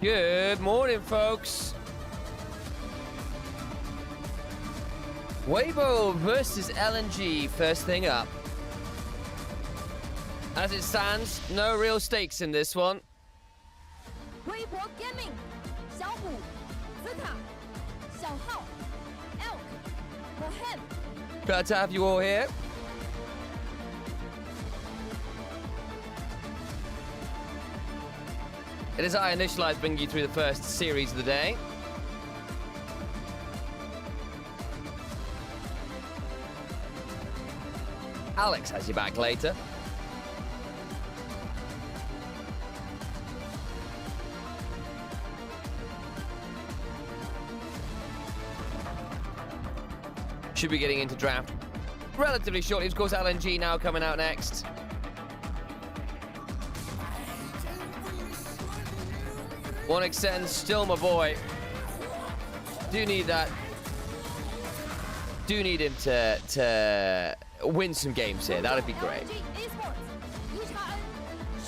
Good morning, folks. Weibo versus LNG, first thing up. As it stands, no real stakes in this one. Weibo Gaming, 小虎, Zeta, 小号, Elk, Mohem. Glad to have you all here. It is I, Initialise, bringing you through the first series of the day. Alex has you back later. Should be getting into draft relatively shortly. Of course, LNG now coming out next. One extends, still my boy. Do need that. Do need him to win some games here. That'd be great. LNG Esports, EDG,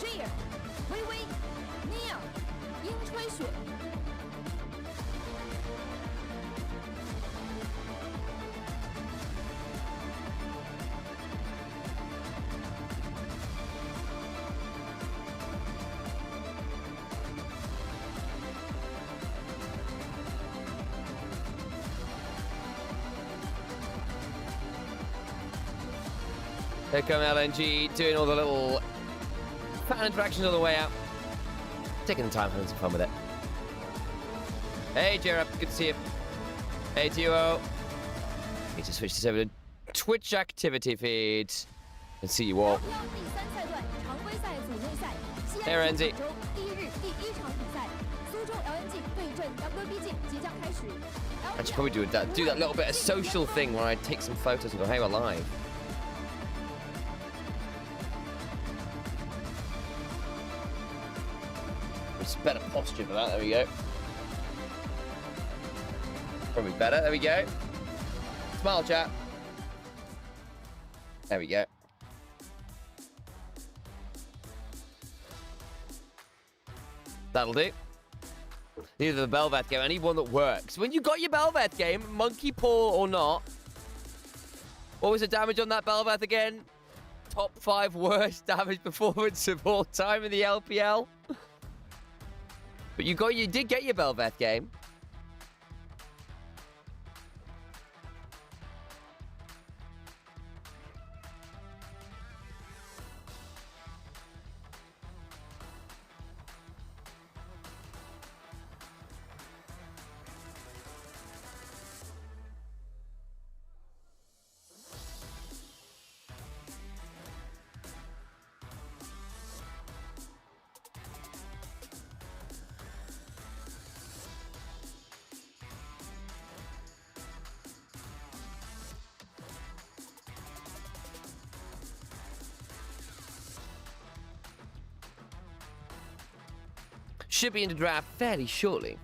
Sheer, Wei, Nia, 樱吹雪. Here come LNG, doing all the little fan interactions on the way out. Taking the time, having some fun with it. Hey, Jared, good to see you. Hey, Duo. Need to switch this over to Twitch activity feed and see you all. Hey, Renzi. I should probably do that little bit of social thing where I take some photos and go, hey, we're live. Better posture for that. There we go. Probably better. There we go. Smile, chat. There we go. That'll do. Neither the Belveth game. I need one that works. When you got your Belveth game, monkey paw or not, what was the damage on that Belveth again? Top 5 worst damage performance of all time in the LPL. But you did get your Belveth game. Should be in the draft fairly shortly.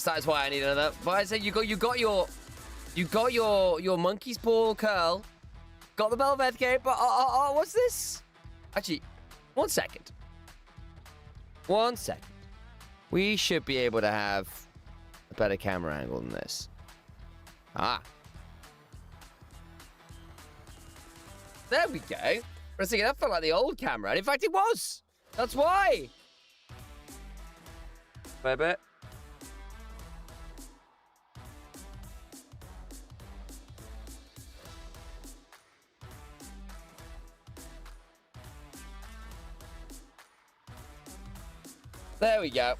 That's why I need another. But I said you got your monkey's paw curl, got the Belveth game. But what's this? Actually, 1 second. 1 second. We should be able to have a better camera angle than this. Ah. There we go. I was thinking that felt like the old camera, and in fact it was. That's why. Fair bit. There we go.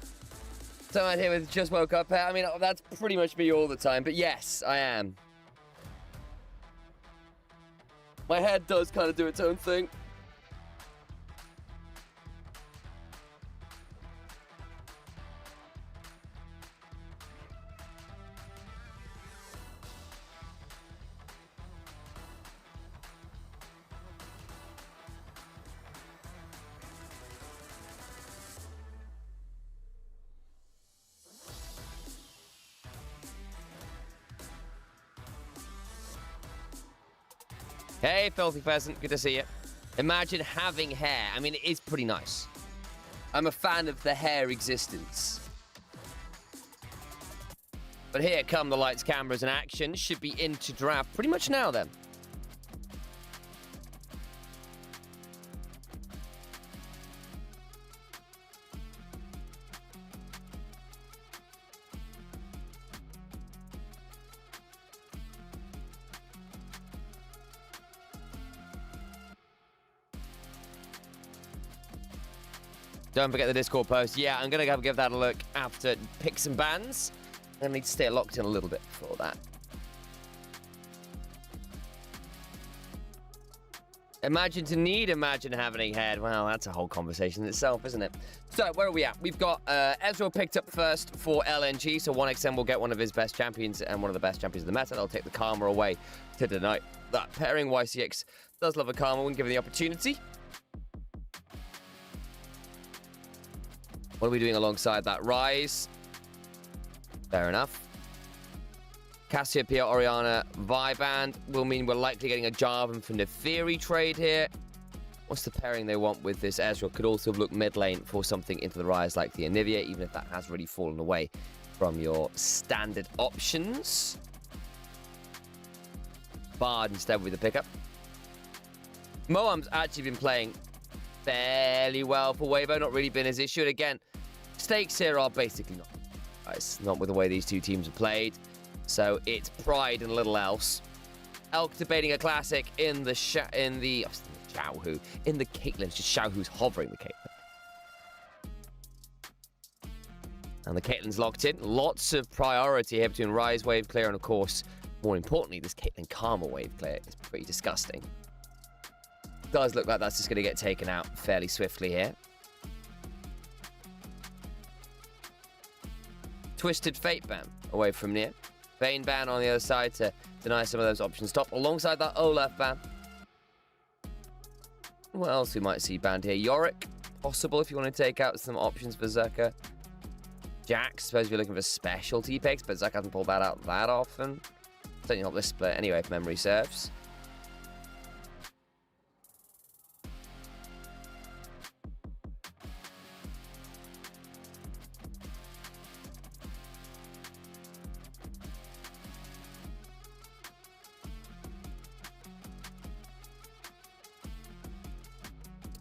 So I'm here with Just Woke Up. I mean, that's pretty much me all the time. But yes, I am. My head does kind of do its own thing. Hey, Filthy Pheasant. Good to see you. Imagine having hair. I mean, it is pretty nice. I'm a fan of the hair existence. But here come the lights, cameras, and action. Should be into draft pretty much now, then. Don't forget the Discord post. Yeah, I'm going to give that a look after picks and bans. I need to stay locked in a little bit before that. Imagine having a head. Well, that's a whole conversation in itself, isn't it? So, where are we at? We've got Ezreal picked up first for LNG, so 1xM will get one of his best champions and one of the best champions of the meta. They'll take the Karma away to deny that pairing. YCX does love a Karma when given the opportunity. What are we doing alongside that? Rise. Fair enough. Cassiopeia, Orianna, Viband will mean we're likely getting a Jarvan for Neferi trade here. What's the pairing they want with this Ezreal? Could also look mid lane for something into the Rise like the Anivia, even if that has really fallen away from your standard options. Bard instead with the pickup. Moam's actually been playing fairly well for Weibo, not really been his issue. And again, stakes here are basically not with the way these two teams have played. So it's Pride and little else. Elk debating a classic in the Xiaohu. In the Caitlyn. It's just Xiaohu's hovering the Caitlyn. And the Caitlyn's locked in. Lots of priority here between Rise wave clear and, of course, more importantly, this Caitlyn Karma wave clear is pretty disgusting. Does look like that's just going to get taken out fairly swiftly here. Twisted Fate ban away from near. Vayne ban on the other side to deny some of those options top. Alongside that Olaf ban. What else we might see banned here? Yorick, possible if you want to take out some options for Zerka. Jax, suppose you're looking for specialty picks, but Zerka hasn't pulled that out that often. Certainly not this split anyway, if memory serves.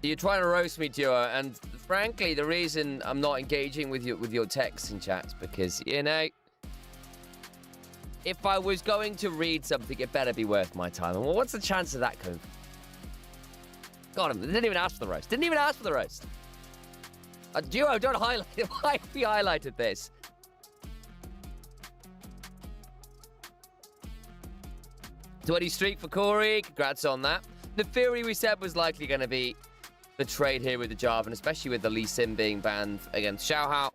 You're trying to roast me, Duo, and frankly, the reason I'm not engaging with your texts and chats because, you know, if I was going to read something, it better be worth my time. And well, what's the chance of that going? God, they didn't even ask for the roast. Didn't even ask for the roast. Duo, don't highlight it. Why have we highlighted this? '20 streak for Corey. Congrats on that. The theory we said was likely going to be the trade here with the Jarvan, especially with the Lee Sin being banned against Xiaohao.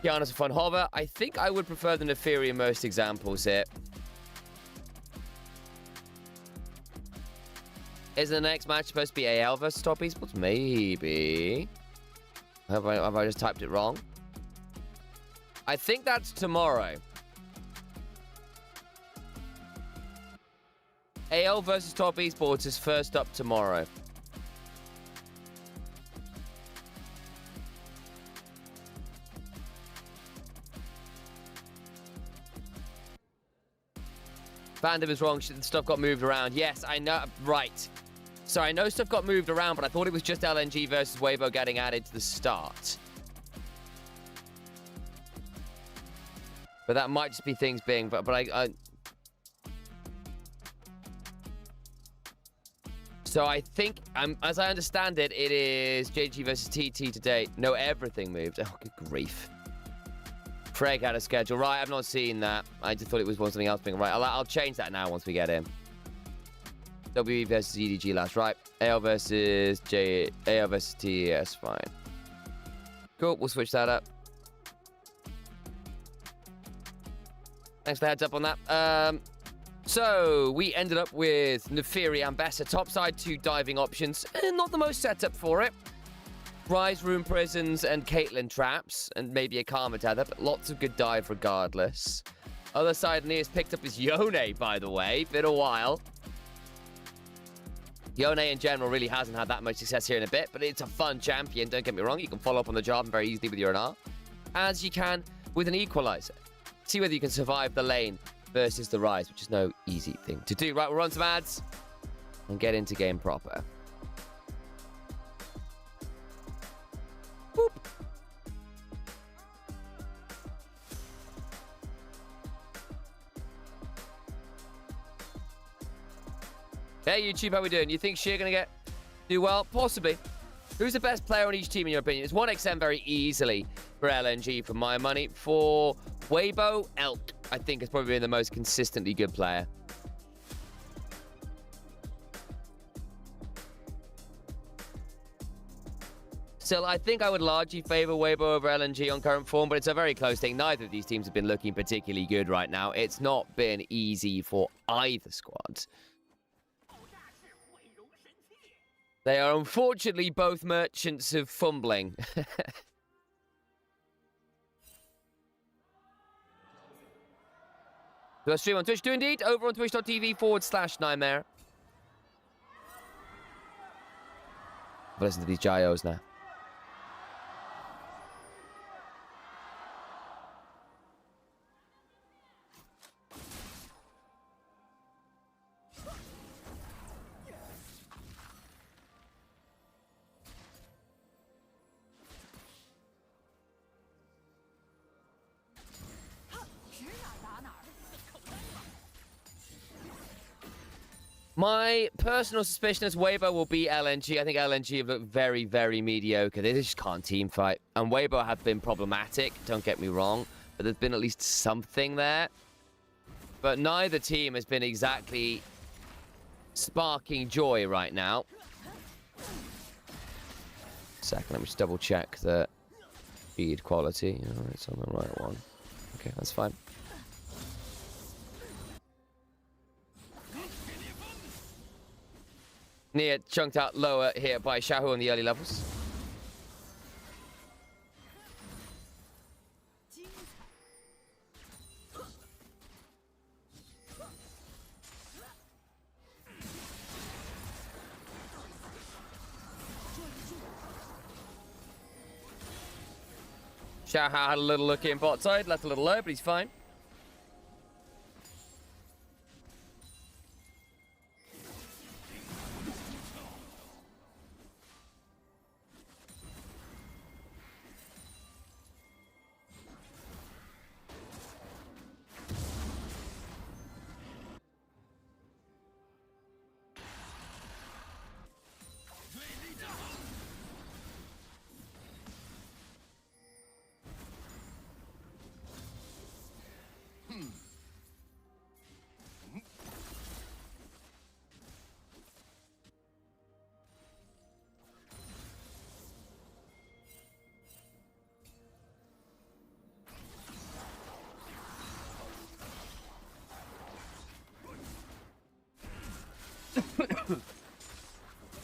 Kiana's a fun hover. I think I would prefer the Neferi in most examples here. Is the next match supposed to be AL versus top esports? Maybe. Have I just typed it wrong? I think that's tomorrow. AL versus top esports is first up tomorrow. Fandom is wrong. Stuff got moved around. Yes, I know. Right. So I know stuff got moved around, but I thought it was just LNG versus Weibo getting added to the start. But that might just be things being... But I So I think, as I understand it, it is JG versus TT today. No, everything moved. Oh, good grief. Craig had a schedule. Right, I've not seen that. I just thought it was something else being right. I'll change that now once we get in. WBG versus EDG last, right? AL versus TES, fine. Cool, we'll switch that up. Thanks for the heads up on that. So, we ended up with Neferi and Bessa topside, 2 diving options. Not the most setup for it. Rise, Rune Prisons, and Caitlyn traps, and maybe a Karma tether, but lots of good dive regardless. Other side, Nia's picked up his Yone, by the way. Been a while. Yone in general really hasn't had that much success here in a bit, but it's a fun champion. Don't get me wrong. You can follow up on the job very easily with your NR, as you can with an equalizer. See whether you can survive the lane versus the rise, which is no easy thing to do. Right, we'll run some ads and get into game proper. Boop. Hey YouTube, how we doing? You think Sheer gonna do well? Possibly. Who's the best player on each team in your opinion? It's 1xM very easily for LNG for my money. For Weibo, Elk, I think, has probably been the most consistently good player. Still, I think I would largely favor Weibo over LNG on current form, but it's a very close thing. Neither of these teams have been looking particularly good right now. It's not been easy for either squad. They are unfortunately both merchants of fumbling. Do I stream on Twitch? Do indeed. Over on twitch.tv/Nymaera. Listen to these gyos now. My personal suspicion is Weibo will beat LNG. I think LNG have looked very, very mediocre. They just can't team fight. And Weibo have been problematic, don't get me wrong. But there's been at least something there. But neither team has been exactly sparking joy right now. Second, let me just double check the feed quality. Oh, it's on the right one. Okay, that's fine. Nia chunked out lower here by Xiaohu in the early levels. Xiaohu had a little look in bot side, left a little low, but he's fine.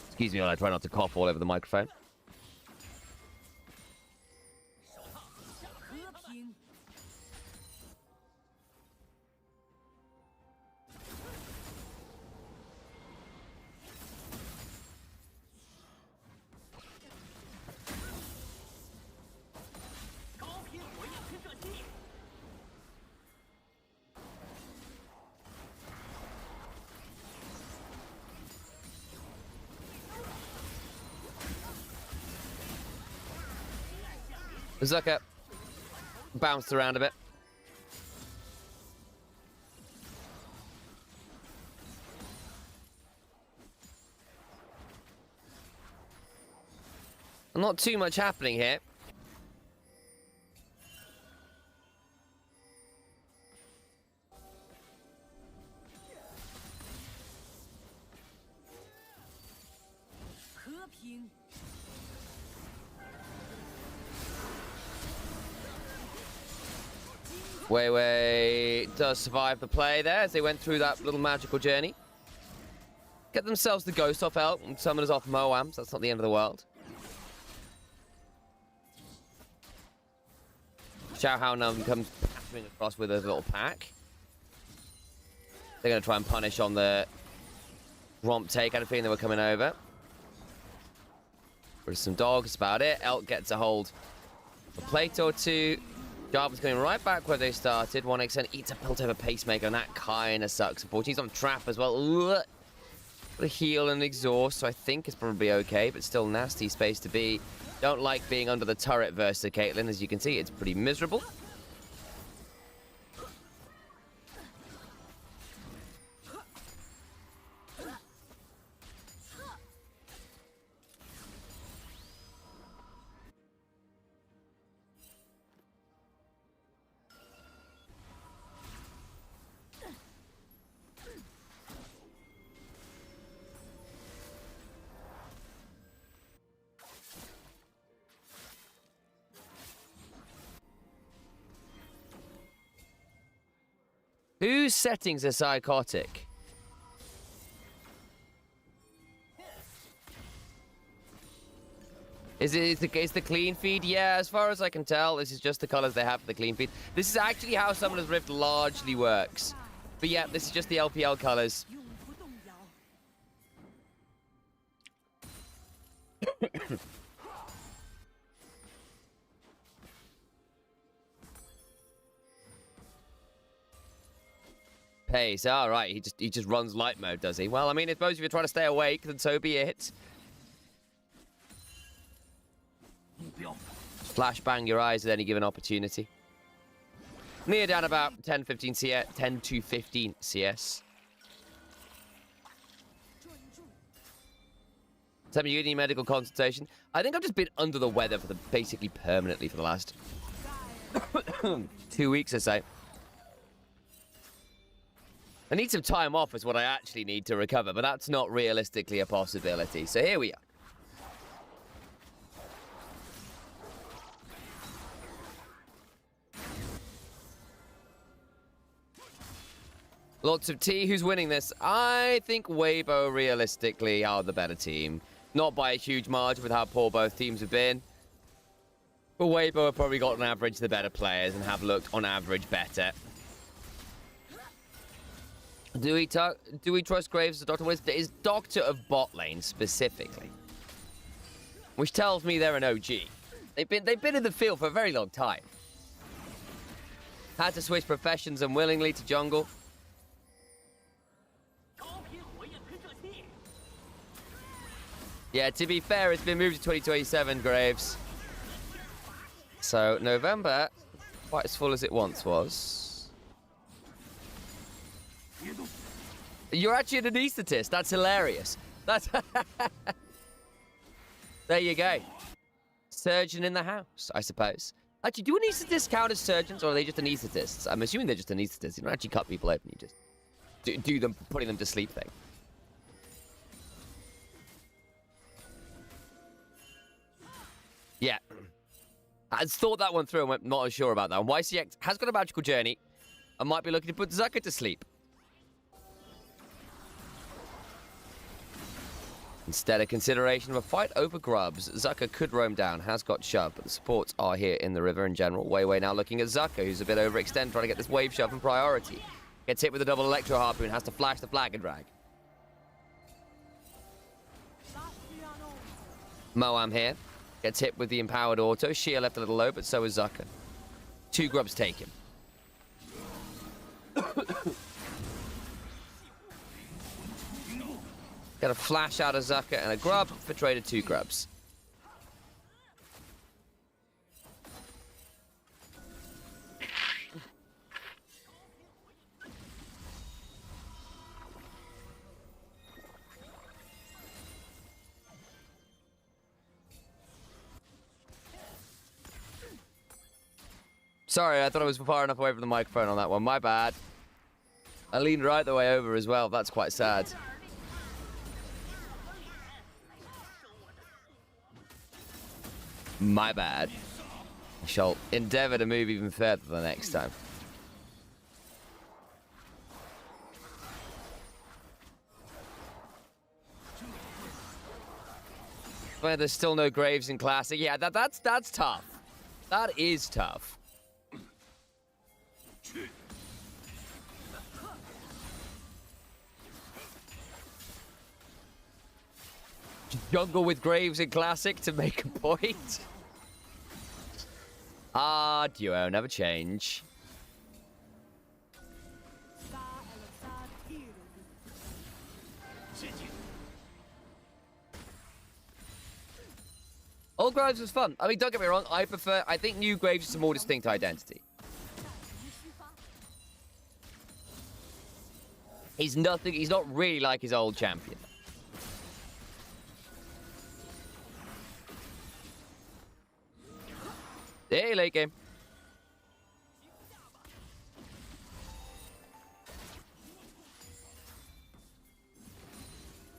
Excuse me while I try not to cough all over the microphone. Zucker bounced around a bit. Not too much happening here. Wei Wei does survive the play there as they went through that little magical journey. Get themselves the ghost off Elk and summoners off Moam, so that's not the end of the world. Xiaohu now comes pattering across with a little pack. They're going to try and punish on the romp take. I had a feeling they were coming over. There's some dogs, about it. Elk gets a hold. A plate or two. Jarvan's going right back where they started. 1xn eats a Piltover Pacemaker, and that kind of sucks. Unfortunately, he's on trap as well. Ugh. Got a heal and exhaust, so I think it's probably okay, but still nasty space to be. Don't like being under the turret versus Caitlyn. As you can see, it's pretty miserable. Whose settings are psychotic? Is the clean feed? Yeah, as far as I can tell, this is just the colors they have for the clean feed. This is actually how Summoner's Rift largely works. But yeah, this is just the LPL colors. Pace, all right. He just runs light mode, does he? Well, I mean, if most of you are trying to stay awake, then so be it. Flashbang your eyes at any given opportunity. Near down about 10-15 CS, 10 to 15 CS. Tell me you need medical consultation. I think I've just been under the weather for basically permanently for the last 2 weeks or so. I need some time off is what I actually need to recover, but that's not realistically a possibility. So here we are. Lots of tea. Who's winning this? I think Weibo realistically are the better team. Not by a huge margin with how poor both teams have been. But Weibo have probably got on average the better players and have looked on average better. Do we trust Graves as Doctor? Is Doctor of bot lane specifically, which tells me they're an OG. They've been in the field for a very long time. Had to switch professions unwillingly to jungle. Yeah, to be fair, it's been moved to 2027, Graves. So November, quite as full as it once was. You're actually an anaesthetist. That's hilarious. That's there you go. Surgeon in the house, I suppose. Actually, do anaesthetists count as surgeons, or are they just anaesthetists? I'm assuming they're just anaesthetists. You don't actually cut people open. You just do them, putting them to sleep thing. Yeah. I thought that one through and went not as sure about that. YCX has got a magical journey. I might be looking to put Zucker to sleep. Instead of consideration of a fight over grubs, Zucker could roam down, has got shoved, but the supports are here in the river in general. Weiwei now looking at Zucker, who's a bit overextended, trying to get this wave shove in priority. Gets hit with a double electro harpoon, has to flash the flag and drag. Moam here. Gets hit with the empowered auto. Shia left a little low, but so is Zucker. 2 grubs taken. Got a flash out of Zucker and a grub for traded 2 grubs. Sorry, I thought I was far enough away from the microphone on that one. My bad. I leaned right the way over as well. That's quite sad. My bad. I shall endeavour to move even further the next time. Well, there's still no Graves in Classic. Yeah, that's tough. That is tough. Jungle with Graves in Classic to make a point. Ah, duo, never change. Old Graves was fun. I mean, don't get me wrong, I think new Graves is a more distinct identity. He's not really like his old champion. Hey, late game.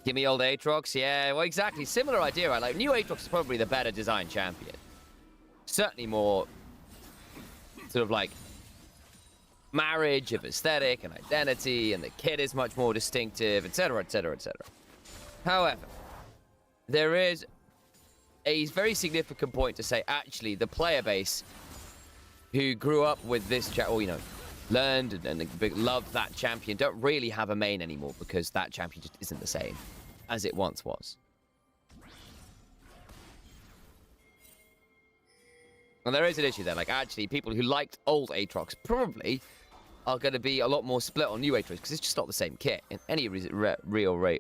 Give me old Aatrox. Yeah, well, exactly. Similar idea, right? Like, new Aatrox is probably the better design champion. Certainly more sort of like marriage of aesthetic and identity, and the kit is much more distinctive, etc., etc., etc. However, there is a very significant point to say, actually, the player base who grew up with this, or, you know, learned and loved that champion don't really have a main anymore because that champion just isn't the same as it once was. And there is an issue there. Like, actually, people who liked old Aatrox probably are going to be a lot more split on new Aatrox because it's just not the same kit in any real way.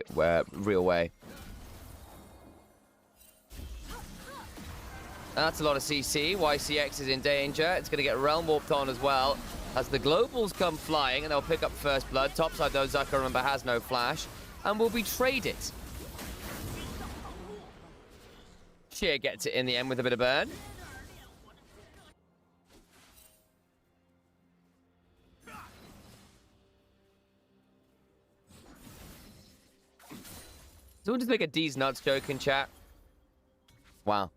That's a lot of CC. YCX is in danger. It's going to get Realm Warped on as well as the Globals come flying, and they'll pick up First Blood. Topside, though, Zucker, remember, has no flash and will be traded. Sheer gets it in the end with a bit of burn. Someone just make a D's nuts joke in chat. Wow.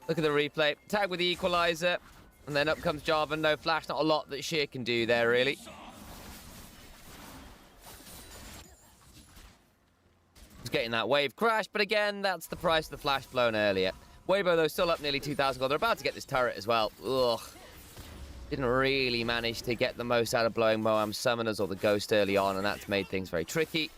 Look at the replay. Tag with the equalizer. And then up comes Jarvan. No flash. Not a lot that Sheer can do there, really. He's getting that wave crash. But again, that's the price of the flash blown earlier. Weibo, though, still up nearly 2,000 gold. They're about to get this turret as well. Ugh. Didn't really manage to get the most out of blowing Moam's summoners or the ghost early on. And that's made things very tricky.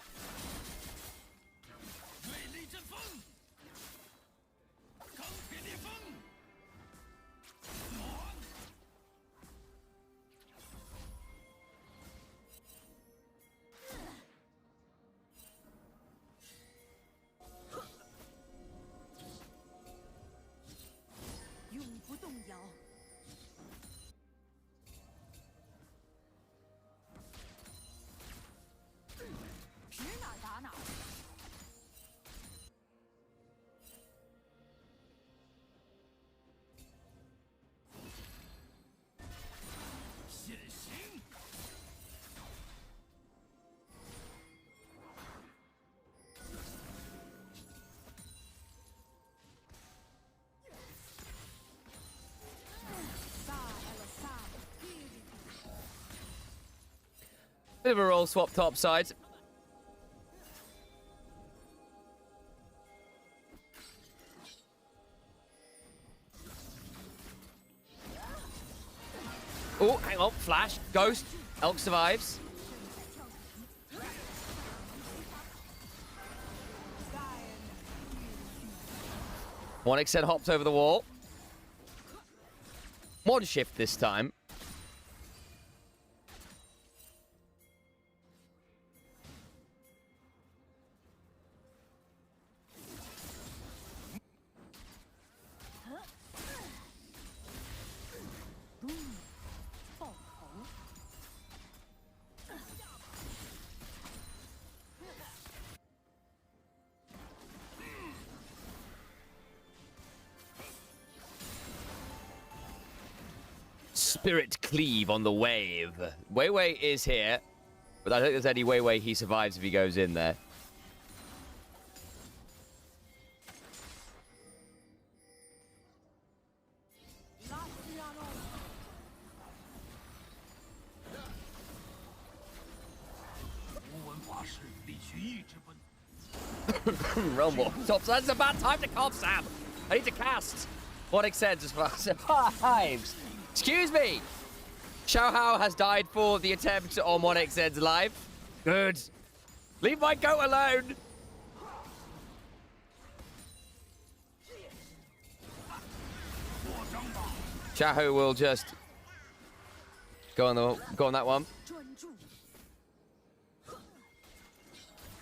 Bit of a roll swap top side. Oh, hang on. Flash. Ghost. Elk survives. One extend hops over the wall. One shift this time. Spirit cleave on the wave. Weiwei is here, but I don't think there's any way he survives if he goes in there. Realm War. Top, so that's a bad time to cough, Sam. I need to cast. What extends as far as 5. Excuse me. Xiao Hao has died for the attempt on 1xZ's life. Good. Leave my goat alone. Xiao Hao will just go on that one.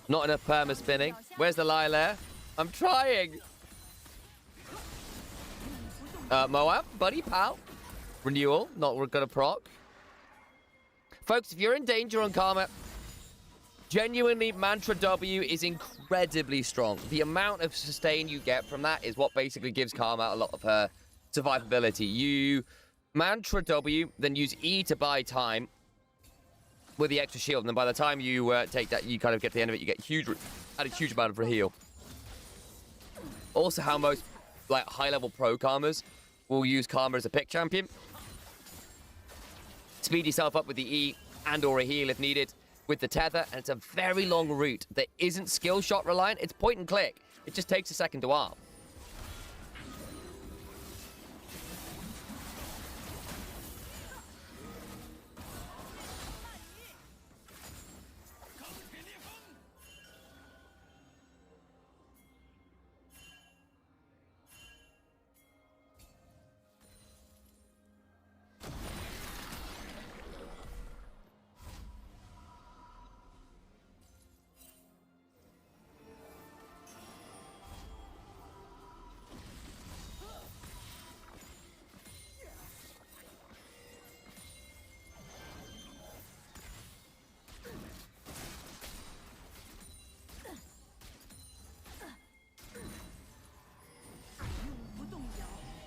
Not enough perma spinning. Where's the Lylair? I'm trying. Moab, buddy, pal. Renewal, not gonna proc. Folks, if you're in danger on Karma, genuinely, Mantra W is incredibly strong. The amount of sustain you get from that is what basically gives Karma a lot of her survivability. You Mantra W, then use E to buy time with the extra shield, and then by the time you take that, you kind of get to the end of it, you get a huge amount of a heal. Also, how most like high-level pro Karmas will use Karma as a pick champion. Speed yourself up with the E and or a heal if needed with the tether, and it's a very long route that isn't skill shot reliant. It's point and click. It just takes a second to arm.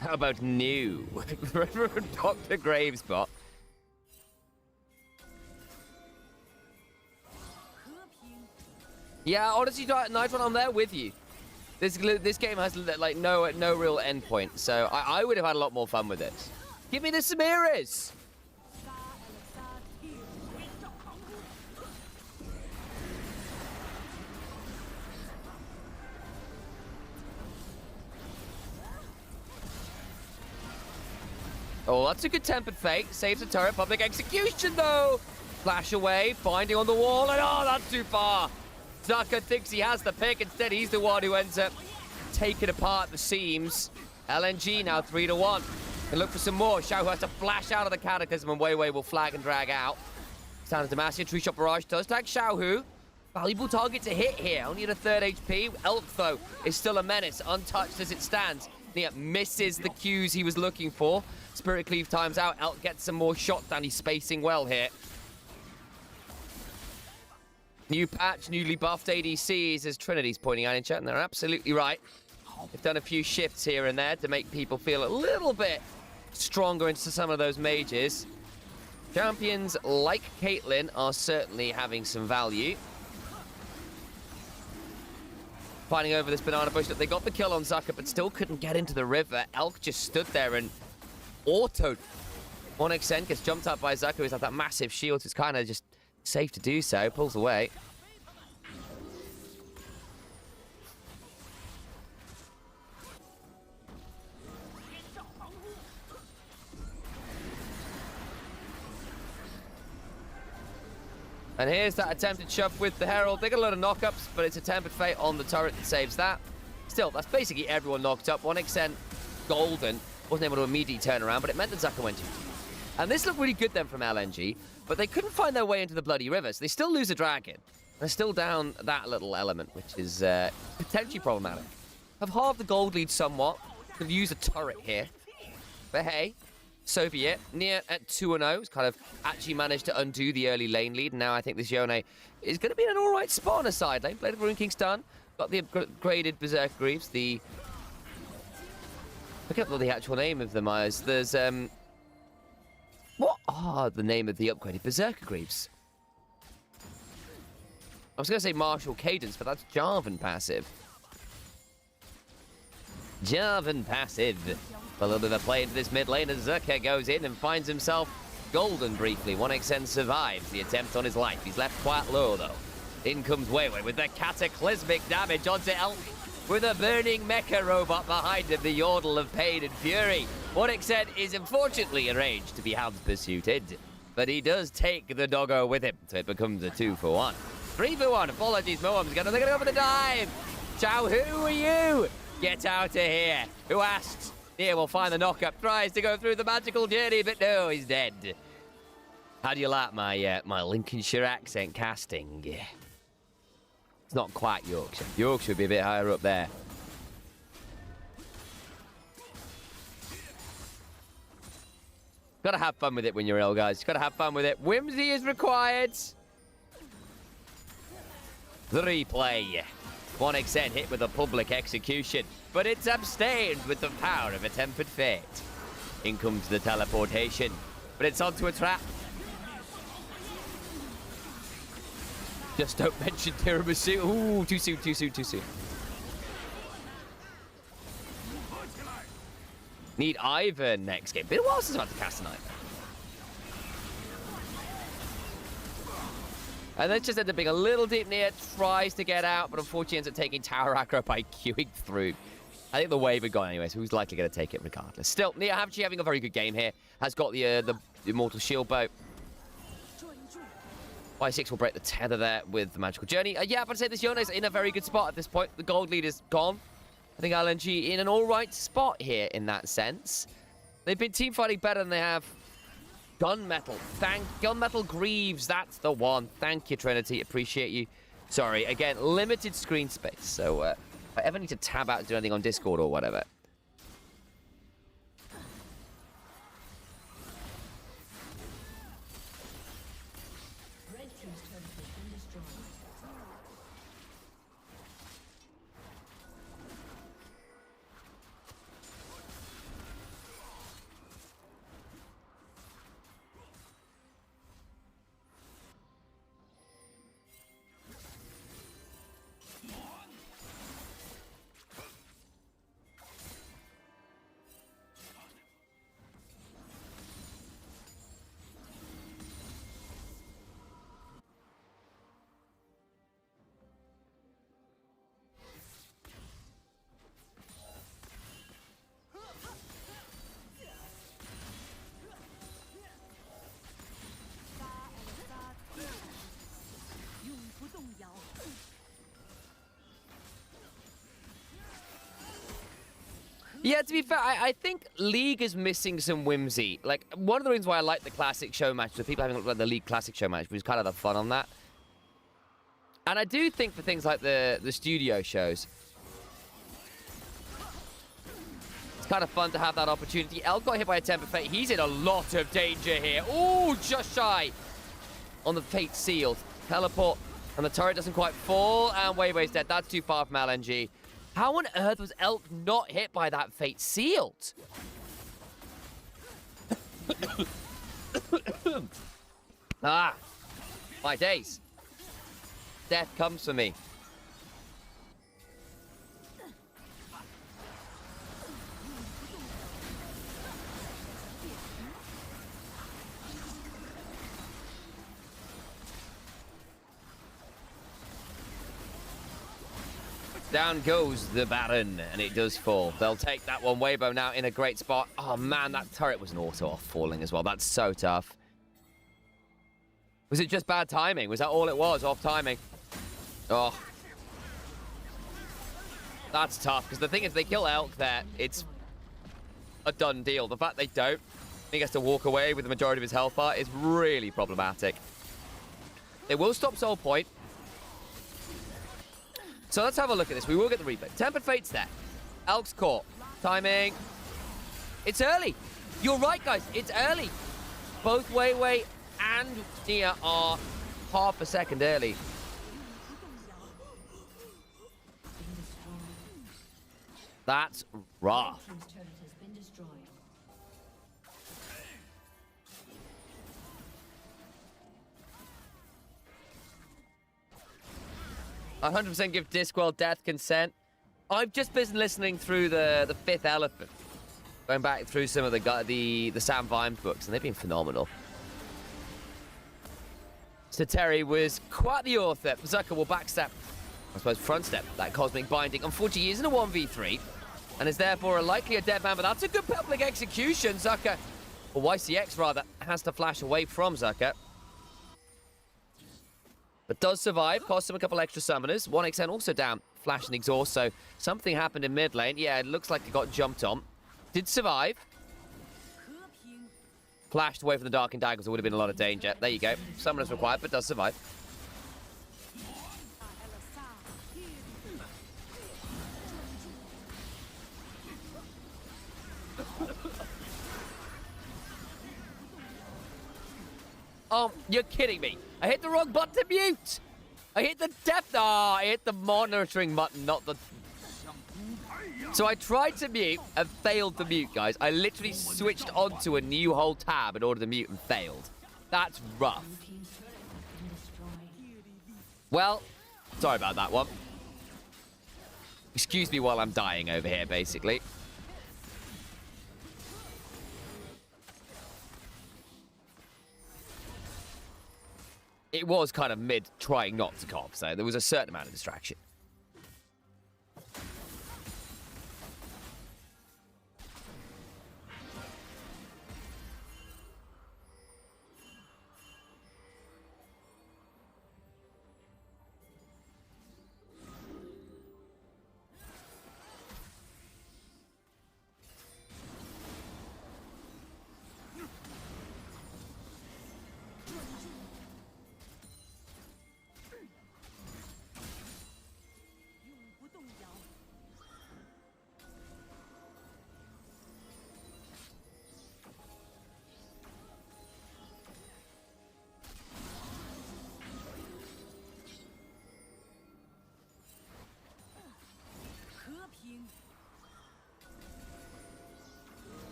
How about new? Dr. Gravespot. Yeah, honestly, Nitron, I'm there with you. This game has like no real endpoint, so I would have had a lot more fun with it. Give me the Samiras! Oh, that's a good tempered fate. Saves the turret. Public execution, though. Flash away. Binding on the wall. And oh, that's too far. Zucker thinks he has the pick. Instead, he's the one who ends up taking apart the seams. LNG now 3-1. And look for some more. Xiao Hu has to flash out of the cataclysm, and Wei Wei will flag and drag out. Sound of Demacia. True Shot Barrage does tag Xiao Hu. Valuable target to hit here. Only at a 3rd HP. Elk, though, is still a menace. Untouched as it stands. Nia misses the cues he was looking for. Spirit Cleave times out. Elk gets some more shots down. He's spacing well here. New patch, newly buffed ADCs, as Trinity's pointing out in chat, and they're absolutely right. They've done a few shifts here and there to make people feel a little bit stronger into some of those mages. Champions like Caitlyn are certainly having some value. Fighting over this banana bush. That they got the kill on Zucker, but still couldn't get into the river. Elk just stood there and autoed. 1xN gets jumped up by Zucker, who's had that massive shield. It's kind of just safe to do so. Pulls away. And here's that attempted shove with the Herald. They got a lot of knockups, but it's a tempered fate on the turret that saves that. Still, that's basically everyone knocked up. 1xN golden. Wasn't able to immediately turn around, but it meant that Zucker went in. And this looked really good then from LNG, but they couldn't find their way into the bloody river, so they still lose a dragon. They're still down that little element, which is potentially problematic. Have halved the gold lead somewhat. Could use a turret here. But hey, so be it. Nia at 2-0 has kind of actually managed to undo the early lane lead, and now I think this Yone is going to be in an alright spot on a side lane. Blade of Rune King's done. Got the upgraded Berserker Greaves, the... I forget what the actual name of them is. There's, what are the name of the upgraded Berserker Greaves? I was going to say Martial Cadence, but that's Jarvan passive. Jarvan passive. A little bit of a play into this mid lane as Zucker goes in and finds himself golden briefly. 1xN survives the attempt on his life. He's left quite low, though. In comes Weiwei with the cataclysmic damage onto Elk, with a burning mecha robot behind him, the yodel of pain and fury. Wannixen is unfortunately arranged to be hound pursuited, but he does take the doggo with him, so it becomes a 2-for-1. 3-for-1, apologies, Moam's gonna go for the dive! Chow, who are you? Get out of here. Who asks? Nia will find the knockup, tries to go through the magical journey, but no, he's dead. How do you like my my Lincolnshire accent casting? It's not quite Yorkshire. Yorkshire would be a bit higher up there. Gotta have fun with it when you're ill, guys. Gotta have fun with it. Whimsy is required. The replay. Wannixen hit with a public execution, but it's abstained with the power of a tempered fate. In comes the teleportation, but it's onto a trap. Just don't mention tiramisu. Ooh, too soon, too soon, too soon. Need Ivan next game. Been a while since I've had to cast an Ivan. And then just ends up being a little deep near, tries to get out, but unfortunately ends up taking tower aggro by queuing through. I think the wave had gone anyway, so who's likely going to take it regardless. Still, Nia actually having a very good game here. Has got the Immortal Shield Bow. Y6 will break the tether there with the Magical Journey. Yeah, but I'd say this Yone's in a very good spot at this point. The gold lead is gone. I think LNG in an all-right spot here in that sense. They've been team fighting better than they have Gunmetal. Gunmetal Greaves, that's the one. Thank you, Trinity. Appreciate you. Sorry, again, limited screen space. So if I ever need to tab out to do anything on Discord or whatever. Yeah, to be fair, I think League is missing some whimsy. Like, one of the reasons why I like the Classic Show match, the people having looked at the League Classic Show match, was kind of the fun on that. And I do think for things like the studio shows, it's kind of fun to have that opportunity. El got hit by a Temper Fate. He's in a lot of danger here. Ooh, just shy on the Fate Sealed. Teleport, and the turret doesn't quite fall, and Weiwei's dead. That's too far from LNG. How on earth was Elk not hit by that Fate Sealed? Ah, my days. Death comes for me. Down goes the Baron, and it does fall. They'll take that one. Weibo now in a great spot. Oh, man, that turret was an auto off falling as well. That's so tough. Was it just bad timing? Was that all it was? Off timing? Oh. That's tough, because the thing is, they kill Elk there. It's a done deal. The fact they don't, he gets to walk away with the majority of his health bar is really problematic. They will stop Soul Point. So let's have a look at this. We will get the replay. Tempered Fate's there. Elk's caught. Timing. It's early. You're right, guys. It's early. Both Weiwei and Nia are half a second early. That's rough. 100% give Discworld death consent. I've just been listening through the Fifth Elephant, going back through some of the Sam Vimes books, and they've been phenomenal. So Terry was quite the author. Zucker will backstep, I suppose front step, that Cosmic Binding. Unfortunately, he isn't a 1v3, and is therefore a likely a dead man, but that's a good public execution. Zucker, or YCX rather, has to flash away from Zucker. But does survive, costs him a couple extra summoners. 1xN also down, flash and exhaust, so something happened in mid lane. Yeah, it looks like it got jumped on. Did survive. Flashed away from the Dark and Daggers, there would have been a lot of danger. There you go. Summoners required, but does survive. Oh, you're kidding me. I hit the wrong button to mute. I hit the depth. Ah, I hit the monitoring button, not the... So I tried to mute and failed to mute, guys. I literally switched onto a new whole tab in order to mute and failed. That's rough. Well, sorry about that one. Excuse me while I'm dying over here, basically. It was kind of mid trying not to cough, so there was a certain amount of distraction.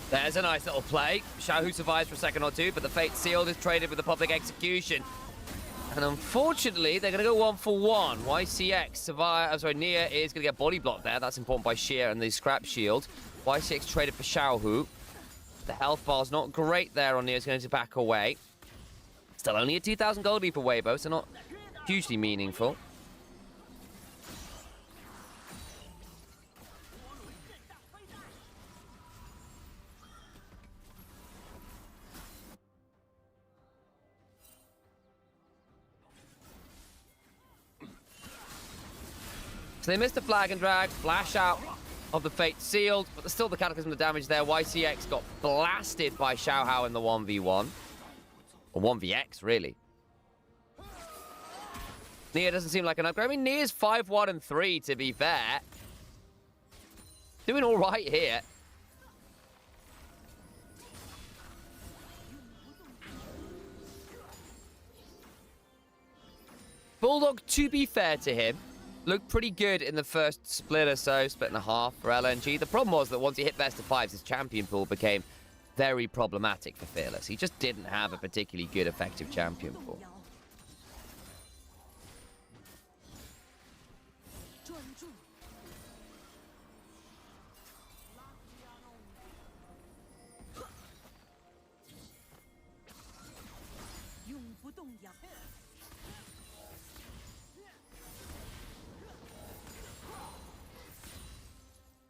There's a nice little play. Xiaohu survives for a second or two, but the fate sealed is traded with the public execution. And unfortunately, they're going to go 1-for-1. YCX survive. I'm sorry, Nia is going to get body blocked there. That's important by Sheer and the scrap shield. YCX traded for Xiaohu. The health bar's not great there on Nia's going to back away. Still only a 2,000 gold lead for Weibo, so not hugely meaningful. So they missed a flag and drag, flash out of the fate sealed, but there's still the cataclysm of damage there. YCX got blasted by Xiaohao in the 1v1. Or 1vx, really. Nia doesn't seem like an upgrade. I mean, Nia's 5-1 and 3, to be fair. Doing all right here. Bulldog, to be fair to him, looked pretty good in the first split or so, split and a half for LNG. The problem was that once he hit best of fives, his champion pool became very problematic for Fearless. He just didn't have a particularly good, effective champion pool.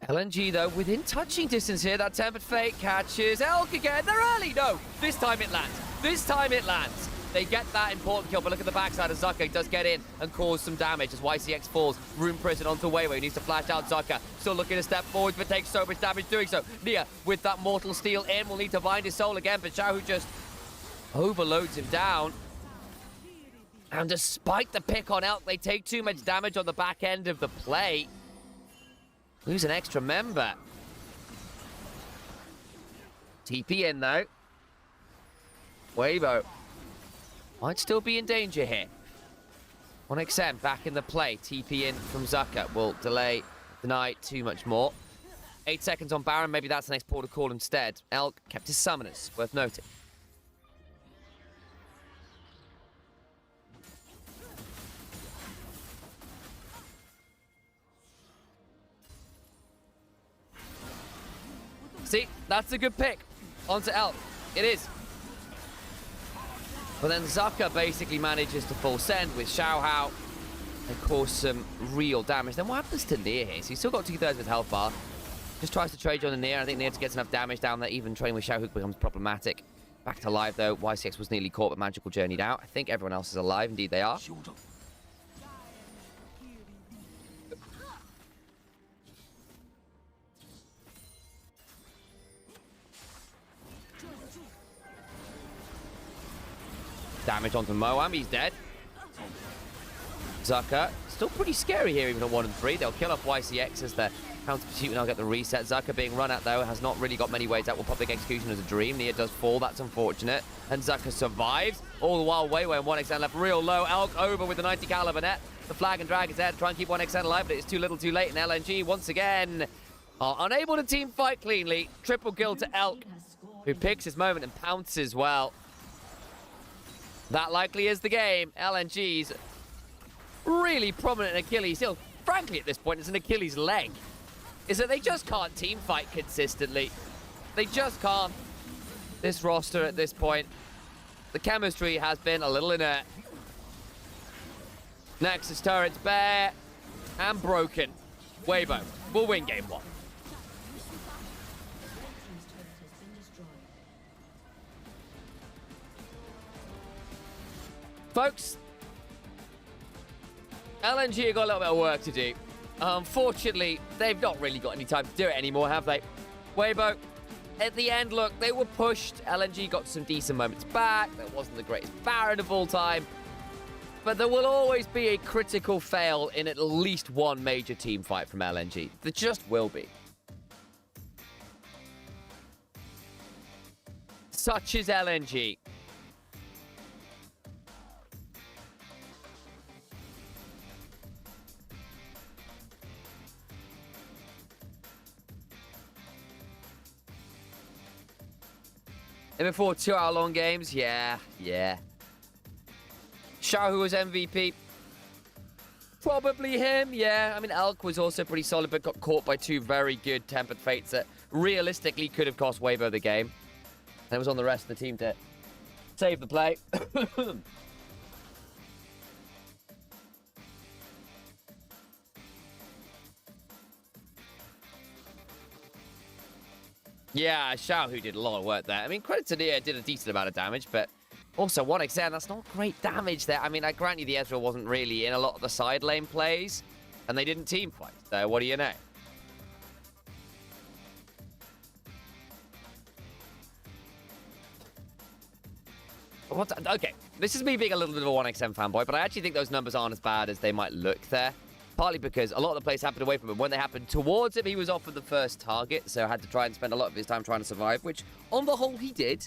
LNG, though, within touching distance here. That Tempered Fate catches Elk again. They're early. No, this time it lands. This time it lands. They get that important kill, but look at the backside of Zucker. He does get in and cause some damage as YCX falls. Room prison onto Weiwei. He needs to flash out Zucker. Still looking to step forward, but takes so much damage doing so. Nia, with that Mortal Steel in, will need to bind his soul again, but Xiaohu just overloads him down. And despite the pick on Elk, they take too much damage on the back end of the play. Lose an extra member. TP in, though. Weibo might still be in danger here. 1xN back in the play. TP in from Zucker will deny too much more. 8 seconds on Baron. Maybe that's the next port of call instead. Elk kept his summoners. Worth noting. See, that's a good pick. Onto Elk. It is. But then Zucker basically manages to full send with Xiaohao and cause some real damage. Then what happens to Nier here? So he's still got 2/3 of his health bar. Just tries to trade on the Nier. I think Nier gets enough damage down there. Even trading with Xiaohook becomes problematic. Back to live though. YCX was nearly caught but Magical journeyed out. I think everyone else is alive. Indeed they are. Damage onto Moam. He's dead. Zucker. Still pretty scary here even at 1 and 3. They'll kill off YCX as their counter pursuit and I'll get the reset. Zucker being run at though has not really got many ways out. Will Public Execution as a dream. Nia does fall. That's unfortunate. And Zucker survives. All the while Weiwei and 1xN left real low. Elk over with the 90 caliber net. The flag and drag is there to try and keep 1xN alive, but it's too little too late. And LNG once again are unable to team fight cleanly. Triple kill to Elk, who picks his moment and pounces well. That likely is the game. LNG's really prominent Achilles heel, frankly at this point, it's an Achilles leg, is that they just can't team fight consistently. They just can't. This roster at this point, the chemistry has been a little inert. Nexus turrets bare and broken. Weibo will win game 1. Folks, LNG have got a little bit of work to do. Unfortunately, they've not really got any time to do it anymore, have they? Weibo, at the end, look, they were pushed. LNG got some decent moments back. That wasn't the greatest Baron of all time. But there will always be a critical fail in at least one major team fight from LNG. There just will be. Such is LNG. And before 2-hour-long games, yeah. Xiao was MVP. Probably him, yeah. I mean, Elk was also pretty solid, but got caught by 2 very good Tempered Fates that realistically could have cost Weibo the game. And it was on the rest of the team to save the play. Yeah, Xiao who did a lot of work there. I mean, credit to Nia, did a decent amount of damage, but also 1xN, that's not great damage there. I mean, I grant you the Ezreal wasn't really in a lot of the side lane plays, and they didn't team fight. So what do you know? Okay, this is me being a little bit of a 1xN fanboy, but I actually think those numbers aren't as bad as they might look there. Partly because a lot of the plays happened away from him. When they happened towards him, he was offered the first target, so had to try and spend a lot of his time trying to survive, which, on the whole, he did.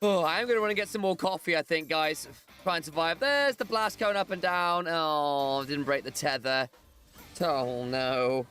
Oh, I'm going to run and get some more coffee, I think, guys. Try and survive. There's the blast going up and down. Oh, didn't break the tether. Oh, no.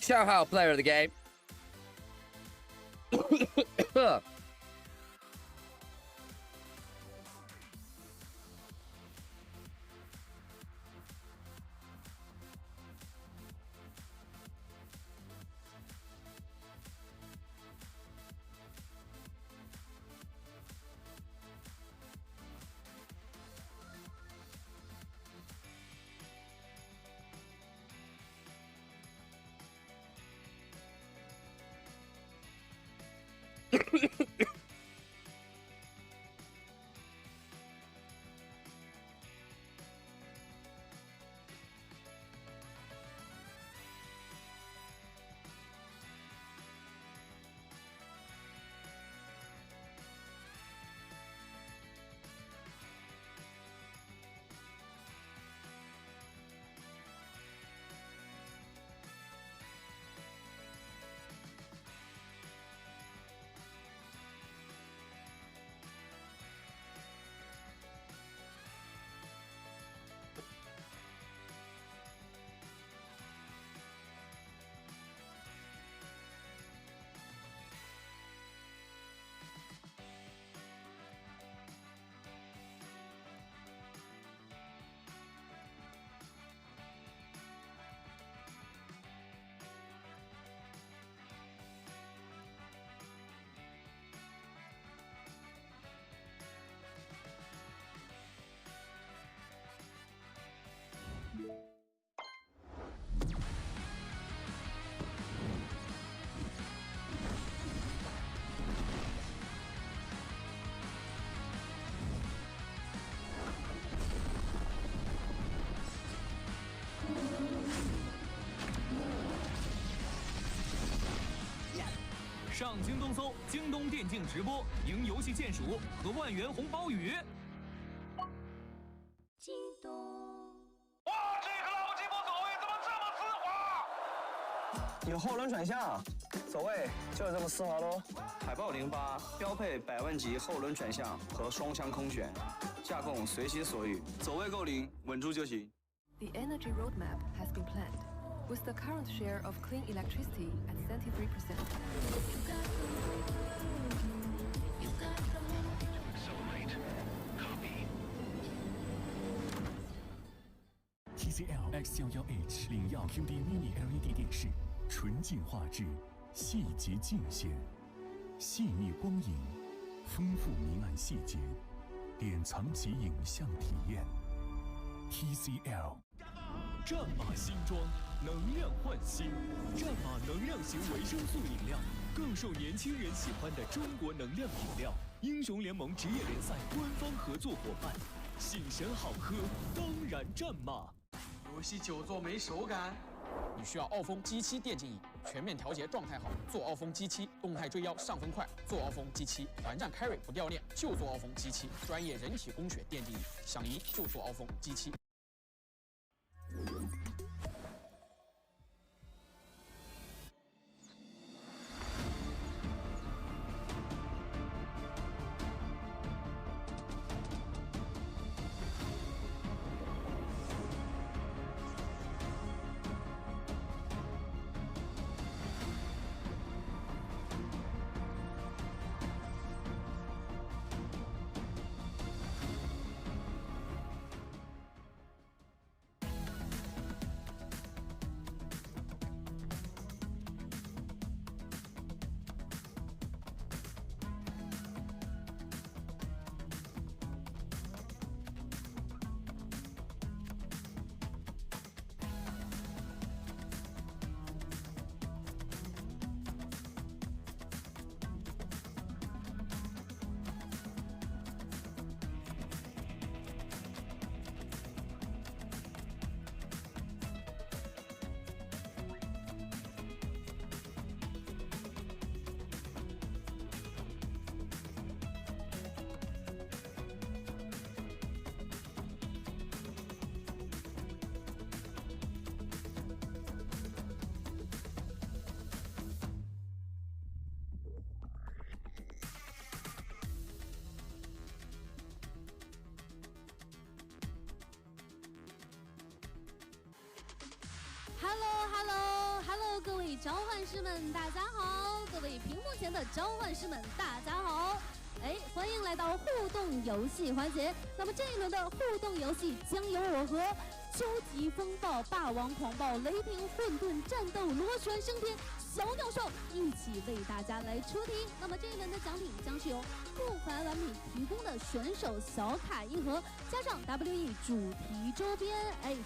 Show how player of the game.上京东搜京东电竞直播，赢游戏键鼠和万元红包雨。京东。哇，这个老吉普走位怎么这么丝滑？有后轮转向，走位就是这么丝滑喽。海豹08标配100万级后轮转向和双枪空选，架控随心所欲，走位够灵，稳住就行。The energy roadmap has been planned, with the current share of clean electricity at 73%. TCL X11H 领耀 QD Mini LED 电视，纯净画质，细节尽显，细腻光影，丰富明暗细节，典藏级影像体验。TCL。战马新装，能量焕新。战马能量型维生素饮料，更受年轻人喜欢的中国能量饮料。英雄联盟职业联赛官方合作伙伴，醒神好喝，当然战马。游戏久坐没手感，你需要奥风 G7 电竞椅，全面调节状态好，做奥风 G7，动态追腰上分快，做奥风 G7，团战 carry 不掉链就做奥风 G7，专业人体工学电竞椅，想赢就做奥风 G7。召唤师们，大家好！各位屏幕前的召唤师们，大家好！欢迎来到互动游戏环节。那么这一轮的互动游戏将由我和究极风暴、霸王狂暴、雷霆混沌、战斗螺旋升天、小鸟兽一起为大家来出题。那么这一轮的奖品将是由不凡完美提供的选手小卡一盒，加上 WE 主题周边。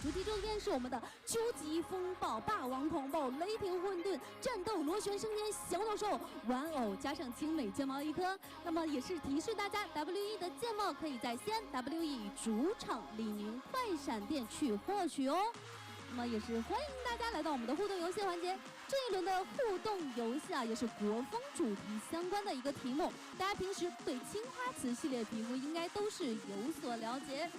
主题周边是我们的究极风暴、霸王狂暴、雷霆混沌、战斗螺旋升天、小鸟兽玩偶，加上精美键帽一颗。那么也是提示大家 WE 的键帽可以在西安 WE 主场李宁快闪店去获取哦。那么也是欢迎大家来到我们的互动游戏环节。这一轮的互动游戏啊，也是国风主题相关的一个题目。大家平时对青花瓷系列皮肤应该都是有所了解。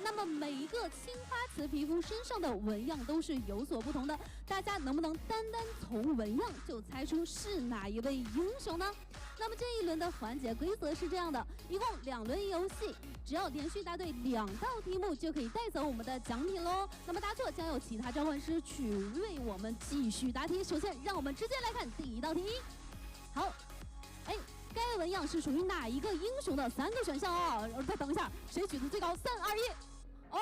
那么每一个青花瓷皮肤身上的纹样都是有所不同的，大家能不能单从纹样就猜出是哪一位英雄呢？那么这一轮的环节规则是这样的，一共2轮游戏，只要连续答对2道题目就可以带走我们的奖品喽。那么答错将有其他召唤师去为我们继续答题。首先让我们直接来看第一道题。好，该纹样是属于哪一个英雄的？3个选项啊！再等一下，谁举得最高？3、2、1。哦，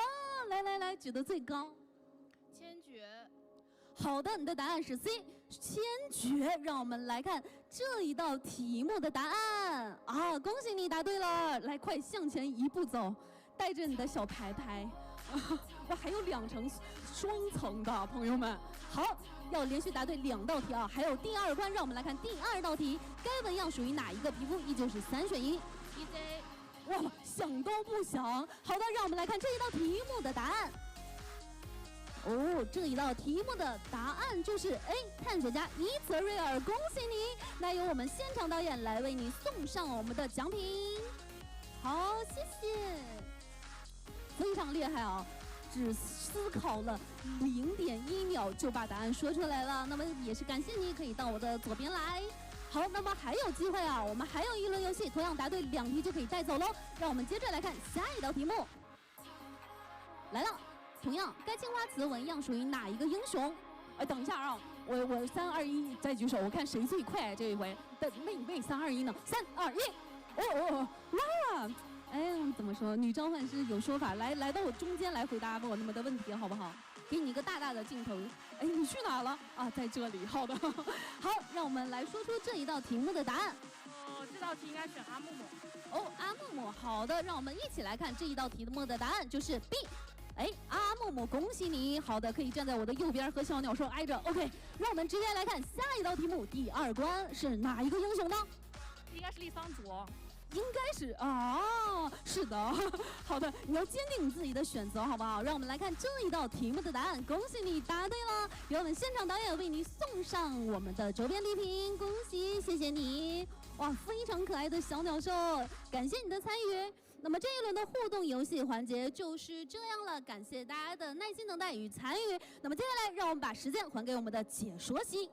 来，举得最高。千珏。好的，你的答案是 C， 千珏。让我们来看这一道题目的答案啊！恭喜你答对了，来，快向前一步走，带着你的小牌牌。哇，还有2层双层的朋友们。好，要连续答对2道题啊！还有第2关，让我们来看第2道题，该纹样属于哪一个皮肤？依旧是3选1。EDG。哇，想都不想。好的，让我们来看这一道题目的答案。这一道题目的答案就是探险家伊泽瑞尔，恭喜你！那由我们现场导演来为你送上我们的奖品。好，谢谢，非常厉害啊！只思考了0.1秒就把答案说出来了，那么也是感谢你，可以到我的左边来。好，那么还有机会啊，我们还有1轮游戏，同样答对2题就可以带走喽。让我们接着来看下一道题目，来了。同样，该青花瓷纹样属于哪一个英雄？等一下啊，我3、2、1再举手，我看谁最快这一回。没3、2、1呢？3、2、1。哇！怎么说？女召唤师有说法，来到我中间来回答我们的问题，好不好？给你一个大大的镜头。你去哪了？啊，在这里。好的。好，让我们来说出这一道题目的答案。这道题应该选阿木木。阿木木。好的，让我们一起来看这一道题目的答案，就是 B。阿木木，恭喜你！好的，可以站在我的右边和小鸟兽挨着。OK， 让我们直接来看下一道题目，第2关是哪一个英雄呢？应该是丽桑卓。应该是啊，是的。好的，你要坚定你自己的选择，好不好？让我们来看这一道题目的答案。恭喜你答对了，由我们现场导演为你送上我们的周边礼品，恭喜，谢谢你！哇，非常可爱的小鸟兽，感谢你的参与。那么这一轮的互动游戏环节就是这样了，感谢大家的耐心等待与参与。那么接下来，让我们把时间还给我们的解说席。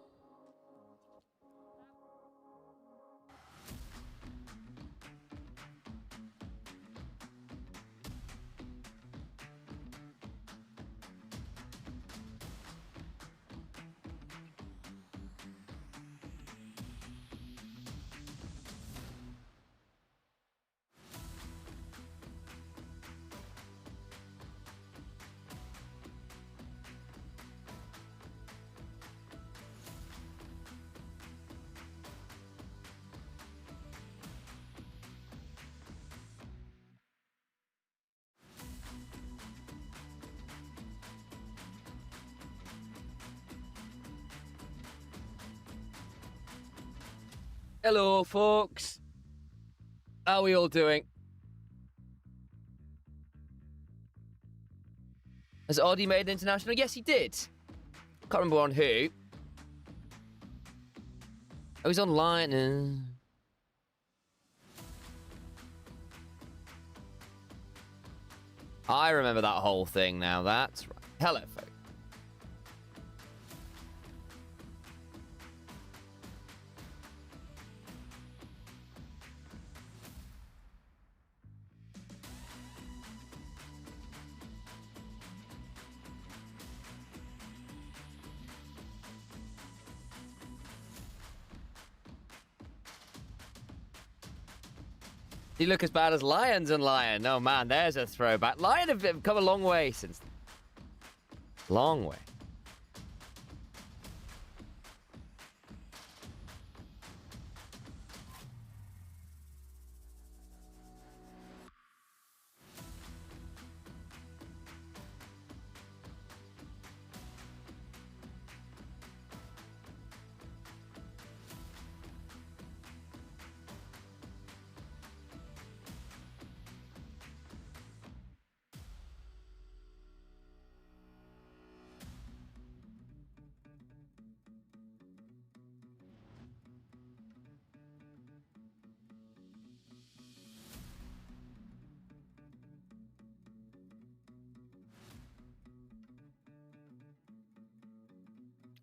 Hello, folks. How are we all doing? Has Audie made international? Yes, he did. Can't remember on who. Oh, he's online. I remember that whole thing now. That's right. Hello, folks. You look as bad as Lions and Lion. Oh, man, there's a throwback. Lion have come a long way since then. Long way.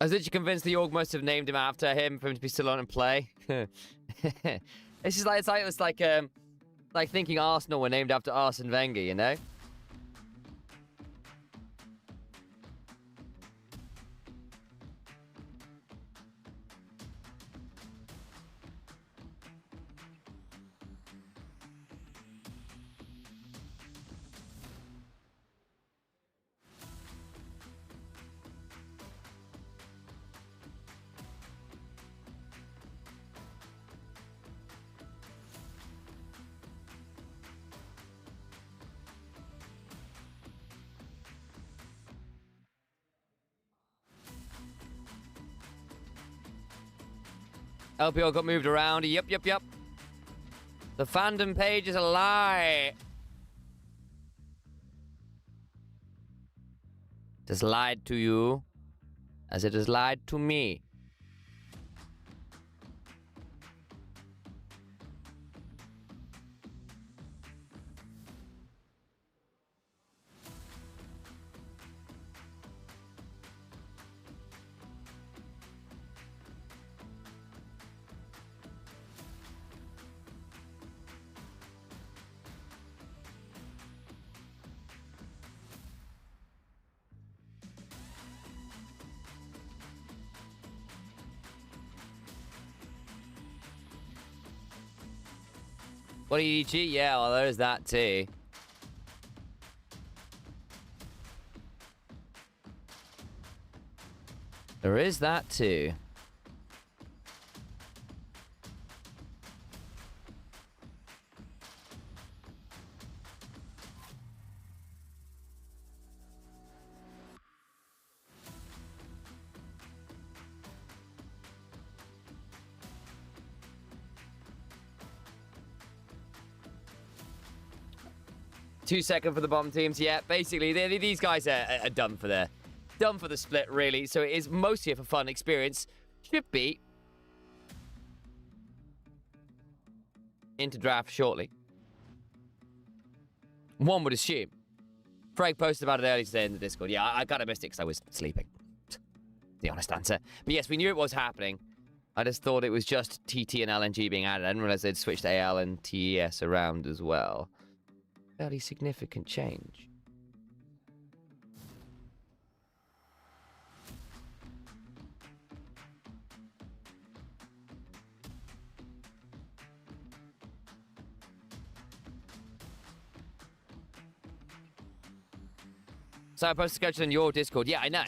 I was literally convinced the org must have named him after him for him to be still on and play. It's like thinking Arsenal were named after Arsene Wenger, you know? LPL got moved around. Yep. The fandom page is a lie. It has lied to you as it has lied to me. What EDG? Yeah, well, there's that too. There is that too. Second for the bottom teams. Yeah, basically, these guys are done for the split, really. So it is mostly for fun experience. Should be into draft shortly. One would assume. Frank posted about it earlier today in the Discord. Yeah, I kind of missed it because I was sleeping. The honest answer. But yes, we knew it was happening. I just thought it was just TT and LNG being added. I didn't realize they'd switched AL and TES around as well. Fairly significant change. So I posted a schedule in your Discord. Yeah, I know.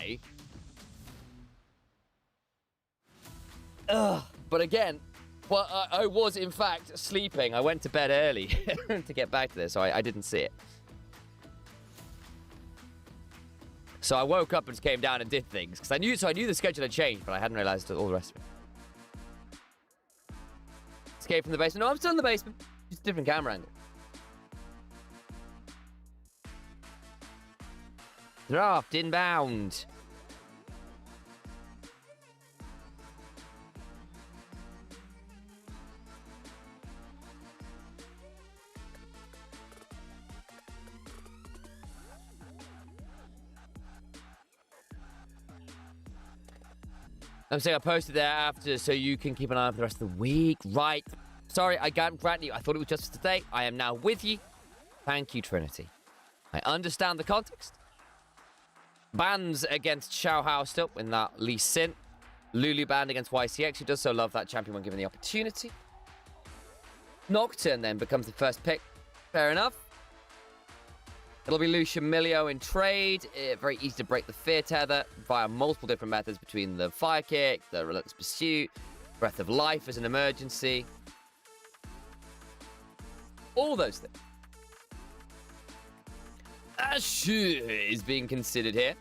But again, well, I was, in fact, sleeping. I went to bed early to get back to this, so I didn't see it. So I woke up and just came down and did things. Because I knew the schedule had changed, but I hadn't realized all the rest of it. Escape from the basement. No, I'm still in the basement. Just a different camera angle. Draft inbound. I'm saying I posted there after so you can keep an eye on for the rest of the week. Right. Sorry, I can't grant you. I thought it was just for today. I am now with you. Thank you, Trinity. I understand the context. Bans against Xiaohao still in that Lee Sin. Lulu banned against YCX, who does so love that champion when given the opportunity. Nocturne then becomes the first pick. Fair enough. It'll be Lucian Milio in trade. Very easy to break the fear tether via multiple different methods between the fire kick, the relentless pursuit, breath of life as an emergency. All those things. Ash is being considered here.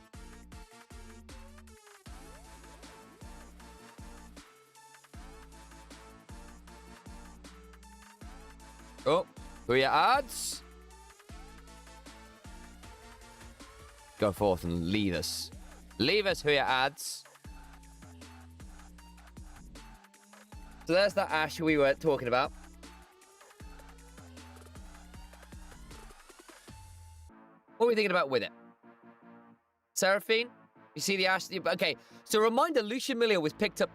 Oh, who are your odds? Go forth and leave us. Leave us, who are your odds? So there's that Ash we were talking about. What are we thinking about with it? Seraphine? You see the Ash? Okay, so reminder, Lucian Milio was picked up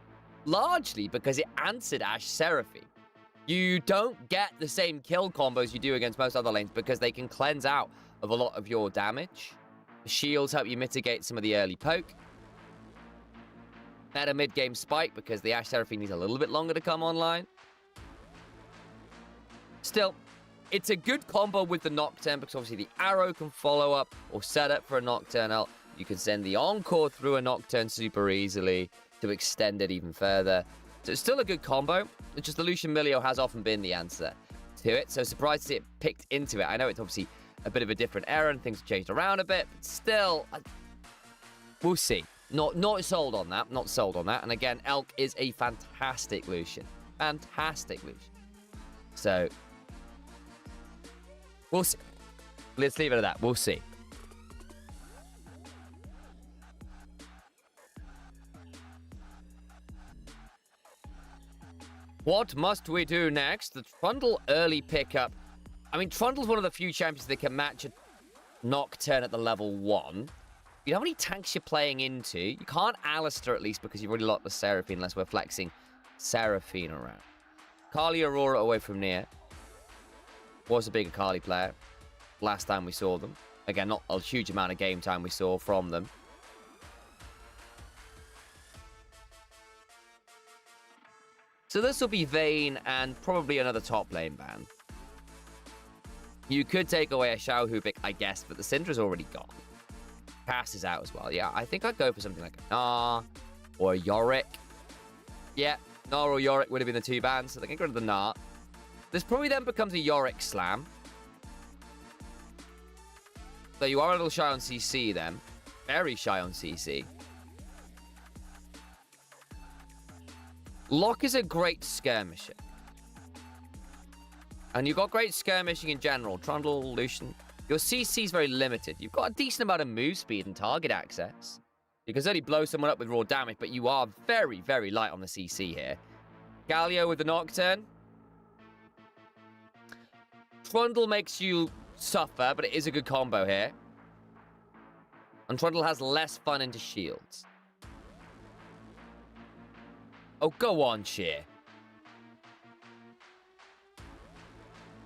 largely because it answered Ash Seraphine. You don't get the same kill combos you do against most other lanes because they can cleanse out of a lot of your damage. The shields help you mitigate some of the early poke. Better mid-game spike because the Ash Seraphine needs a little bit longer to come online. Still, it's a good combo with the Nocturne because obviously the arrow can follow up or set up for a Nocturne ult. You can send the Encore through a Nocturne super easily to extend it even further. So it's still a good combo. It's just the Lucian Milio has often been the answer to it. So surprised to see it picked into it. I know it's obviously a bit of a different era and things have changed around a bit, but still, we'll see. Not sold on that. Not sold on that. And again, Elk is a fantastic Lucian. Fantastic Lucian. So, we'll see. Let's leave it at that. We'll see. What must we do next? The Trundle early pickup. I mean, Trundle's one of the few champions that can match a Nocturne at the level 1. You know how many tanks you're playing into? You can't Alistair at least because you've already locked the Seraphine unless we're flexing Seraphine around. Kali Aurora away from near. Was a bigger Kali player last time we saw them. Again, not a huge amount of game time we saw from them. So this will be Vayne and probably another top lane ban. You could take away a Xiao pick, I guess, but the Syndra's already gone. Cass is out as well. Yeah, I think I'd go for something like a Gnar or a Yorick. Yeah, Gnar or Yorick would have been the two bans, so they can get rid of the Gnar. This probably then becomes a Yorick slam. So you are a little shy on CC then. Very shy on CC. Locke is a great skirmisher. And you've got great skirmishing in general. Trundle, Lucian. Your CC is very limited. You've got a decent amount of move speed and target access. You can certainly blow someone up with raw damage, but you are very, very light on the CC here. Galio with the Nocturne. Trundle makes you suffer, but it is a good combo here. And Trundle has less fun into shields. Oh, go on, Sheer.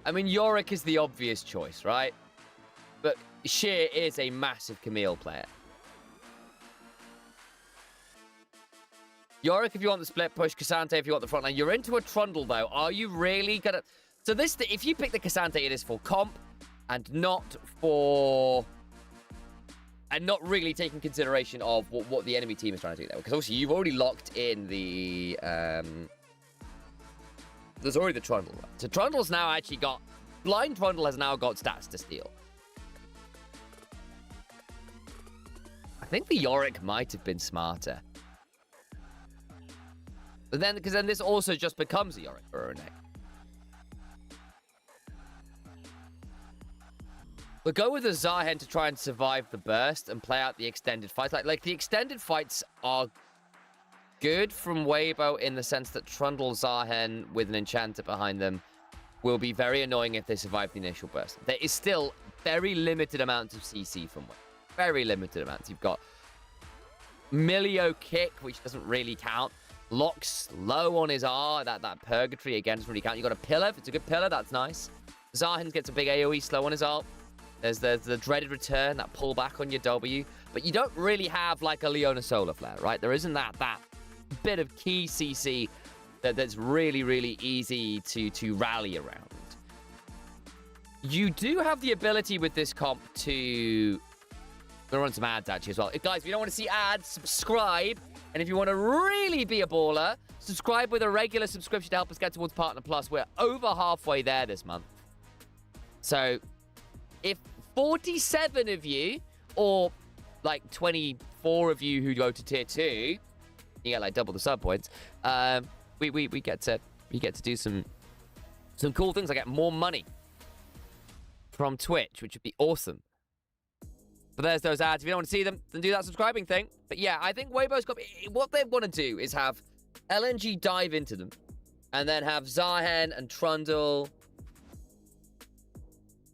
I mean, Yorick is the obvious choice, right? But Sheer is a massive Camille player. Yorick if you want the split push, Cassante if you want the front line. You're into a Trundle, though. Are you really gonna... So this, if you pick the Cassante, it is for comp and not for... And not really taking consideration of what the enemy team is trying to do there. Because obviously you've already locked in the... There's already the Trundle. So Trundle's now actually got... Blind Trundle has now got stats to steal. I think the Yorick might have been smarter. But then, because then this also just becomes a Yorick for a neck. But go with the Zahen to try and survive the burst and play out the extended fights. Like the extended fights are good from Weibo in the sense that Trundle Zahen with an enchanter behind them will be very annoying if they survive the initial burst. There is still very limited amounts of CC from Weibo. Very limited amounts. You've got Milio kick, which doesn't really count. Locks low on his R. That purgatory again doesn't really count. You've got a pillar. If it's a good pillar, that's nice. Zahen gets a big AoE slow on his ult. There's the dreaded return, that pullback on your W. But you don't really have like a Leona Solar Flare, right? There isn't that bit of key CC that's really, really easy to rally around. You do have the ability with this comp to... I'm gonna run some ads actually as well. Guys, if you don't want to see ads, subscribe. And if you want to really be a baller, subscribe with a regular subscription to help us get towards Partner Plus. We're over halfway there this month. So, if 47 of you, or like 24 of you who go to tier 2, you get like double the sub points. We get to do some cool things. I get more money from Twitch, which would be awesome. But there's those ads. If you don't want to see them, then do that subscribing thing. But yeah, I think Weibo's got... What they want to do is have LNG dive into them, and then have Zahen and Trundle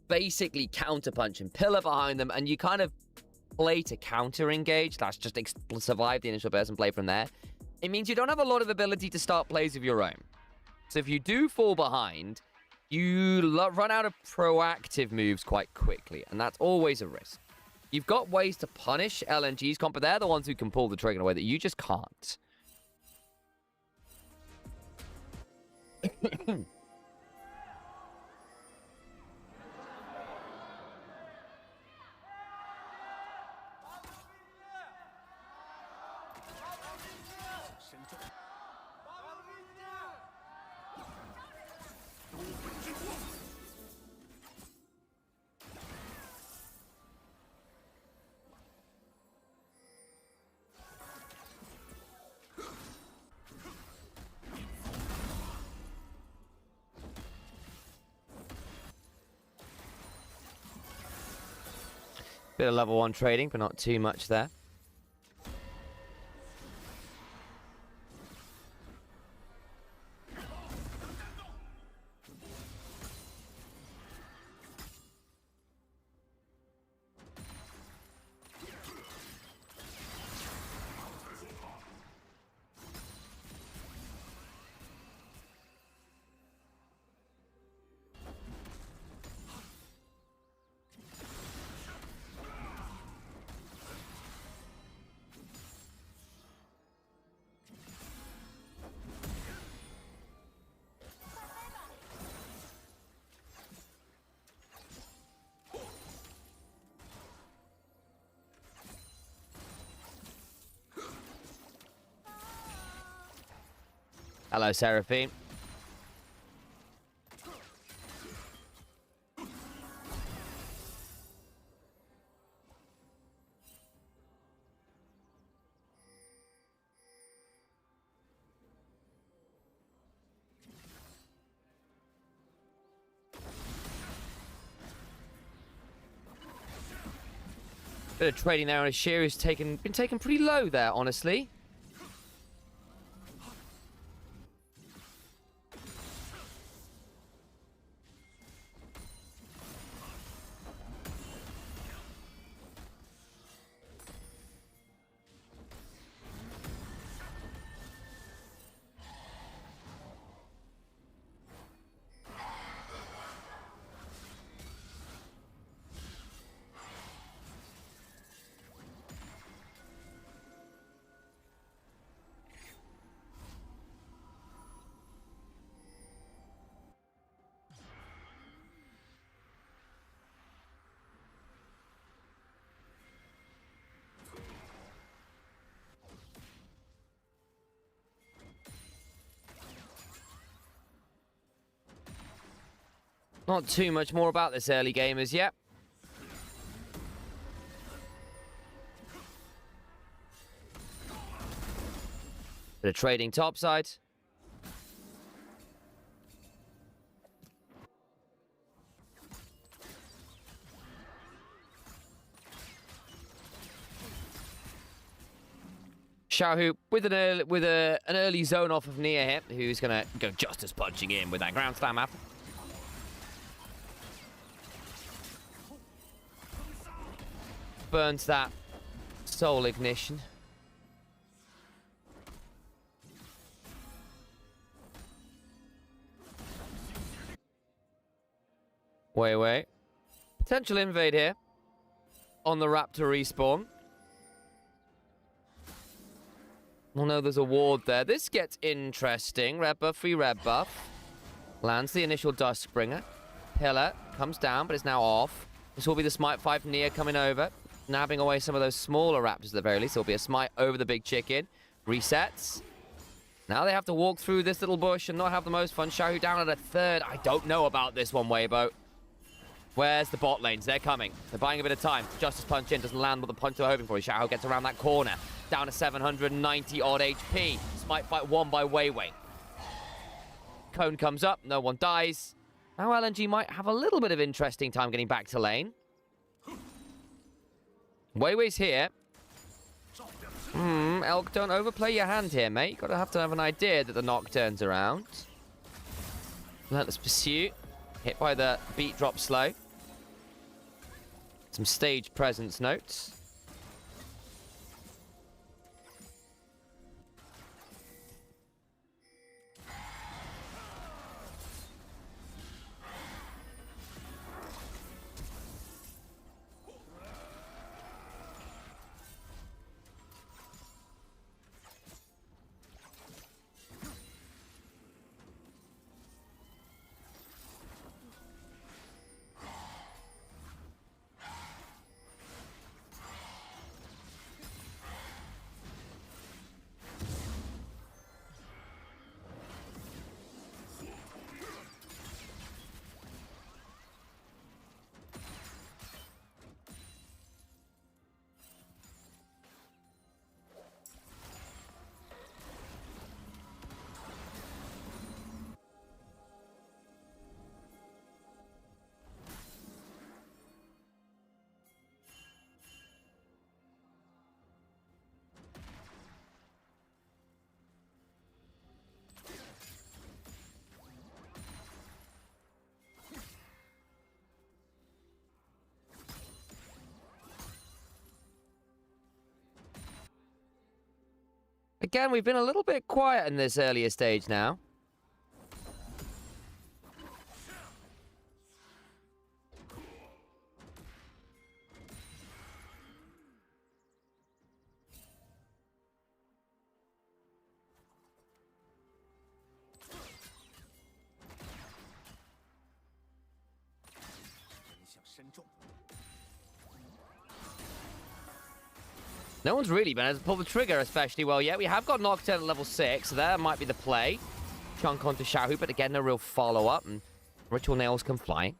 basically counterpunch and pillar behind them, and you kind of play to counter-engage. That's just survive the initial burst and play from there. It means you don't have a lot of ability to start plays of your own. So if you do fall behind, you run out of proactive moves quite quickly, and that's always a risk. You've got ways to punish LNG's comp, but they're the ones who can pull the trigger in a way that you just can't. Bit of level 1 trading, but not too much there. Hello, Seraphine. Bit of trading there on Ashir, who's been taken pretty low there, honestly. Not too much more about this early game as yet. Bit of trading topside. Xiaohu with an early zone off of Nia here, who's gonna go justice punching in with that ground slam after. Burns that soul ignition. Wait. Potential invade here on the Raptor respawn. Well, no, there's a ward there. This gets interesting. Red buff, free red buff. Lands the initial Duskbringer. Pillar comes down, but is now off. This will be the Smite 5 Nia coming over, nabbing away some of those smaller raptors at the very least. There'll be a Smite over the big chicken. Resets. Now they have to walk through this little bush and not have the most fun. Shahu down at a third. I don't know about this one, Weibo. Where's the bot lanes? They're coming. They're buying a bit of time. Justice punch in. Doesn't land what the punch they're hoping for. Shahu gets around that corner. Down to 790 odd HP. Smite fight won by Weiwei. Cone comes up. No one dies. Now LNG might have a little bit of interesting time getting back to lane. Weiwei's here. Elk, don't overplay your hand here, mate. You gotta have to have an idea that the Nocturne's around. Relentless Pursuit. Hit by the beat drop slow. Some stage presence notes. Again, we've been a little bit quiet in this earlier stage now. No one's really been able to pull the trigger especially well yet. We have got Nocturne at level 6, so that might be the play. Chunk onto Shahu, but again, no real follow-up, and Ritual Nails come flying.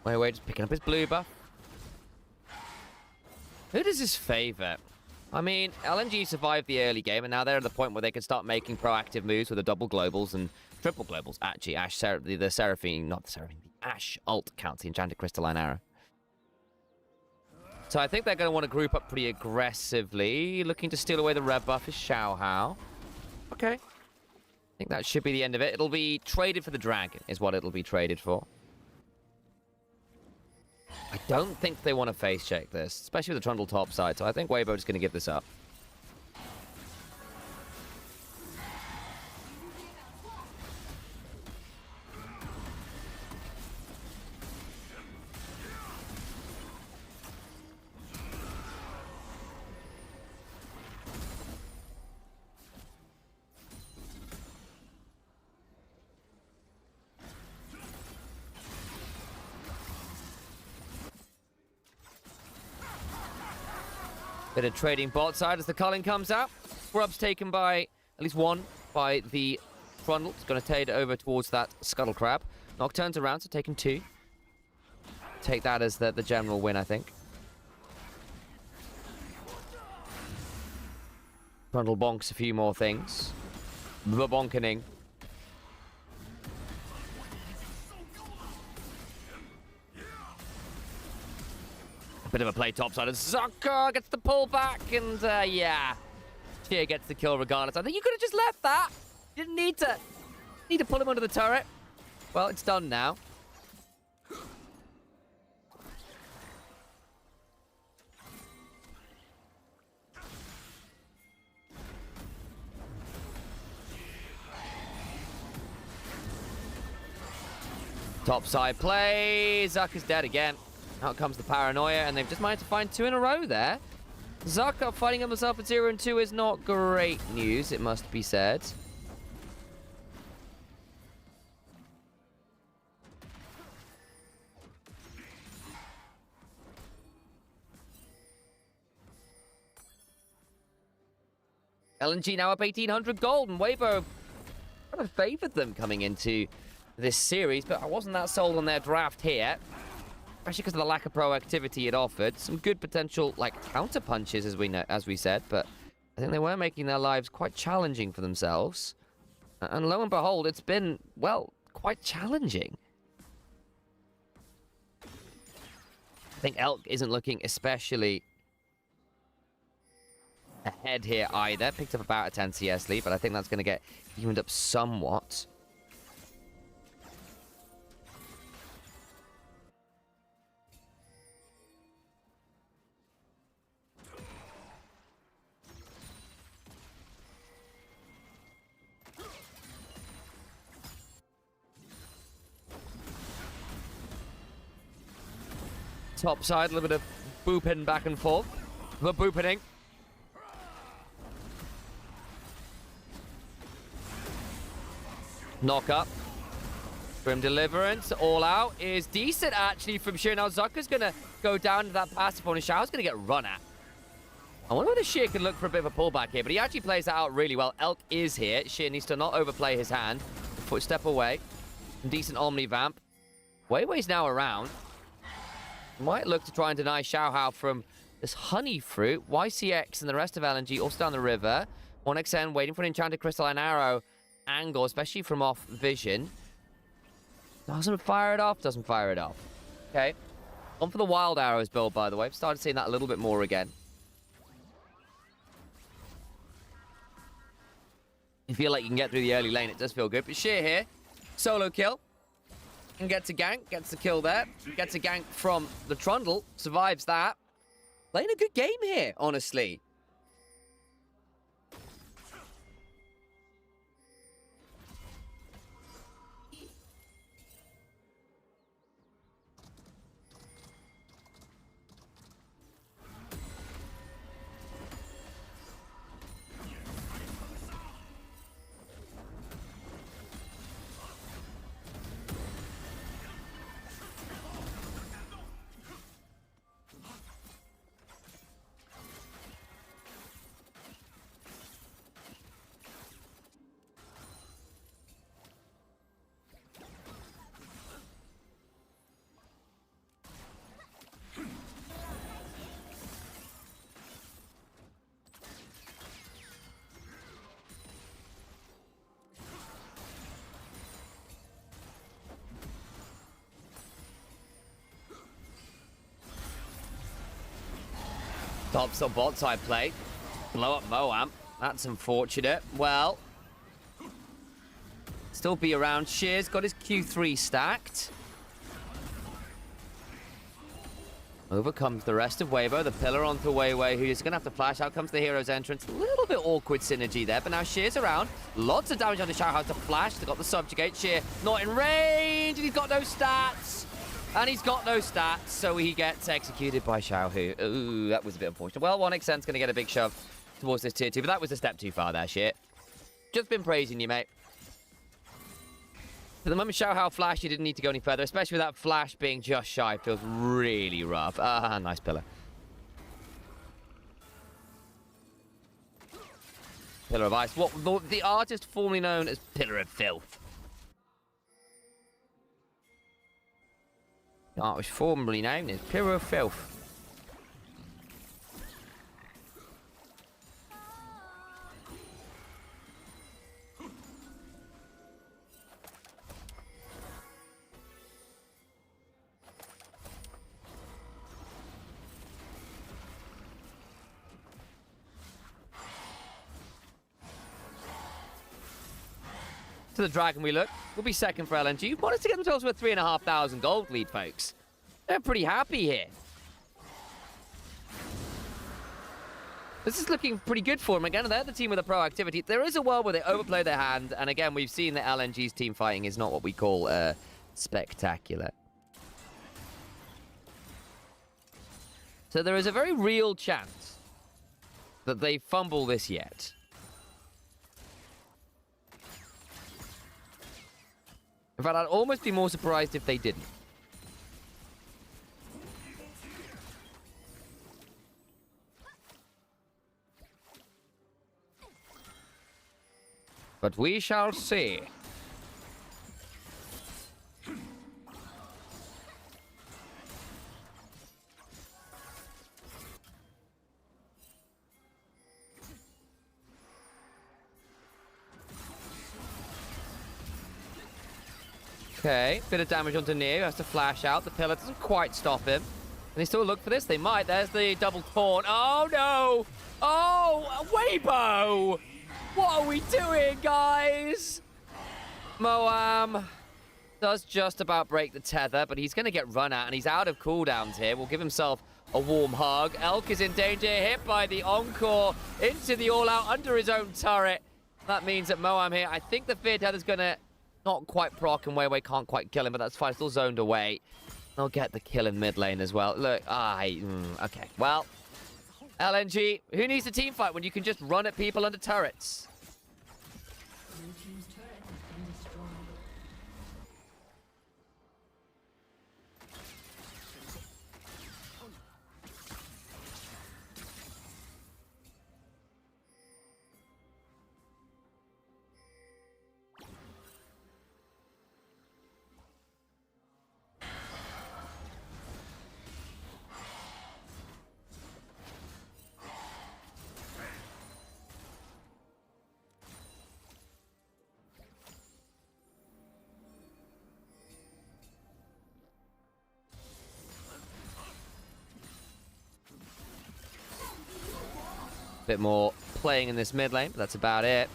Wait, just picking up his blue buff. Who does this favor? I mean, LNG survived the early game, and now they're at the point where they can start making proactive moves with the double globals and triple globals. Actually, the Seraphine, not the Seraphine, the Ashe ult counts the Enchanted Crystalline Arrow. So I think they're going to want to group up pretty aggressively. Looking to steal away the red buff is Xiao Hao. Okay. I think that should be the end of it. It'll be traded for the dragon, is what it'll be traded for. I don't think they want to face check this, especially with the Trundle top side, so I think Weibo is going to give this up. Bit of trading bot side as the culling comes out. Scrub's taken by, at least one, by the Trundle. It's going to take it over towards that Scuttle Crab. Nocturne's around, so taking 2. Take that as the general win, I think. Trundle bonks a few more things. The bonkening. Bit of a play topside, and Zucker gets the pull back, and yeah, Cheer gets the kill regardless. I think you could have just left that. You didn't need to pull him under the turret. Well, it's done now. Topside play. Zucker's dead again. Out comes the paranoia, and they've just managed to find 2 in a row there. Zucker fighting himself at 0 and 2 is not great news, it must be said. LNG now up 1,800 gold, and Weibo kind of favoured them coming into this series, but I wasn't that sold on their draft here. Especially because of the lack of proactivity it offered. Some good potential, like, counter punches, as we said, but I think they were making their lives quite challenging for themselves. And lo and behold, it's been, well, quite challenging. I think Elk isn't looking especially ahead here either. Picked up about a 10 CS lead, but I think that's going to get evened up somewhat. Top side, a little bit of booping back and forth. The booping. Knock up. Grim Deliverance, all out, is decent actually from Sheer. Now Zucker's going to go down to that passive on his Shao's going to get run at. I wonder whether Sheer can look for a bit of a pullback here, but he actually plays that out really well. Elk is here. Sheer needs to not overplay his hand. Footstep away. Decent Omni Vamp. Weiwei's now around. Might look to try and deny Xiaohao from this Honey Fruit. YCX and the rest of LNG also down the river. 1XN waiting for an Enchanted Crystalline Arrow angle, especially from off vision. Doesn't fire it off, doesn't fire it off. Okay. On for the Wild Arrows build, by the way. I've started seeing that a little bit more again. You feel like you can get through the early lane, it does feel good. But Sheer here, solo kill. And gets a gank, gets the kill there. Gets a gank from the Trundle, survives that. Playing a good game here, honestly. Tops on bot side play. Blow up Moam. That's unfortunate. Well, still be around. Shear's got his Q3 stacked. Over comes the rest of Weibo. The pillar onto Weiwei, who is going to have to flash. Out comes the hero's entrance. A little bit awkward synergy there, but now Shear's around. Lots of damage on the Xiaohao to flash. They got the subjugate. Shear not in range, and he's got no stats. And he's got no stats, so he gets executed by Xiaohu. Ooh, that was a bit unfortunate. Well, 1XN's going to get a big shove towards this tier 2, but that was a step too far there, Sheer. Just been praising you, mate. For the moment Xiaohao flashed, you didn't need to go any further, especially with that flash being just shy. Feels really rough. Ah, nice pillar. Pillar of Ice. What the artist formerly known as Pillar of Filth. The art was formerly known as Pillar of Filth. To the Dragon we look. We'll be second for LNG. Wanted to get themselves with 3,500 gold lead, folks. They're pretty happy here. This is looking pretty good for them. Again, they're the team with the proactivity. There is a world where they overplay their hand. And again, we've seen that LNG's team fighting is not what we call spectacular. So there is a very real chance that they fumble this yet. In fact, I'd almost be more surprised if they didn't. But we shall see. Okay, bit of damage onto Neo, who has to flash out. The pillar doesn't quite stop him. And they still look for this? They might. There's the double taunt. Oh, no! Oh, Weibo! What are we doing, guys? Moam does just about break the tether, but he's going to get run at, and he's out of cooldowns here. Will give himself a warm hug. Elk is in danger, hit by the Encore into the all-out under his own turret. That means that Moam here, I think the fear tether's going to not quite proc, and Weiwei can't quite kill him, but that's fine. Still zoned away. They'll get the kill in mid lane as well. Look, okay. Well, LNG, who needs a team fight when you can just run at people under turrets? Bit more playing in this mid lane, but that's about it.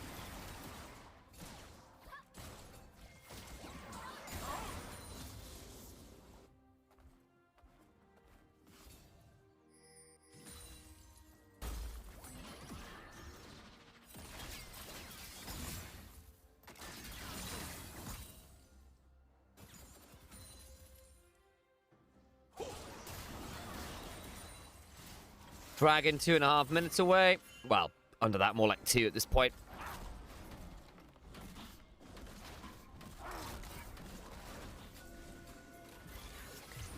Dragon 2.5 minutes away. Well, under that, more like 2 at this point.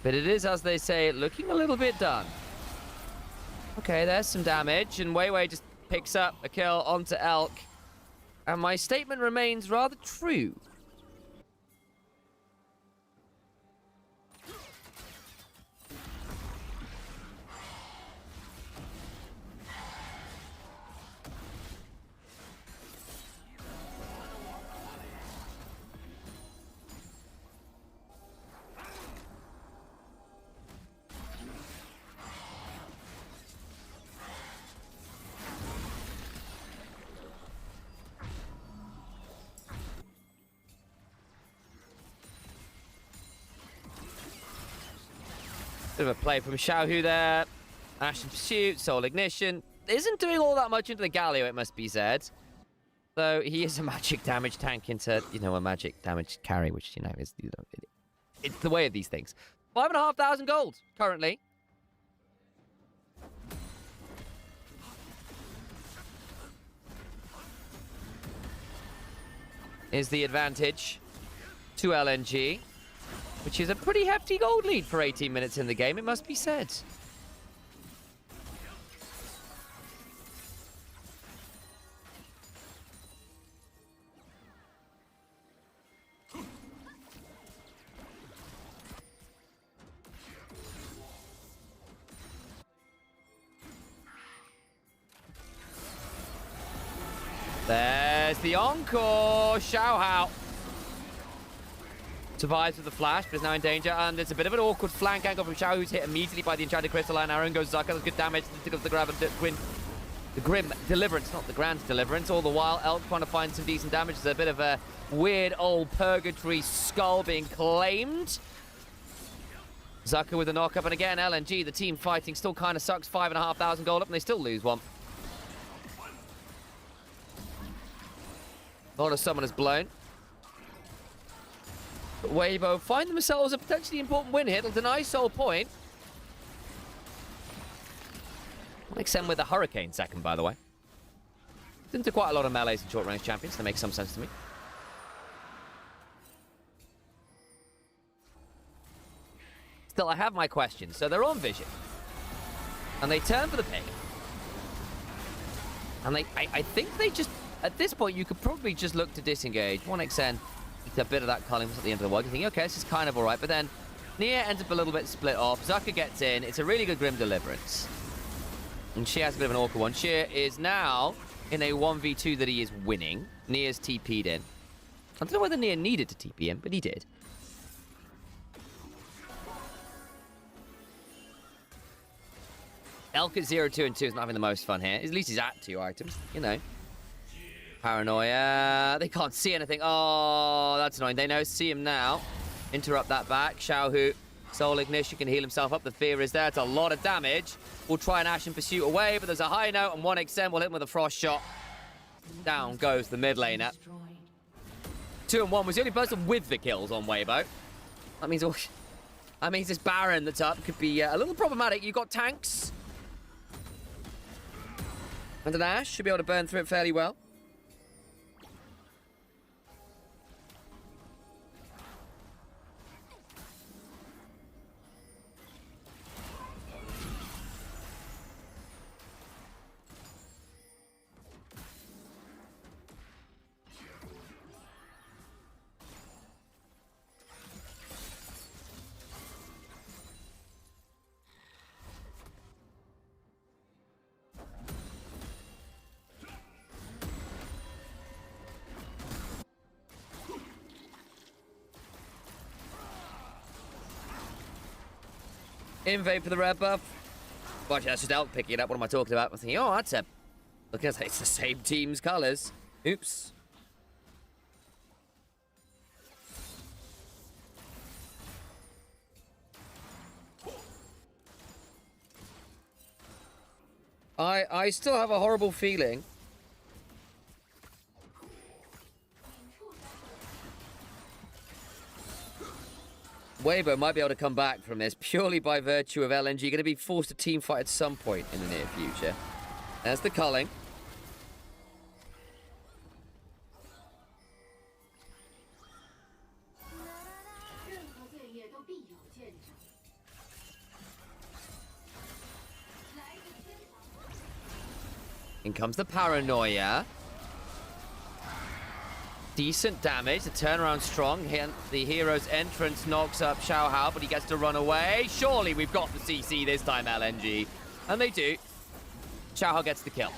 But it is, as they say, looking a little bit done. Okay, there's some damage, and Weiwei just picks up a kill onto Elk. And my statement remains rather true. Bit of a play from Xiaohu there. Ashen Pursuit, Soul Ignition. Isn't doing all that much into the Galio, it must be said. Though he is a magic damage tank into, a magic damage carry, which, is, it's the way of these things. 5,500 gold, currently. Is the advantage to LNG. Which is a pretty hefty gold lead for 18 minutes in the game, it must be said. There's the Encore! Xiaohao survives with the flash, but is now in danger, and it's a bit of an awkward flank angle from Xiao, who's hit immediately by the Enchanted Crystalline Arrow, and goes Zucker. That's good damage to the Grim Deliverance, not the Grand Deliverance. All the while, Elk trying to find some decent damage. There's a bit of a weird old Purgatory Skull being claimed. Zucker with the knock-up, and again, LNG, the team fighting, still kind of sucks. 5,500 gold up, and they still lose one. A lot of summoners blown. But Weibo find themselves a potentially important win here. They'll deny Soul Point. 1xM with a Hurricane second, by the way. Didn't do quite a lot of melees and short-range champions. That makes some sense to me. Still, I have my questions. So they're on Vision. And they turn for the pick. And I think they just... At this point, you could probably just look to disengage. 1xN, it's a bit of that culling at the end of the world. You think, okay, this is kind of all right. But then Nia ends up a little bit split off. Zucker gets in. It's a really good Grim Deliverance. And she has a bit of an awkward one. She is now in a 1v2 that he is winning. Nia's TP'd in. I don't know whether Nia needed to TP in, but he did. Elk at 0, 2, and 2 is not having the most fun here. At least he's at 2 items, you know. Paranoia. They can't see anything. Oh, that's annoying. They know. See him now. Interrupt that back. Xiaohu. Soul Ignition can heal himself up. The fear is there. It's a lot of damage. We'll try an Ashen Pursuit away, but there's a high note, and 1xM will hit him with a Frost Shot. Down goes the mid laner. 2 and 1 was the only person with the kills on Weibo. That means this Baron that's up could be a little problematic. You got tanks. And an Ashe should be able to burn through it fairly well. Invade for the red buff. Watch, that's just Elk picking it up. What am I talking about? I'm thinking, oh, that's a... Look at that, it's the same team's colours. Oops. I still have a horrible feeling. Weibo might be able to come back from this purely by virtue of LNG going to be forced to team fight at some point in the near future. There's the culling. In comes the Paranoia. Decent damage. The turnaround strong. The hero's entrance knocks up Xiao Hao, but he gets to run away. Surely we've got the CC this time, LNG. And they do. Xiao Hao gets the kill.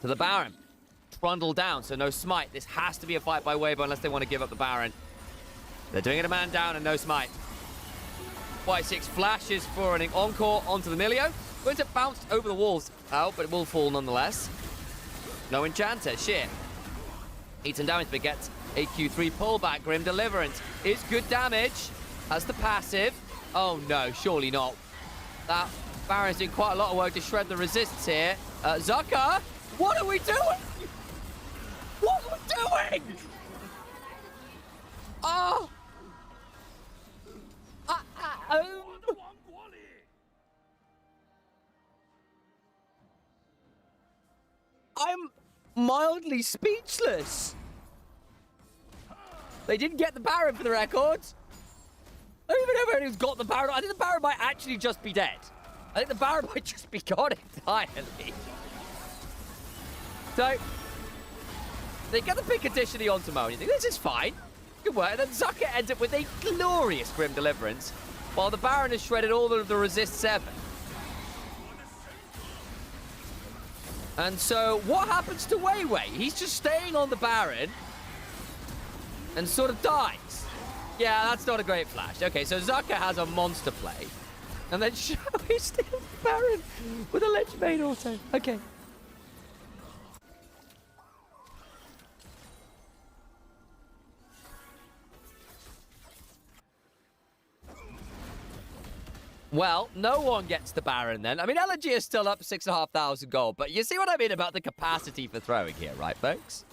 To the Baron. Trundle down, so no smite. This has to be a fight by Weibo unless they want to give up the Baron. They're doing it a man down and no smite. Y6 flashes for an encore onto the Milio. Going to bounce over the walls out, but it will fall nonetheless. No enchanter. Sheer. Eats some damage, but gets a Q3 pullback. Grim Deliverance is good damage. Has the passive. Oh no, surely not. That Baron's doing quite a lot of work to shred the resists here. Zucker, what are we doing? What are we doing? Oh! I'm mildly speechless. They didn't get the Baron for the record. I don't even know if anyone's got the Baron. I think the Baron might actually just be dead. I think the Baron might just be gone entirely. So, they get the pick additionally onto Mo, and you think, this is fine. Good work. And then Zucker ends up with a glorious Grim Deliverance, while the Baron has shredded all of the Resist 7. And so, what happens to Weiwei? He's just staying on the Baron and sort of dies. Yeah, that's not a great flash. Okay, so Zucker has a monster play. And then Xiao is still the Baron with a Ledge Main auto. Okay. Well, no one gets the Baron then. I mean, LNG is still up 6,500 gold, but you see what I mean about the capacity for throwing here, right, folks?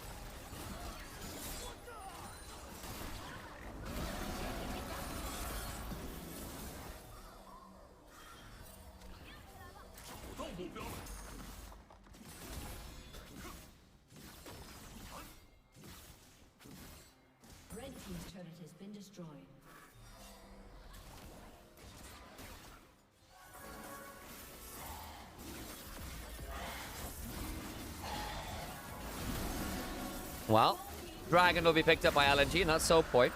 destroyed. Well, Dragon will be picked up by LNG, and that's sole point.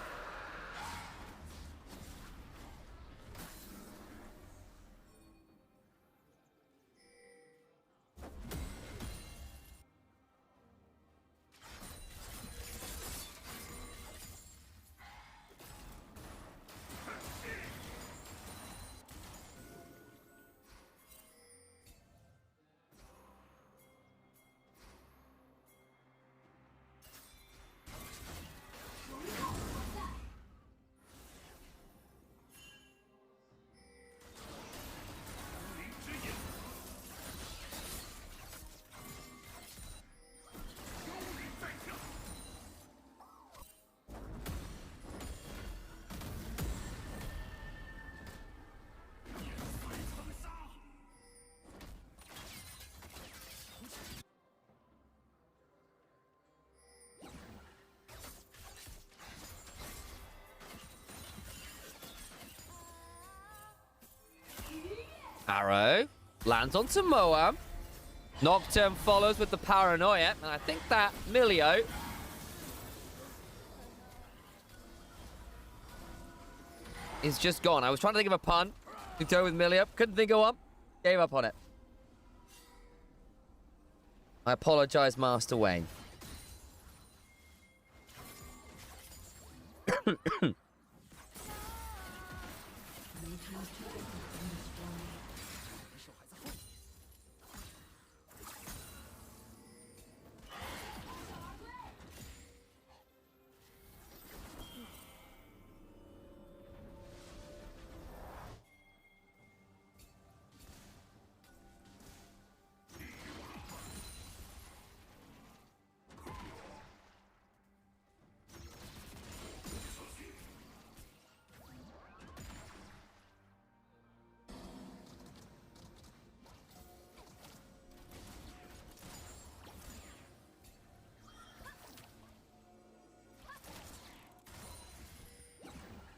Arrow lands on Samoa. Nocturne follows with the Paranoia, and I think that Milio is just gone. I was trying to think of a pun to go with Milio. Couldn't think of one. Gave up on it. I apologize, Master Wayne.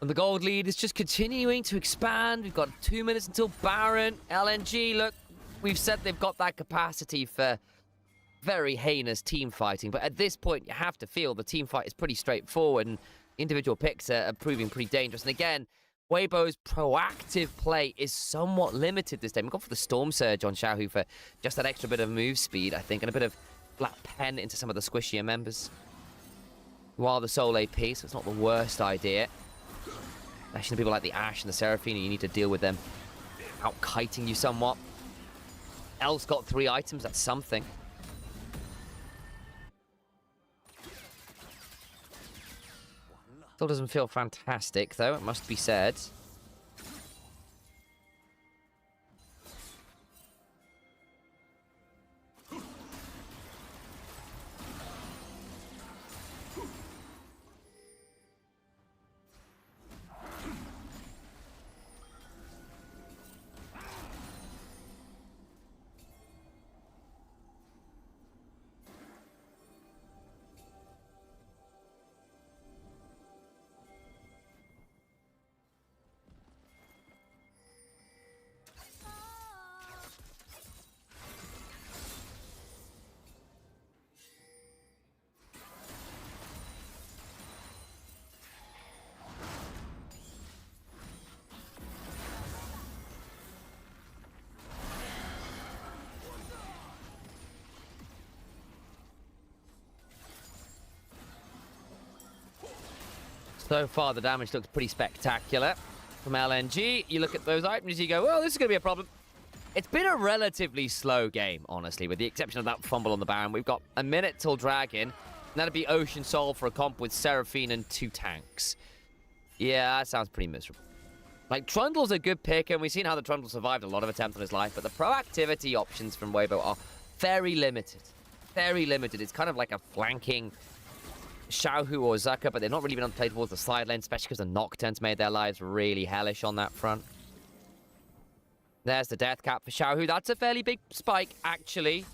And the gold lead is just continuing to expand. We've got 2 minutes until Baron. LNG, look, we've said they've got that capacity for very heinous team fighting. But at this point, you have to feel the team fight is pretty straightforward. And individual picks are proving pretty dangerous. And again, Weibo's proactive play is somewhat limited this time. We've gone for the Storm Surge on Xiaohu for just that extra bit of move speed, I think. And a bit of flat pen into some of the squishier members. While the Soul AP, so it's not the worst idea. Especially people like the Ashe and the Seraphine, you need to deal with them out-kiting you somewhat. L's got 3 items, that's something. Still doesn't feel fantastic, though, it must be said. So far, the damage looks pretty spectacular from LNG. You look at those items, you go, well, this is going to be a problem. It's been a relatively slow game, honestly, with the exception of that fumble on the Baron. We've got a minute till Dragon, and that'd be Ocean Soul for a comp with Seraphine and 2 tanks. Yeah, that sounds pretty miserable. Like, Trundle's a good pick, and we've seen how the Trundle survived a lot of attempts on his life, but the proactivity options from Weibo are very limited. Very limited. It's kind of like a flanking Xiaohu or Zucker, but they've not really been able to play towards the side lane, especially because the Nocturnes made their lives really hellish on that front. There's the death cap for Xiaohu. That's a fairly big spike, actually.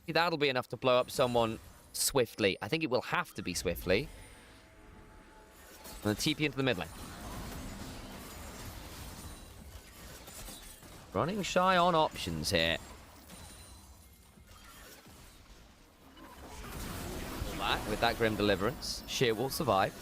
That'll be enough to blow up someone swiftly. I think it will have to be swiftly. And the TP into the mid lane. Running shy on options here. Back with that Grim Deliverance. Sheer will survive.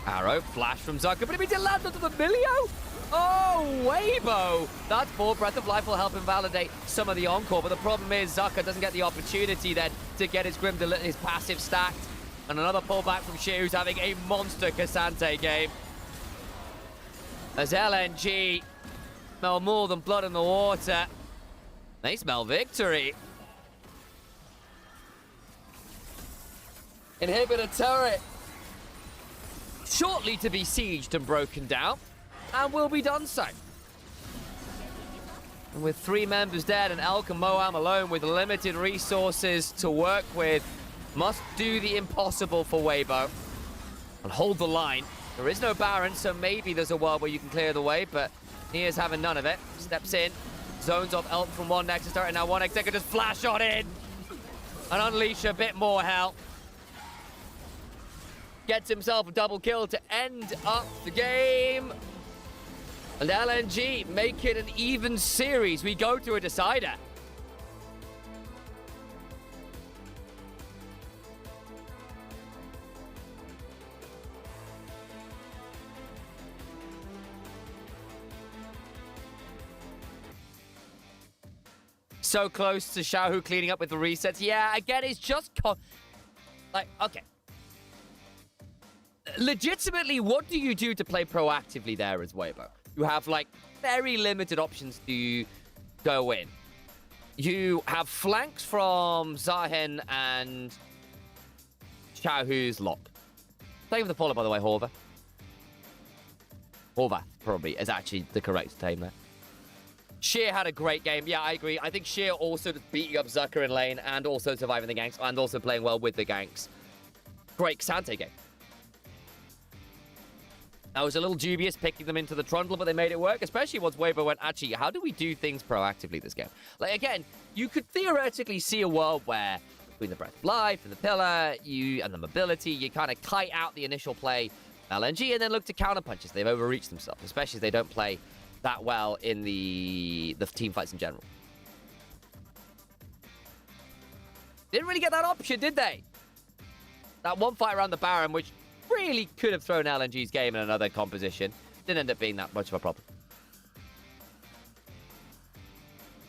Arrow, flash from Zucker, but it means it lands onto the Milio? Oh, Weibo! That full Breath of Life will help him validate some of the encore, but the problem is Zucker doesn't get the opportunity then to get his his passive stacked. And another pullback from Sheer, who's having a monster Cassante game. As LNG smell more than blood in the water. They smell victory. Inhibitor turret. Shortly to be sieged and broken down. And will be done so. And with 3 members dead and Elk and Moam alone with limited resources to work with, must do the impossible for Weibo and hold the line. There is no Baron, so maybe there's a world where you can clear the way, but he is having none of it. Steps in, zones off Elk from one Nexus turret, and now one Exec can just flash on in and unleash a bit more hell. Gets himself a double kill to end up the game. And LNG make it an even series. We go to a decider. So close to Xiaohu cleaning up with the resets. Yeah, again, it's just... like, okay. Legitimately, what do you do to play proactively there as Weibo? You have, like, very limited options to go in. You have flanks from Zahen and Xiaohu's lock. Thank you for the follow, by the way, Horva. Horvath, probably, is actually the correct name there. Sheer had a great game. Yeah, I agree. I think Sheer also just beating up Zucker in lane and also surviving the ganks and also playing well with the ganks. Great Xante game. I was a little dubious picking them into the trundle, but they made it work, especially once Weibo went, actually, how do we do things proactively this game? Like, again, you could theoretically see a world where between the Breath of Life and the Pillar, and the mobility, you kind of kite out the initial play LNG and then look to counter punches. They've overreached themselves, especially if they don't play that well in the team fights in general. Didn't really get that option, did they? That one fight around the Baron, which really could have thrown LNG's game in another composition. Didn't end up being that much of a problem.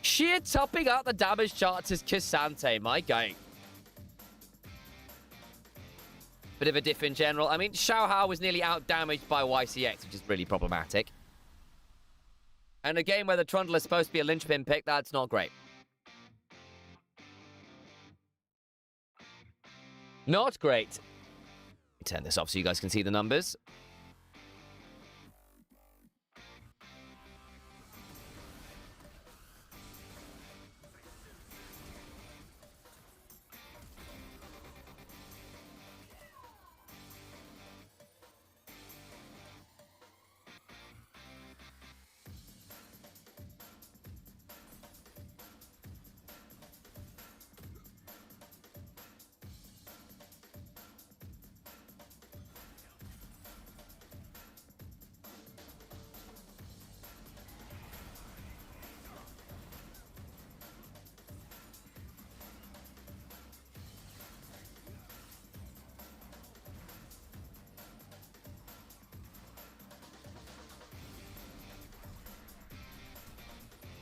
Sheer topping out the damage charts as Cassante, my game. Bit of a diff in general. I mean, Xiaohao was nearly out-damaged by YCX, which is really problematic. And a game where the Trundle is supposed to be a linchpin pick, that's not great. Not great. Turn this off so you guys can see the numbers.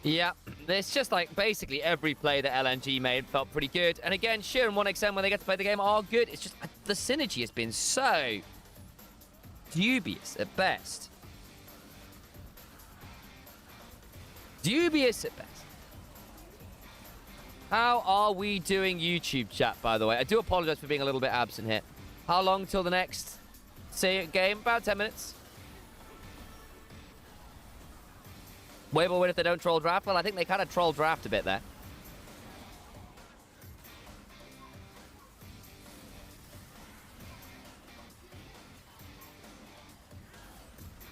Yeah, it's just like basically every play that LNG made felt pretty good. And again, Sheer and 1XM, when they get to play the game, are good. It's just the synergy has been so dubious at best. Dubious at best. How are we doing YouTube chat, by the way? I do apologize for being a little bit absent here. How long till the next game? About 10 minutes. Weibo win if they don't troll draft. Well, I think they kind of troll draft a bit there.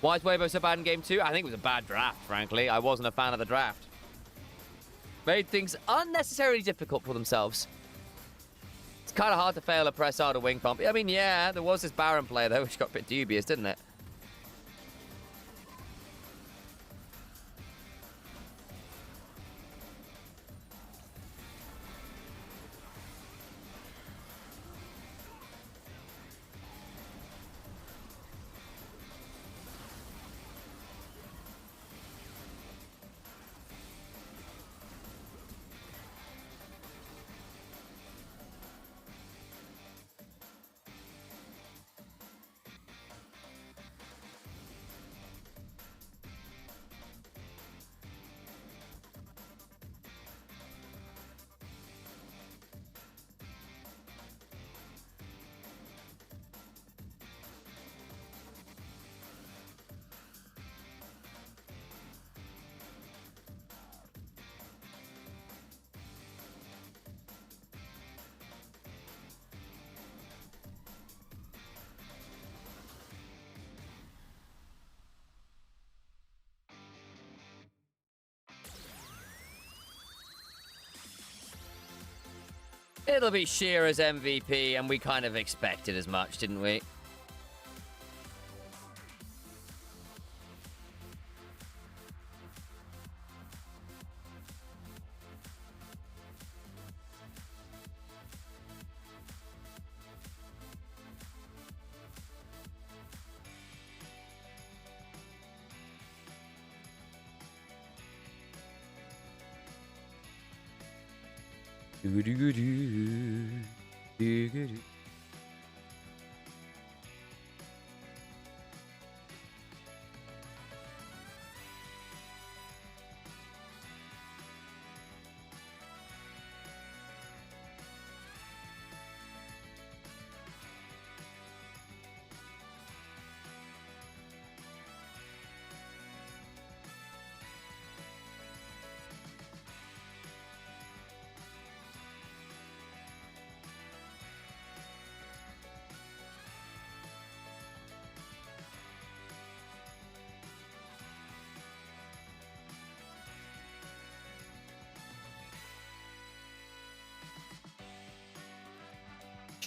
Why is Weibo so bad in game 2? I think it was a bad draft, frankly. I wasn't a fan of the draft. Made things unnecessarily difficult for themselves. It's kind of hard to fail a press out of win comp. I mean, yeah, there was this Baron play, though, which got a bit dubious, didn't it? It'll be Shearer's MVP, and we kind of expected as much, didn't we?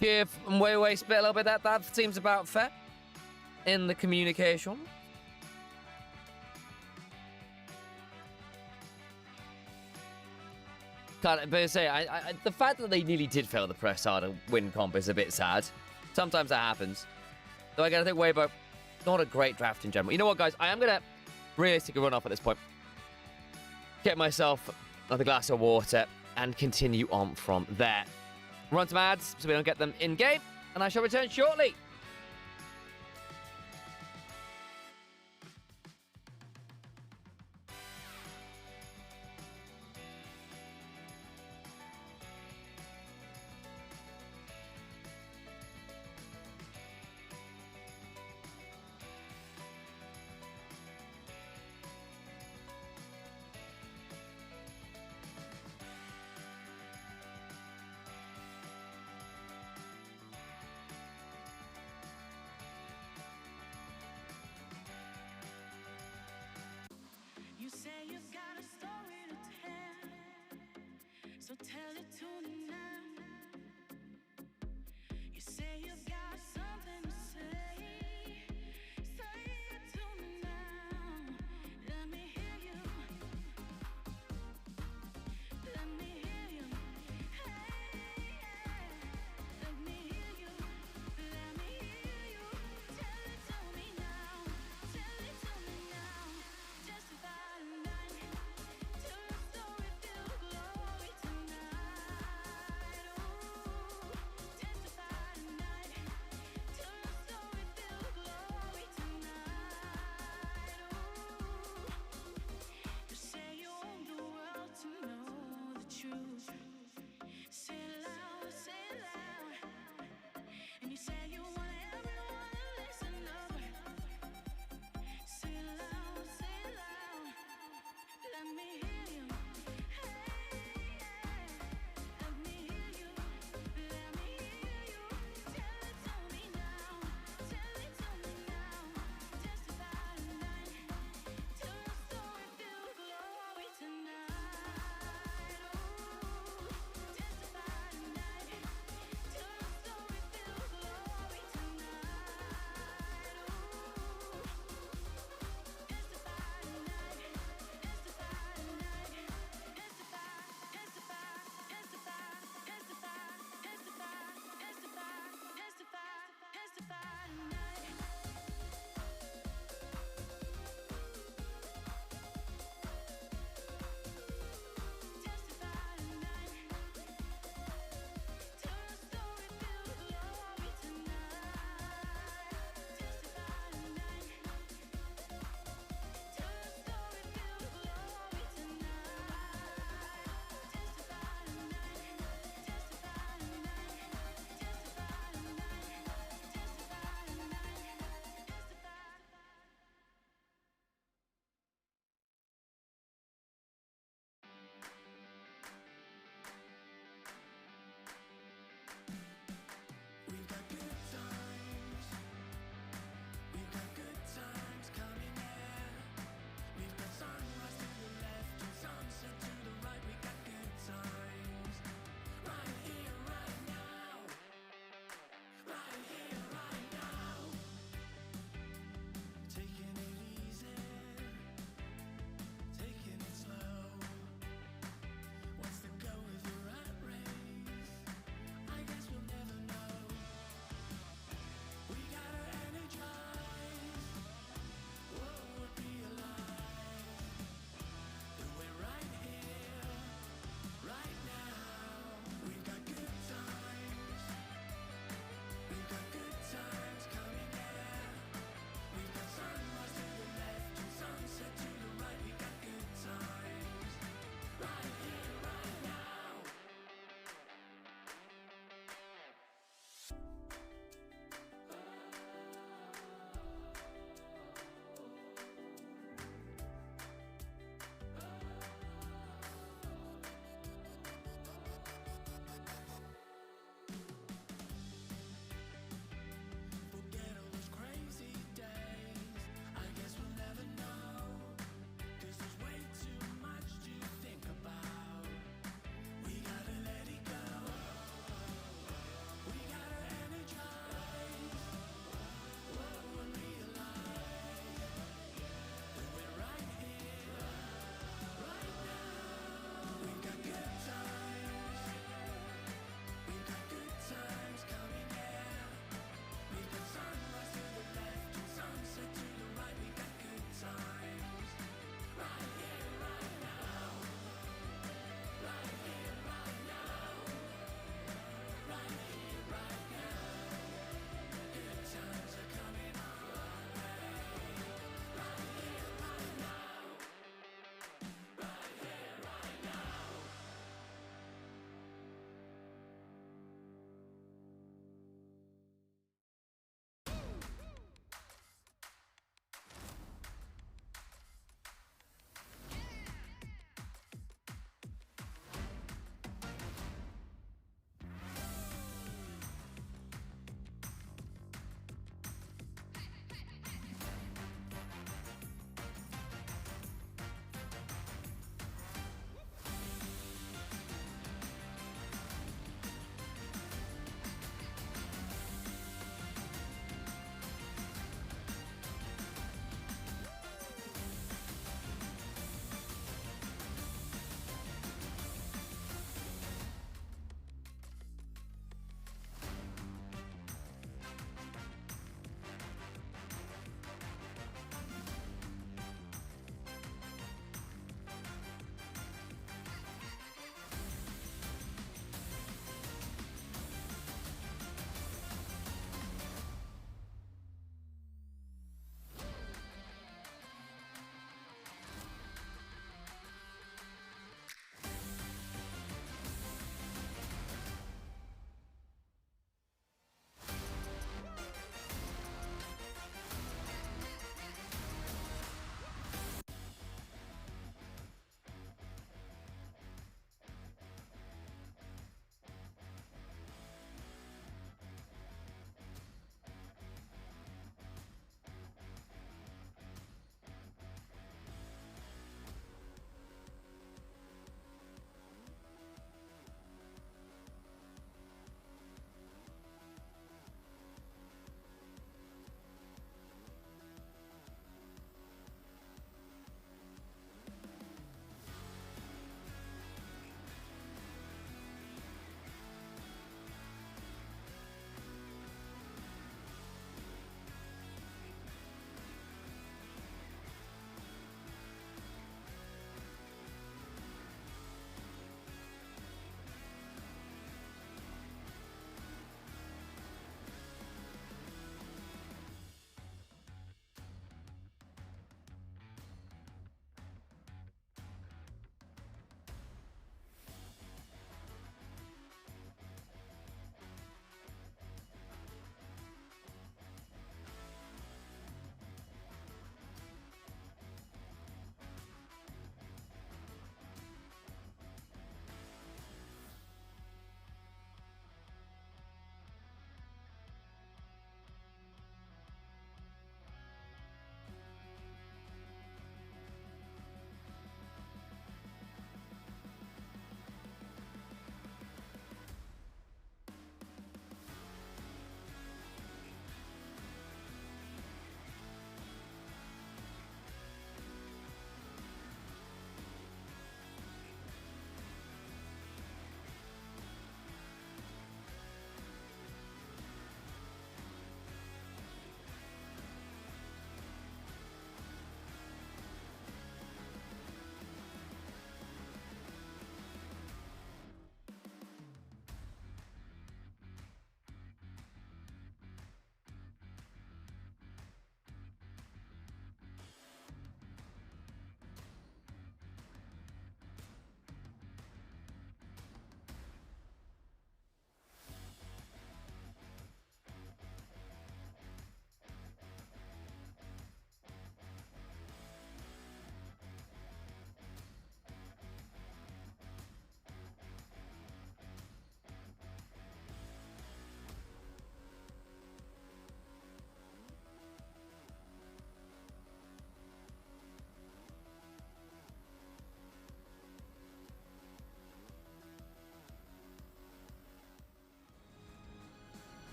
Sheer and Weiwei split a little bit. That seems about fair in the communication. But I say, the fact that they nearly did fail the press hard and win comp is a bit sad. Sometimes that happens. Though I gotta think Weibo, not a great draft in general. You know what, guys? I am gonna realistically run off at this point. Get myself another glass of water and continue on from there. Run some ads so we don't get them in-game, and I shall return shortly. You say you've got a story to tell, so tell it to me now. You say you've got something to say, say it to me now. Let me hear you, let me hear you, hey, yeah. Let me hear you, let me hear you. Tell it to me now, tell it to me now. Testify. To your story, feel glory tonight.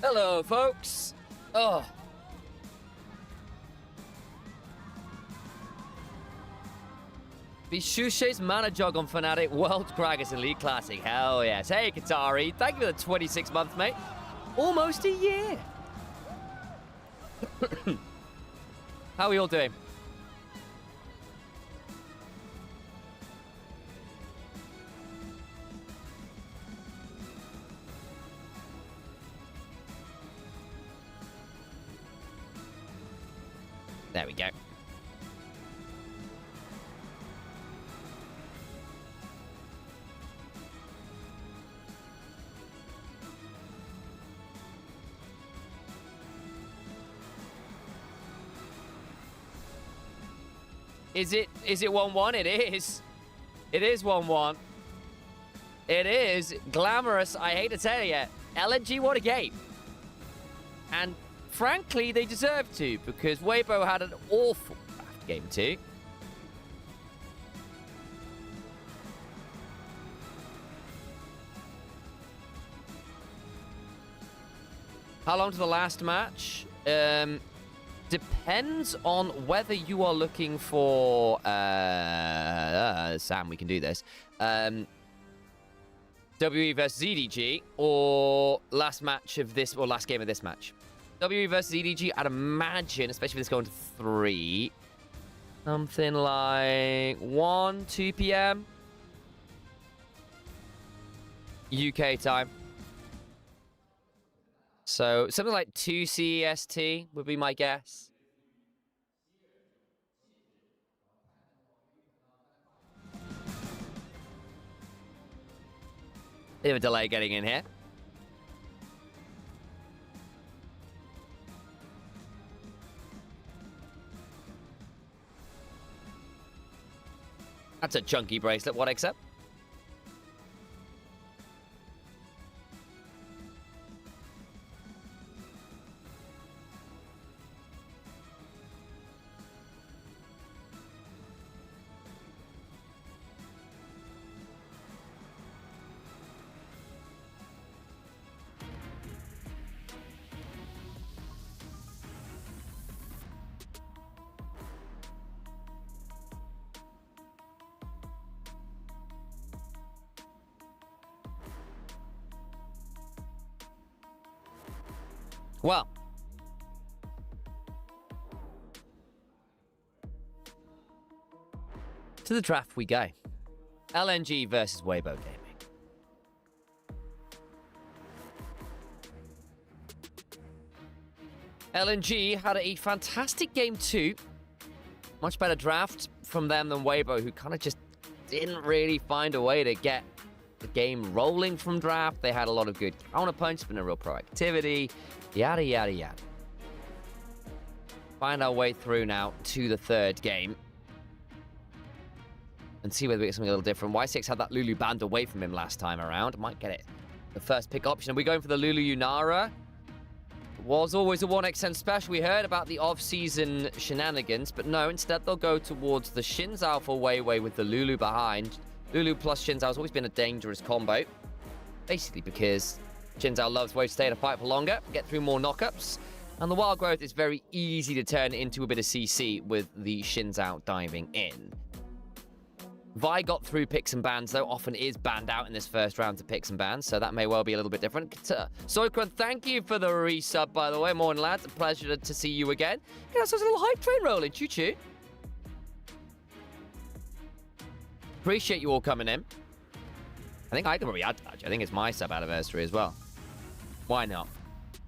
Hello, folks. Oh. Bichuche's mana jog on Fnatic World Kragas Elite Classic. Hell yes. Hey, Katari. Thank you for the 26 months, mate. Almost a year. How are we all doing? There we go. Is it 1-1? It is. It is 1-1. It is glamorous. I hate to tell you. LNG, what a game. And frankly, they deserve to, because Weibo had an awful draft game too. How long to the last match? Depends on whether you are looking for... Sam, we can do this. WE versus EDG, or last match of this, or last game of this match. WE versus EDG, I'd imagine, especially if it's going to 3, something like 1, 2 p.m. UK time. So something like 2 CEST would be my guess. Bit of a delay getting in here. That's a chunky bracelet, what except? Well, to the draft we go. LNG versus Weibo Gaming. LNG had a fantastic game too. Much better draft from them than Weibo, who kind of just didn't really find a way to get the game rolling from draft. They had a lot of good counterpunch, but no real proactivity. Yada, yada, yada. Find our way through now to the third game. And see whether we get something a little different. Y6 had that Lulu banned away from him last time around. Might get it. The first pick option. Are we going for the Lulu Yunara? Was always a 1xN special. We heard about the off-season shenanigans, but no, instead they'll go towards the Shin's Alpha Weiwei with the Lulu behind. Lulu plus Shin's Alpha has always been a dangerous combo. Basically because Shin's Alpha loves ways to stay in a fight for longer, get through more knockups, and the wild growth is very easy to turn into a bit of CC with the Shin's Out diving in. Vi got through picks and bans, though, often is banned out in this first round to picks and bans, so that may well be a little bit different. Soikron, thank you for the resub, by the way. Morning, lads. A pleasure to see you again. Yeah, so it's a little hype train rolling. Choo-choo. Appreciate you all coming in. I think I can probably add touch. I think it's my sub anniversary as well. Why not?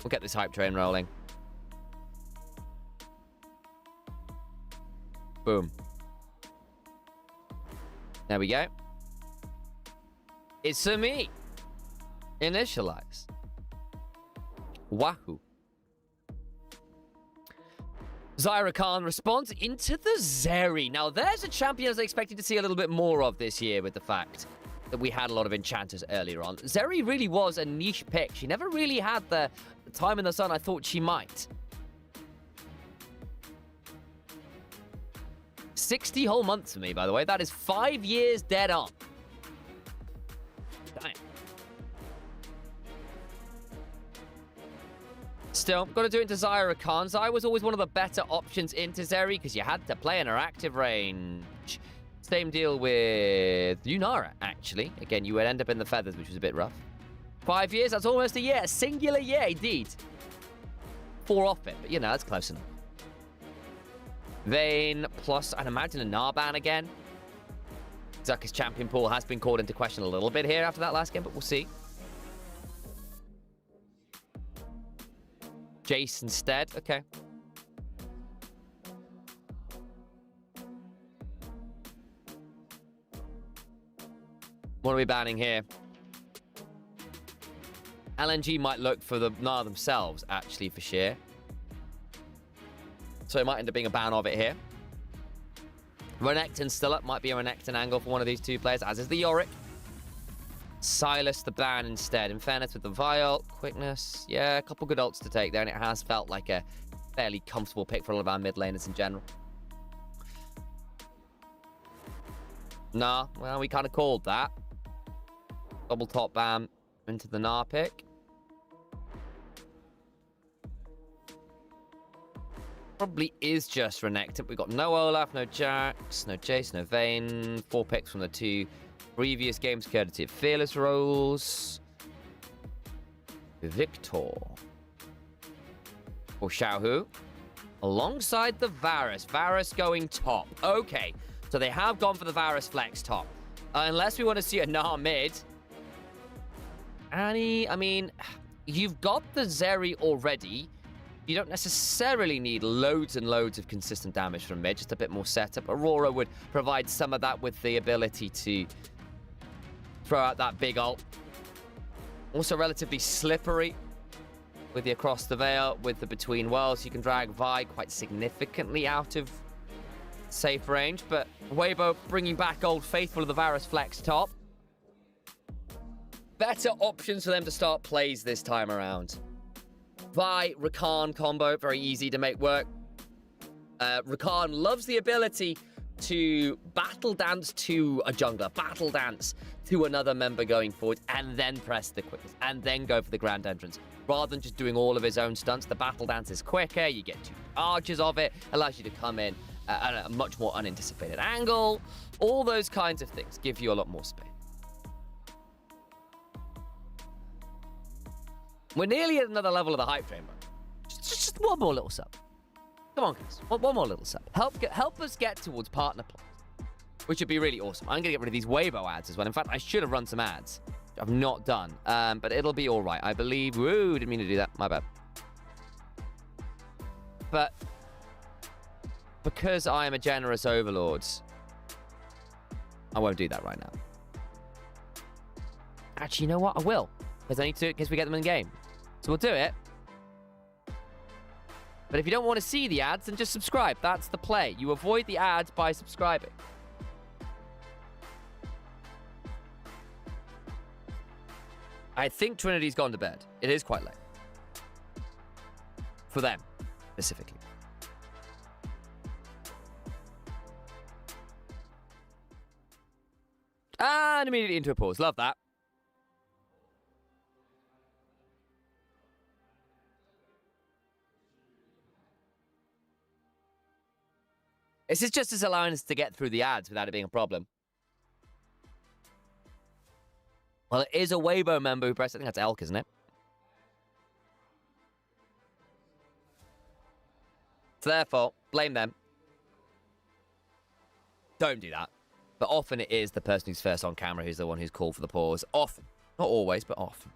We'll get this hype train rolling. Boom. There we go. It's me. Initialise. Wahoo. Zyra Khan responds into the Zeri. Now, there's a champion I was expecting to see a little bit more of this year with the fact that we had a lot of enchanters earlier on. Zeri really was a niche pick. She never really had the time in the sun I thought she might. 60 whole months for me, by the way. That is 5 years dead on. Damn. Still, got to do it into Zyra Khan. Zyra was always one of the better options into Zeri because you had to play in her active range. Same deal with Nymaera, actually. Again, you would end up in the feathers, which was a bit rough. 5 years, that's almost a year. A singular year, indeed. 4 off it, but you know, that's close enough. Vayne plus, I'd imagine, a Narban again. Zucker's champion pool has been called into question a little bit here after that last game, but we'll see. Jace instead, okay. What are we banning here? LNG might look for the Gnar themselves, actually, for sheer. So it might end up being a ban of it here. Renekton still up. Might be a Renekton angle for one of these two players, as is the Yorick. Silas the ban instead. In fairness, with the Vial, quickness. Yeah, a couple good ults to take there, and it has felt like a fairly comfortable pick for all of our mid laners in general. Nah, well, we kind of called that. Double top ban into the Gnar pick. Probably is just Renekton. We've got no Olaf, no Jax, no Jace, no Vayne. 4 picks from the 2 previous games, courtesy of Fearless Rolls. Victor. Or Xiaohu. Alongside the Varus. Varus going top. Okay, so they have gone for the Varus flex top. Unless we want to see a Gnar mid. Annie, I mean, you've got the Zeri already. You don't necessarily need loads and loads of consistent damage from mid, just a bit more setup. Aurora would provide some of that with the ability to throw out that big ult. Also relatively slippery with the across the veil, with the between worlds. You can drag Vi quite significantly out of safe range, but Weibo bringing back Old Faithful of the Varus flex top. Better options for them to start plays this time around. Vi, Rakan combo, very easy to make work. Rakan loves the ability to battle dance to a jungler, battle dance to another member going forward, and then press the quickness, and then go for the grand entrance. Rather than just doing all of his own stunts, the battle dance is quicker, you get 2 arches of it, allows you to come in at a much more unanticipated angle. All those kinds of things give you a lot more space. We're nearly at another level of the hype train, bro. Just one more little sub. Come on, guys. One more little sub. Help us get towards partner plays, which would be really awesome. I'm going to get rid of these Weibo ads as well. In fact, I should have run some ads, which I've not done. But it'll be all right. I believe... Woo, didn't mean to do that. My bad. But because I am a generous overlord, I won't do that right now. Actually, you know what? I will. Because I need to, in case we get them in the game. So we'll do it. But if you don't want to see the ads, then just subscribe. That's the play. You avoid the ads by subscribing. I think Trinity's gone to bed. It is quite late. For them, specifically. And immediately into a pause. Love that. This is just as allowing us to get through the ads without it being a problem. Well, it is a Weibo member who pressed, I think that's Elk, isn't it? It's their fault. Blame them. Don't do that. But often it is the person who's first on camera who's the one who's called for the pause. Often. Not always, but often.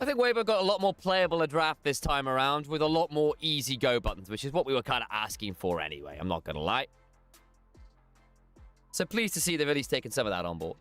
I think Weibo got a lot more playable a draft this time around with a lot more easy go buttons, which is what we were kind of asking for anyway. I'm not going to lie. So pleased to see they've at least taken some of that on board.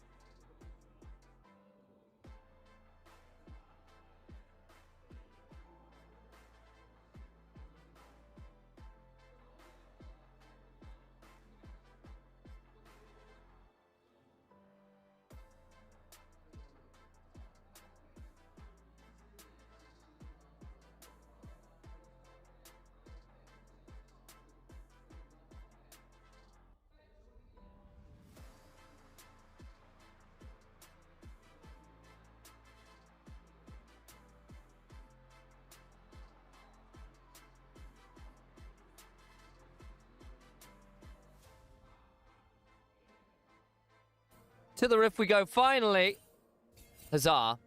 To the riff we go, finally. Huzzah.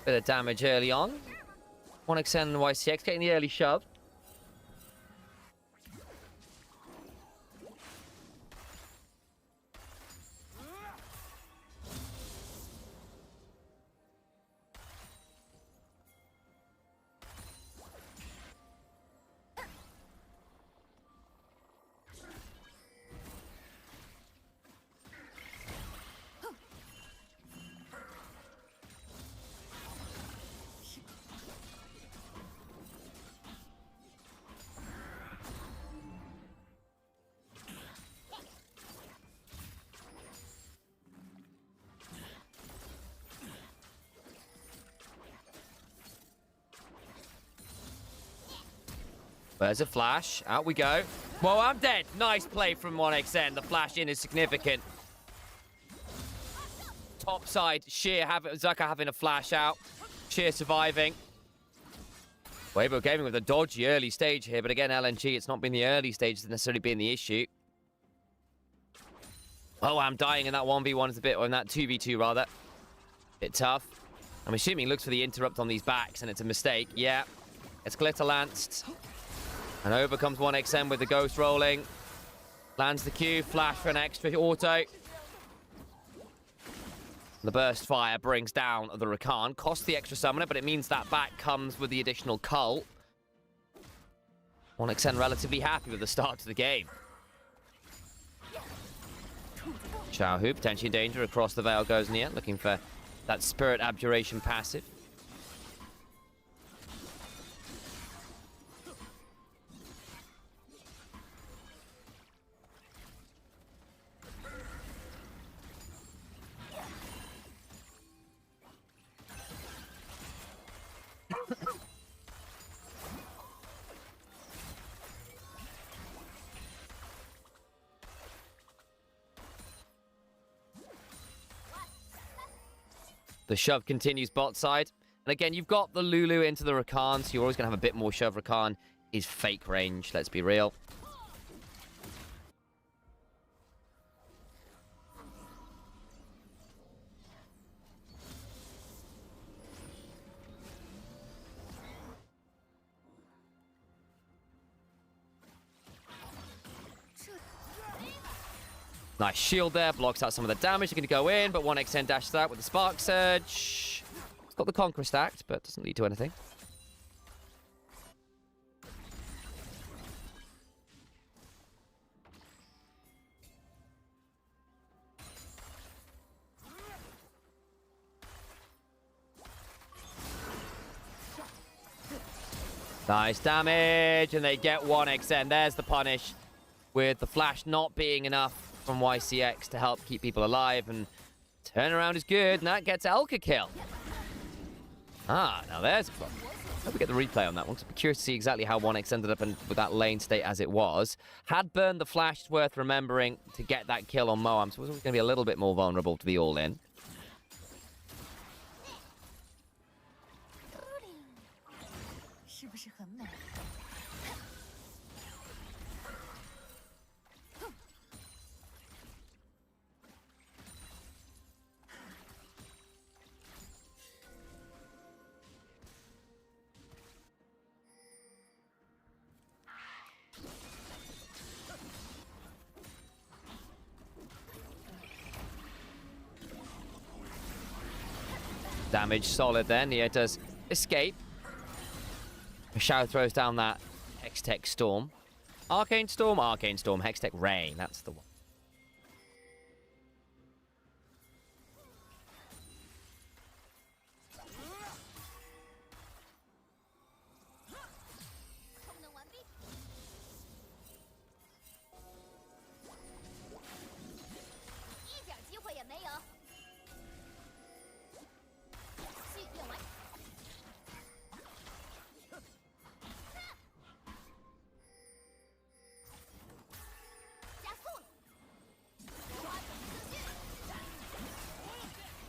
Bit of damage early on. 1xn and YCX getting the early shove. There's a flash. Out we go. Whoa, I'm dead. Nice play from 1xn. The flash in is significant. Top side, Zucker having a flash out. Sheer surviving. Weibo Gaming with a dodgy early stage here, but again, LNG, it's not been the early stage that's necessarily been the issue. Oh, I'm dying in that 1v1 is a bit, or in that 2v2 rather. Bit tough. I'm assuming he looks for the interrupt on these backs, and it's a mistake. Yeah. It's glitter lanced. And over comes 1xn with the ghost rolling. Lands the Q, flash for an extra auto. The burst fire brings down the Rakan. Costs the extra summoner, but it means that back comes with the additional cult. 1xn relatively happy with the start to the game. Xiaohu potentially in danger. Across the veil goes Nia, looking for that Spirit Abjuration passive. The shove continues bot side. And again, you've got the Lulu into the Rakan, so you're always going to have a bit more shove. Rakan is fake range, let's be real. Nice shield there, blocks out some of the damage. They're going to go in, but 1xn dashes out with the Spark Surge. It's got the Conqueror stacked, but doesn't lead to anything. Nice damage, and they get 1xn. There's the punish. with the flash not being enough from YCX to help keep people alive, and turnaround is good, and that gets Elk a kill. Ah, now there's a problem. Hope we get the replay on that one, 'cause I'm curious to see exactly how 1x ended up with that lane state as it was. Had burned the flash, it's worth remembering to get that kill on Moam, so it was going to be a little bit more vulnerable to the all-in. 是不是很美？ Damage solid there. Nia does escape. Shao throws down that Hextech Storm. Arcane Storm, Hextech Rain. That's the one.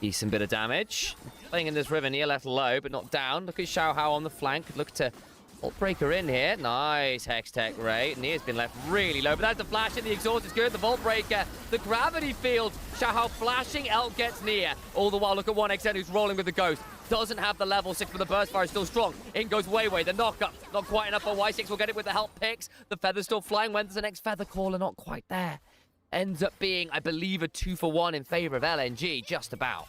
Decent bit of damage. Playing in this river, Nia left low, but not down. Look at Xiao Hao on the flank. Look to Vault Breaker in here. Nice Hextech Ray. Nia's been left really low, but that's the flash in the exhaust is good. The Vault Breaker, the gravity field. Xiao Hao flashing, Elk gets Nia. All the while, look at 1xN who's rolling with the Ghost. Doesn't have the level 6, but the burst fire is still strong. In goes Weiwei, the knock-up. Not quite enough for Y6. We'll get it with the help picks. The feather's still flying. When's the next feather caller? Not quite there. Ends up being, I believe, a 2-for-1 in favor of LNG. Just about.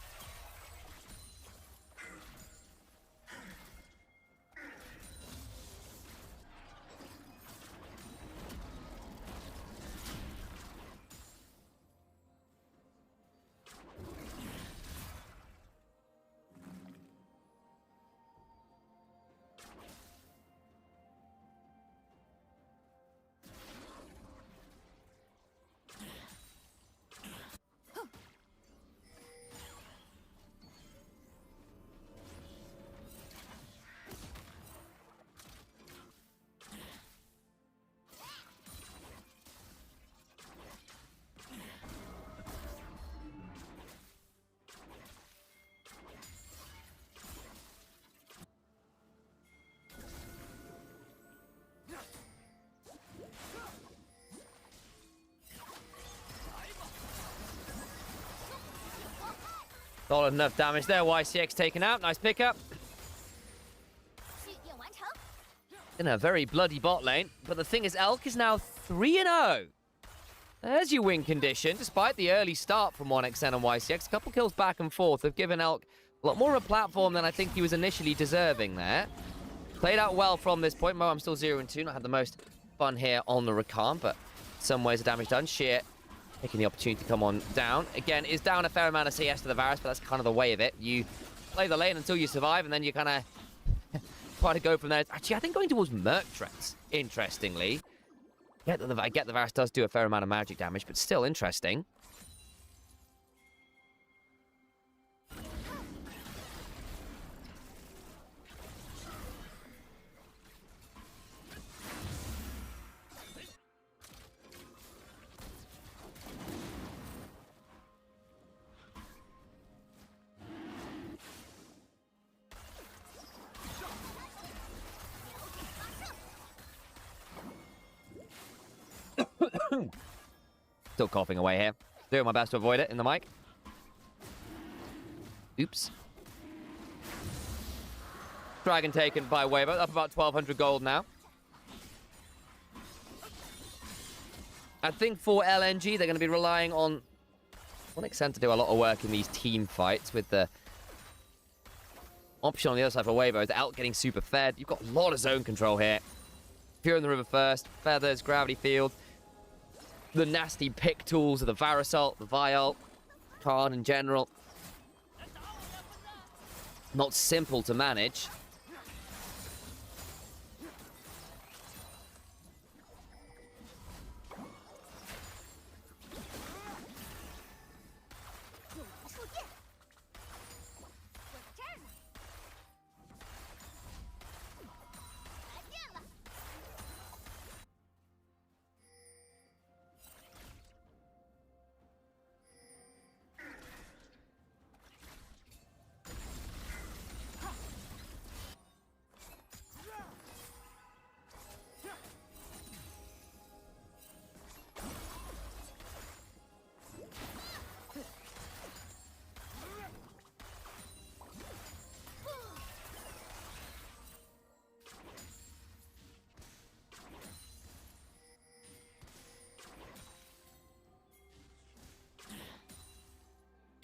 Solid enough damage there. YCX taken out. Nice pickup. In a very bloody bot lane. But the thing is, Elk is now 3-0. There's your win condition, despite the early start from 1xN and YCX. A couple kills back and forth have given Elk a lot more of a platform than I think he was initially deserving there. Played out well from this point. Mo, I'm still 0-2. Not had the most fun here on the Rakan, but some ways of damage done. Sheer taking the opportunity to come on down. Again, is down a fair amount of CS to the Varus, but that's kind of the way of it. You play the lane until you survive, and then you kind of try to go from there. Actually, I think going towards Merctress, interestingly. I get the Varus does do a fair amount of magic damage, but still interesting. Still coughing away here. Doing my best to avoid it in the mic. Oops. Dragon taken by Weibo. Up about 1,200 gold now. I think for LNG, they're going to be relying on 1xN to do a lot of work in these team fights with the option on the other side for Weibo is Elk getting super fed. You've got a lot of zone control here. Pure in the river first. Feathers, gravity field. The nasty pick tools of the Varasalt, the Vial, Khan in general. Not simple to manage.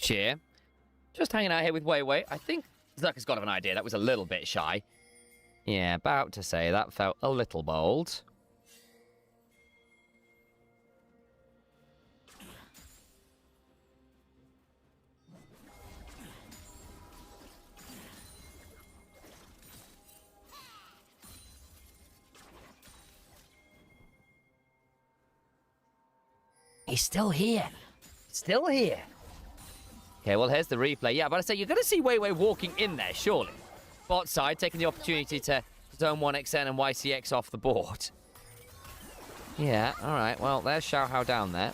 Cheer. Just hanging out here with Wei. I think Zucker's got an idea. That was a little bit shy. Yeah, about to say that felt a little bold. He's still here. Still here. Okay, well, here's the replay. Yeah, but I say you're going to see Wei walking in there, surely. Bot side, taking the opportunity to zone 1XN and YCX off the board. Yeah, all right. Well, there's Xiaohao down there.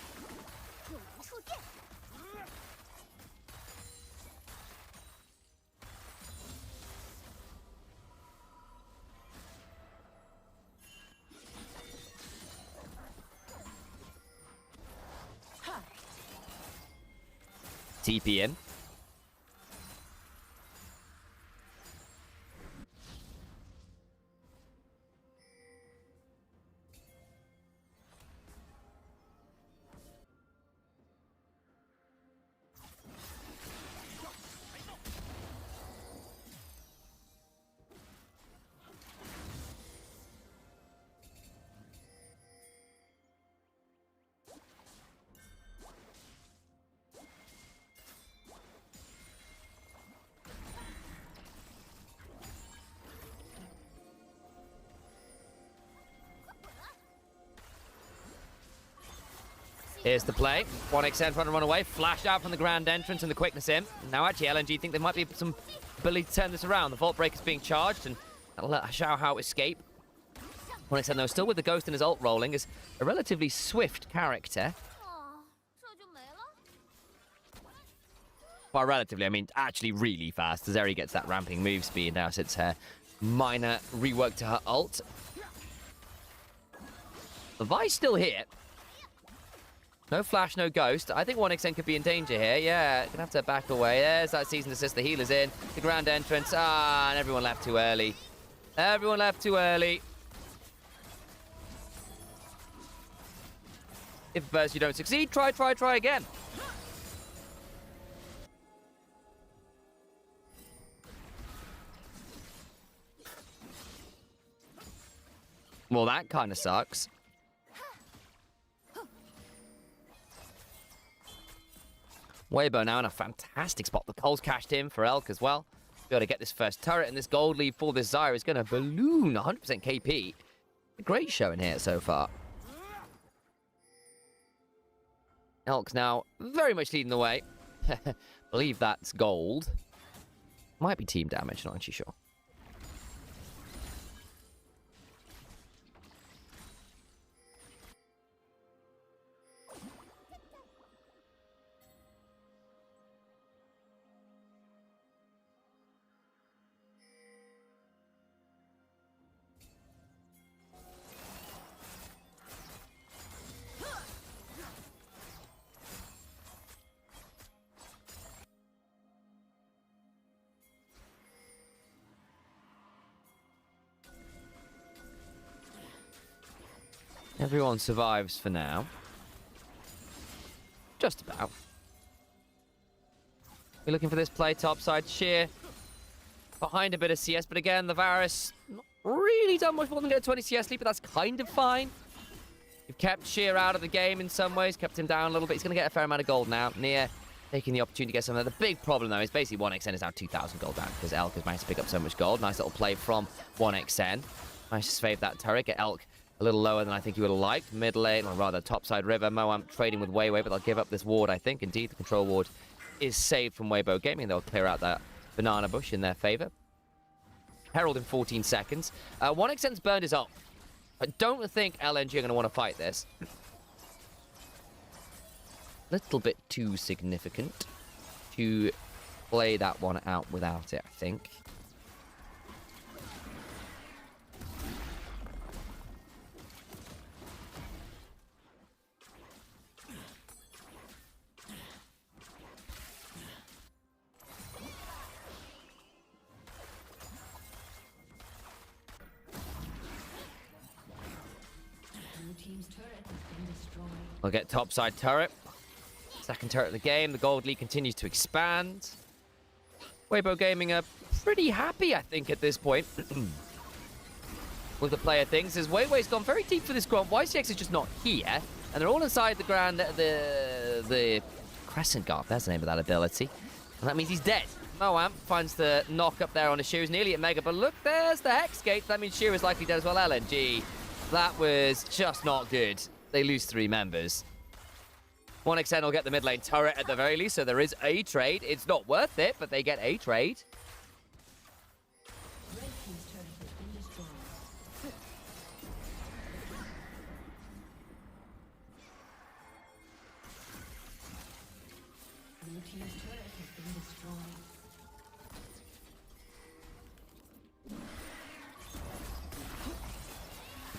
TP in. Here's the play. 1XN trying to run away. Flash out from the grand entrance and the quickness in. Now, actually, LNG think there might be some ability to turn this around. The Vault Breaker's being charged, and that'll let Xiaohao escape. 1XN, though, still with the Ghost and his ult rolling, is a relatively swift character. By relatively, I mean actually really fast, as Eri gets that ramping move speed now since her minor rework to her ult. The Vi's still here. No flash, no ghost. I think 1XN could be in danger here. Yeah, gonna have to back away. There's that season assist. The healer's in. The grand entrance. Ah, and everyone left too early. Everyone left too early. If first you don't succeed, try again. Well, that kind of sucks. Weibo now in a fantastic spot. The Cole's cashed in for Elk as well. Be able to get this first turret, and this gold lead for this Zyra is going to balloon 100% KP. A great showing here so far. Elk's now very much leading the way. Believe that's gold. Might be team damage, not actually sure. Everyone survives for now. Just about. We're looking for this play topside. Sheer behind a bit of CS, but again, the Varus not really done much more than get a 20 CS lead, but that's kind of fine. You've kept Sheer out of the game in some ways, kept him down a little bit. He's going to get a fair amount of gold now. Nia taking the opportunity to get some of that. The big problem, though, is basically 1XN is now 2,000 gold down because Elk has managed to pick up so much gold. Nice little play from 1XN. Nice to save that turret. Get Elk a little lower than I think you would have liked. Mid lane, or rather topside river. Moam trading with Wei, but they'll give up this ward, I think. Indeed, the control ward is saved from Weibo Gaming. They'll clear out that banana bush in their favor. Herald in 14 seconds. 1XN's burned his ult. I don't think LNG are going to want to fight this. Little bit too significant to play that one out without it, I think. We'll get topside turret. Second turret of the game. The gold lead continues to expand. Weibo Gaming are pretty happy, I think, at this point. With the player things, as Weiwei's gone very deep for this Gromp. YCX is just not here, and they're all inside the the Crescent Guard. That's the name of that ability. And that means he's dead. Moam finds the knock up there on his shoes, nearly at Mega, but look, there's the Hex Gate. That means Sheer is likely dead as well. LNG. That was just not good. They lose 3 members. 1xN will get the mid lane turret at the very least, so there is a trade. It's not worth it, but they get a trade.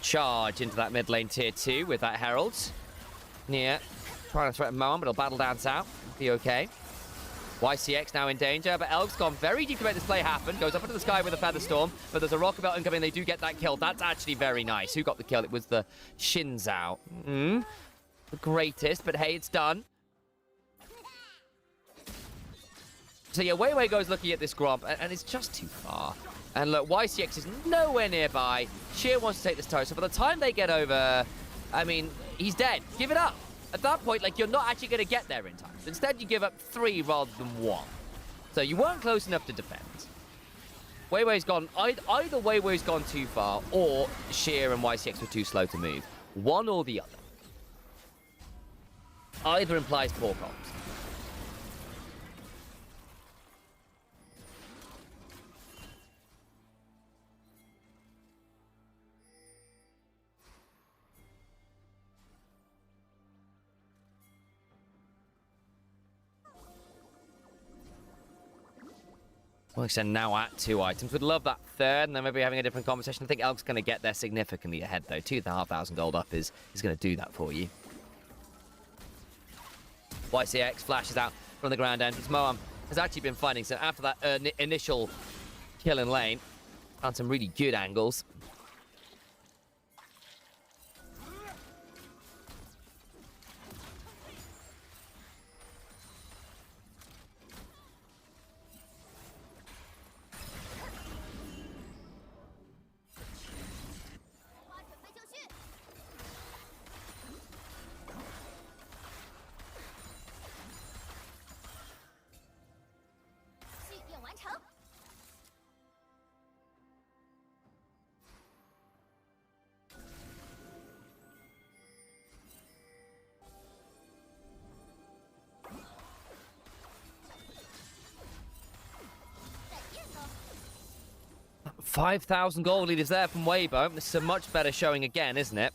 Charge into that mid lane tier 2 with that Herald. Yeah, trying to threaten Moam, but he'll battle dance out. Be okay. YCX now in danger, but Elg's gone very deep to make this play happen. Goes up into the sky with a Feather Storm, but there's a Rocket Belt incoming. They do get that kill. That's actually very nice. Who got the kill? It was the Shinzao. The greatest, but hey, it's done. So yeah, Weiwei goes looking at this Gromp, and it's just too far. And look, YCX is nowhere nearby. Sheer wants to take this turret, so by the time they get over, I mean, he's dead. Give it up. At that point, like, you're not actually going to get there in time. Instead, you give up 3 rather than 1. So you weren't close enough to defend. Weiwei's gone, either Weiwei's gone too far, or Sheer and YCX were too slow to move. One or the other. Either implies poor comms. Well, extend now at 2 items. Would love that third, and then maybe having a different conversation. I think Elk's going to get there significantly ahead, though. 2,500 gold up is going to do that for you. YCX flashes out from the ground entrance. Moam has actually been fighting, so after that initial kill in lane, found some really good angles. $5,000 gold lead is there from Weibo. This is a much better showing again, isn't it?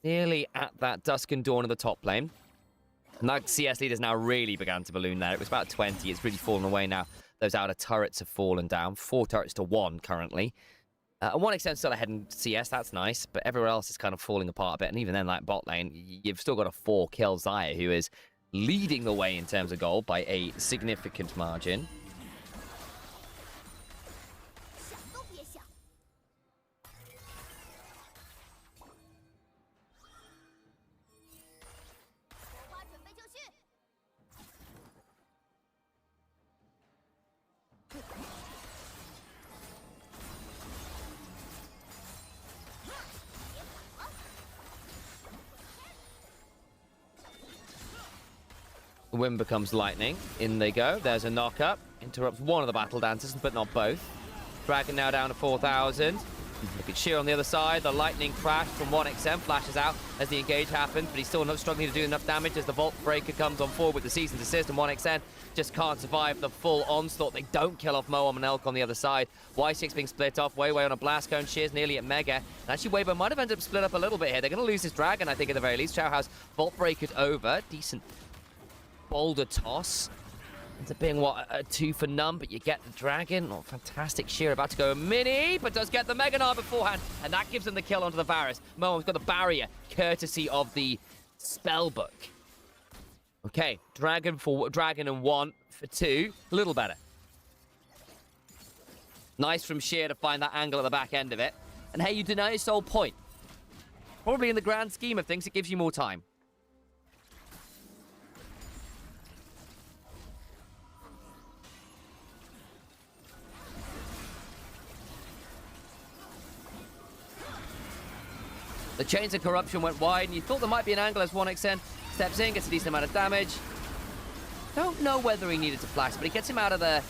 Nearly at that Dusk and Dawn of the top lane. And that CS lead has now really begun to balloon there. It was about 20. It's really fallen away now. Those outer turrets have fallen down. 4 turrets to 1 currently. And 1xN still ahead in CS. That's nice. But everywhere else is kind of falling apart a bit. And even then, like bot lane, you've still got a 4-kill Xayah, who is leading the way in terms of gold by a significant margin. The wind becomes lightning. In they go. There's a knock-up. Interrupts one of the battle dancers, but not both. Dragon now down to 4,000. Look at Sheer on the other side. The lightning crash from 1xM flashes out as the engage happens, but he's still not struggling to do enough damage as the Vault Breaker comes on forward with the Season's Assist, and 1xN just can't survive the full onslaught. They don't kill off Moam and Elk on the other side. Y6 being split off. Weiwei on a blast cone. Sheer's nearly at Mega. And actually, Weibo might have ended up split up a little bit here. They're going to lose this Dragon, I think, at the very least. Chow House Vault Breakered over. Decent boulder toss. Ends up being, what, a 2 for none, but you get the Dragon. Oh, fantastic. Sheer about to go mini, but does get the Mega Gnar beforehand, and that gives them the kill onto the Varus. Moam's got the barrier, courtesy of the Spellbook. Okay, Dragon and 1 for 2. A little better. Nice from Sheer to find that angle at the back end of it. And hey, you deny Soul Point. Probably in the grand scheme of things, it gives you more time. The Chains of Corruption went wide, and you thought there might be an angle as 1xN steps in, gets a decent amount of damage. Don't know whether he needed to flash, but he gets him out of the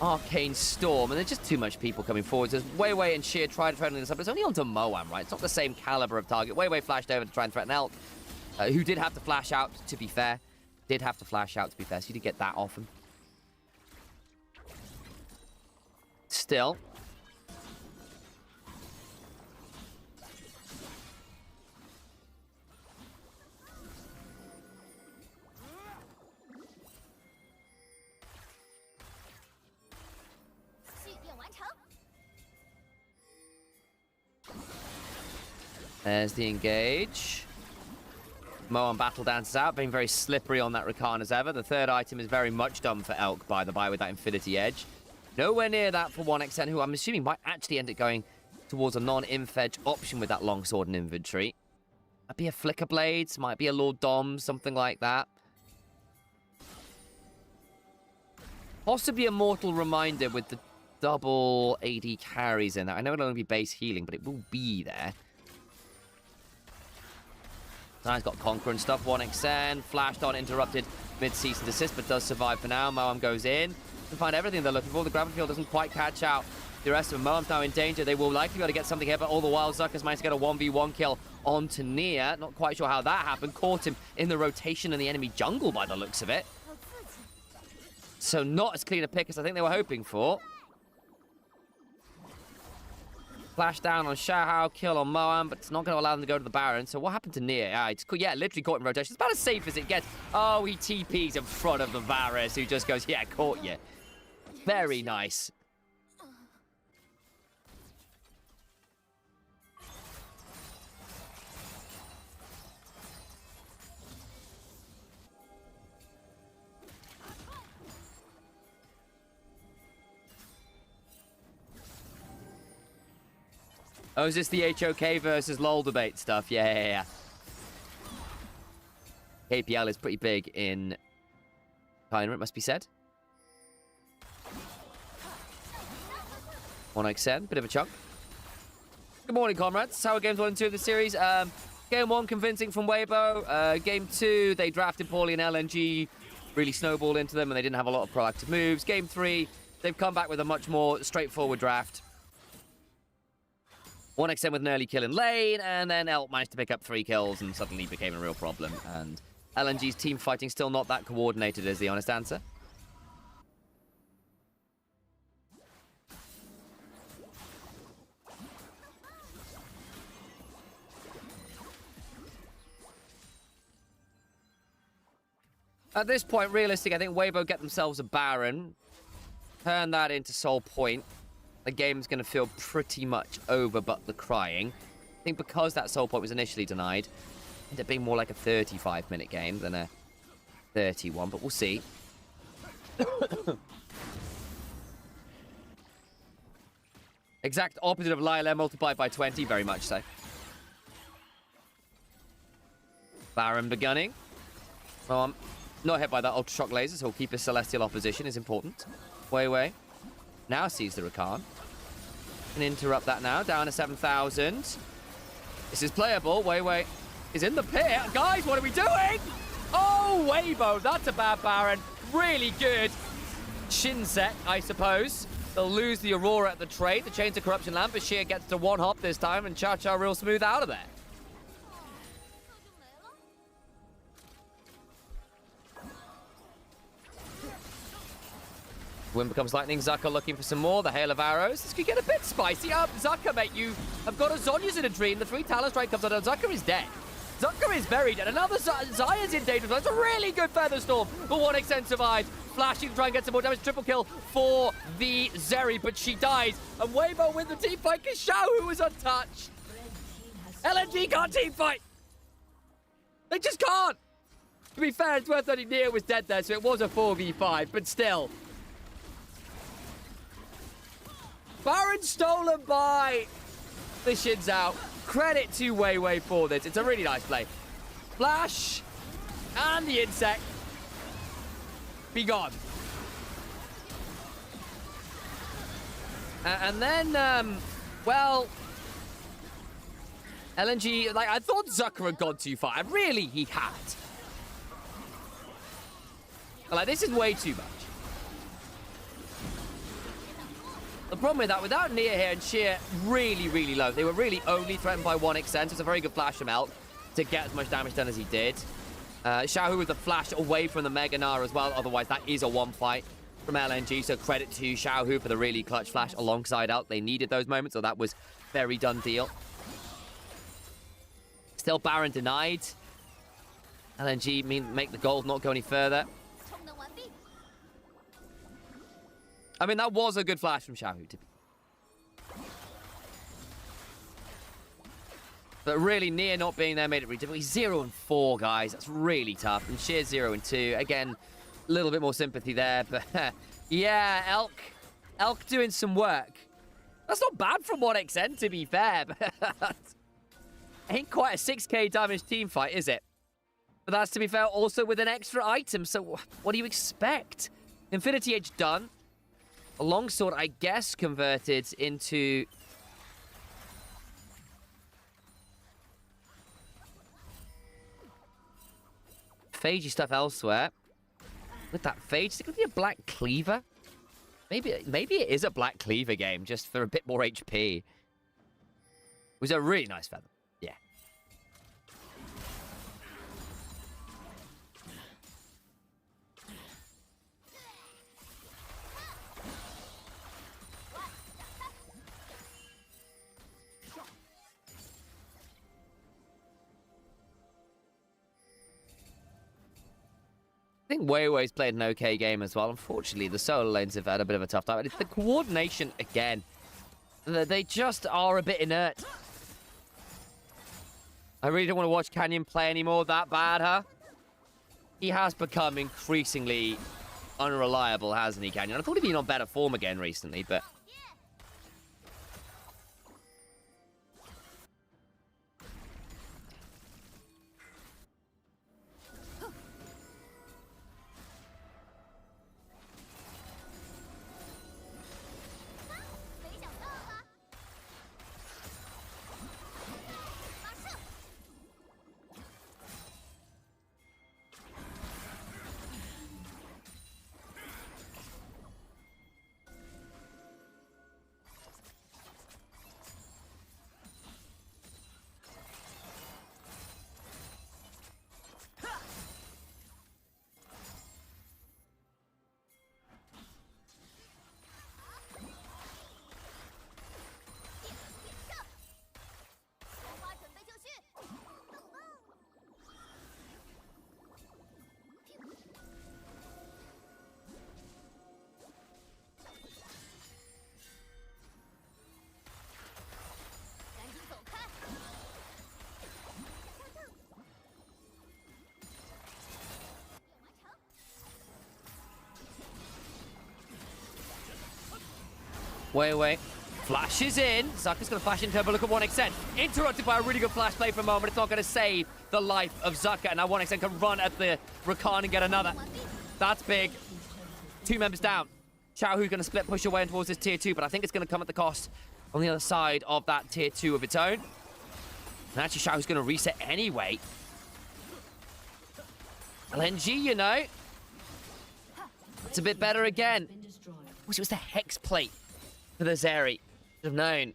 Arcane Storm, and there's just too much people coming forward. There's Weiwei and Sheer try to threaten this up, but it's only onto Moam, right? It's not the same caliber of target. Weiwei flashed over to try and threaten Elk, who did have to flash out, to be fair. So you did get that off him. Still. There's the engage. Moan battle dances out, being very slippery on that Rakan as ever. The third item is very much done for Elk, by the by, with that Infinity Edge. Nowhere near that for 1xN, who I'm assuming might actually end up going towards a non-inf edge option with that longsword in inventory. Might be a Flicker Blades, might be a Lord Dom, something like that. Possibly a Mortal Reminder with the double AD carries in there. I know it'll only be base healing, but it will be there. He's got Conquer and stuff. 1xN, flashed on, interrupted mid-season assist, but does survive for now. Moam goes in to find everything they're looking for. The gravity field doesn't quite catch out the rest of them. Moam's now in danger. They will likely be able to get something here, but all the while, Zucker's managed to get a 1v1 kill onto Nia. Not quite sure how that happened. Caught him in the rotation in the enemy jungle by the looks of it. So not as clean a pick as I think they were hoping for. Flash down on Shahao, kill on Moam, but it's not going to allow them to go to the Baron. So what happened to Nia? Yeah, literally caught in rotation. It's about as safe as it gets. Oh, he TPs in front of the Varus, who just goes, yeah, caught you. Very nice. Oh, is this the HOK versus LOL debate stuff? Yeah. KPL is pretty big in China, it must be said. 1xN, bit of a chunk. Good morning, comrades. How are games 1 and 2 of the series? Game 1, convincing from Weibo. Game 2, they drafted poorly in LNG, really snowballed into them, and they didn't have a lot of proactive moves. Game 3, they've come back with a much more straightforward draft. 1xN with an early kill in lane, and then Elk managed to pick up 3 kills and suddenly became a real problem. And LNG's team fighting still not that coordinated is the honest answer. At this point, realistic, I think Weibo get themselves a Baron, turn that into Soul Point. The game's going to feel pretty much over but the crying. I think because that Soul Point was initially denied, it ended up being more like a 35-minute game than a 31, but we'll see. Exact opposite of Lyle multiplied by 20, very much so. Baron begunning. Not hit by that Ultra Shock laser, so he'll keep his Celestial opposition, is important. Weiwei now sees the Rakan. Can interrupt that now, down to 7,000. This is playable. Weiwei is in the pit. Guys, what are we doing? Oh, Weibo, that's a bad Baron. Really good Shinsek, I suppose. They'll lose the Aurora at the trade. The Chains of Corruption land, but Sheer gets to one hop this time, and Cha-Cha real smooth out of there. Wind becomes lightning. Zucker looking for some more. The hail of arrows. This could get a bit spicy. Zucker, mate, you have got a Zonya's in a dream. The 3 Talon Strike comes out, and Zucker is dead. Zucker is very dead. Another Zaya's in danger. That's a really good Feather Storm, but 1xN survives. Flashing to try and get some more damage. Triple kill for the Zeri, but she dies. And Weibo with the team fight. Kishao, who was untouched. LNG can't team fight. They just can't. To be fair, it's worth noting Nia was dead there, so it was a 4v5, but still. Baron stolen by the Shins out. Credit to Weiwei for this. It's a really nice play. Flash and the insect. Be gone. And then, well, LNG, like, I thought Zucker had gone too far. Really, he had. Like, this is way too much. The problem with that, without Nia here and Sheer really, really low, they were really only threatened by 1xN, so it's a very good flash from Elk to get as much damage done as he did. Xiaohu with the flash away from the Mega Gnar as well, otherwise that is a one fight from LNG, so credit to Xiaohu for the really clutch flash alongside Elk. They needed those moments, so that was very done deal. Still Baron denied. LNG make the gold not go any further. I mean, that was a good flash from Xiaohu. But really, Nia not being there made it really difficult. He's 0 and 4, guys. That's really tough. And Sheer 0 and 2. Again, a little bit more sympathy there. But yeah, Elk doing some work. That's not bad from 1xN, to be fair. But ain't quite a 6k damage team fight, is it? But that's, to be fair, also with an extra item. So what do you expect? Infinity Edge done. A longsword, I guess, converted into... Phagey stuff elsewhere. With that Phage, is it going to be a Black Cleaver? Maybe it is a Black Cleaver game, just for a bit more HP. It was a really nice feather. Yeah. I think Weiwei's played an okay game as well. Unfortunately, the solo lanes have had a bit of a tough time. It's the coordination again. They just are a bit inert. I really don't want to watch Canyon play anymore. That bad, huh? He has become increasingly unreliable, hasn't he, Canyon? I thought he'd been on better form again recently, but... Wait. Flashes in. Zucker's going to flash into her, but look at 1xN. Interrupted by a really good flash play for a moment. It's not going to save the life of Zucker. And now 1xN can run at the Rakan and get another. That's big. 2 members down. Xiaohu's going to split push away towards this tier 2, but I think it's going to come at the cost on the other side of that tier 2 of its own. And actually, Xiaohu's going to reset anyway. LNG, you know. It's a bit better again. Wish it was the Hex Plate for the Zeri. Should have known.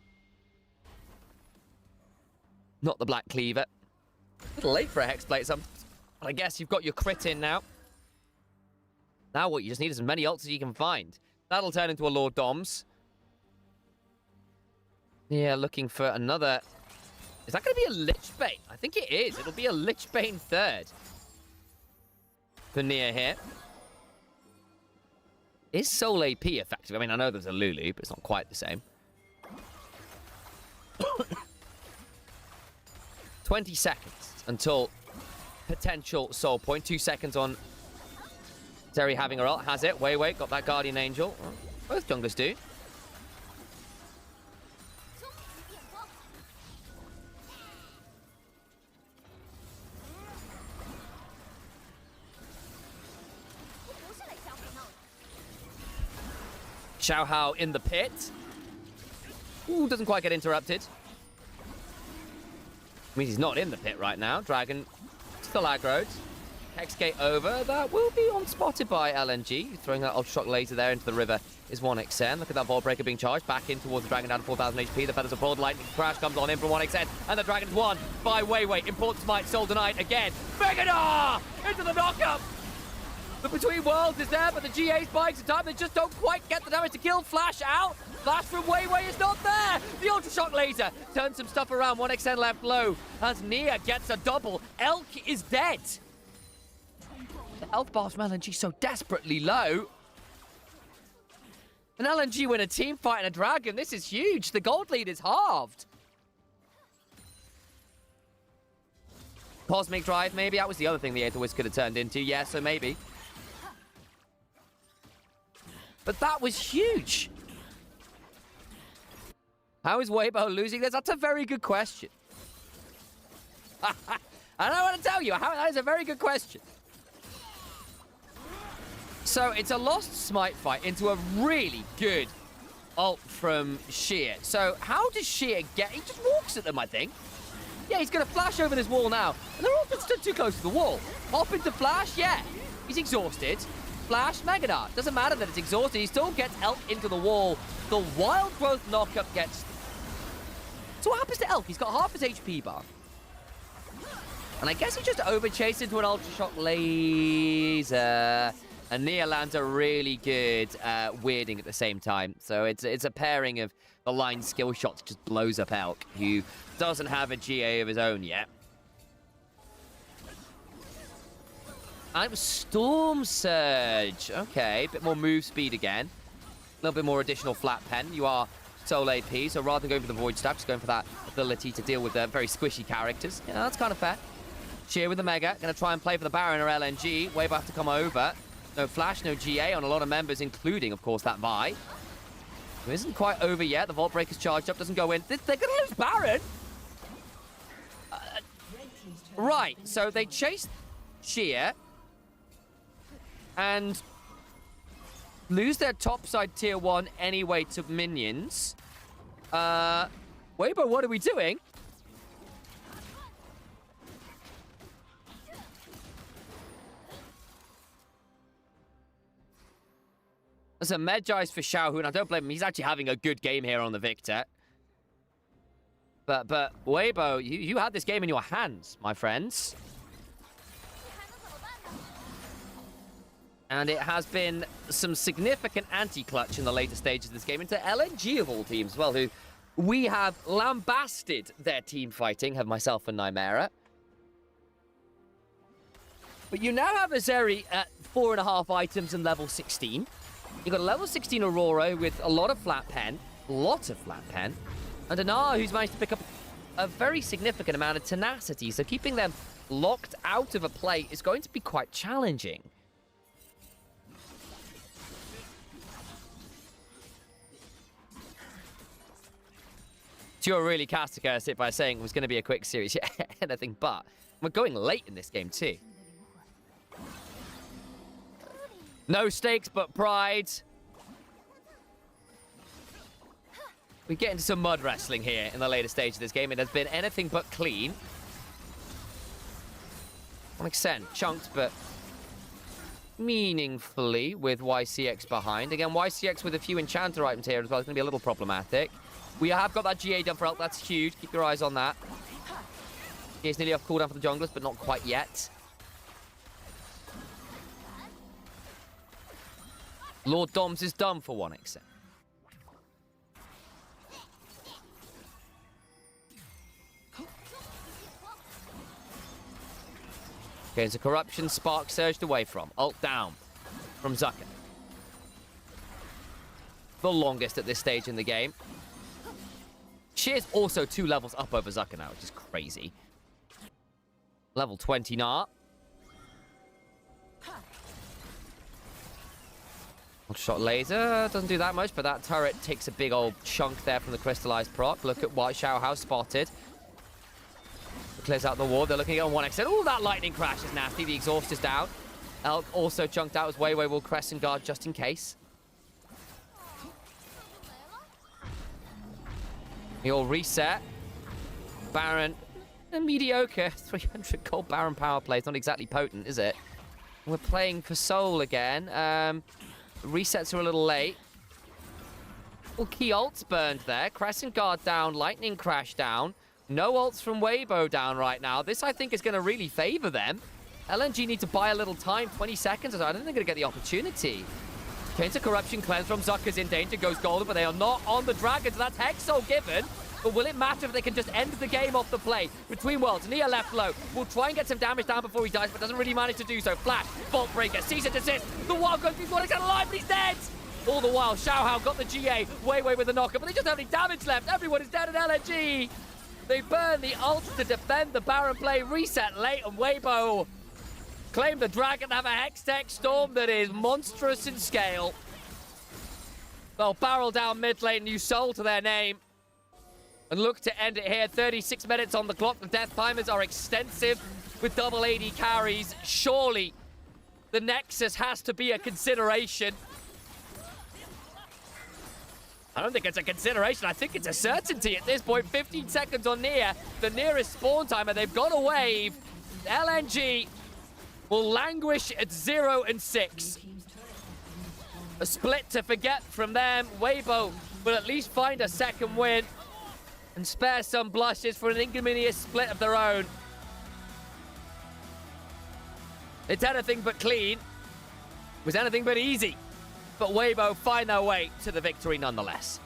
Not the Black Cleaver. A little late for a Hex Plate, but I guess you've got your crit in now. Now what you just need is as many ults as you can find. That'll turn into a Lord Doms. Yeah, looking for another... Is that going to be a Lich Bane? I think it is. It'll be a Lich Bane third. For Nia here. Is Soul AP effective? I mean, I know there's a Lulu, but it's not quite the same. 20 seconds until potential Soul Point. 2 seconds on Zeri having her ult. Has it. Wait. Got that Guardian Angel. Both junglers do. Xiaohao in the pit. Ooh, doesn't quite get interrupted. Means he's not in the pit right now. Dragon still aggroed. Hexgate over. That will be unspotted by LNG. Throwing that Ultra Shock Laser there into the river is 1xN. Look at that Vault Breaker being charged. Back in towards the Dragon down to 4,000 HP. The Feathers are pulled. Lightning Crash comes on in from 1xN. And the Dragon's won by Weiwei. Important Smite Soul denied again. Megadar! Into the knockup! The Between Worlds is there, but the GA spikes in time. They just don't quite get the damage to kill. Flash out. Flash from Weiwei is not there. The Ultra Shock Laser turns some stuff around. 1xN left low as Nia gets a double. Elk is dead. The health bar from LNG so desperately low. An LNG win a team fight and a Dragon. This is huge. The gold lead is halved. Cosmic Drive, maybe. That was the other thing the Aether Whisk could have turned into. Yeah, so maybe. But that was huge. How is Weibo losing this? That's a very good question. I don't want to tell you. That is a very good question. So it's a lost Smite fight into a really good ult from Sheer. So how does Sheer get... He just walks at them, I think. Yeah, he's going to flash over this wall now. And they're all just stood too close to the wall. Hop into flash, yeah. He's exhausted. Flash, Megadar. Doesn't matter that it's exhausted. He still gets Elk into the wall. The Wild Growth knockup gets... So what happens to Elk? He's got half his HP bar. And I guess he just overchased into an Ultra Shock Laser. And Nia lands a really good weirding at the same time. So it's a pairing of the line skill shots just blows up Elk, who doesn't have a GA of his own yet. And it was Storm Surge. Okay, a bit more move speed again. A little bit more additional flat pen. You are Soul AP, so rather than going for the Void Stab, just going for that ability to deal with very squishy characters. Yeah, that's kind of fair. Sheer with the Mega. Going to try and play for the Baron or LNG. Wave have to come over. No Flash, no GA on a lot of members, including, of course, that Vi. Who isn't quite over yet. The Vault Breaker's charged up, doesn't go in. They're going to lose Baron! Right, so they chased Sheer and lose their topside tier 1 anyway to minions. Weibo, what are we doing? There's a Medjai's for Xiaohu, and I don't blame him. He's actually having a good game here on the Victor. But Weibo, you had this game in your hands, my friends. And it has been some significant anti-clutch in the later stages of this game into LNG of all teams as well, who we have lambasted their team fighting, have myself and Nymaera. But you now have Azeri at 4.5 items and level 16. You've got a level 16 Aurora with a lot of flat pen, and Anar who's managed to pick up a very significant amount of tenacity, so keeping them locked out of a play is going to be quite challenging. You're really casting it by saying it was going to be a quick series. Yeah, anything but. We're going late in this game too. No stakes but pride. We get into some mud wrestling here in the later stage of this game. It has been anything but clean. 100% chunked, but meaningfully with YCX behind. Again, YCX with a few enchanter items here as well. It's going to be a little problematic. We have got that GA done for Elk. That's huge. Keep your eyes on that. He's nearly off cooldown for the junglers, but not quite yet. Lord Doms is done for 1xN. Okay, so Corruption, Spark surged away from. Ult down from Zucker. The longest at this stage in the game. Sheer's also 2 levels up over Zucker now, which is crazy. Level 20 Gnar. Shot laser doesn't do that much, but that turret takes a big old chunk there from the crystallized proc. Look at what Xiao Hao spotted. Clears out the wall. They're looking at 1xN. Oh, that lightning crash is nasty. The exhaust is down. Elk also chunked out as Weiwei will Crescent Guard just in case. He'll reset. Baron A mediocre 300 gold Baron power play. It's not exactly potent, is it? We're playing for Soul again. Resets are a little late. Well, key ults burned there. Crescent Guard down. Lightning Crash down. No ults from Weibo down right now. This, I think, is going to really favor them. LNG need to buy a little time. 20 seconds or so. I don't think they're going to get the opportunity. Chains of Corruption cleanse from Zucker's in danger. Goes golden, but they are not on the Dragon. So that's Hexo given. But will it matter if they can just end the game off the play? Between worlds, Nia left low. Will try and get some damage down before he dies, but doesn't really manage to do so. Flash, Vault Breaker, Caesar desist. The Wild goes before he's alive, but he's dead. All the while, Xiaohao got the GA. Wei with the knocker, but they just don't have any damage left. Everyone is dead at LNG. They burn the ult to defend the Baron play. Reset late, and Weibo claim the Dragon to have a Hextech Storm that is monstrous in scale. They'll barrel down mid lane, new soul to their name, and look to end it here. 36 minutes on the clock. The death timers are extensive with double AD carries. Surely the Nexus has to be a consideration. I don't think it's a consideration. I think it's a certainty at this point. 15 seconds on Nia, the nearest spawn timer. They've got a wave. LNG will languish at 0 and 6. A split to forget from them. Weibo will at least find a second win and spare some blushes for an ignominious split of their own. It's anything but clean. It was anything but easy. But Weibo find their way to the victory nonetheless.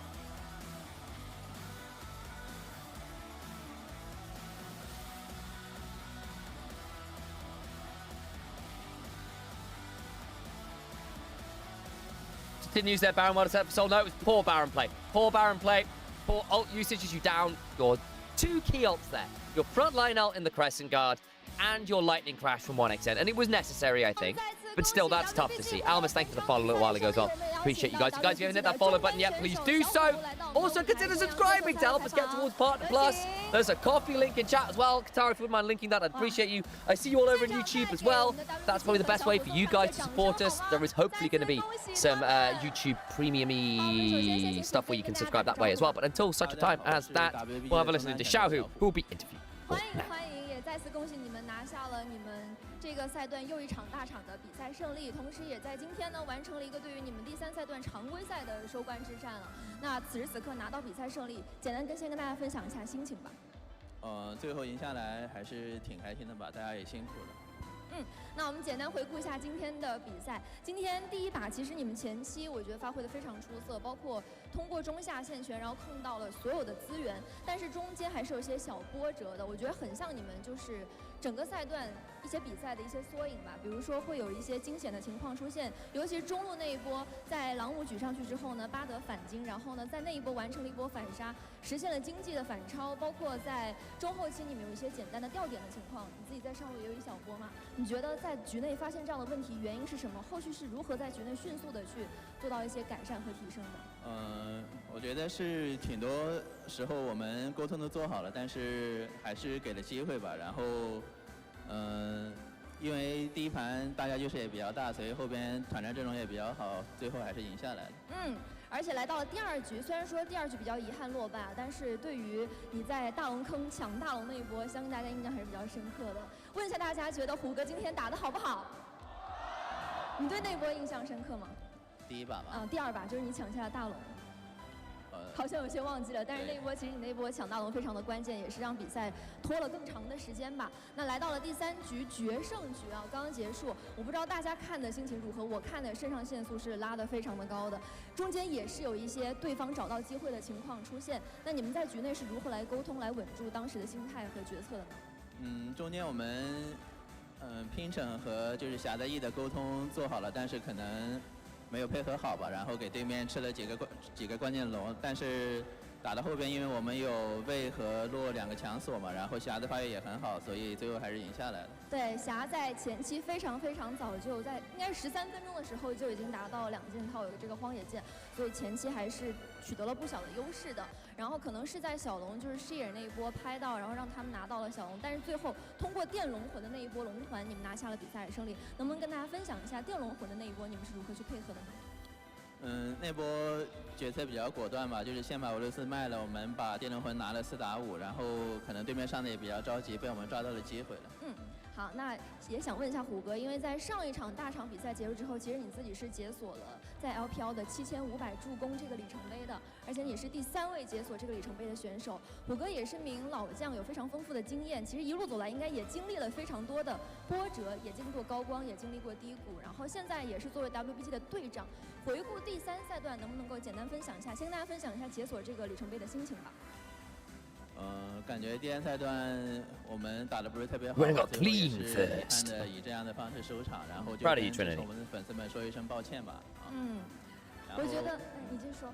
Continues their Baron World setup. So no, it was poor Baron play. Poor Baron play. Poor ult usage as you down your 2 key ults there. Your frontline ult in the Crescent Guard and your Lightning Crash from 1xN. And it was necessary, I think. But still, that's tough to see. Almas, thank you for the follow a little while ago as well. Appreciate you guys. If you guys haven't hit that follow button yet, please do so. Also, consider subscribing to help us get towards Partner Plus. There's a coffee link in chat as well. Katara, if you wouldn't mind linking that, I'd appreciate you. I see you all over on YouTube as well. That's probably the best way for you guys to support us. There is hopefully going to be some YouTube premium-y stuff where you can subscribe that way as well. But until such a time as that, we'll have a listen to Xiaohu, who will be interviewed. 欢迎，也再次恭喜你们拿下了你们这个赛段又一场大场的比赛胜利，同时也在今天呢完成了一个对于你们第3赛段常规赛的收官之战了。那此时此刻拿到比赛胜利，简单先跟大家分享一下心情吧。最后赢下来还是挺开心的吧，大家也辛苦了。那我们简单回顾一下今天的比赛。今天第一把，其实你们前期我觉得发挥的非常出色，包括通过中下线权，然后控到了所有的资源，但是中间还是有些小波折的。我觉得很像你们就是整个赛段一些比赛的一些缩影吧。比如说会有一些惊险的情况出现，尤其是中路那一波，在狼弩举上去之后呢，巴德反金，然后呢在那一波完成了一波反杀，实现了经济的反超。包括在中后期你们有一些简单的掉点的情况，你自己在上路也有一小波嘛。你觉得在局内发现这样的问题原因是什么？后续是如何在局内迅速的去做到一些改善和提升的？我觉得是挺多时候我们沟通都做好了，但是还是给了机会吧。然后，因为第一盘大家优势也比较大，所以后边团战阵容也比较好，最后还是赢下来了。而且来到了第2局，虽然说第2局比较遗憾落败，但是对于你在大龙坑抢大龙那一波，相信大家印象还是比较深刻的。问一下大家，觉得虎哥今天打得好不好？你对那波印象深刻吗？第一把吧。第2把就是你抢下了大龙。好像有些忘记了，但是那一波其实你那波抢大龙非常的关键，也是让比赛拖了更长的时间吧。那来到了第3局决胜局啊，刚刚结束，我不知道大家看的心情如何，我看的肾上腺素是拉得非常的高的，中间也是有一些对方找到机会的情况出现。那你们在局内是如何来沟通、来稳住当时的心态和决策的呢？中间我们拼城和就是侠在E的沟通做好了，但是可能没有配合好吧，然后给对面吃了几个关键龙，但是打到后边，因为我们有魏和洛2个强锁嘛，然后霞的发育也很好，所以最后还是赢下来了。对，霞在前期非常早就在应该是13分钟的时候就已经达到2件套，有这个荒野剑，所以前期还是取得了不小的优势的。然后可能是在小龙就是视野那一波拍到，然后让他们拿到了小龙，但是最后通过电龙魂的那一波龙团，你们拿下了比赛的胜利。能不能跟大家分享一下电龙魂的那一波你们是如何去配合的呢？那波决策比较果断吧，就是先把俄罗斯卖了，我们把电龙魂拿了4打5，然后可能对面上的也比较着急，被我们抓到了机会了。好，那也想问一下虎哥，因为在上一场大场比赛结束之后，其实你自己是解锁了在 LPL 的7500助攻这个里程碑的，而且你是第3位解锁这个里程碑的选手。虎哥也是名老将，有非常丰富的经验，其实一路走来应该也经历了非常多的波折，也经历过高光，也经历过低谷，然后现在也是作为 WBG 的队长。回顾第3赛段，能不能够简单分享一下，先跟大家分享一下解锁这个里程碑的心情吧？感觉第3赛段我们打的不是特别好， Running got 最后也 clean 是 first. 遗憾的以这样的方式收场，然后就 Proud of 跟 you, Trinity. 我们的粉丝们说一声抱歉吧。然后我觉得，你继续说。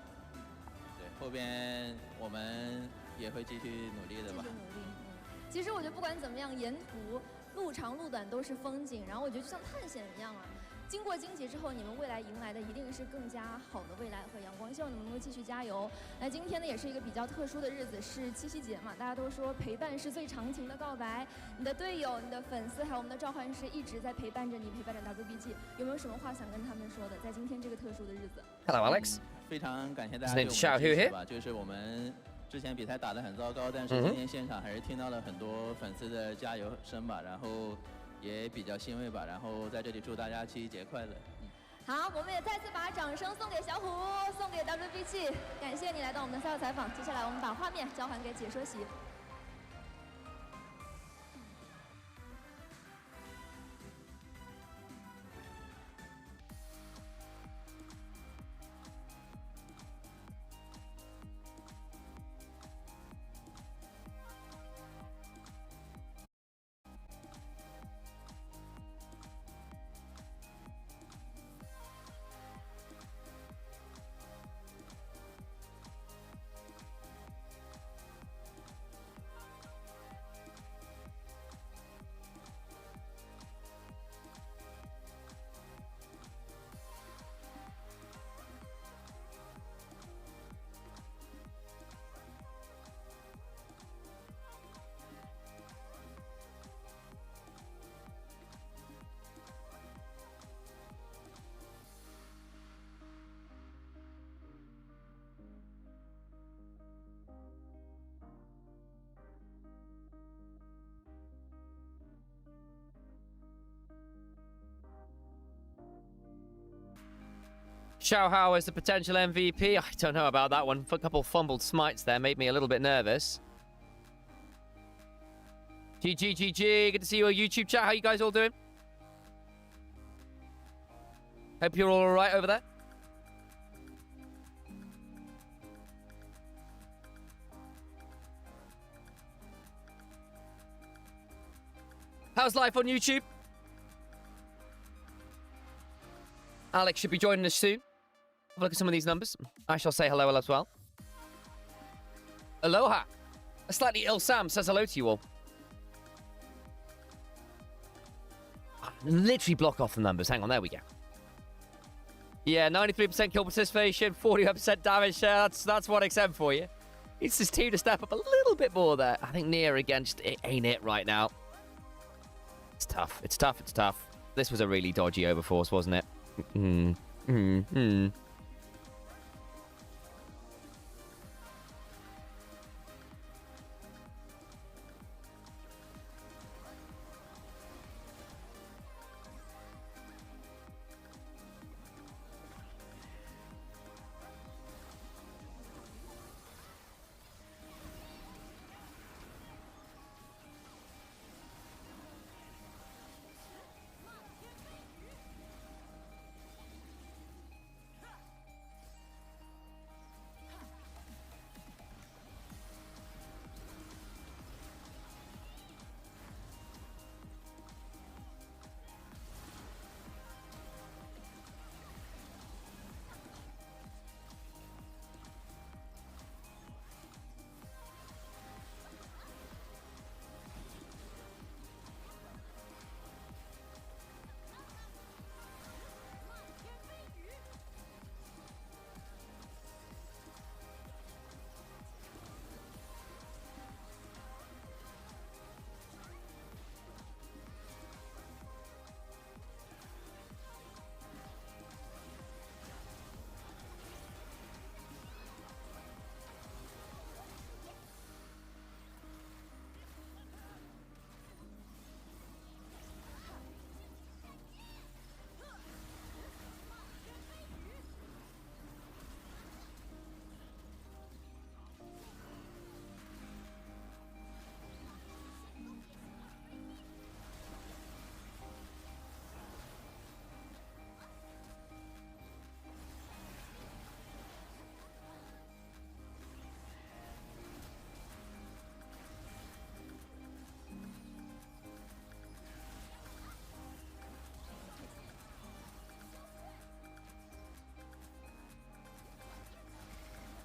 对，后边我们也会继续努力的吧。继续努力。其实我觉得不管怎么样，沿途路长路短都是风景，然后我觉得就像探险一样啊。经过荆棘之后，你们未来迎来的一定是更加好的未来和阳光，希望你们能够继续加油。那今天呢，也是一个比较特殊的日子，是七夕节嘛，大家都说陪伴是最长情的告白。你的队友、你的粉丝还有我们的召唤师一直在陪伴着你，陪伴着 WBG， 有没有什么话想跟他们说的？在今天这个特殊的日子。Hello, Alex. 非常感谢大家对我们的支持吧，就是我们之前比赛打得很糟糕，但是今天现场还是听到了很多粉丝的加油声吧，然后也比较欣慰吧，然后在这里祝大家七夕节快乐。好，我们也再次把掌声送给小虎，送给 WBG， 感谢你来到我们的赛后采访。接下来我们把画面交还给解说席。Xiao Hao is the potential MVP. I don't know about that one. A couple fumbled smites there made me a little bit nervous. GG. Good to see you on YouTube chat. How you guys all doing? Hope you're all alright over there. How's life on YouTube? Alex should be joining us soon. Have a look at some of these numbers. I shall say hello as well. Aloha. A slightly ill Sam says hello to you all. Literally block off the numbers. Hang on, there we go. Yeah, 93% kill participation, 41% damage share. That's 1xm for you. It's his team to step up a little bit more there. I think Nia again just ain't it right now. It's tough. It's tough. This was a really dodgy overforce, wasn't it?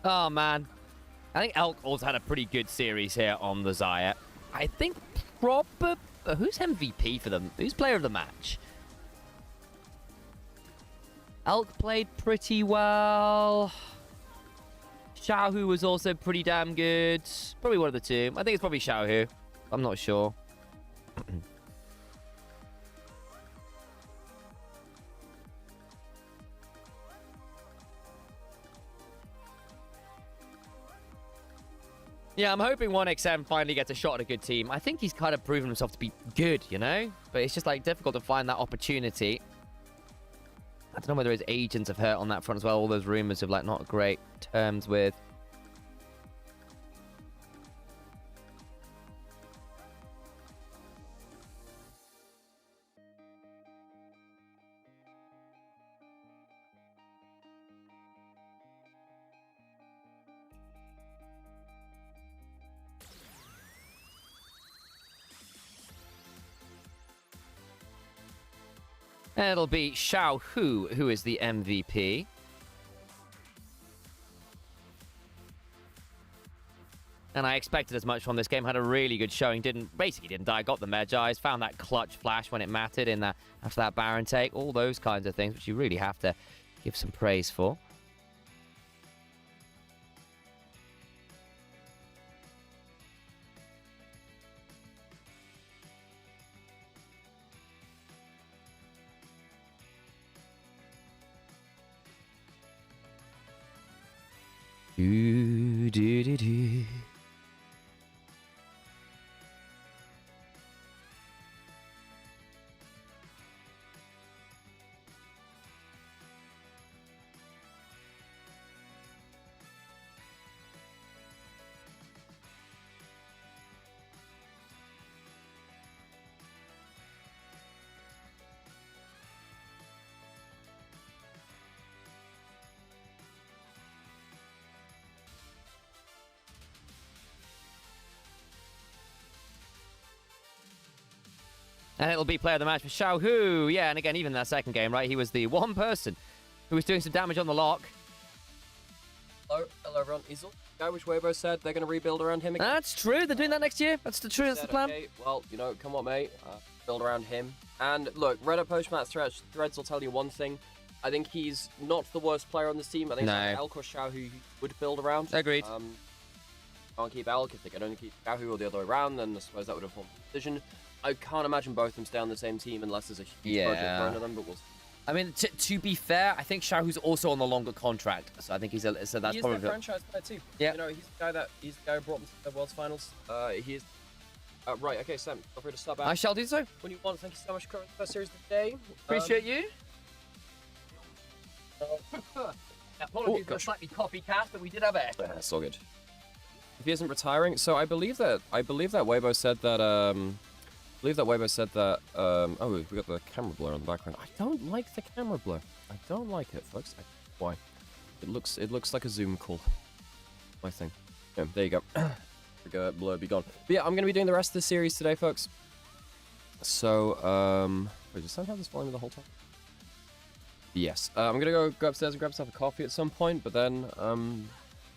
Oh, man. I think Elk also had a pretty good series here on the Zaya. I think proper... Who's MVP for them? Who's player of the match? Elk played pretty well. Xiaohu was also pretty damn good. Probably one of the two. I think it's probably Xiaohu. I'm not sure. Yeah, I'm hoping 1XM finally gets a shot at a good team. I think he's kind of proven himself to be good, you know? But it's just, like, difficult to find that opportunity. I don't know whether his agents have hurt on that front as well. All those rumors of, like, not great terms with... And it'll be Xiaohu who is the MVP. And I expected as much from this game. Had a really good showing. Basically didn't die. Got the Medjais. Found that clutch flash when it mattered in that after that Baron take. All those kinds of things, which you really have to give some praise for. Do, do, do, do. And it'll be player of the match for Xiaohu. Yeah, and again, even that second game, right? He was the one person who was doing some damage on the lock. Hello, everyone. Easel. Guy which Weibo said they're going to rebuild around him again. That's true. They're doing that next year. That's the plan. Okay, well, you know, come on, mate. Build around him. And look, Reddit postmat threads will tell you one thing. I think he's not the worst player on this team. I think it's Elk or Xiao who would build around. Agreed. Can't keep Elk. If they could only keep Xiao or the other way around, then I suppose that would have formed a decision. I can't imagine both of them stay on the same team unless there's a huge project thrown at them, but we'll see. I mean, to be fair, I think Xiaohu's also on the longer contract, so I think he's so that's he probably is their franchise player too. Yeah, you know, he's the guy who brought them to the World's Finals. He is. Right, okay, Sam, feel free to stop out. I shall do so. When you want, thank you so much for coming to the first series of the day. Appreciate you. Apologies for slightly copycat, but we did have it. That's all good. If he isn't retiring, so I believe that Weibo said that oh, we got the camera blur on the background. I don't like the camera blur. I don't like it, folks. Why? It looks like a Zoom call. My thing. Yeah, there you go. Blur be gone. But yeah, I'm gonna be doing the rest of the series today, folks. So, wait, does someone have this volume the whole time? Yes. I'm gonna go upstairs and grab myself a coffee at some point, but then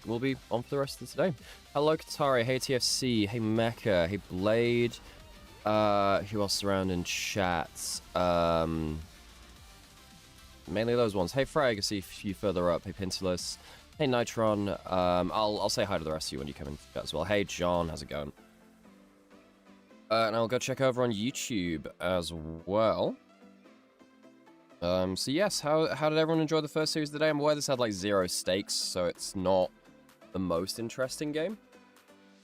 we'll be on for the rest of today. Hello, Katari. Hey, TFC. Hey, Mecha. Hey, Blade. Who else around in chat? Mainly those ones. Hey, Frag, I see you further up. Hey, Pintilus. Hey, Nitron. I'll say hi to the rest of you when you come in chat as well. Hey, John, how's it going? And I'll go check over on YouTube as well. So yes, how did everyone enjoy the first series of the day? I'm aware this had like 0 stakes, so it's not the most interesting game.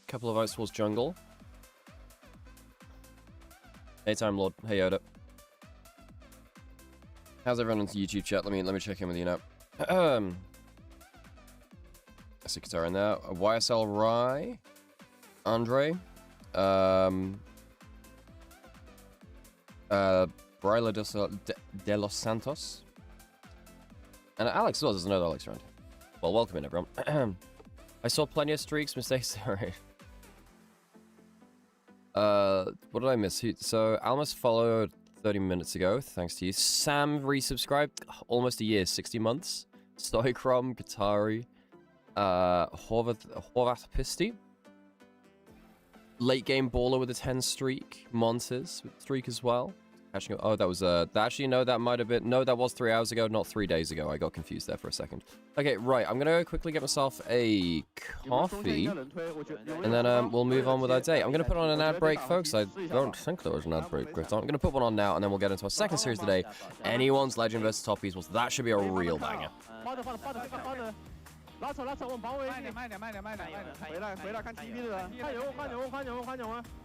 Couple of votes towards jungle. Hey, Time Lord. Hey, Yoda. How's everyone on the YouTube chat? Let me check in with you now. I see Katara in there. YSL Rye. Andre. Bryla de los Santos. And Alex as well. There's another Alex around. Well, welcome in, everyone. I saw plenty of streaks, mistakes. Sorry. What did I miss? So, Almas followed 30 minutes ago. Thanks to you. Sam resubscribed. Almost a year. 60 months. Stoichrom, Katari. Horvath Pisti. Late game baller with a 10 streak. Montes with streak as well. Catching up. Oh, that was actually no, that might have been no, that was 3 hours ago, not 3 days ago. I got confused there for a second. Okay, right. I'm gonna quickly get myself a coffee, and then we'll move on with our day. I'm gonna put on an ad break, folks. I don't think there was an ad break. I'm gonna put one on now, and then we'll get into our second series today. Anyone's Legend versus Top Esports. That should be a real banger. 拉扯，我们包围。慢点，回来看 TV 的人。看油，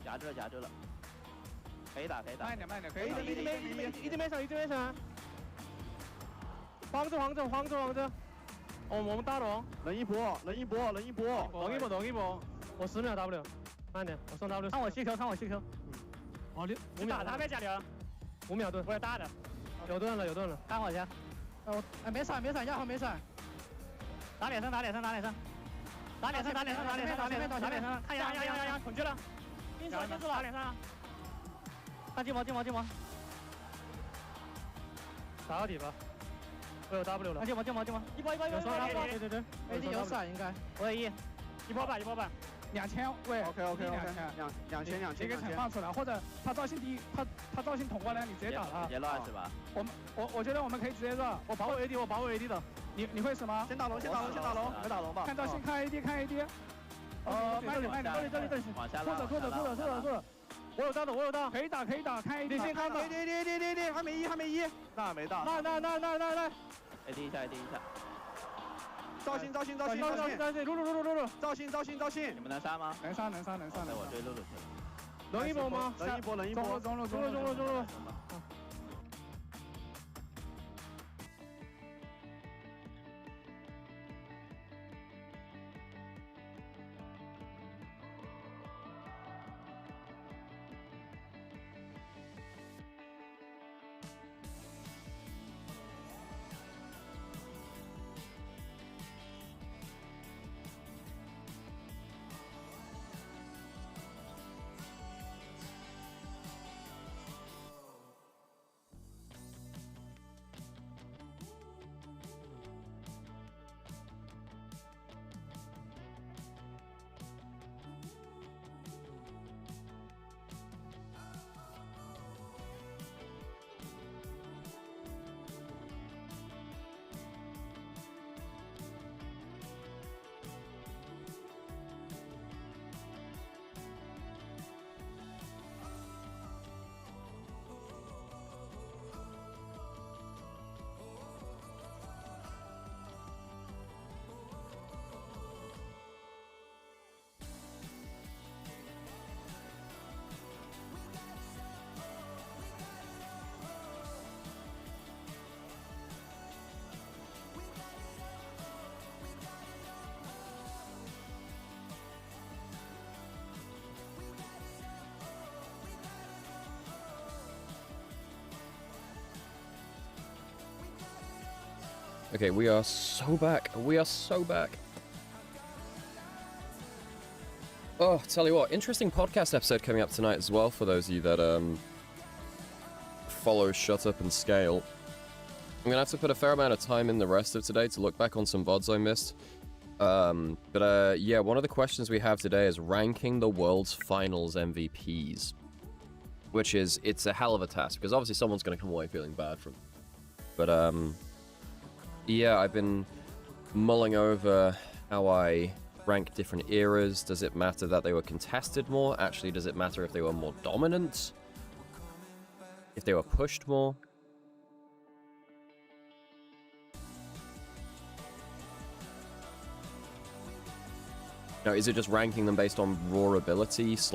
夹住了。可以打。慢点，可以。一直没上。慌着。我们大龙。人一波。等一波。我10秒 W， 慢点，我送 W。看我吸 Q。哦，你打他呗，加油。5秒盾，我也大的。有盾了，看我去。没闪，压好没闪。 打脸上，看呀，恐惧了，进住了，打脸上，看进魔，打到底吧，我有 W 了，进魔，一波，对，AD 有闪应该，我也一波吧，2000喂 ，OK， 2000，一个城放出来，或者他赵信他赵信捅过来，你直接打他，直接乱是吧？我觉得我们可以直接热，我保卫 AD 的。 你会什么？先打龙，没打龙吧。看赵信，看 AD。慢点，这里。往下拉。拖着。我有道，可以打，看 AD。你先看吧。AD，还没一。那没大。那。AD 一下。赵信，露。赵信。你们能杀吗？能杀。我追露去了。能一波吗？能一波。中路。 Okay, we are so back. Oh, tell you what, interesting podcast episode coming up tonight as well for those of you that follow Shut Up and Scale. I'm gonna have to put a fair amount of time in the rest of today to look back on some VODs I missed. Yeah, one of the questions we have today is ranking the world's finals MVPs. Which is, it's a hell of a task, because obviously someone's gonna come away feeling bad from it. But, yeah, I've been mulling over how I rank different eras. Does it matter that they were contested more? Actually, does it matter if they were more dominant? If they were pushed more? Now, is it just ranking them based on raw ability /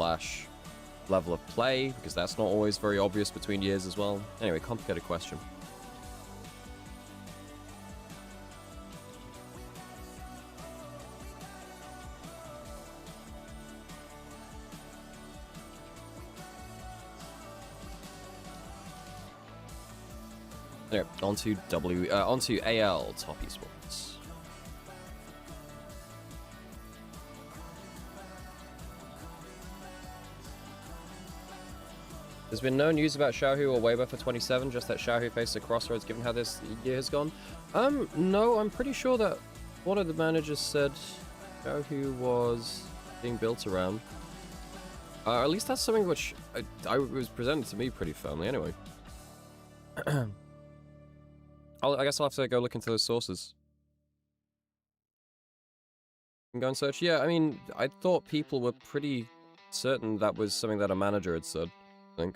level of play? Because that's not always very obvious between years as well. Anyway, complicated question. Anyway, onto AL Top Esports. There's been no news about Xiaohu or Weibo for 27, just that Xiaohu faced a crossroads given how this year has gone. No, I'm pretty sure that one of the managers said who was being built around. At least that's something which I was presented to me pretty firmly anyway. I guess I'll have to go look into those sources. And go and search. Yeah, I mean, I thought people were pretty certain that was something that a manager had said, I think.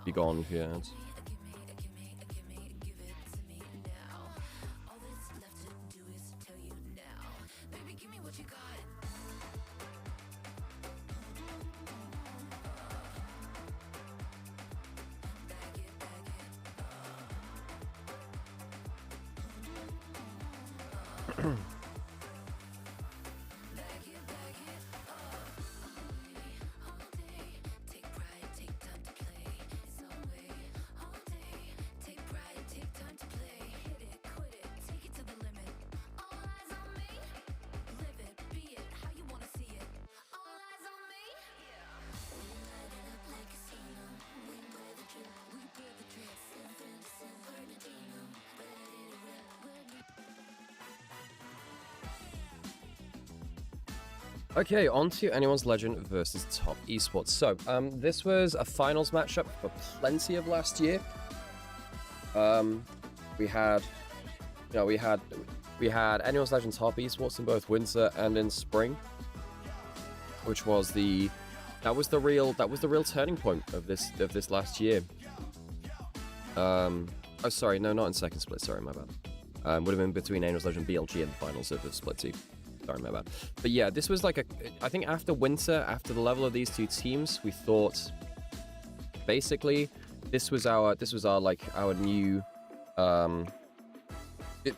Be gone if you had. Okay, on to Anyone's Legend versus Top Esports. So, this was a finals matchup for plenty of last year. We had Anyone's Legend Top Esports in both winter and in spring, which was the real turning point of this last year. Oh, sorry, no, not in second split. Sorry, my bad. Would have been between Anyone's Legend BLG and the finals of the split team. Sorry, my bad. But yeah, this was like I think after winter, after the level of these two teams, we thought basically this was our new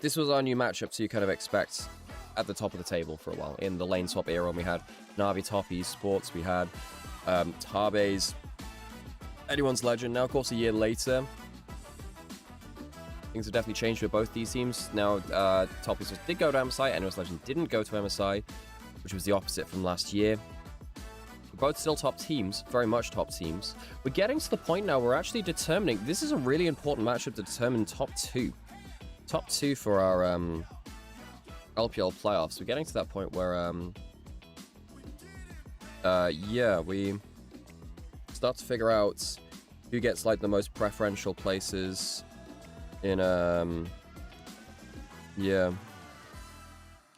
this was our new matchup, so you kind of expect at the top of the table for a while. In the lane swap era, when we had Na'Vi Top Esports, we had Tabe's Anyone's Legend. Now, of course, a year later, things have definitely changed with both these teams. Now, Top Esports did go to MSI, Anyone's Legend didn't go to MSI, which was the opposite from last year. We're both still top teams, very much top teams. We're getting to the point now where we're actually determining, this is a really important matchup to determine top two. Top two for our LPL playoffs. We're getting to that point where, yeah, we start to figure out who gets like the most preferential places in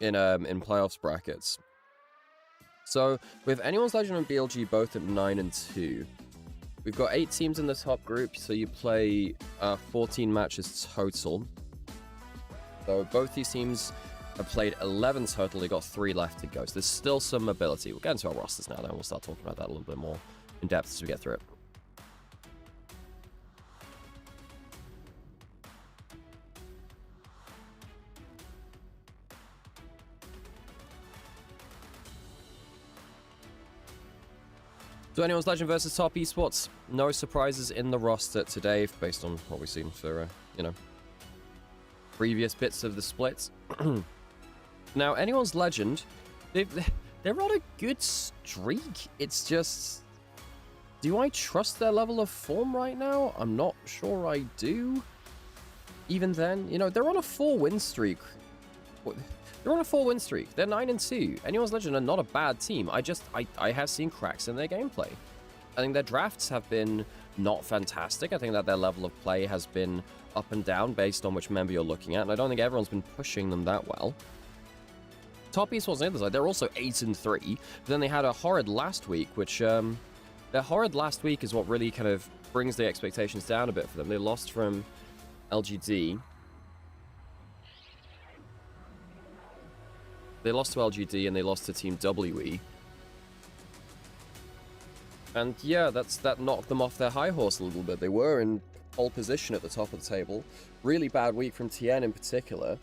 playoffs brackets. So with Anyone's Legend and BLG both at 9 and 2, we've got 8 teams in the top group, so you play 14 matches total. So both these teams have played 11 total. They've got 3 left to go. So there's still some mobility. We'll get into our rosters now, then we'll start talking about that a little bit more in depth as we get through it. So Anyone's Legend versus Top Esports. No surprises in the roster today, based on what we've seen for, previous bits of the splits. Now, Anyone's Legend, they're on a good streak. It's just, do I trust their level of form right now? I'm not sure I do. Even then, they're on a 4-win streak. They're on a 4-win streak. They're 9 and 2. Anyone's Legend are not a bad team. I have seen cracks in their gameplay. I think their drafts have been not fantastic. I think that their level of play has been up and down based on which member you're looking at, and I don't think everyone's been pushing them that well. Top Esports on the other side, they're also 8 and 3, but then they had a horrid last week, which their horrid last week is what really kind of brings the expectations down a bit for them. They lost from LGD. They lost to LGD and they lost to Team WE. And yeah, that knocked them off their high horse a little bit. They were in pole position at the top of the table. Really bad week from TN in particular.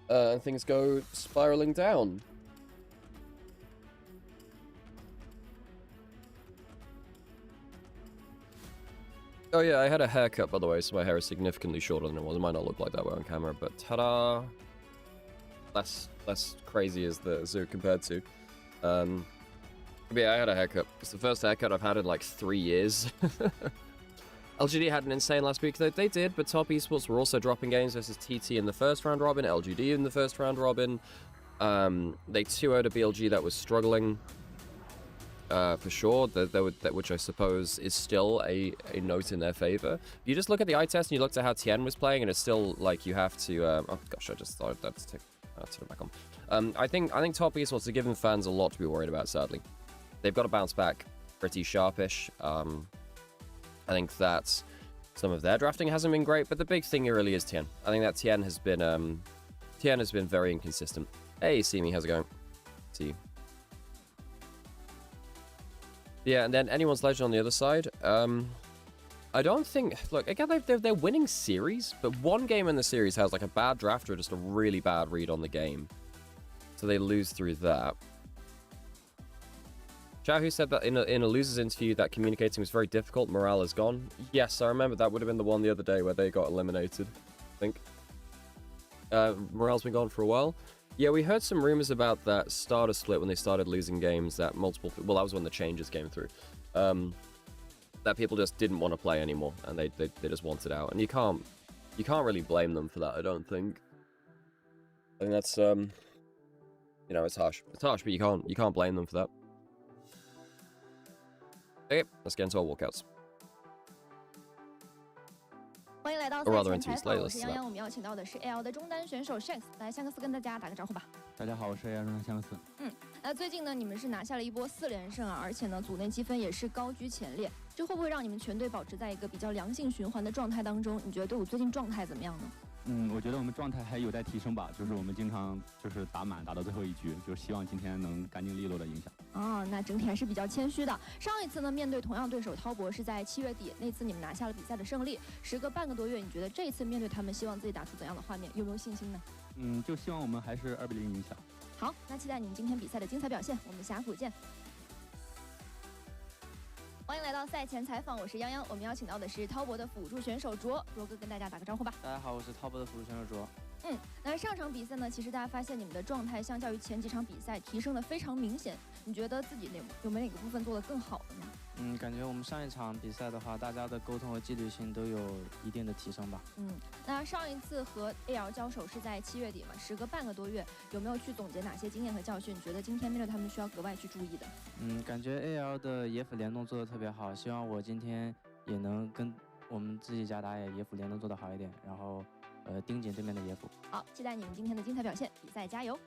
And things go spiraling down. Oh yeah, I had a haircut, by the way, so my hair is significantly shorter than it was. It might not look like that way on camera, but ta-da! Less crazy as the zoo compared to. But yeah, I had a haircut. It's the first haircut I've had in like 3 years. LGD had an insane last week. They did, but Top Esports were also dropping games versus TT in the first round robin, LGD in the first round robin. They 2-0'd a BLG that was struggling. For sure, which I suppose is still a note in their favor. You just look at the eye test and you look at how Tien was playing, and it's still like you have to. Oh gosh, I just thought that's turn it back on. I think Top Esports are giving fans a lot to be worried about. Sadly, they've got to bounce back pretty sharpish. I think that some of their drafting hasn't been great, but the big thing here really is Tien. I think that Tien has been very inconsistent. Hey, Simi, how's it going? See you. Yeah, and then anyone's legend on the other side. I don't think... Look, again, they're winning series, but one game in the series has like a bad draft or just a really bad read on the game. So they lose through that. Chahu said that in a loser's interview that communicating was very difficult. Morale is gone. Yes, I remember that would have been the one the other day where they got eliminated, I think. Morale's been gone for a while. Yeah, we heard some rumors about that starter split when they started losing games, that multiple... Well, that was when the changes came through. That people just didn't want to play anymore, and they just wanted out. And you can't really blame them for that, I don't think. I think that's, you know, it's harsh. It's harsh, but you can't blame them for that. Okay, let's get into our walkouts. 欢迎来到赛前采访，我是泱泱。我们邀请到的是 AL 的中单选手 Shanks， 来香克斯跟大家打个招呼吧。大家好，我是 AL 中单香克斯。那最近呢，你们是拿下了一波4连胜啊，而且呢，组内积分也是高居前列，这会不会让你们全队保持在一个比较良性循环的状态当中？你觉得队伍最近状态怎么样呢？我觉得我们状态还有待提升吧，就是我们经常就是打满打到最后一局，就是希望今天能干净利落的影响。哦，那整体还是比较谦虚的。上一次呢，面对同样对手滔博是在7月底，那次你们拿下了比赛的胜利，时隔半个多月，你觉得这一次面对他们，希望自己打出怎样的画面？有没有信心呢？就希望我们还是2-0赢下。好，那期待你们今天比赛的精彩表现，我们峡谷见。欢迎来到赛前采访，我是泱泱。我们邀请到的是滔博的辅助选手卓哥跟大家打个招呼吧。大家好，我是滔博的辅助选手卓。那上场比赛呢，其实大家发现你们的状态相较于前几场比赛提升的非常明显。你觉得自己有没有哪个部分做得更好了呢？感觉我们上一场比赛的话，大家的沟通和纪律性都有一定的提升吧。那上一次和 AL 交手是在7月底嘛，时隔半个多月，有没有去总结哪些经验和教训？你觉得今天面对他们需要格外去注意的？感觉 AL 的野辅联动做得特别好，希望我今天也能跟我们自己家打野辅联动做得好一点，然后盯紧对面的野辅。好，期待你们今天的精彩表现，比赛加油！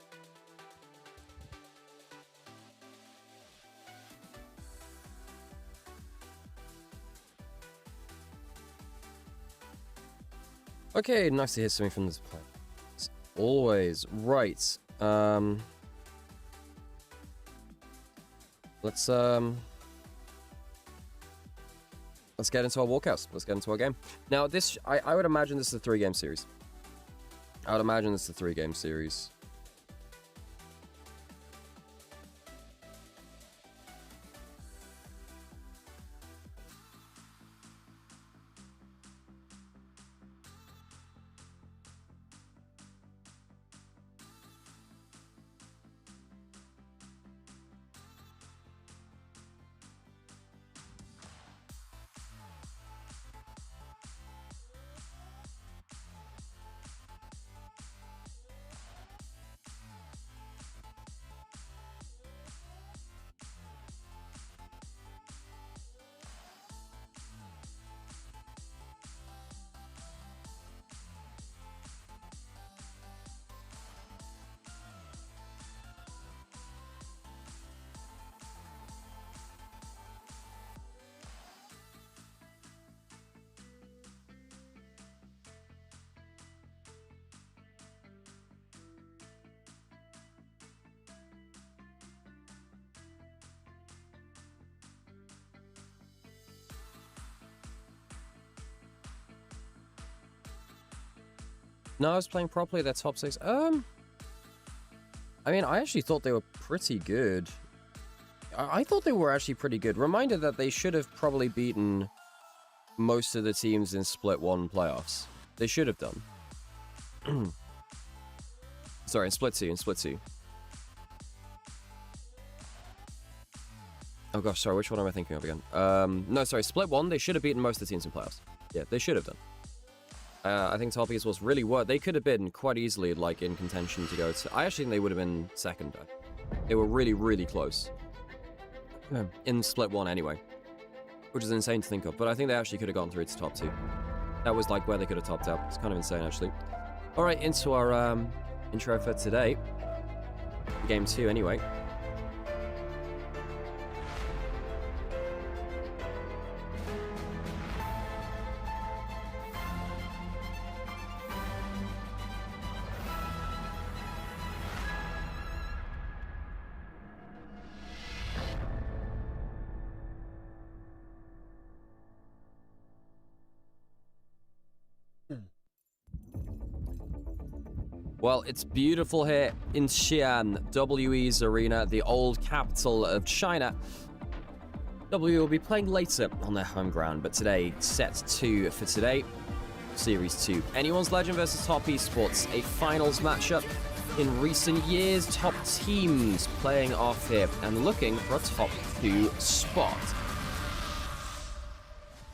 Okay, nice to hear something from this player. As always. Right. Let's get into our walkouts. Let's get into our game. Now, this I would imagine this is a 3-game series. I would imagine this is a 3-game series. No, I was playing properly. Their top 6. I mean, I actually thought they were pretty good. I thought they were actually pretty good. Reminder that they should have probably beaten most of the teams in Split 1 playoffs. They should have done. Sorry, in Split 2. Oh gosh, sorry, which one am I thinking of again? No, sorry, Split 1, they should have beaten most of the teams in playoffs. Yeah, they should have done. I think top Esports really were. They could have been quite easily, like, in contention to go to... I actually think they would have been second. They were really, really close. In Split 1 anyway. Which is insane to think of, but I think they actually could have gotten through to top 2. That was, like, where they could have topped out. It's kind of insane, actually. Alright, into our intro for today. Game 2, anyway. Well, it's beautiful here in Xi'an, WE's arena, the old capital of China. W will be playing later on their home ground, but today, set 2 for today, Series 2. Anyone's Legend versus Top Esports, a finals matchup. In recent years, top teams playing off here and looking for a top 2 spot.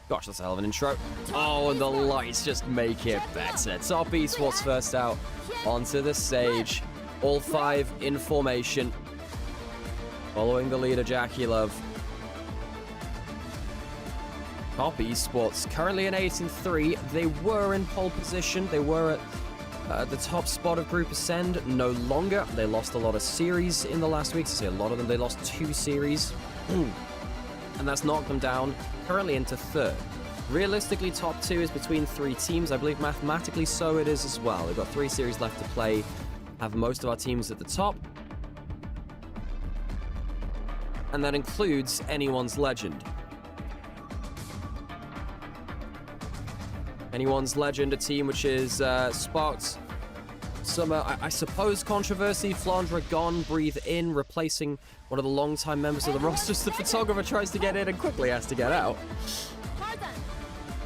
Gosh, that's a hell of an intro. Oh, and the lights just make it better. Top Esports first out onto the stage. All 5 in formation. Following the leader, Jackie Love. Top Esports currently an 8-3. They were in pole position. They were at the top spot of Group Ascend. No longer. They lost a lot of series in the last week. I say a lot of them. They lost 2 series. And that's knocked them down currently into 3rd. Realistically, top 2 is between 3 teams. I believe mathematically so it is as well. They've got 3 series left to play. Have most of our teams at the top. And that includes Anyone's Legend. Anyone's Legend, a team which is sparked some, I suppose, controversy. Flandre gone, breathe in, replacing one of the long-time members of the roster. The photographer tries to get in and quickly has to get out.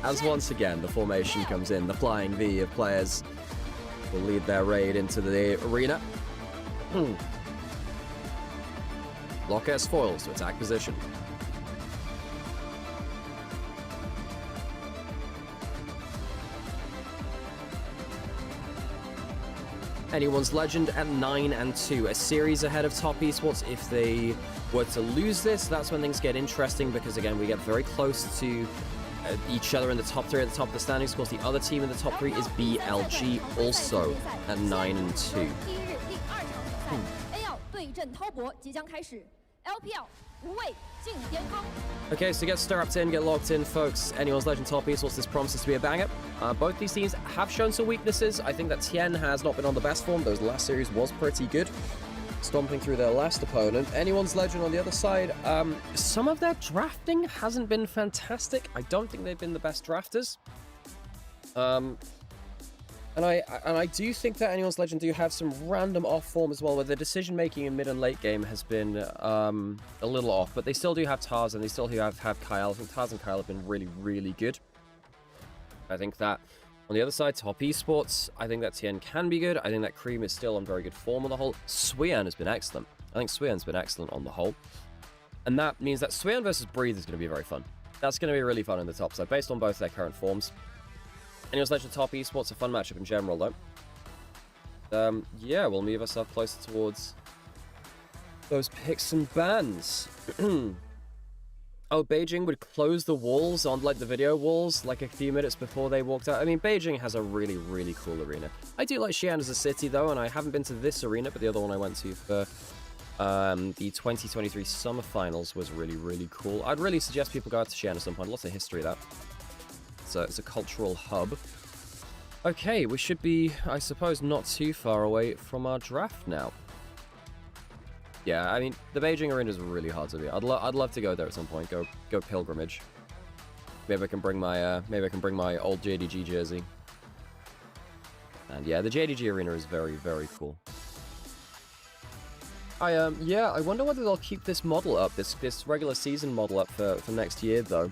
As once again, the formation comes in. The Flying V of players will lead their raid into the arena. Lock S foils to attack position. Anyone's Legend at 9-2, a series ahead of Top Esports. If they were to lose this, that's when things get interesting, because again, we get very close to each other in the top 3 at the top of the standings. Of course, the other team in the top 3 is BLG, also at 9-2. Okay, so get strapped in, get locked in, folks. Anyone's Legend, Top Esports, this promises to be a banger. Both these teams have shown some weaknesses. I think that Tien has not been on the best form. Those last series was pretty good, stomping through their last opponent. Anyone's Legend on the other side, some of their drafting hasn't been fantastic. I don't think they've been the best drafters. And I do think that Anyone's Legend do have some random off form as well, where the decision making in mid and late game has been a little off, but they still do have Tars and they still do have Kyle. I think Tars and Kyle have been really, really good. I think that on the other side, Top Esports, I think that Tien can be good. I think that Cream is still on very good form on the whole. Swian has been excellent. I think Swian's been excellent on the whole. And that means that Swian versus Breathe is going to be very fun. That's going to be really fun in the top side, based on both their current forms. Anyone's Legend Top Esports, a fun matchup in general, though. Yeah, we'll move ourselves closer towards those picks and bans. Oh, Beijing would close the walls on, like, the video walls, like, a few minutes before they walked out. I mean, Beijing has a really, really cool arena. I do like Xi'an as a city, though, and I haven't been to this arena, but the other one I went to for the 2023 Summer Finals was really, really cool. I'd really suggest people go out to Xi'an at some point. Lots of history of that. So it's a cultural hub. Okay, we should be, I suppose, not too far away from our draft now. Yeah, I mean, the Beijing arena is really hard to beat. I'd love to go there at some point. Go pilgrimage. Maybe I can bring my old JDG jersey. And yeah, the JDG arena is very, very cool. Yeah, I wonder whether they'll keep this model up, this regular season model up for next year though,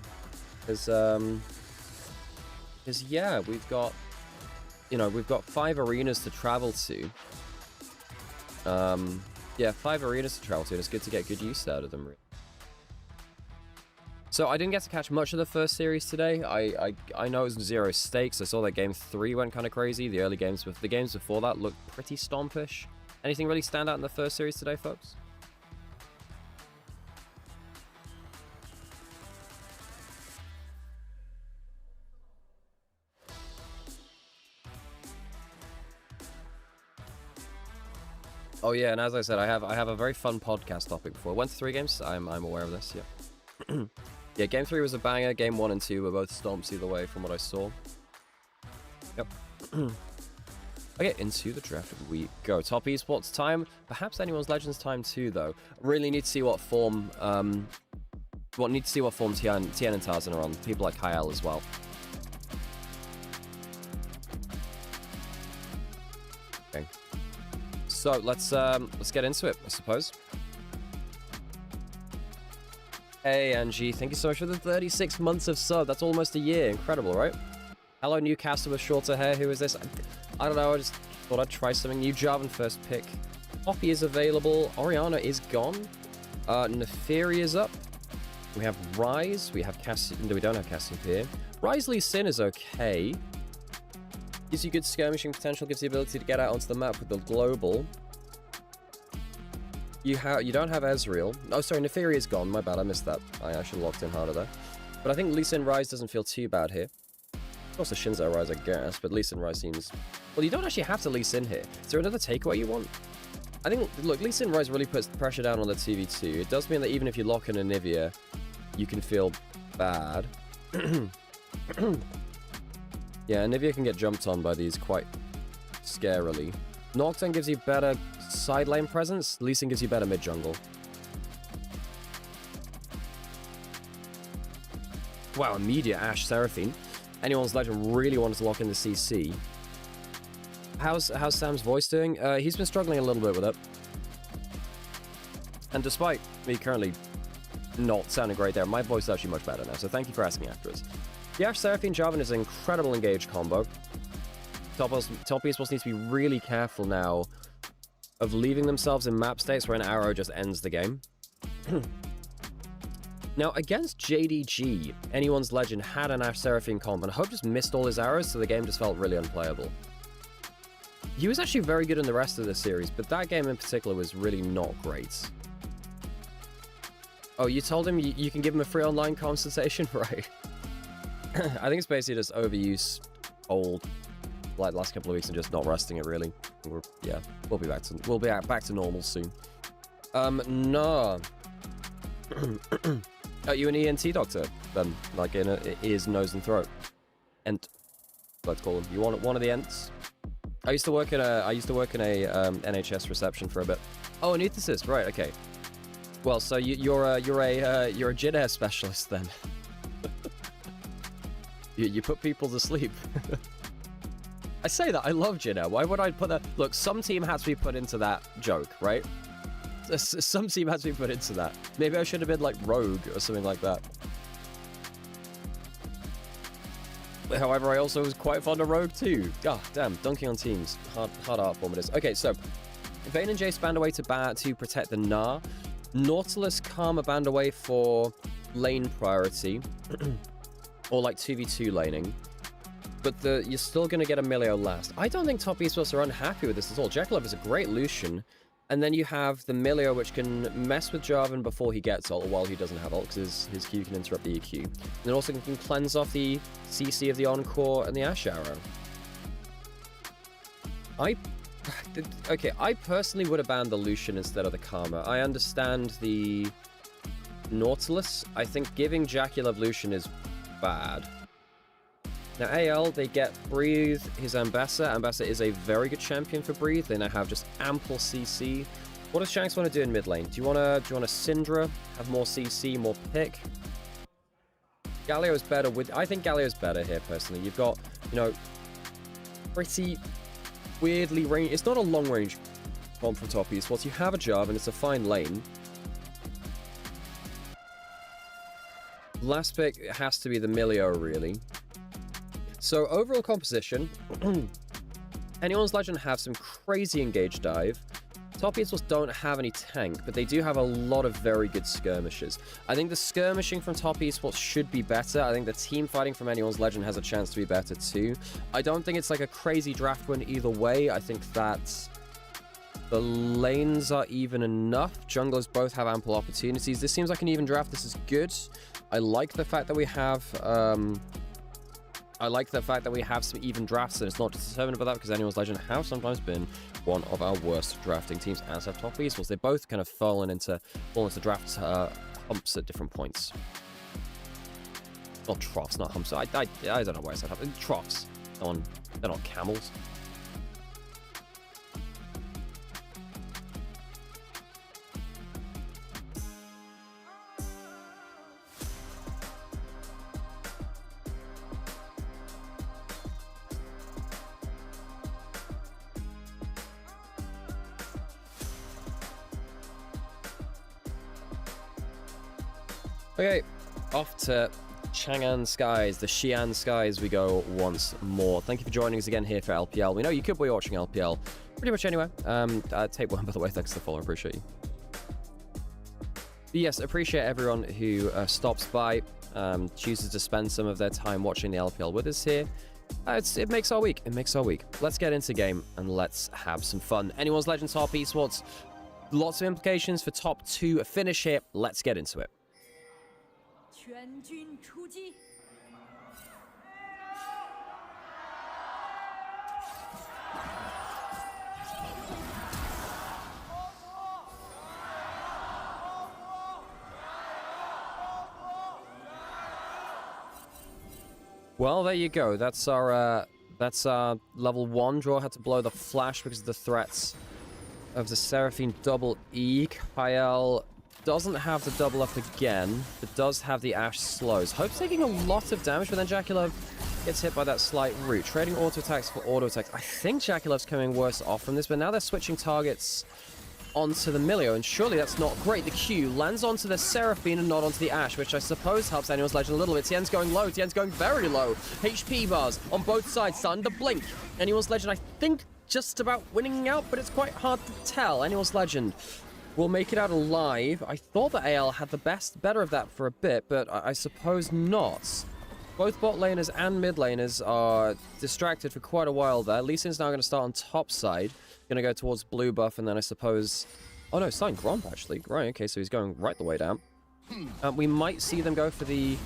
because yeah, we've got 5 arenas to travel to. Yeah, 5 arenas to travel to, and it's good to get good use out of them. So I didn't get to catch much of the first series today. I know it was 0 stakes. I saw that game 3 went kind of crazy. The early games, the games before that looked pretty stompish. Anything really stand out in the first series today, folks? Oh yeah, and as I said, I have a very fun podcast topic before. Went to 3 games. I'm aware of this. Yeah. Yeah, game 3 was a banger. Game 1 and 2 were both stomps either way from what I saw. Yep. Okay, into the draft we go. Top esports time. Perhaps anyone's Legends time too, though. Really need to see what form. Need to see what form Tian and Tarzan are on. People like Kyle as well. Okay. So let's get into it, I suppose. Hey, Angie, thank you so much for the 36 months of sub. That's almost a year. Incredible, right? Hello, Newcastle with shorter hair. Who is this? I don't know. I just thought I'd try something new. Jarvan first pick. Poppy is available. Orianna is gone. Neferi is up. We have Rise. We have Cassian. No, we don't have Cassian here. Rise Lee Sin is okay. Gives you good skirmishing potential. Gives the ability to get out onto the map with the global. You don't have Ezreal. Oh, sorry, Neferi is gone. My bad, I missed that. I should have locked in harder there. But I think Lee Sin Rise doesn't feel too bad here. Also Shinzo Rise, I guess, but Lee Sin Rise seems... Well, you don't actually have to Lee Sin here. Is there another takeaway you want? I think, look, Lee Sin Rise really puts pressure down on the 2v2. It does mean that even if you lock in a Nivea, you can feel bad. Yeah, Nivea can get jumped on by these quite scarily. Nocturne gives you better side lane presence. Lee Sin gives you better mid jungle. Wow, immediate Ashe Seraphine. Anyone's Legend really wanted to lock in the CC. How's Sam's voice doing? He's been struggling a little bit with it. And despite me currently not sounding great there, my voice is actually much better now, so thank you for asking afterwards. The Ashe Seraphine Jarvan is an incredible engage combo. Top esports needs to be really careful now of leaving themselves in map states where an arrow just ends the game. Now, against JDG, anyone's Legend had an Ashe Seraphine comp, and Hope just missed all his arrows, so the game just felt really unplayable. He was actually very good in the rest of the series, but that game in particular was really not great. Oh, you told him you can give him a free online consultation? Right. I think it's basically just overuse old, like, last couple of weeks and just not resting it, really. We'll be back to normal soon. Nah. Are you an ENT doctor then? Like in ears, nose, and throat? Ent. Let's call them. You want one of the ents? I used to work in a NHS reception for a bit. Oh, anesthetist, right? Okay. Well, so you're a Jin Air specialist then. you put people to sleep. I say that I love Jin Air. Why would I put that? Look, some team has to be put into that joke, right? Some team has to be put into that. Maybe I should have been like Rogue or something like that. However, I also was quite fond of Rogue too. God damn, dunking on teams. Hard art form it is. Okay, so Vayne and Jace banned away to protect the Gnar. Nautilus Karma banned away for lane priority. Or like 2v2 laning. But you're still going to get a Milio last. I don't think top esports are unhappy with this at all. Jekyll is a great Lucian. And then you have the Milio, which can mess with Jarvan before he gets ult, or while he doesn't have ult, because his Q can interrupt the EQ. And then also can cleanse off the CC of the Encore and the Ashe Arrow. I personally would have banned the Lucian instead of the Karma. I understand the Nautilus. I think giving Jaculov Lucian is bad. Now AL, they get Breathe, his Ambassa. Ambassa is a very good champion for Breathe. They now have just ample CC. What does Shanks want to do in mid lane? Do you want a Syndra, have more CC, more pick? Galio is better with... I think Galio is better here, personally. You've got, pretty weirdly range. It's not a long range comp from top esports. You have a job and it's a fine lane. Last pick has to be the Milio, really. So overall composition, Anyone's Legend have some crazy engage dive. Top esports don't have any tank, but they do have a lot of very good skirmishes. I think the skirmishing from top esports should be better. I think the team fighting from Anyone's Legend has a chance to be better too. I don't think it's like a crazy draft win either way. I think that the lanes are even enough. Junglers both have ample opportunities. This seems like an even draft. This is good. I like the fact that we have some even drafts, and it's not just determined by that, because Anyone's Legend have sometimes been one of our worst drafting teams, as have top esports. They both kind of fallen into draft humps at different points. Not troughs, not humps. I don't know why I said humps. Troughs. They're not camels. Okay, off to Chang'an Skies, the Xi'an Skies we go once more. Thank you for joining us again here for LPL. We know you could be watching LPL pretty much anywhere. Tape one, by the way, thanks for the follow, appreciate you. But yes, appreciate everyone who stops by, chooses to spend some of their time watching the LPL with us here. It makes our week. It makes our week. Let's get into game and let's have some fun. Anyone's Legend top esports. Lots of implications for top 2 finish here. Let's get into it. 全军出击！ Well, there you go. That's our level 1 draw. Had to blow the flash because of the threats of the Seraphine double E. Kyle doesn't have the double up again, but does have the Ashe slows. Hope's taking a lot of damage, but then Jackie gets hit by that slight root. Trading auto attacks for auto attacks. I think Jackie coming worse off from this, but now they're switching targets onto the Milio, and surely that's not great. The Q lands onto the Seraphine and not onto the Ashe, which I suppose helps Anyone's Legend a little bit. Tien's going low. Tien's going very low. HP bars on both sides, starting to blink. Anyone's Legend, I think, just about winning out, but it's quite hard to tell. Anyone's Legend will make it out alive. I thought that AL had the better of that for a bit, but I suppose not. Both bot laners and mid laners are distracted for quite a while there. Lee Sin's now going to start on top side. Going to go towards blue buff, and then I suppose... Oh no, starting Gromp actually. Right, okay, so he's going right the way down. We might see them go for the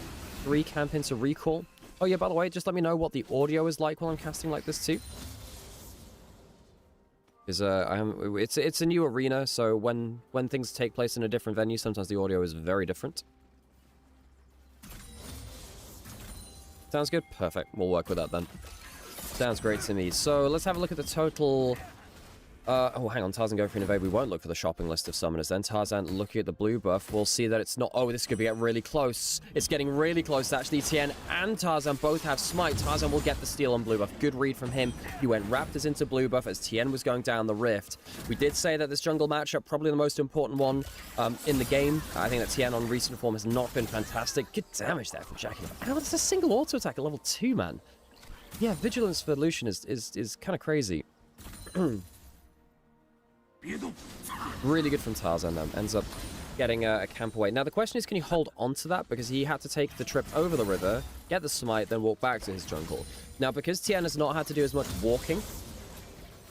3 camp into recall. Oh yeah, by the way, just let me know what the audio is like while I'm casting like this too. Because it's a new arena, so when things take place in a different venue, sometimes the audio is very different. Sounds good? Perfect. We'll work with that then. Sounds great to me. So let's have a look at the total... oh, hang on. Tarzan go for invade. We won't look for the shopping list of summoners then. Tarzan looking at the blue buff. We'll see that it's not... Oh, this could get really close. It's getting really close. Actually, Tien and Tarzan both have smite. Tarzan will get the steal on blue buff. Good read from him. He went Raptors into blue buff as Tien was going down the rift. We did say that this jungle matchup, probably the most important one in the game. I think that Tien on recent form has not been fantastic. Good damage there from Jackie. Oh, it's a single auto attack at level 2, man. Yeah, Vigilance for Lucian is kind of crazy. Really good from Tarzan, though. Ends up getting a camp away. Now, the question is, can he hold on to that? Because he had to take the trip over the river, get the smite, then walk back to his jungle. Now, because Tien has not had to do as much walking,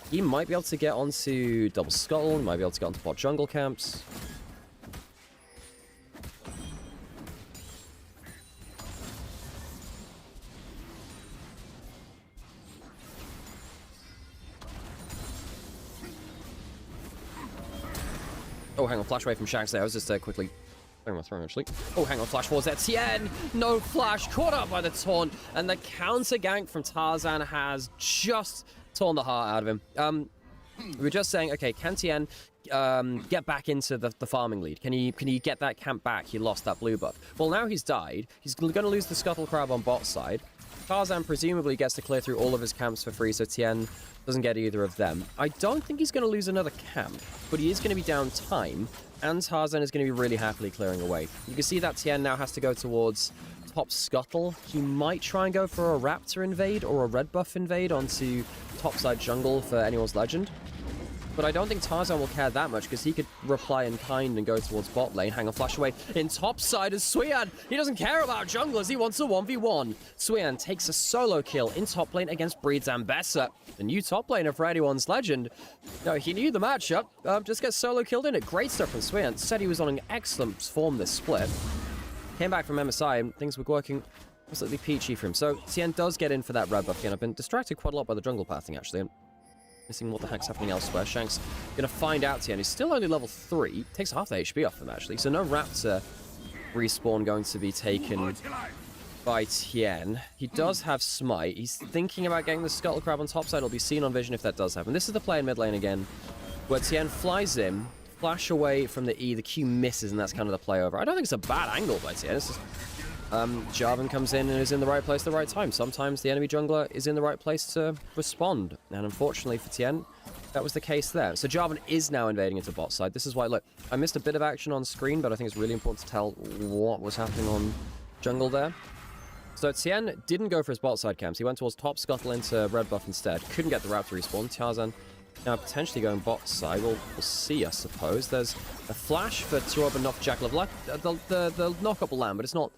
he might be able to get onto double scuttle, he might be able to get onto bot jungle camps. Oh, hang on, flash away from Shax there. I was just quickly throwing my throwing, actually. Oh, hang on, flash forwards there. Tien, no flash, caught up by the taunt, and the counter gank from Tarzan has just torn the heart out of him. We were just saying, okay, can Tien get back into the farming lead? Can he get that camp back? He lost that blue buff. Well, now he's died. He's going to lose the Scuttle Crab on bot side. Tarzan presumably gets to clear through all of his camps for free, so Tien doesn't get either of them. I don't think he's going to lose another camp, but he is going to be down time, and Tarzan is going to be really happily clearing away. You can see that Tien now has to go towards top Scuttle. He might try and go for a Raptor invade or a red buff invade onto topside jungle for anyone's legend. But I don't think Tarzan will care that much, because he could reply in kind and go towards bot lane, hang a flash away. In topside is Suyan. He doesn't care about junglers, he wants a 1v1. Suyan takes a solo kill in top lane against Breed's Ambessa, the new top laner for anyone's legend. No, he knew the matchup, just gets solo killed in it. Great stuff from Suyan. Said he was on an excellent form this split. Came back from MSI and things were working absolutely peachy for him. So Tien does get in for that red buff again. I've been distracted quite a lot by the jungle pathing, actually. Missing what the heck's happening elsewhere. Shank's gonna find out Tien. He's still only level 3. Takes half the HP off him, actually. So no Raptor respawn going to be taken by Tien. He does have Smite. He's thinking about getting the Scuttle Crab on top side. It'll be seen on vision if that does happen. This is the play in mid lane again, where Tien flies in, flash away from the E. The Q misses, and that's kind of the play over. I don't think it's a bad angle by Tien. It's just Jarvan comes in and is in the right place at the right time. Sometimes the enemy jungler is in the right place to respond. And unfortunately for Tien, that was the case there. So Jarvan is now invading into bot side. This is why, look, I missed a bit of action on screen, but I think it's really important to tell what was happening on jungle there. So Tien didn't go for his bot side camps. He went towards top Scuttle into red buff instead. Couldn't get the Raptor respawn. Tarzan now potentially going bot side. We'll see, I suppose. There's a flash for Tuob and knock Jackal of Luck. The knock-up will land, but it's not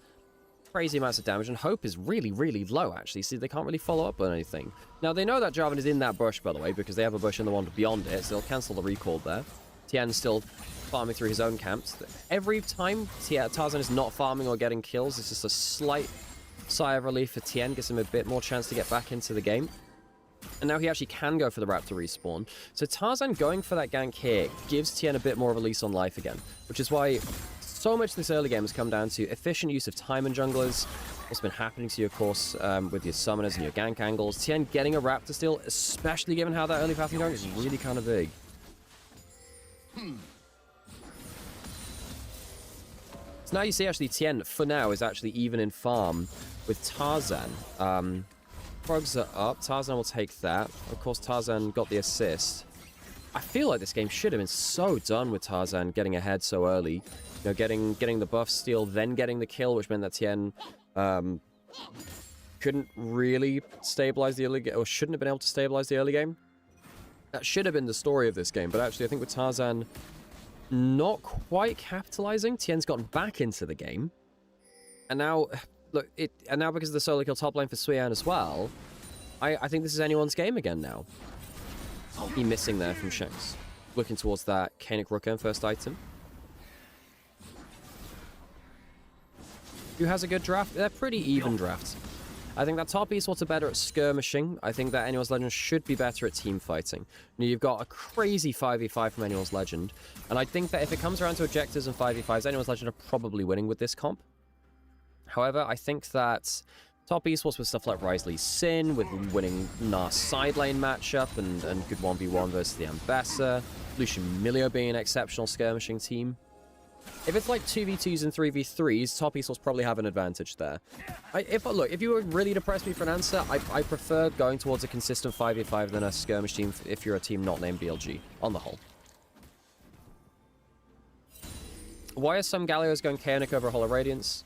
crazy amounts of damage, and Hope is really, really low, actually. See, they can't really follow up on anything. Now, they know that Jarvan is in that bush, by the way, because they have a bush in the one beyond it, so they'll cancel the recall there. Tien's still farming through his own camps. Every time Tarzan is not farming or getting kills, it's just a slight sigh of relief for Tien, gives him a bit more chance to get back into the game. And now he actually can go for the Raptor respawn. So Tarzan going for that gank here gives Tien a bit more of a lease on life again, which is why so much this early game has come down to efficient use of time and junglers. What's been happening to you, of course, with your summoners and your gank angles. Tien getting a Raptor steal, especially given how that early pathing going, is really kind of big. So now you see, actually, Tien, for now, is actually even in farm with Tarzan. Frogs are up. Tarzan will take that. Of course, Tarzan got the assist. I feel like this game should have been so done with Tarzan getting ahead so early. You know, getting the buff steal, then getting the kill, which meant that Tien couldn't really stabilize the early game, or shouldn't have been able to stabilize the early game. That should have been the story of this game, but actually I think with Tarzan not quite capitalizing, Tien's gotten back into the game. And now, look, now because of the solo kill top lane for Suyan as well, I think this is anyone's game again now. He missing there from Shanks. Looking towards that Kaenic Rooker first item. Who has a good draft? They're pretty even drafts. I think that top Esports are better at skirmishing. I think that Anyone's Legend should be better at team fighting. Now, you've got a crazy 5v5 from Anyone's Legend, and I think that if it comes around to objectives and 5v5s, Anyone's Legend are probably winning with this comp. However, I think that top Esports with stuff like Risley's Sin, with winning Nar's side lane matchup and good 1v1 versus the Ambassador, Lucian Milio being an exceptional skirmishing team. If it's like 2v2s and 3v3s, top Esports probably have an advantage there. Look, if you were really to press me for an answer, I prefer going towards a consistent 5v5 than a skirmish team if you're a team not named BLG, on the whole. Why are some Gallios going Kaenic over Hollow Radiance?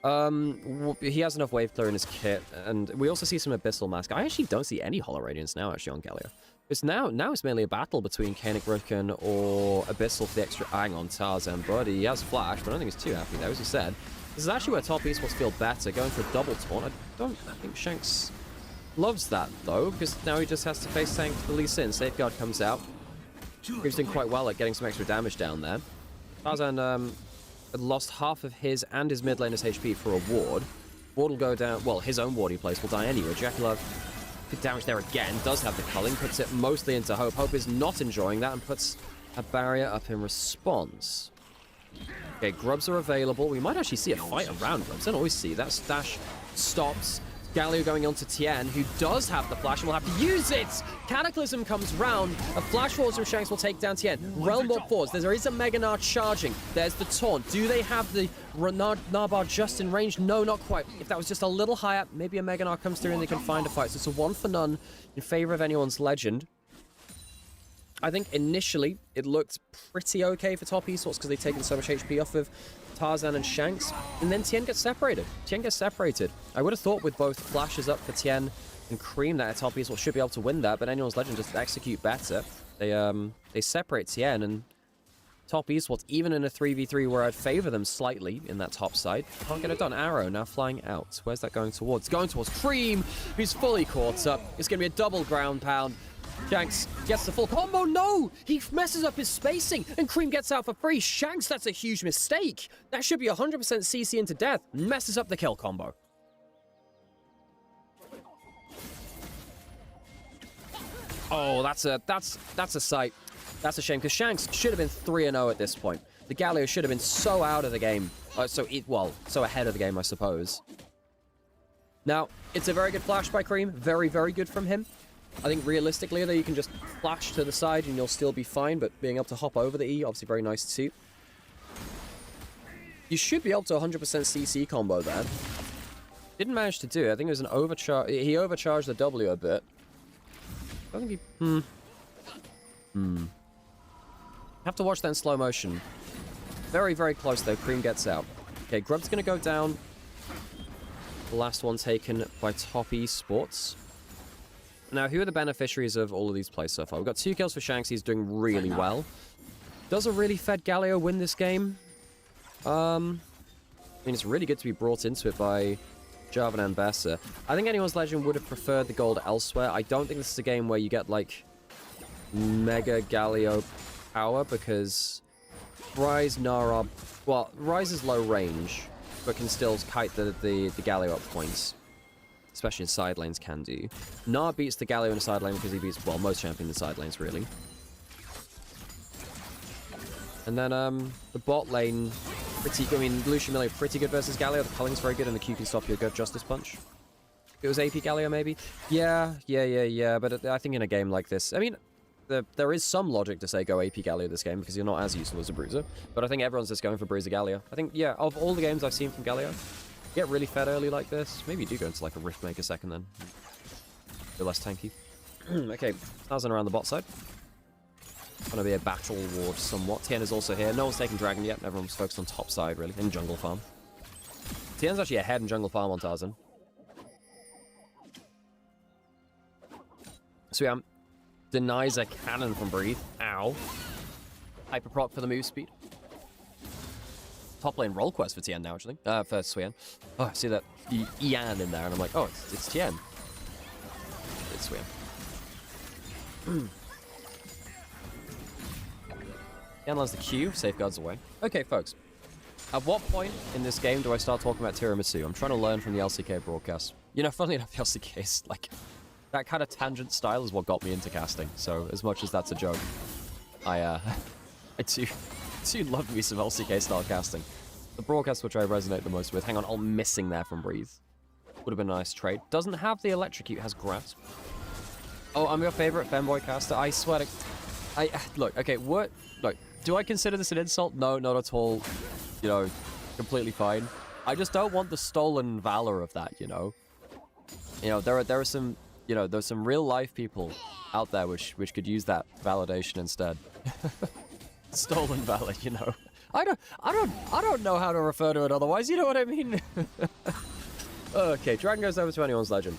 He has enough wave clear in his kit, and we also see some Abyssal Mask. I actually don't see any Hollow Radiance now, actually, on Galio. It's now it's mainly a battle between Kaenic Rooken or Abyssal for the extra. Hang on, Tarzan, buddy. He has Flash, but I don't think he's too happy there, as you said. This is actually where top Esports feel better, going for a double taunt. I think Shanks loves that, though, because now he just has to face tank the Lee Sin. Safeguard comes out. He's doing quite well at getting some extra damage down there. Tarzan had lost half of his and his mid laner's HP for a ward. Ward will go down. Well, his own ward he plays will die anyway. Jackalov, good damage there again. Does have the culling, puts it mostly into Hope. Hope is not enjoying that and puts a barrier up in response. Okay, grubs are available. We might actually see a fight around grubs. I don't always see that. Stash stops. Galio going on to Tien, who does have the flash and will have to use it. Cataclysm comes round. A flash force from Shanks will take down Tien. Realm Warp force. There is a Mega Gnar charging. There's the taunt. Do they have the Gnar just in range? No, not quite. If that was just a little higher, maybe a Mega Gnar comes through and they can find a fight. So it's a 1 for none in favor of anyone's legend. I think initially it looked pretty okay for top esports because they've taken so much HP off of Tarzan and Shanks, and then Tien gets separated. I would have thought with both flashes up for Tien and Cream that top esports should be able to win that, but anyone's legend just execute better. They separate Tien, and top esports, even in a 3v3 where I'd favor them slightly in that top side, can't get it done. Arrow now flying out. Where's that going towards? Going towards Cream, who's fully caught up. It's going to be a double ground pound. Shanks gets the full combo. No! He messes up his spacing, and Cream gets out for free. Shanks, that's a huge mistake. That should be 100% CC into death. Messes up the kill combo. Oh, that's a sight. That's a shame, because Shanks should have been 3-0 at this point. The Galio should have been so out of the game. So ahead of the game, I suppose. Now, it's a very good flash by Cream. Very, very good from him. I think realistically, though, you can just flash to the side and you'll still be fine, but being able to hop over the E, obviously very nice too. You should be able to 100% CC combo there. Didn't manage to do it. I think it was an overcharge. He overcharged the W a bit. I think he... Have to watch that in slow motion. Very, very close, though. Cream gets out. Okay, Grub's going to go down. The last one taken by Top Esports. Now, who are the beneficiaries of all of these plays so far? We've got 2 kills for Shanks. He's doing really well. Does a really fed Galio win this game? I mean, it's really good to be brought into it by Jarvan and Bessa. I think anyone's legend would have preferred the gold elsewhere. I don't think this is a game where you get, like, mega Galio power, because Ryze, Nara... Well, Ryze is low range, but can still kite the Galio up points. Especially in side lanes can do. Gnar beats the Galio in a side lane because he beats, well, most champions in side lanes, really. And then, the bot lane, Lucian Melee pretty good versus Galio. The culling's very good, and the Q can stop your good Justice Punch. It was AP Galio, maybe? Yeah, but I think in a game like this, I mean, there is some logic to say go AP Galio this game, because you're not as useful as a Bruiser. But I think everyone's just going for Bruiser Galio. I think, yeah, of all the games I've seen from Galio, get really fed early like this. Maybe you do go into like a Rift Maker second then. You're less tanky. Okay, Tarzan around the bot side. Gonna be a battle ward somewhat. Tien is also here. No one's taken Dragon yet. Everyone's focused on top side, really, in jungle farm. Tien's actually ahead in jungle farm on Tarzan. So yeah, denies a cannon from Breathe. Ow. Hyper proc for the move speed. Top lane roll quest for Tien now, actually. For Swian. Oh, I see that Ian in there, and I'm like, oh, it's Tien. It's Swian. Tien lands the Q, safeguards away. Okay, folks. At what point in this game do I start talking about tiramisu? I'm trying to learn from the LCK broadcast. You know, funnily enough, the LCK is like... That kind of tangent style is what got me into casting. So, as much as that's a joke, I do love me some LCK style casting. The broadcast which I resonate the most with. Hang on, I'm missing there from Breathe. Would have been a nice trade. Doesn't have the electrocute, has Grasp. Oh, I'm your favorite femboy caster. I swear to... Look, okay, what... Look, do I consider this an insult? No, not at all. You know, completely fine. I just don't want the stolen valor of that, you know? You know, there are some... You know, there's some real life people out there which could use that validation instead. Stolen valor, you know. I don't know how to refer to it otherwise, you know what I mean? Okay, Dragon goes over to anyone's legend.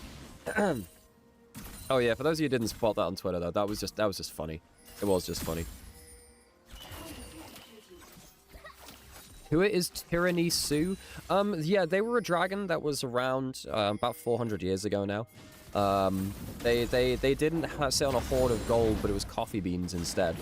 Oh yeah, for those of you who didn't spot that on Twitter though, that was just funny. It was just funny. Who is Tiramisu? Yeah, they were a dragon that was around about 400 years ago now. They didn't sit on a hoard of gold, but it was coffee beans instead.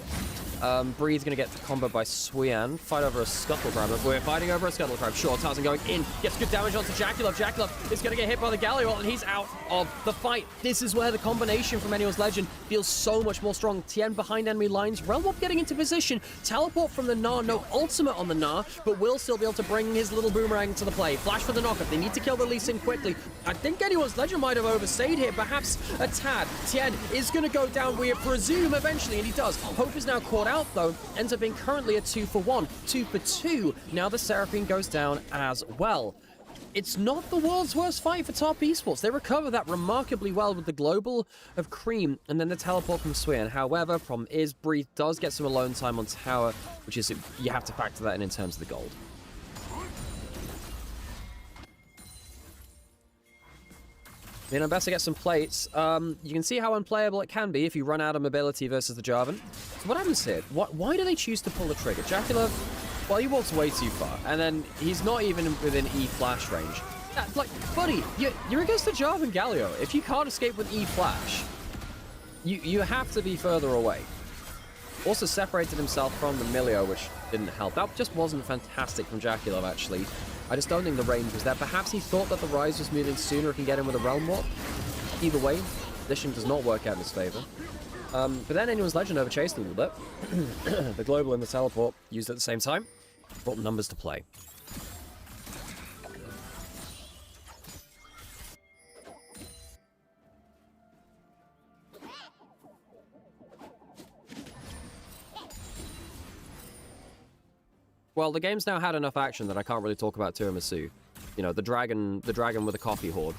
Bree's gonna get comboed by Swian. Fight over a Scuttle Crab. We're fighting over a Scuttle Crab. Sure, Tarzan going in. Gets good damage onto Jaculov. Jaculov is gonna get hit by the Galio, and he's out of the fight. This is where the combination from Anyone's Legend feels so much more strong. Tien behind enemy lines. Realm Warp getting into position. Teleport from the Gnar. No ultimate on the Gnar, but will still be able to bring his little boomerang to the play. Flash for the knockup. They need to kill the Lee Sin quickly. I think Anyone's Legend might have overstayed here, perhaps a tad. Tien is gonna go down, we presume, eventually, and he does. Hope is now caught out, though. Ends up being currently a 2-for-1. 2-for-2. Now the Seraphine goes down as well. It's not the world's worst fight for top esports. They recover that remarkably well with the global of Cream and then the teleport from Swian. However, problem is, Breathe does get some alone time on tower, which is, you have to factor that in terms of the gold. You know, best to get some plates. You can see how unplayable it can be if you run out of mobility versus the Jarvan. So what happens here? Why do they choose to pull the trigger? Jaculov, well, he walks way too far, and then he's not even within E-Flash range. Like, buddy, you're against the Jarvan Galio. If you can't escape with E-Flash, you have to be further away. Also separated himself from the Milio, which didn't help. That just wasn't fantastic from Jaculov, actually. I just don't think the range was there. Perhaps he thought that the Rise was moving sooner if he can get him with a Realm Warp. Either way, position does not work out in his favor. But then Anyone's Legend overchased a little bit. The Global and the Teleport used at the same time. Brought numbers to play. Well, the game's now had enough action that I can't really talk about Tiramisu. You know, the dragon with a coffee horde.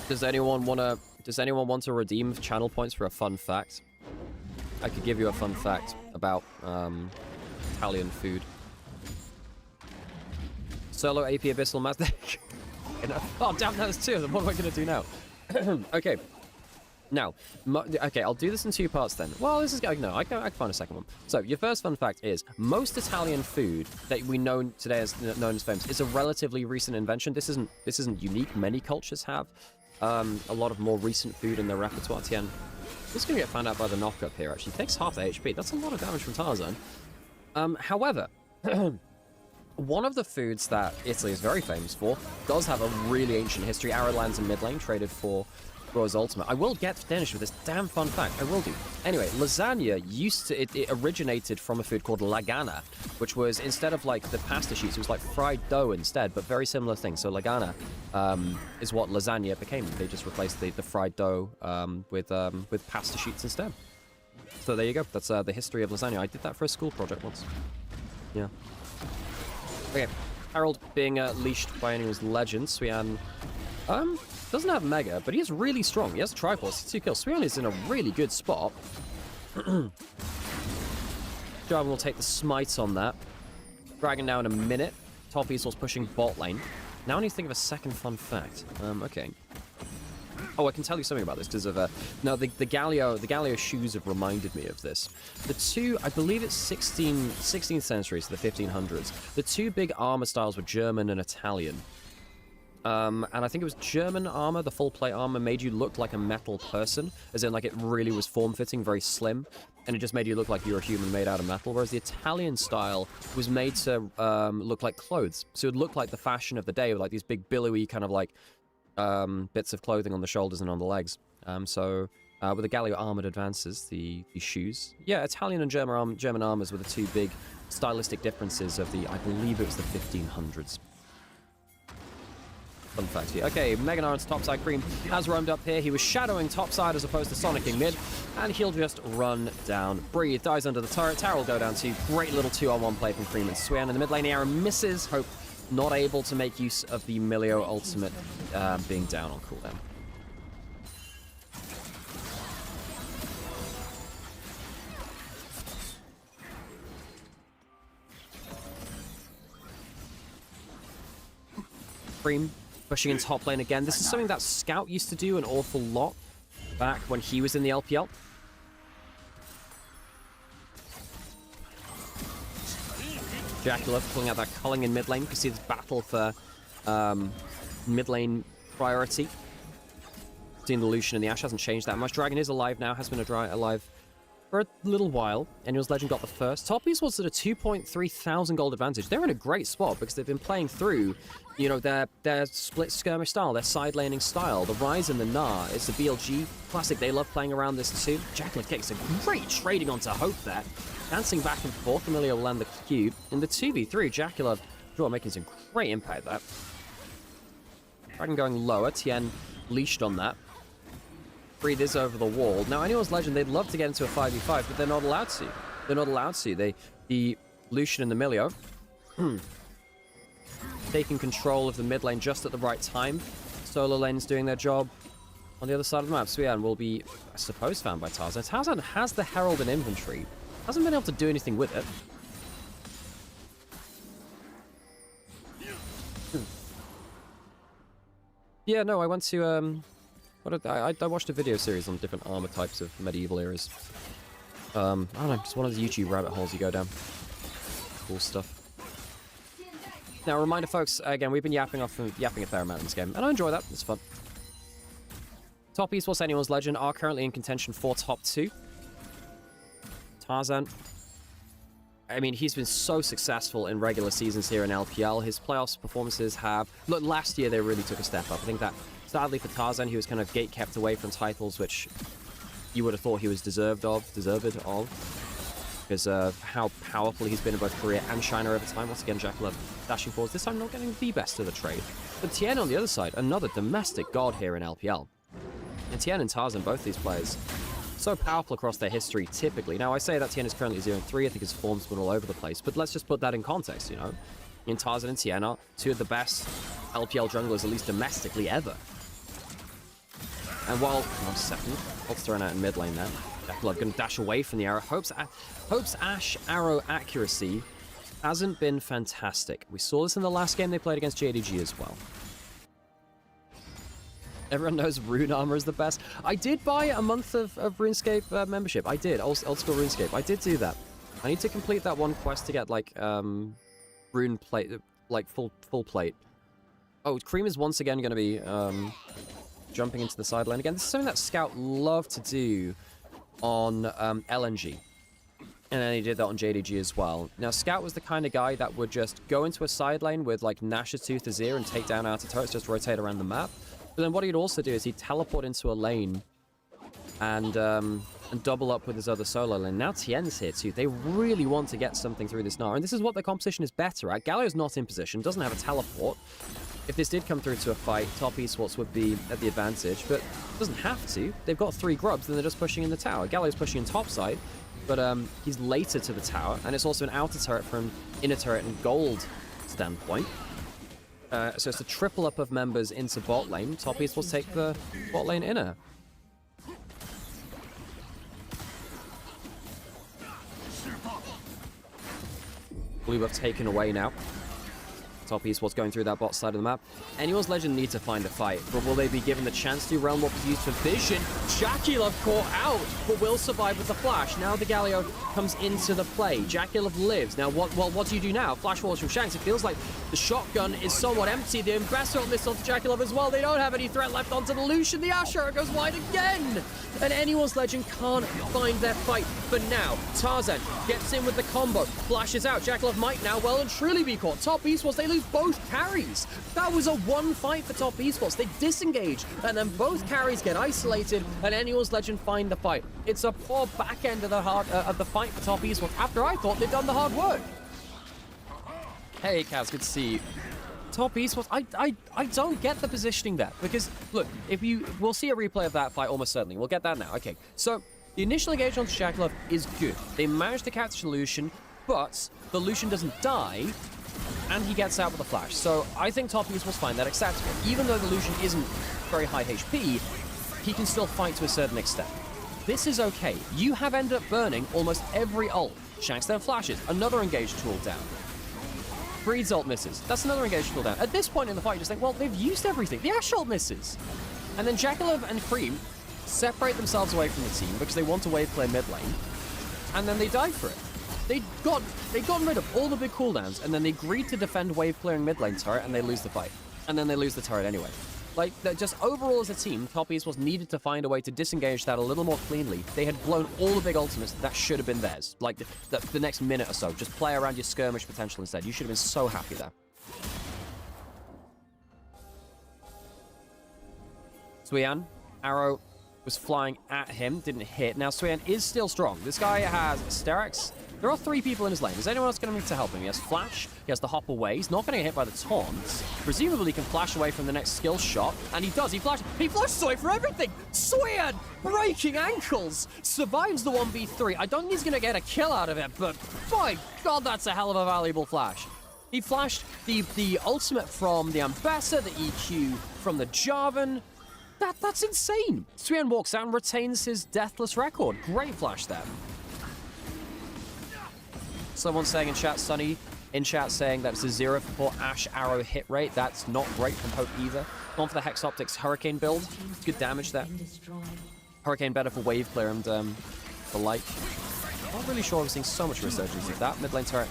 Does anyone want to redeem channel points for a fun fact? I could give you a fun fact about Italian food. Solo AP Abyssal Master. Oh, damn, that was two of them. What am I going to do now? Okay. Now, okay, I'll do this in two parts then. Well, this is going, no, I can find a second one. So, your first fun fact is, most Italian food that we know today as known as famous is a relatively recent invention. This isn't unique. Many cultures have a lot of more recent food in their repertoire. Tien, this is going to get found out by the knockup here, actually. It takes half the HP. That's a lot of damage from Tarzan. However, one of the foods that Italy is very famous for does have a really ancient history. Arrowlands and mid lane traded for Roy's Ultimate. I will get finished with this damn fun fact. I will do. Anyway, lasagna it originated from a food called lagana, which was, instead of like the pasta sheets, it was like fried dough instead, but very similar thing. So lagana is what lasagna became. They just replaced the fried dough with pasta sheets instead. So there you go. That's the history of lasagna. I did that for a school project once. Yeah. Okay. Harold being leashed by Anyone's Legend. Swian doesn't have Mega, but he is really strong. He has a Triforce, 2 kills. Swian is in a really good spot. Jarvan will take the smite on that. Dragon now in a minute. Top Esports pushing bot lane. Now I need to think of a second fun fact. Okay. Oh, I can tell you something about this because of no, the Galio shoes have reminded me of this. The two, I believe it's 16th century to the 1500s. The two big armor styles were German and Italian. And I think it was German armor, the full plate armor, made you look like a metal person, as in like it really was form-fitting, very slim, and it just made you look like you were a human made out of metal, whereas the Italian style was made to look like clothes. So it would look like the fashion of the day, with like these big billowy kind of like bits of clothing on the shoulders and on the legs. With the Galio armored advances, the shoes. Yeah, Italian and German armors were the two big stylistic differences of the, I believe it was the 1500s. Fun fact here. Okay, Mega Gnar topside. Cream has roamed up here. He was shadowing topside as opposed to Sonicking mid, and he'll just run down. Breathe, dies under the turret. Tower will go down too. Great little 2-on-1 play from Cream and Swian. In the mid lane, Aaron misses. Hope not able to make use of the Milio ultimate being down on cooldown. Cream pushing in top lane again. This is something that Scout used to do an awful lot back when he was in the LPL. Jaculov pulling out that culling in mid lane. You can see this battle for mid lane priority. between the Lucian and the Ashe hasn't changed that much. Dragon is alive now, has been alive for a little while. Anyone's Legend got the first. Top Esports at a 2.3 thousand gold advantage. They're in a great spot because they've been playing through, you know, their split skirmish style, their side laning style. The Rise and the Gnar is the BLG classic. They love playing around this too. Jacqueline takes a great trading onto Hope there. Dancing back and forth, Amelia will land the Q. In the 2v3, Jacqueline making some great impact there. Dragon going lower, Tien leashed on that. Breathe is over the wall. Now, Anyone's Legend, they'd love to get into a 5v5, but they're not allowed to. They're not allowed to. The Lucian and the Milio taking control of the mid lane just at the right time. Solo lane's doing their job on the other side of the map. Suyan will be, I suppose, found by Tarzan. Tarzan has the Herald in inventory. Hasn't been able to do anything with it. Yeah, no, I went to, I watched a video series on different armor types of medieval eras. I don't know, just one of the YouTube rabbit holes you go down. Cool stuff. Now, a reminder, folks, again, we've been yapping a fair amount in this game, and I enjoy that. It's fun. Top Esports Anyone's Legend are currently in contention for top 2. Tarzan, I mean, he's been so successful in regular seasons here in LPL. His playoffs performances have... Look, last year they really took a step up. I think that, sadly for Tarzan, he was kind of gate-kept away from titles, which you would have thought he was deserved of, because of how powerful he's been in both career and China over time. Once again, Jacqueline dashing forwards, this time not getting the best of the trade. But Tien on the other side, another domestic god here in LPL. And Tien and Tarzan, both these players, so powerful across their history, typically. Now, I say that Tien is currently 0-3. I think his form's been all over the place. But let's just put that in context, you know? In Tarzan and Tien are two of the best LPL junglers, at least domestically, ever. And while... 1 second. Ult's thrown out in mid lane there. Jacqueline going to dash away from the arrow. Hope's Ashe arrow accuracy hasn't been fantastic. We saw this in the last game they played against GEDG as well. Everyone knows Rune Armor is the best. I did buy a month of RuneScape membership. I did. Old school RuneScape. I did do that. I need to complete that one quest to get, like, Rune plate, like, full plate. Oh, Cream is once again going to be jumping into the side lane again. This is something that Scout loved to do on LNG. And then he did that on JDG as well. Now, Scout was the kind of guy that would just go into a side lane with, like, Nash's Tooth Azir and take down outer turrets, just rotate around the map. But then what he'd also do is he'd teleport into a lane and double up with his other solo lane. Now Tien's here too. They really want to get something through this Gnar, and this is what the competition is better at. Galio's not in position, doesn't have a teleport. If this did come through to a fight, Top Esports would be at the advantage, but doesn't have to. They've got 3 grubs, and they're just pushing in the tower. Galio's pushing in top side, but he's later to the tower, and it's also an outer turret from inner turret and gold standpoint. So it's a triple up of members into bot lane. Top Esports take the bot lane inner. Blue buff taken away now. Top Esports going through that bot side of the map. Anyone's Legend need to find a fight, but will they be given the chance to? Realm Warp is used for vision. Jacqueline caught out, but will survive with the flash. Now the Galio comes into the play. Jacqueline lives. Now what do you do now? Flash walls from Shanks. It feels like the shotgun is somewhat empty. The Investor on this onto Jacqueline as well. They don't have any threat left onto the Lucian. The Asher goes wide again. And Anyone's Legend can't find their fight for now. Tarzan gets in with the combo. Flashes out. Jacqueline might now well and truly be caught. Top Esports, they lose both carries. That was a one fight for Top Esports. They disengage, and then both carries get isolated, and Anyone's Legend find the fight. It's a poor back end of the fight for Top Esports, after I thought they'd done the hard work. Hey, Kaz, good to see you. Top Esports, I don't get the positioning there, because, look, we'll see a replay of that fight almost certainly. We'll get that now. Okay, so the initial engagement on Shaklov is good. They managed to catch the Lucian, but the Lucian doesn't die, and he gets out with a flash. So I think Top Esports find that acceptable. Even though the Lucian isn't very high HP, he can still fight to a certain extent. This is okay. You have ended up burning almost every ult. Shanks then flashes. Another engaged tool down. Breed's ult misses. That's another engaged tool down. At this point in the fight, you just think, well, they've used everything. The Ashe ult misses. And then Jacqueline and Cream separate themselves away from the team because they want to wave clear mid lane. And then they die for it. They'd gotten rid of all the big cooldowns, and then they agreed to defend wave clearing mid lane turret, and they lose the fight. And then they lose the turret anyway. Like, just overall as a team, Top Esports needed to find a way to disengage that a little more cleanly. They had blown all the big ultimates that should have been theirs. Like, the next minute or so. Just play around your skirmish potential instead. You should have been so happy there. Suyan, arrow was flying at him, didn't hit. Now, Suyan is still strong. This guy has Sterex. There are 3 people in his lane. Is anyone else going to need to help him? He has Flash. He has the hop away. He's not going to get hit by the taunts. Presumably, he can flash away from the next skill shot. And he does. He flashes away from everything. Suyan, breaking ankles, survives the 1v3. I don't think he's going to get a kill out of it, but my God, that's a hell of a valuable flash. He flashed the ultimate from the Ambassador, the EQ from the Jarvan. That's insane. Suyan walks out and retains his deathless record. Great flash there. Someone saying in chat, Sunny in chat saying that it's a 0 for Ashe arrow hit rate. That's not great from Poke either. Gone for the Hex Optics Hurricane build. Good damage there. Hurricane better for wave clear and the like. Not really sure we're seeing so much resurgence of that. Mid lane turret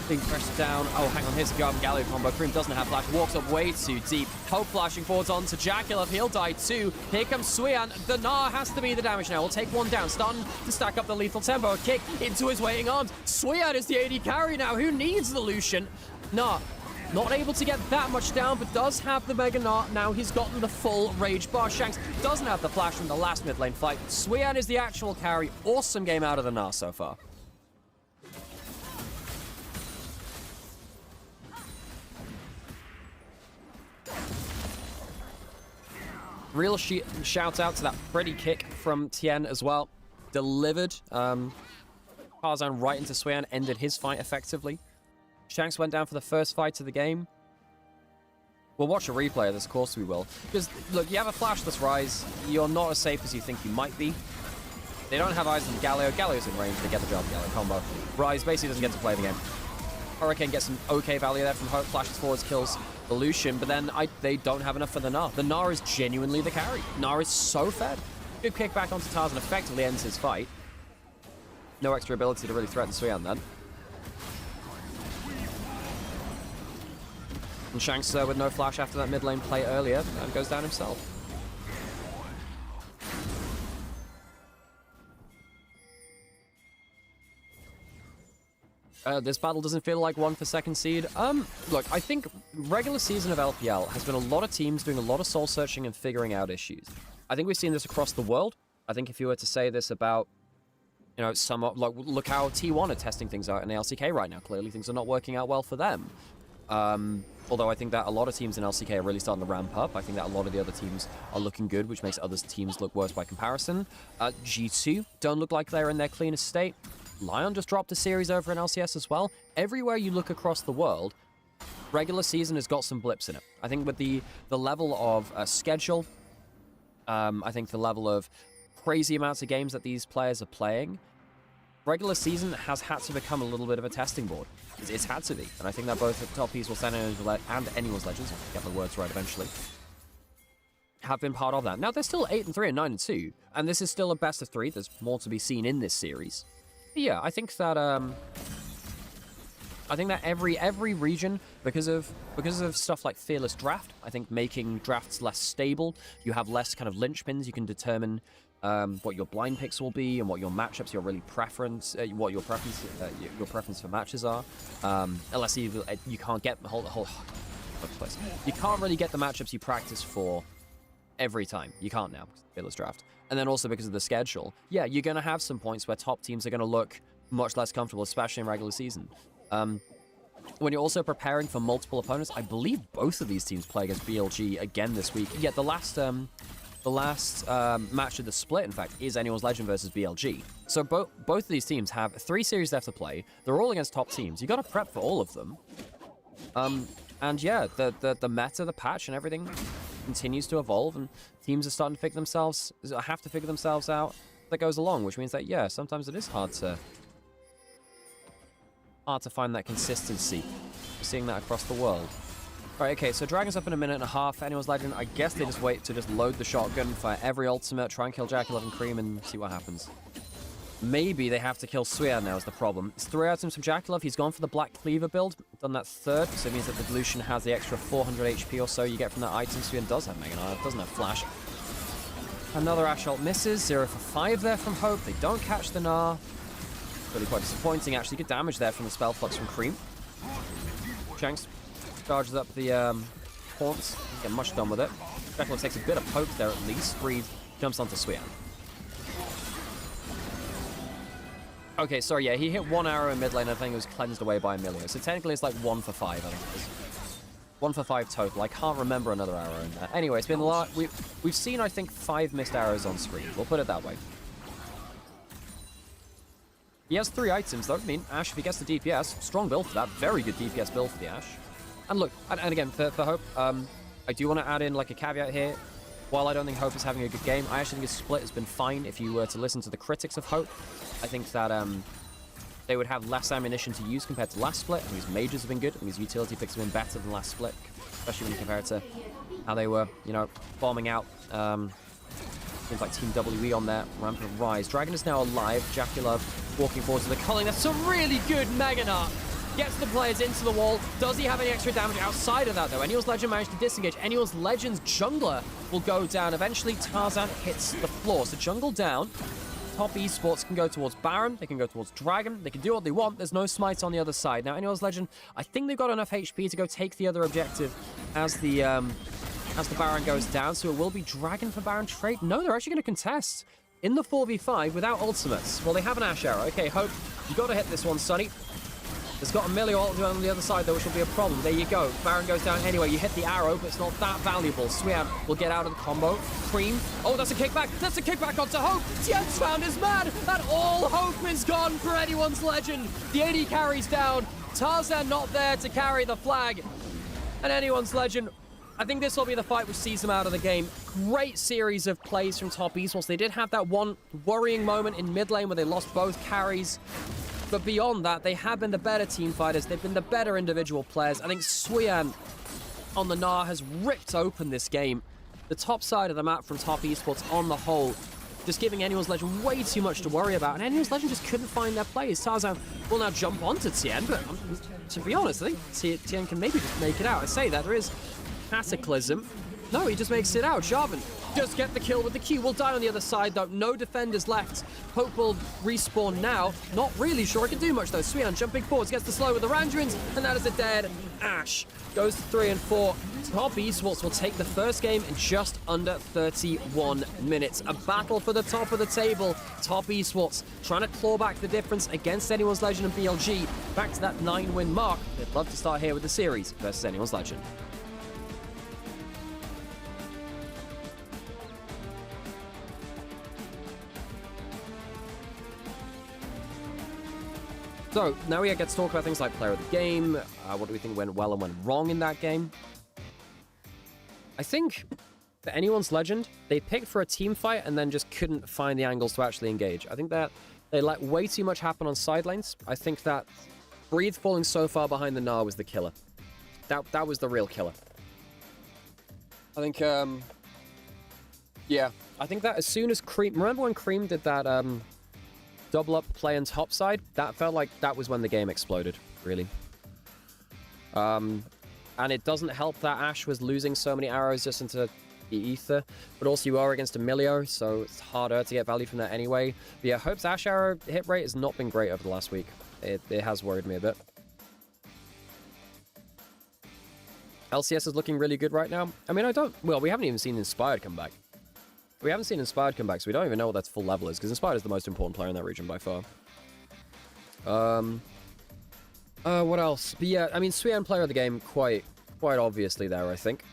being pressed down. Oh, hang on, here's the Garden Galio combo. Cream doesn't have flash, walks up way too deep. Hope flashing forwards onto Jackalov. He'll die too. Here comes Suyan. The Gnar has to be the damage now. We'll take one down. Starting to stack up the lethal tempo. A kick into his waiting arms. Suyan is the AD carry now. Who needs the Lucian? Gnar not able to get that much down, but does have the Mega Gnar. Now he's gotten the full rage bar. Shanks doesn't have the flash from the last mid lane fight. Suyan is the actual carry. Awesome game out of the Gnar so far. Real shout out to that pretty kick from Tien as well. Delivered. Tarzan right into Suyan, ended his fight effectively. Shanks went down for the first fight of the game. We'll watch a replay of this, of course we will. Because, look, you have a flashless Rise. You're not as safe as you think you might be. They don't have eyes on Galio. Galio's in range. They get the job, Galio combo. Rise basically doesn't get to play the game. Hurricane gets some okay value there from Hope. Flashes forwards, kills the Lucian, but then they don't have enough for the Gnar. The Gnar is genuinely the carry. Gnar is so fed. Good kick back onto Tarzan effectively ends his fight. No extra ability to really threaten Suyan then. And Shanks with no flash after that mid lane play earlier and goes down himself. This battle doesn't feel like one for second seed. Look, I think regular season of LPL has been a lot of teams doing a lot of soul searching and figuring out issues. I think we've seen this across the world. I think if you were to say this about, you know, some, like, look how T1 are testing things out in the LCK right now. Clearly things are not working out well for them. Although I think that a lot of teams in LCK are really starting to ramp up. I think that a lot of the other teams are looking good, which makes other teams look worse by comparison. G2 don't look like they're in their cleanest state. Lion just dropped a series over in LCS as well. Everywhere you look across the world, regular season has got some blips in it. I think with the level of schedule, I think the level of crazy amounts of games that these players are playing, regular season has had to become a little bit of a testing board. It's had to be. And I think that both Top Esports and Anyone's Legends, I'll get the words right eventually, have been part of that. Now, they're still 8-3 and 9-2, and this is still a best of 3. There's more to be seen in this series. But yeah, I think that every region, because of stuff like Fearless Draft, I think making drafts less stable, you have less kind of linchpins. You can determine what your blind picks will be and what your matchups, what your preference for matches are. Unless you can't get you can't really get the matchups you practice for every time. You can't now because of Fearless Draft. And then also because of the schedule, yeah, you're going to have some points where top teams are going to look much less comfortable, especially in regular season. When you're also preparing for multiple opponents, I believe both of these teams play against BLG again this week. Yeah, the last match of the split, in fact, is Anyone's Legend versus BLG. So both of these teams have 3 series left to play. They're all against top teams. You got to prep for all of them. And yeah, the meta, the patch, and everything continues to evolve, and teams are starting to figure themselves out that goes along, which means that, yeah, sometimes it is hard to find that consistency. We're seeing that across the world. All right, okay, so Dragon's up in a minute and a half. Anyone's Legend, I guess they just wait to just load the shotgun for every ultimate, try and kill Jackalov and Cream, and see what happens. Maybe they have to kill Suyan now is the problem. It's 3 items from Jackalov. He's gone for the Black Cleaver build. Done that third, so it means that the Lucian has the extra 400 HP or so you get from that item. Suyan does have Mega Knight, doesn't have Flash. Another Ash ult misses. 0 for 5 there from Hope. They don't catch the Gnar. Really quite disappointing, actually. Good damage there from the Spell Flux from Cream. Shanks charges up the Haunts. Doesn't get much done with it. Jackalov takes a bit of poke there at least. Breathe jumps onto Suyan. Okay, sorry, yeah, he hit 1 arrow in mid lane. I think it was cleansed away by Emilio. So technically it's like 1 for 5, I think it is. 1 for 5 total. I can't remember another arrow in there. Anyway, it's been a lot. We've seen, I think, 5 missed arrows on screen. We'll put it that way. He has 3 items, though. I mean, Ashe, if he gets the DPS, strong build for that. Very good DPS build for the Ashe. And look, and again, for Hope, I do want to add in like a caveat here. While I don't think Hope is having a good game, I actually think his split has been fine. If you were to listen to the critics of Hope, I think that they would have less ammunition to use compared to last split. I think his mages have been good. I think his utility picks have been better than last split, especially when you compare it to how they were, you know, bombing out. Seems like Team WE on there. Rampant Rise. Dragon is now alive. Jackalov walking forward to the culling. That's a really good Mega Knight. Gets the players into the wall. Does he have any extra damage outside of that, though? Annual's Legend managed to disengage. Annual's Legend's jungler will go down. Eventually, Tarzan hits the floor. So jungle down. Top Esports can go towards Baron. They can go towards Dragon. They can do what they want. There's no smite on the other side. Now, Annual's Legend, I think they've got enough HP to go take the other objective as the Baron goes down. So it will be Dragon for Baron trade. No, they're actually going to contest in the 4v5 without ultimates. Well, they have an Ashe arrow. Okay, Hope, you got to hit this one, Sonny. It's got a melee ult on the other side, though, which will be a problem. There you go. Baron goes down anyway. You hit the arrow, but it's not that valuable. Suyan will get out of the combo. Cream. Oh, that's a kickback. That's a kickback onto Hope. Tien's found his man. And all hope is gone for anyone's Legend. The AD carries down. Tarzan not there to carry the flag. And anyone's Legend. I think this will be the fight which sees them out of the game. Great series of plays from Top Esports. They did have that one worrying moment in mid lane where they lost both carries. But beyond that, they have been the better team fighters. They've been the better individual players. I think Suyan on the Gnar has ripped open this game. The top side of the map from Top Esports on the whole, just giving Annual's Legend way too much to worry about. And Annual's Legend just couldn't find their plays. Tarzan will now jump onto Tien, but to be honest, I think Tien can maybe just make it out. I say that, there is Cataclysm. No, he just makes it out. Jarvan just get the kill with the Q. Will die on the other side, though. No defenders left. Hope will respawn now. Not really sure it can do much, though. Suyan jumping forwards, gets the slow with the Randrins, and that is a dead Ashe. Goes to 3 and 4. Top Esports will take the first game in just under 31 minutes. A battle for the top of the table. Top Esports trying to claw back the difference against Anyone's Legend and BLG. Back to that 9-win mark. They'd love to start here with the series versus Anyone's Legend. So, now we get to talk about things like player of the game, what do we think went well and went wrong in that game. I think for Anyone's Legend, they picked for a team fight and then just couldn't find the angles to actually engage. I think that they let way too much happen on side lanes. I think that Breathe falling so far behind the Gnar was the killer. That was the real killer. I think, yeah, I think that as soon as Cream... Remember when Cream did that, double up play on top side? That felt like that was when the game exploded, really. And it doesn't help that Ashe was losing so many arrows just into the ether, but also you are against Emilio, so it's harder to get value from that anyway. But yeah, Hope's Ashe arrow hit rate has not been great over the last week. It has worried me a bit. LCS is looking really good right now. I mean, well, we haven't even seen Inspired come back. We haven't seen Inspired come back, so we don't even know what that full level is, because Inspired is the most important player in that region by far. What else? But yeah, I mean, Suyan player of the game, quite obviously there, I think.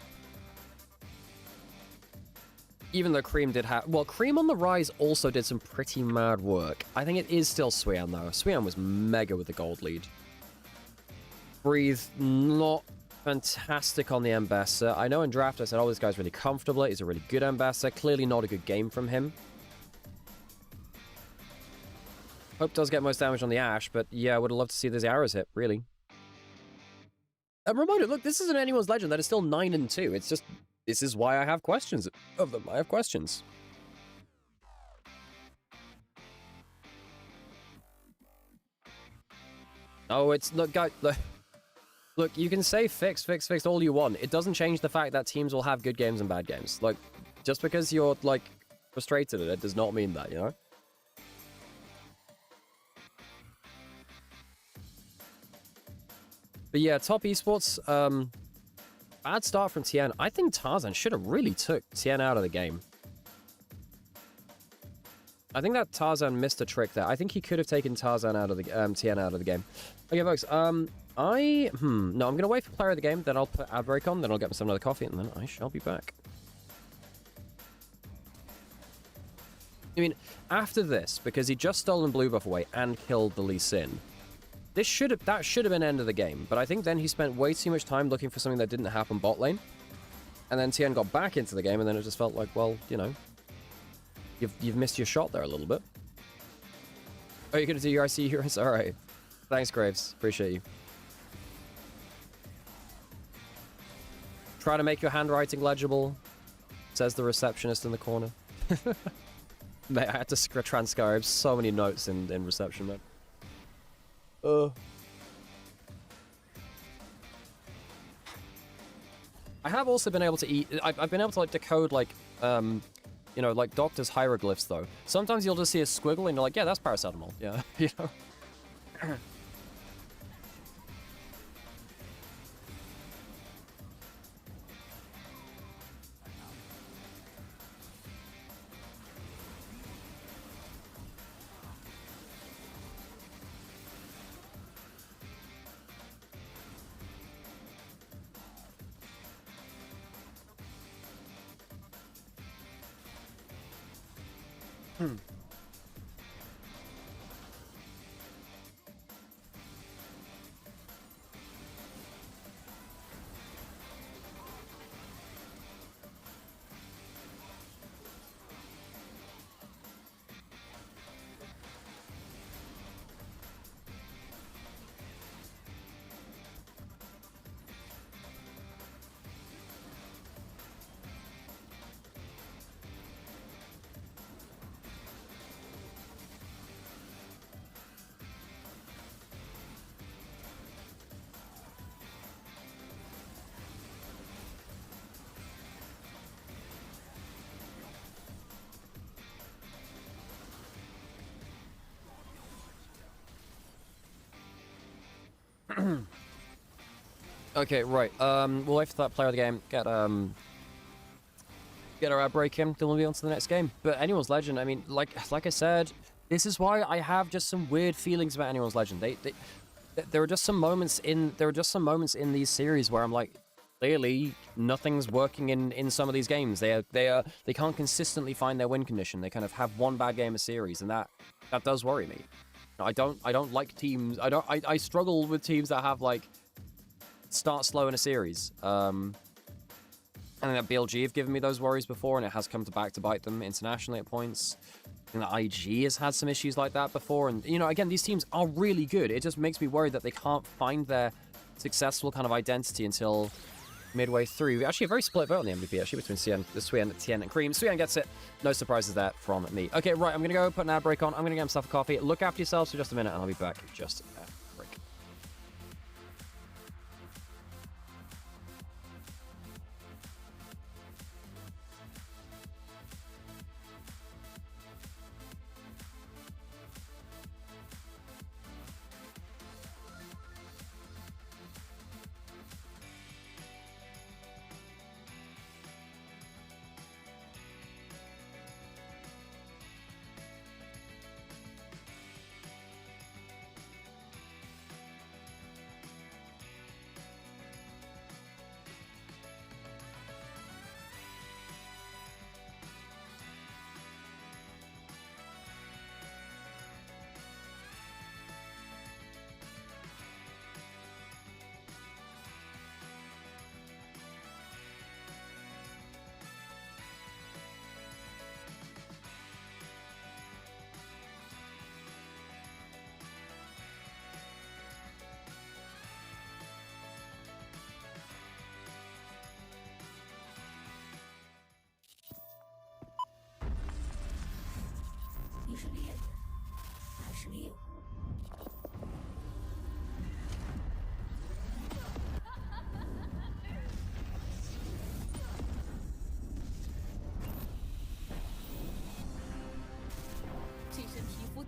Even though Cream did have... Well, Cream on the Rise also did some pretty mad work. I think it is still Suyan, though. Suyan was mega with the gold lead. Breathe, not fantastic on the Ambassador. I know in draft I said, oh, this guy's really comfortable. He's a really good Ambassador. Clearly not a good game from him. Hope does get most damage on the Ashe, but yeah, I would have loved to see those arrows hit, really. I'm reminded, look, this isn't Anyone's Legend that is still 9 and 2. It's just, this is why I have questions of them. I have questions. Oh, it's look, guys. Look, you can say fix all you want. It doesn't change the fact that teams will have good games and bad games. Like, just because you're like frustrated at it does not mean that, you know. But yeah, top esports. Bad start from TN. I think Tarzan should have really took TN out of the game. I think that Tarzan missed a trick there. I think he could have taken Tarzan out of the TN out of the game. Okay, folks. No, I'm gonna wait for player of the game. Then I'll put ad break on. Then I'll get myself another coffee, and then I shall be back. I mean, after this, because he just stolen blue buff away and killed the Lee Sin. That should have been end of the game. But I think then he spent way too much time looking for something that didn't happen bot lane, and then TN got back into the game, and then it just felt like, well, you know. You've missed your shot there a little bit. Oh, you're gonna do your IC heroes? Alright. Thanks, Graves. Appreciate you. Try to make your handwriting legible, says the receptionist in the corner. Mate, I had to transcribe so many notes in reception, man. I have also been able to I've been able to like decode like you know, like doctor's hieroglyphs, though. Sometimes you'll just see a squiggle and you're like, yeah, that's paracetamol. Yeah, you know? Okay, right. We'll wait for that player of the game. Get our ad break in. Then we'll be on to the next game. But Anyone's Legend, I mean, like I said, this is why I have just some weird feelings about Anyone's Legend. There are just some moments in these series where I'm like, clearly nothing's working in some of these games. They can't consistently find their win condition. They kind of have one bad game a series, and that does worry me. I don't like teams. I struggle with teams that have like start slow in a series. And that BLG have given me those worries before, and it has come back to bite them internationally at points. And the IG has had some issues like that before, and you know, again, these teams are really good. It just makes me worried that they can't find their successful kind of identity until midway through. Actually, a very split vote on the MVP, actually, between TN and Cream. Suyan gets it. No surprises there from me. Okay, right, I'm going to go put an ad break on. I'm going to get myself a coffee. Look after yourselves for just a minute, and I'll be back just after the break.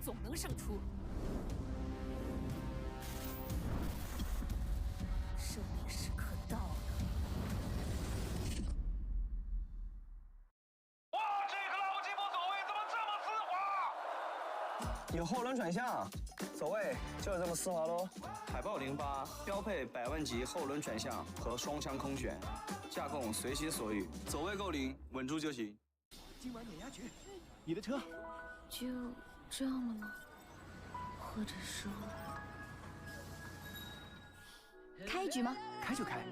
总能胜出。生命时刻到了。哇，这个老吉普走位怎么这么丝滑？有后轮转向，走位就是这么丝滑喽。海豹08标配100万级后轮转向和双枪空选，架控随心所欲，走位够灵，稳住就行。今晚碾压局，你的车。就这样了吗？或者说，开局吗？开就开。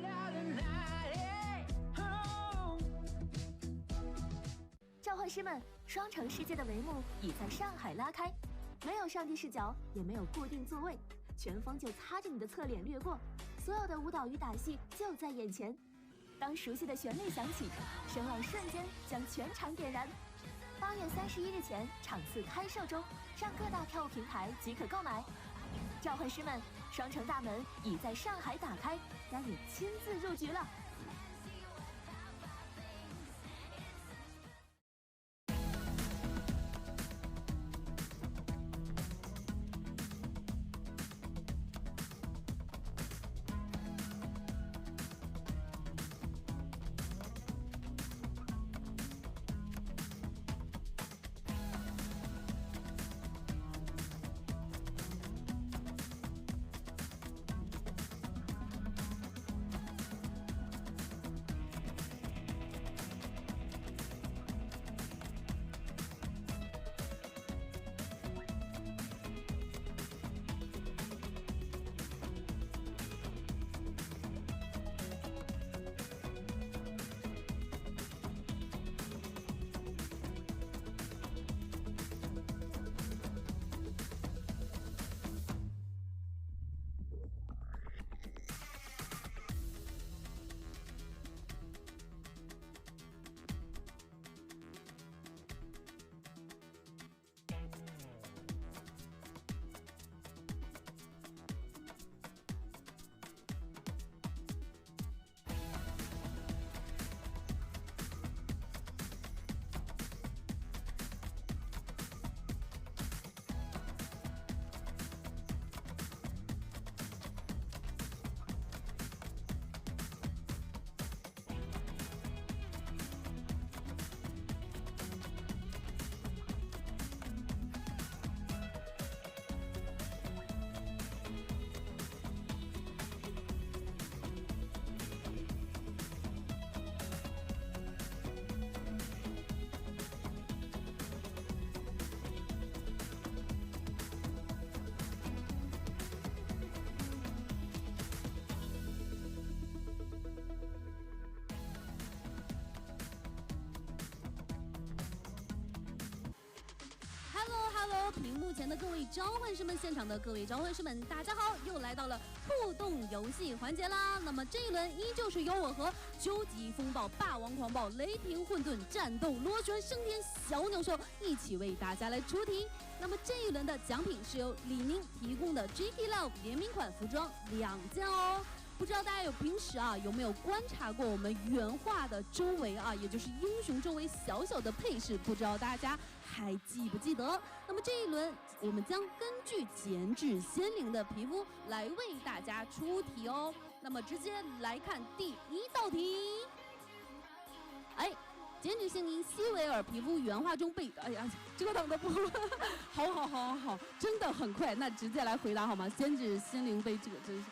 召唤师们，双城世界的帷幕已在上海拉开，没有上帝视角，也没有固定座位，拳风就擦着你的侧脸掠过，所有的舞蹈与打戏就在眼前。当熟悉的旋律响起，声浪瞬间将全场点燃。8月31日前场次开售中，上各大票务平台即可购买。召唤师们，双城大门已在上海打开，让你亲自入局了。Hello， 屏幕前的各位召唤师们，现场的各位召唤师们，大家好！又来到了互动游戏环节啦。那么这一轮依旧是由我和究极风暴、霸王狂暴、雷霆混沌、战斗螺旋、升天小鸟兽一起为大家来出题。那么这一轮的奖品是由李宁提供的 GT Love 联名款服装2件哦。不知道大家平时有没有观察过我们原画的周围也就是英雄周围小小的配饰，不知道大家还记不记得？那么这一轮我们将根据减脂鲜灵的皮肤来为大家出题哦。那么直接来看第1道题。减脂鲜灵希维尔皮肤原画中被遮挡的部分，好，真的很快，那直接来回答好吗？减脂鲜灵被这个真是。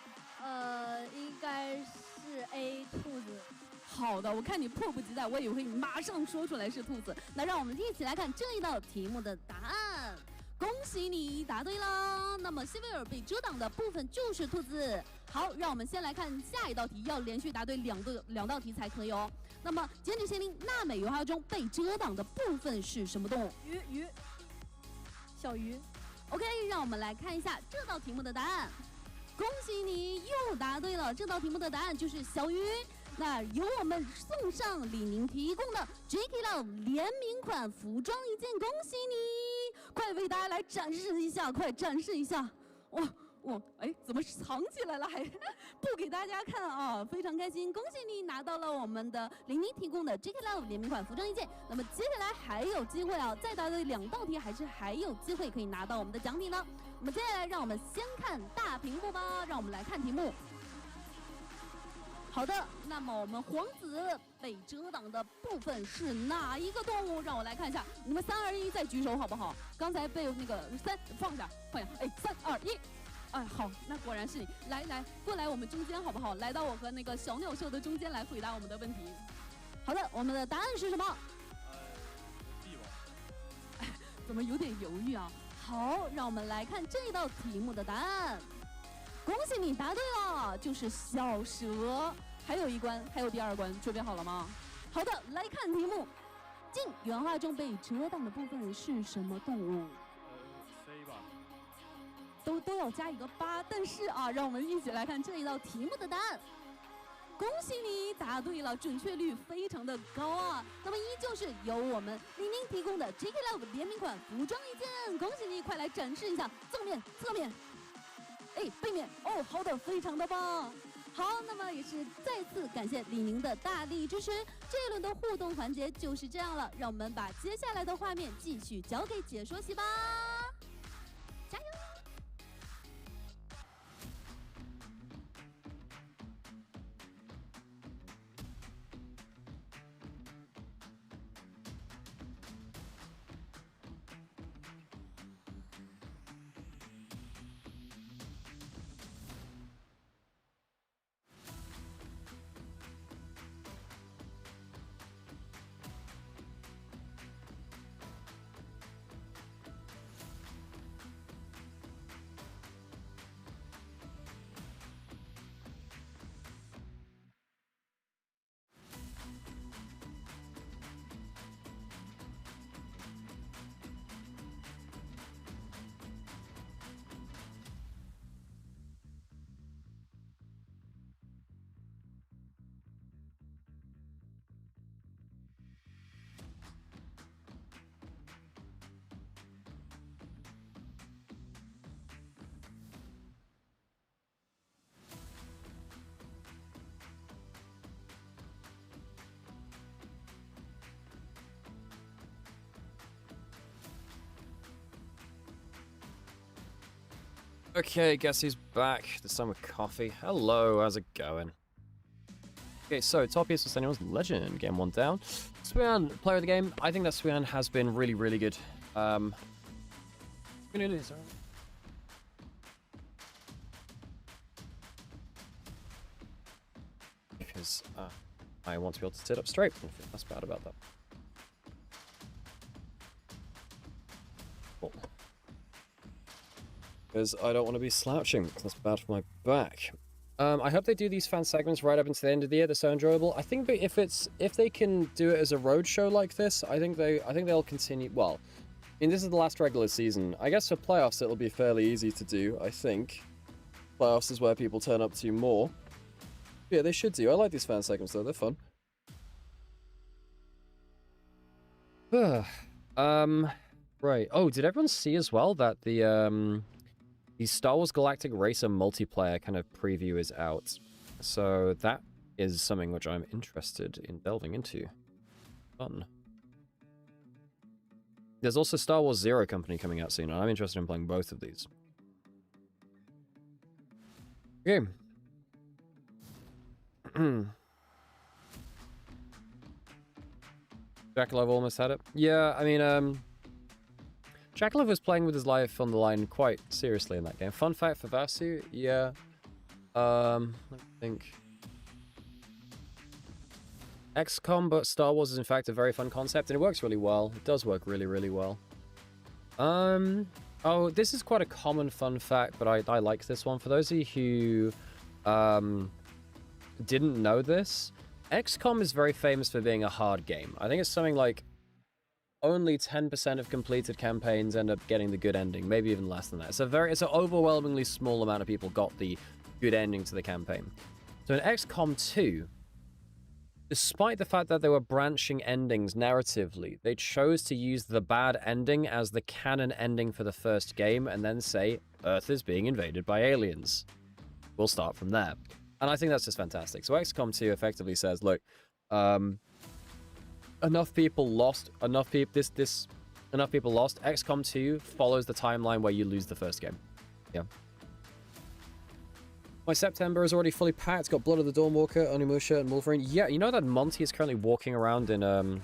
应该是 A 兔子。好的，我看你迫不及待，我以为你马上说出来是兔子。那让我们一起来看这一道题目的答案。恭喜你答对了，那么希维尔被遮挡的部分就是兔子。好，让我们先来看下一道题，要连续答对两道题才可以哦。那么减脂鲜灵娜美原画中被遮挡的部分是什么动物？鱼，小鱼。OK， 让我们来看一下这道题目的答案。恭喜你又答对了，这道题目的答案就是小鱼。那由我们送上李宁提供的 GT Love 联名款服装1件，恭喜你！快为大家来展示一下，快展示一下！哎，怎么藏起来了还不给大家看啊？非常开心，恭喜你拿到了我们的玲玲提供的 JK Love 联名款服装一件。那么接下来还有机会啊，再答对2道题，还有机会可以拿到我们的奖品呢。那么接下来让我们先看大屏幕吧，让我们来看题目。好的，那么我们皇子被遮挡的部分是哪一个动物？让我来看一下，你们3、2、1再举手好不好？刚才被那个3放下，哎，3、2、1。哎，好，那果然是你。来，过来我们中间好不好？来到我和那个小鸟兽的中间来回答我们的问题。好的，我们的答案是什么？B 吧。怎么有点犹豫啊？好，让我们来看这道题目的答案。恭喜你答对了，就是小蛇。还有一关，还有第2关，准备好了吗？好的，来看题目。镜原画中被遮挡的部分是什么动物？C 吧。都要加一个8，但是啊，让我们一起来看这一道题目的答案。恭喜你答对了，准确率非常的高啊！那么依旧是由我们玲玲提供的 JK Love 联名款服装一件，恭喜你，快来展示一下正面、侧面，哎，背面哦，好的，非常的棒。好，那么也是再次感谢李宁的大力支持。这一轮的互动环节就是这样了，让我们把接下来的画面继续交给解说席吧，加油！Okay, guess who's back? This time with coffee. Hello, how's it going? Okay, so top is for anyone's legend. Game 1 down. Swian, player of the game. I think that Swian has been really, really good. Because I want to be able to sit up straight. I feel less bad about that. Cool. Because I don't want to be slouching, because that's bad for my back. I hope they do these fan segments right up into the end of the year. They're so enjoyable. I think if they can do it as a road show like this, I think they'll continue. Well, I mean, this is the last regular season. I guess for playoffs it'll be fairly easy to do. I think playoffs is where people turn up to more. Yeah, they should do. I like these fan segments though. They're fun. Right. Oh, did everyone see as well that the Star Wars Galactic Racer multiplayer kind of preview is out? So that is something which I'm interested in delving into. Fun. There's also Star Wars Zero Company coming out soon, and I'm interested in playing both of these. Okay. Jackalove almost had it. Yeah, I mean, Jackalove was playing with his life on the line quite seriously in that game. Fun fact for Vasu, yeah. Let me think. XCOM, but Star Wars is in fact a very fun concept, and it works really well. It does work really, really well. Oh, this is quite a common fun fact, but I like this one. For those of you who didn't know this, XCOM is very famous for being a hard game. I think it's something like only 10% of completed campaigns end up getting the good ending, maybe even less than that. It's an overwhelmingly small amount of people got the good ending to the campaign. So in XCOM 2, despite the fact that they were branching endings narratively, they chose to use the bad ending as the canon ending for the first game and then say, Earth is being invaded by aliens. We'll start from there. And I think that's just fantastic. So XCOM 2 effectively says, look, enough people lost, enough people lost. XCOM 2 follows the timeline where you lose the first game. Yeah. My September is already fully packed. It's got Blood of the Dawnwalker, Onimusha, and Wolverine. Yeah, you know that Monty is currently walking around in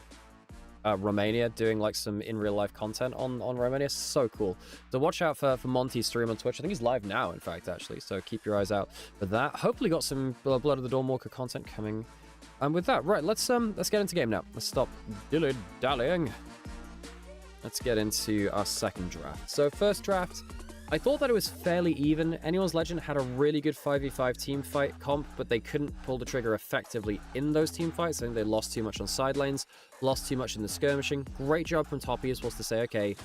Romania doing like some in real life content on Romania. So cool. So watch out for Monty's stream on Twitch. I think he's live now, in fact, actually. So keep your eyes out for that. Hopefully got some Blood of the Dawnwalker content coming. And with that, right, let's get into game now. Let's stop dilly-dallying. Let's get into our second draft. So first draft, I thought that it was fairly even. Anyone's Legend had a really good 5v5 team fight comp, but they couldn't pull the trigger effectively in those team fights. I think they lost too much on side lanes, lost too much in the skirmishing. Great job from Top Esports to say, okay,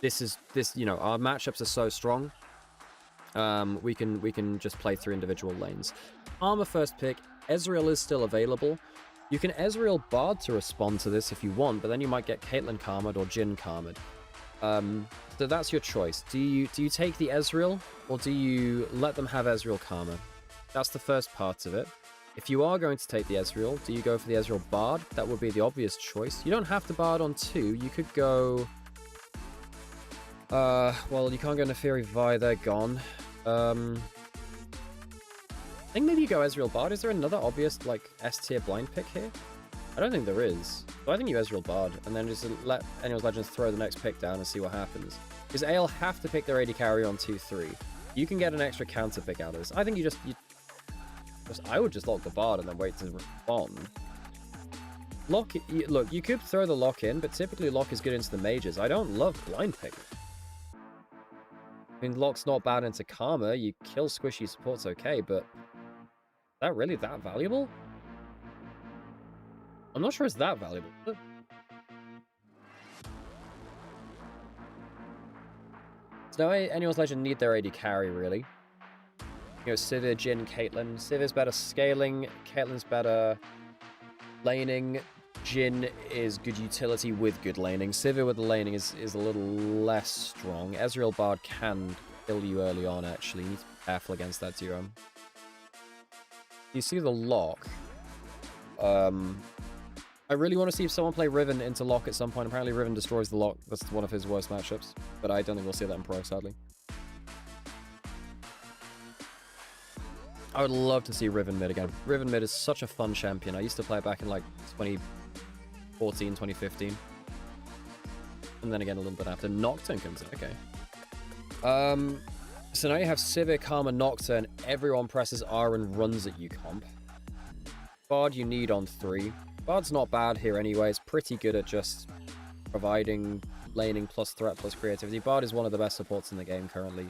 you know, our matchups are so strong. We can just play through individual lanes. Armor first pick. Ezreal is still available. You can Ezreal Bard to respond to this if you want, but then you might get Caitlyn Karma'd or Jhin Karma'd. So that's your choice. Do you take the Ezreal, or do you let them have Ezreal Karma? That's the first part of it. If you are going to take the Ezreal, do you go for the Ezreal Bard? That would be the obvious choice. You don't have to Bard on 2. You could go... well, you can't go Neferi Vi, they're gone. I think maybe you go Ezreal Bard. Is there another obvious, like, S-tier blind pick here? I don't think there is. So I think you Ezreal Bard, and then just let Anyone's Legends throw the next pick down and see what happens. Because AL have to pick their AD carry on 2-3. You can get an extra counter pick out of this. I think I would just lock the Bard and then wait to respond. Look, you could throw the lock in, but typically lock is good into the mages. I don't love blind pick. I mean, lock's not bad into Karma. You kill squishy support's okay, but... Is that really that valuable? I'm not sure it's that valuable. So now Anyone's Legend need their AD carry, really. You know, Sivir, Jhin, Caitlyn. Sivir's better scaling, Caitlyn's better laning, Jhin is good utility with good laning. Sivir with the laning is a little less strong. Ezreal Bard can kill you early on, actually. You need to be careful against that duo. You see the lock. I really want to see if someone play Riven into lock at some point. Apparently Riven destroys the lock. That's one of his worst matchups. But I don't think we'll see that in Pro, sadly. I would love to see Riven mid again. Riven mid is such a fun champion. I used to play it back in like 2014, 2015. And then again a little bit after. Nocturne comes in. Okay. So now you have Sivir, Karma, Nocturne. Everyone presses R and runs at you comp. Bard you need on 3. Bard's not bad here anyway. It's pretty good at just providing laning plus threat plus creativity. Bard is one of the best supports in the game currently.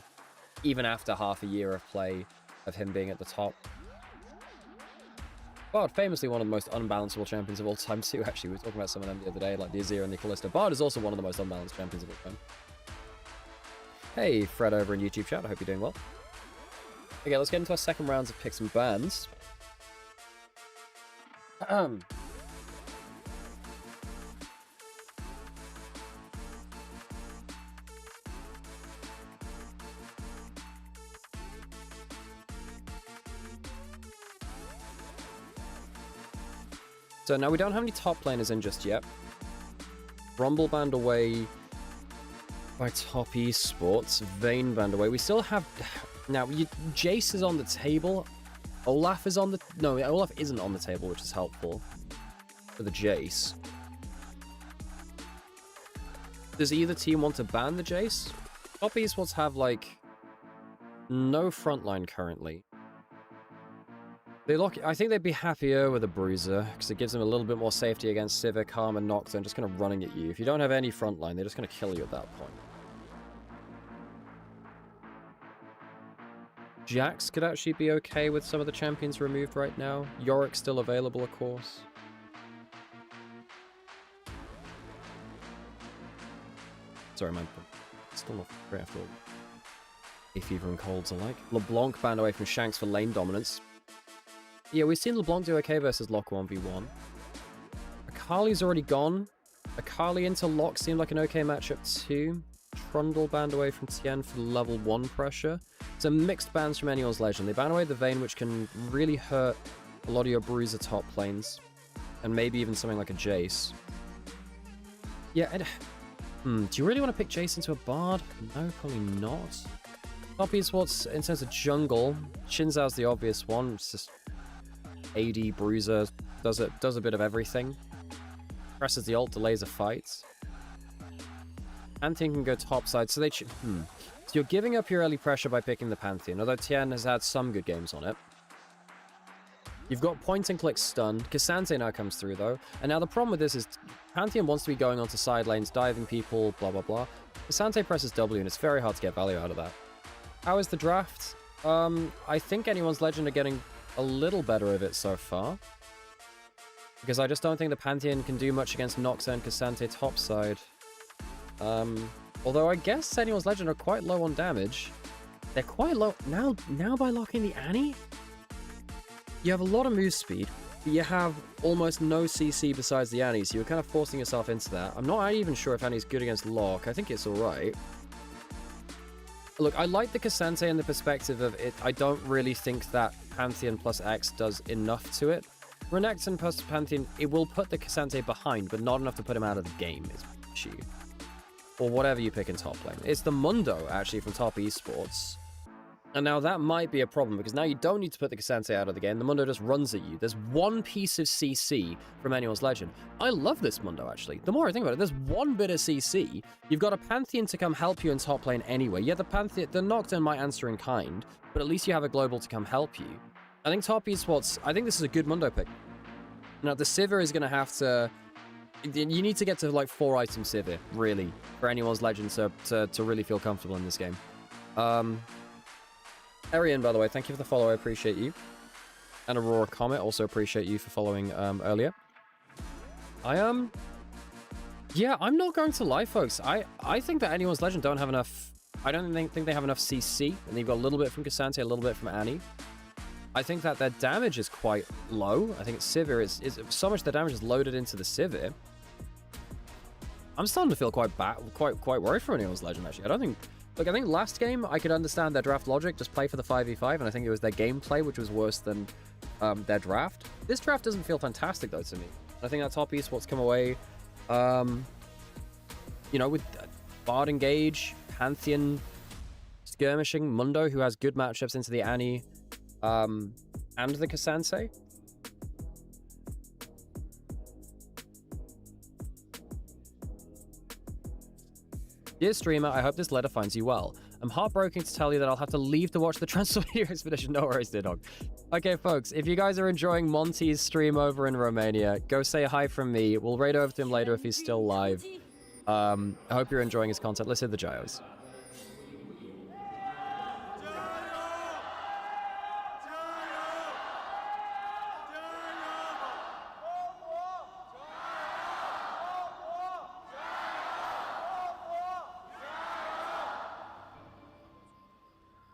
Even after half a year of play of him being at the top. Bard, famously one of the most unbalanceable champions of all time too, actually. We were talking about some of them the other day, like the Azir and the Kalista. Bard is also one of the most unbalanced champions of all time. Hey, Fred over in YouTube chat. I hope you're doing well. Okay, let's get into our second rounds of picks and bans. So now we don't have any top laners in just yet. Rumble banned away by Top Esports. Vayne banned away. We still have... Now, Jace is on the table. Olaf is on the... No, Olaf isn't on the table, which is helpful. For the Jace. Does either team want to ban the Jace? Top Esports have, like, no frontline currently. I think they'd be happier with a Bruiser, because it gives them a little bit more safety against Sivir, Karma, Nocturne, just kind of running at you. If you don't have any frontline, they're just going to kill you at that point. Jax could actually be okay with some of the champions removed right now. Yorick's still available, of course. Sorry, man. Still not great after all. A Fever and Colds alike. LeBlanc banned away from Shanks for lane dominance. Yeah, we've seen LeBlanc do okay versus Locke 1v1. Akali's already gone. Akali into Locke seemed like an okay matchup too. Trundle banned away from Tien for level 1 pressure. It's a mixed bans from anyone's Legend. They ban away the Vayne, which can really hurt a lot of your Bruiser top lanes. And maybe even something like a Jace. Yeah, do you really want to pick Jace into a Bard? No, probably not. Top Esports, in terms of jungle, Xin Zhao's the obvious one. It's just AD, Bruiser, does a bit of everything. Presses the ult, delays a fight. Pantheon can go topside, so So you're giving up your early pressure by picking the Pantheon, although Tien has had some good games on it. You've got point and click stunned. Cassante now comes through though. And now the problem with this is Pantheon wants to be going onto side lanes, diving people, blah blah blah. Cassante presses W and it's very hard to get value out of that. How is the draft? I think anyone's Legend are getting a little better of it so far. Because I just don't think the Pantheon can do much against Noxa and Cassante topside. Although I guess anyone's Legend are quite low on damage. They're quite low now by locking the Annie. You have a lot of move speed, but you have almost no CC besides the Annie, so you're kind of forcing yourself into that. I'm not even sure if Annie's good against Locke. I think it's alright. Look, I like the Cassante in the perspective of it. I don't really think that Pantheon plus X does enough to it. Renekton plus Pantheon, it will put the Cassante behind, but not enough to put him out of the game, is the issue. Or whatever you pick in top lane. It's the Mundo, actually, from Top Esports. And now that might be a problem, because now you don't need to put the Cassante out of the game. The Mundo just runs at you. There's one piece of CC from anyone's Legend. I love this Mundo, actually. The more I think about it, there's one bit of CC. You've got a Pantheon to come help you in top lane anyway. Yeah, the Nocturne might answer in kind, but at least you have a global to come help you. I think Top Esports, I think this is a good Mundo pick. Now, the Sivir is going to have to... You need to get to, like, 4 item Sivir, really, for anyone's Legend to really feel comfortable in this game. Arian, by the way, thank you for the follow, I appreciate you. And Aurora Comet, also appreciate you for following earlier. Yeah, I'm not going to lie, folks. I think that anyone's Legend don't have enough... I don't think they have enough CC, and they've got a little bit from Cassante, a little bit from Annie. I think that their damage is quite low. I think Sivir is so much the damage is loaded into the Sivir. I'm starting to feel quite worried for anyone's Legend, actually. I don't think... Look, I think last game, I could understand their draft logic, just play for the 5v5, and I think it was their gameplay, which was worse than their draft. This draft doesn't feel fantastic, though, to me. I think that Top Esports come away, you know, with Bard Engage, Pantheon, Skirmishing, Mundo, who has good matchups into the Annie, and the Cassante. Dear streamer, I hope this letter finds you well. I'm heartbroken to tell you that I'll have to leave to watch the Transylvania expedition. No worries, dear dog. Okay, folks, if you guys are enjoying Monty's stream over in Romania, go say hi from me. We'll raid over to him later if he's still live. I hope you're enjoying his content. Let's hit the gyos.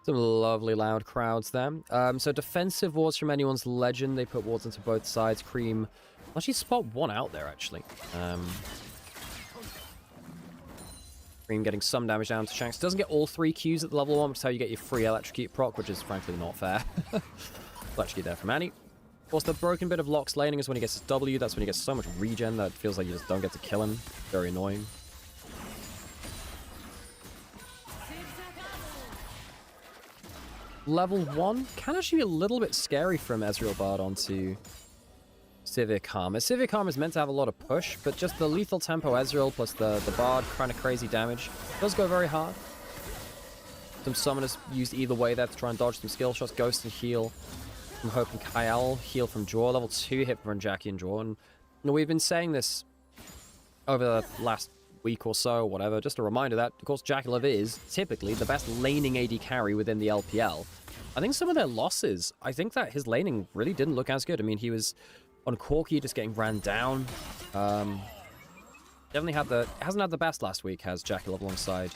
Some lovely loud crowds there. So defensive wards from anyone's Legend. They put wards into both sides. Cream actually spot one out there, actually. Cream getting some damage down to Shanks. Doesn't get all 3 Qs at the level 1, which is how you get your free Electrocute proc, which is frankly not fair. Electrocute there from Annie. Of course, the broken bit of Locke's laning is when he gets his W. That's when he gets so much regen that it feels like you just don't get to kill him. Very annoying. Level 1 can actually be a little bit scary from Ezreal Bard onto Sivir Karma. Sivir Karma is meant to have a lot of push, but just the lethal tempo Ezreal plus the Bard kind of crazy damage does go very hard. Some summoners used either way there to try and dodge some skill shots. Ghost and heal from Hope and Kyle. Heal from Jaw. Level 2 hit from Jackie and Jaw. And you know, we've been saying this over the last week or so, whatever. Just a reminder that, of course, Jackalov is typically the best laning AD carry within the LPL. I think some of their losses, I think that his laning really didn't look as good. I mean, he was on Corki just getting ran down. Definitely hasn't had the best last week, has Jackalov alongside,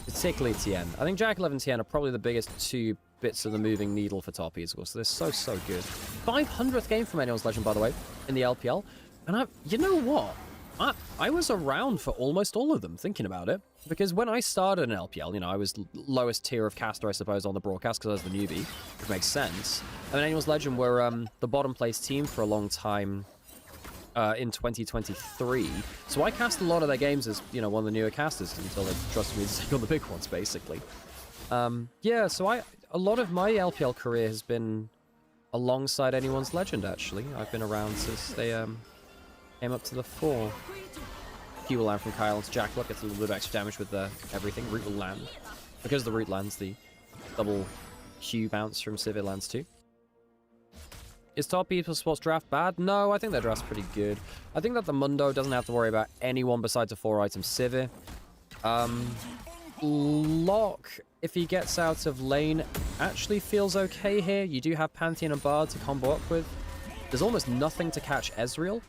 particularly Tien. I think Jackalov and Tien are probably the biggest 2 bits of the moving needle for Top Esports. So they're so good. 500th game from Anyone's Legend, by the way, in the LPL. And you know what? I was around for almost all of them, thinking about it. Because when I started in LPL, you know, I was lowest tier of caster, I suppose, on the broadcast because I was the newbie, which makes sense. And Anyone's Legend were the bottom place team for a long time in 2023. So I cast a lot of their games as, you know, one of the newer casters until they trusted me to take on the big ones, basically. Yeah, so a lot of my LPL career has been alongside Anyone's Legend, actually. I've been around since they came up to the fore. Q will land from Kyle into Jackalope, gets a little bit of extra damage with everything. Root will land. Because the root lands, the double Q bounce from Sivir lands too. Is top Esports draft bad? No, I think their draft's pretty good. I think that the Mundo doesn't have to worry about anyone besides a 4-item Sivir. Locke, if he gets out of lane, actually feels okay here. You do have Pantheon and Bard to combo up with. There's almost nothing to catch Ezreal.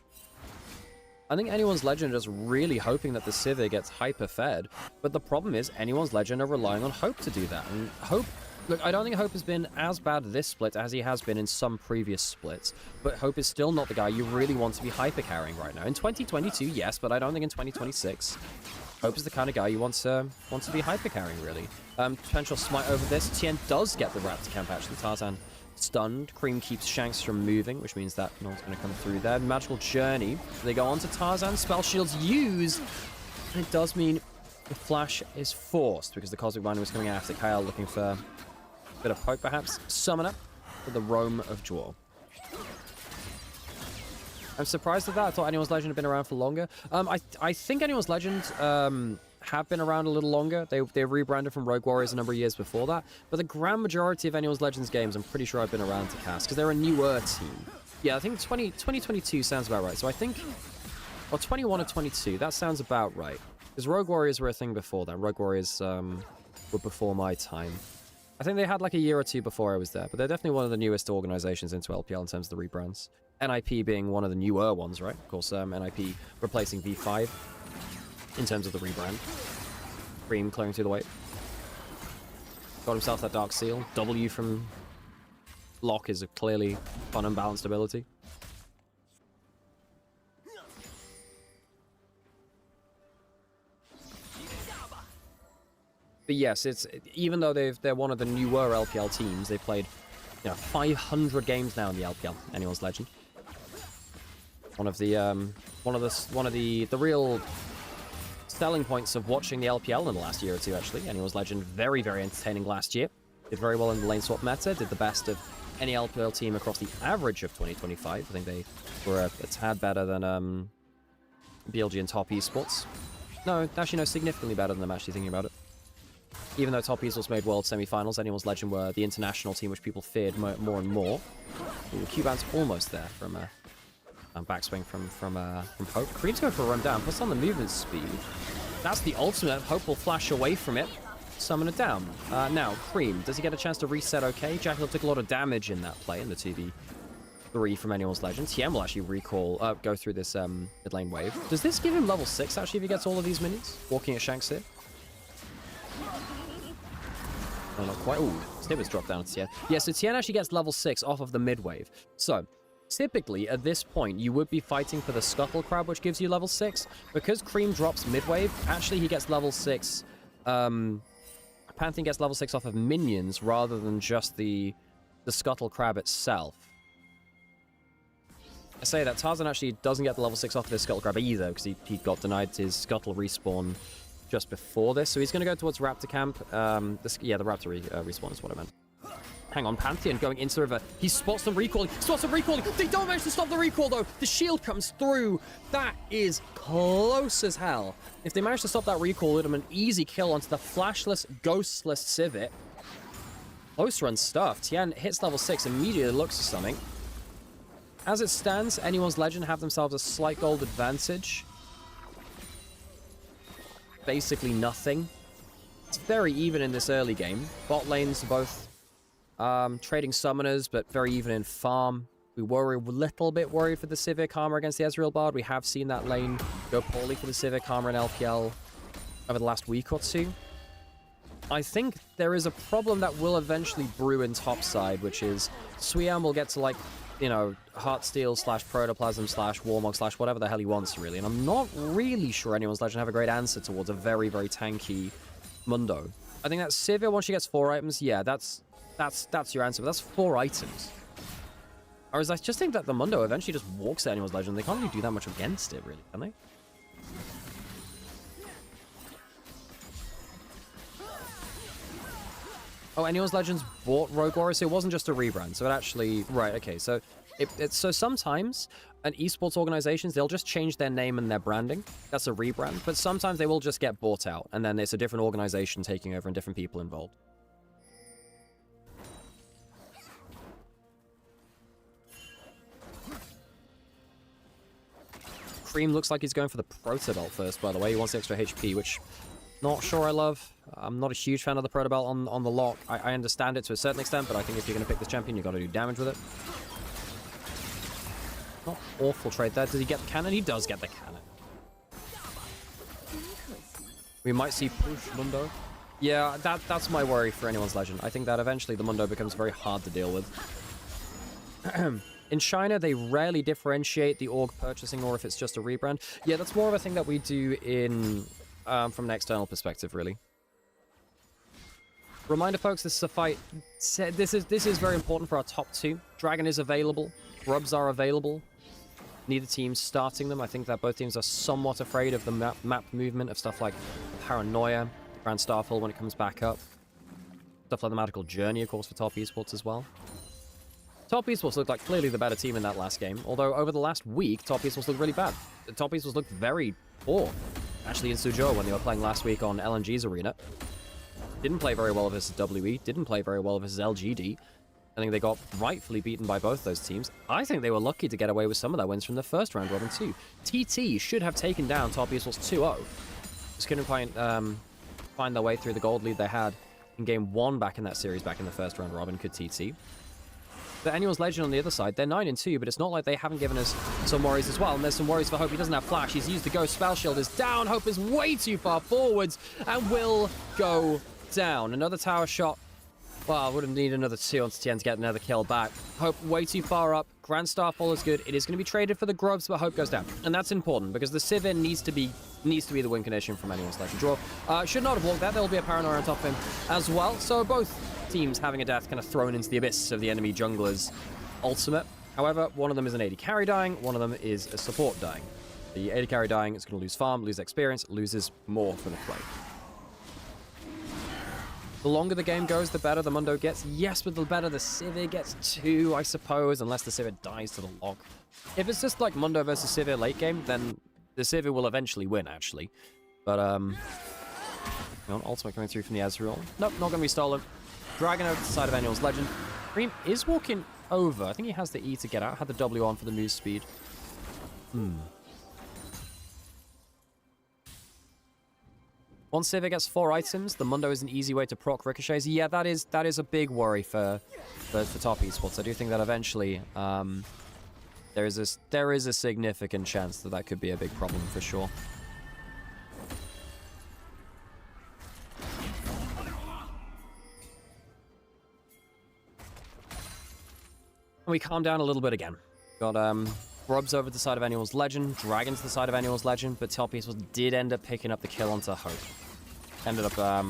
I think Anyone's Legend is really hoping that the Sivir gets hyper-fed, but the problem is Anyone's Legend are relying on Hope to do that. And Hope, look, I don't think Hope has been as bad this split as he has been in some previous splits, but Hope is still not the guy you really want to be hyper-carrying right now. In 2022, yes, but I don't think in 2026, Hope is the kind of guy you want to be hyper-carrying, really. Potential smite over this. Tien does get the Raptor camp, actually. Tarzan stunned. Cream keeps Shanks from moving, which means that no one's going to come through there. Magical Journey. They go on to Tarzan. Spell shields used. And it does mean the flash is forced because the Cosmic Miner was coming after Kyle, looking for a bit of poke, perhaps. Summoner for the Roam of Jor. I'm surprised at that. I thought Anyone's Legend had been around for longer. I think Anyone's Legend have been around a little longer. They rebranded from Rogue Warriors a number of years before that. But the grand majority of Anyone's Legends games, I'm pretty sure I've been around to cast, because they're a newer team. Yeah, I think 2022 sounds about right. So I think, or 21 or 22, that sounds about right. Because Rogue Warriors were a thing before that. Rogue Warriors were before my time. I think they had like a year or two before I was there, but they're definitely one of the newest organizations into LPL in terms of the rebrands. NIP being one of the newer ones, right? Of course, NIP replacing V5 in terms of the rebrand. Cream clearing through the way. Got himself that Dark Seal. W from Locke is a clearly fun and balanced ability. But yes, even though they're one of the newer LPL teams, they played 500 games now in the LPL. Anyone's Legend. One of the real selling points of watching the LPL in the last year or two, actually. Anyone's Legend, very, very entertaining last year. Did very well in the lane swap meta. Did the best of any LPL team across the average of 2025. I think they were a tad better than BLG and Top Esports. No, actually, no, significantly better than them, actually, thinking about it. Even though Top Esports made World Semi-Finals, Anyone's Legend were the international team which people feared more and more. Ooh, Q-Bounce almost there from backswing from Hope. Cream's going for a run down, puts on the movement speed. That's the ultimate. Hope will flash away from it, summon it down. Now, Cream, does he get a chance to reset okay? Jackalope took a lot of damage in that play in the 2v3 from Anyone's Legend. Tien will actually go through this mid lane wave. Does this give him level 6 actually if he gets all of these minions? Walking at Shanks here. Oh, not quite. Ooh, Snibber's dropped down to Tien. Yeah, so Tien actually gets level 6 off of the mid wave. So, typically, at this point, you would be fighting for the Scuttle Crab, which gives you level 6. Because Cream drops mid-wave, actually he gets level 6. Pantheon gets level 6 off of minions, rather than just the Scuttle Crab itself. I say that Tarzan actually doesn't get the level 6 off of his Scuttle Crab either, because he got denied his Scuttle respawn just before this. So he's going to go towards Raptor Camp. Yeah, the Raptor respawn is what I meant. Hang on, Pantheon going into the river. He spots them recalling. They don't manage to stop the recall, though. The shield comes through. That is close as hell. If they manage to stop that recall, it would have been an easy kill onto the flashless, ghostless Sivir. Close run stuff. Tien hits level 6, immediately looks for something. As it stands, Anyone's Legend have themselves a slight gold advantage. Basically nothing. It's very even in this early game. Bot lanes are both trading summoners, but very even in farm. We were a little bit worried for the Sivir Karma against the Ezreal Bard. We have seen that lane go poorly for the Sivir Karma in LPL over the last week or two. I think there is a problem that will eventually brew in topside, which is Suiyang will get to, like, you know, Heartsteel / Protoplasm / Warmog / whatever the hell he wants, really. And I'm not really sure anyone's Legend have a great answer towards a very, very tanky Mundo. I think that Sivir, once she gets 4 items, yeah, that's your answer. But that's 4 items. Whereas I just think that the Mundo eventually just walks to anyone's Legend. They can't really do that much against it, really, can they? Oh, anyone's Legends bought Rogue Warrior, so it wasn't just a rebrand. So it actually... Right, okay. So so sometimes an esports organizations, they'll just change their name and their branding. That's a rebrand. But sometimes they will just get bought out. And then it's a different organization taking over and different people involved. Cream looks like he's going for the Proto Belt first, by the way. He wants the extra HP, which... Not sure I love. I'm not a huge fan of the Proto Belt on the lock. I understand it to a certain extent, but I think if you're going to pick this champion, you've got to do damage with it. Not awful trade there. Does he get the cannon? He does get the cannon. We might see push Mundo. Yeah, that's my worry for anyone's Legend. I think that eventually the Mundo becomes very hard to deal with. In China, they rarely differentiate the org purchasing or if it's just a rebrand. Yeah, that's more of a thing that we do in... from an external perspective, really. Reminder, folks, this is a fight. This is very important for our top 2. Dragon is available. Grubs are available. Neither team's starting them. I think that both teams are somewhat afraid of the map movement of stuff like Paranoia, Grand Starfall when it comes back up. Stuff like the Magical Journey, of course, for Top Esports as well. Top Esports looked like clearly the better team in that last game, although over the last week, Top Esports looked really bad. Top Esports looked very poor. Actually, in Suzhou, when they were playing last week on LNG's arena. Didn't play very well versus WE, didn't play very well versus LGD. I think they got rightfully beaten by both those teams. I think they were lucky to get away with some of their wins from the first round robin too. TT should have taken down Top Esports 2-0. Just couldn't find their way through the gold lead they had in game 1 back in that series, back in the first round robin, could TT. But anyone's Legend on the other side, they're 9-2, but it's not like they haven't given us some worries as well. And there's some worries for Hope. He doesn't have Flash. He's used the Ghost. Spell Shield is down. Hope is way too far forwards and will go down. Another tower shot. Well, would have needed another 2 onto TN to get another kill back. Hope way too far up. Grand Starfall is good. It is going to be traded for the Grubs, but Hope goes down. And that's important because the Sivir needs to be the win condition from anyone's Legend draw. Should not have walked that. There will be a Paranoia on top of him as well. So both teams having a death kind of thrown into the abyss of the enemy jungler's ultimate. However, one of them is an AD carry dying, one of them is a support dying. The AD carry dying is going to lose farm, lose experience, loses more for the play. The longer the game goes, the better the Mundo gets. Yes, but the better the Sivir gets too, I suppose, unless the Sivir dies to the log. If it's just like Mundo versus Sivir late game, then the Sivir will eventually win, actually. But, ultimate coming through from the Ezreal. Nope, not going to be stolen. Dragon over to the side of anyone's Legend. Cream is walking over. I think he has the E to get out. Had the W on for the move speed. Once Sivir gets 4 items, the Mundo is an easy way to proc ricochets. Yeah, that is a big worry for Top Esports. I do think that eventually there is a significant chance that could be a big problem for sure. And we calm down a little bit again. Got Grubs over to the side of anyone's Legend, Dragon to the side of anyone's Legend, but Top Esports did end up picking up the kill onto Hope. Ended up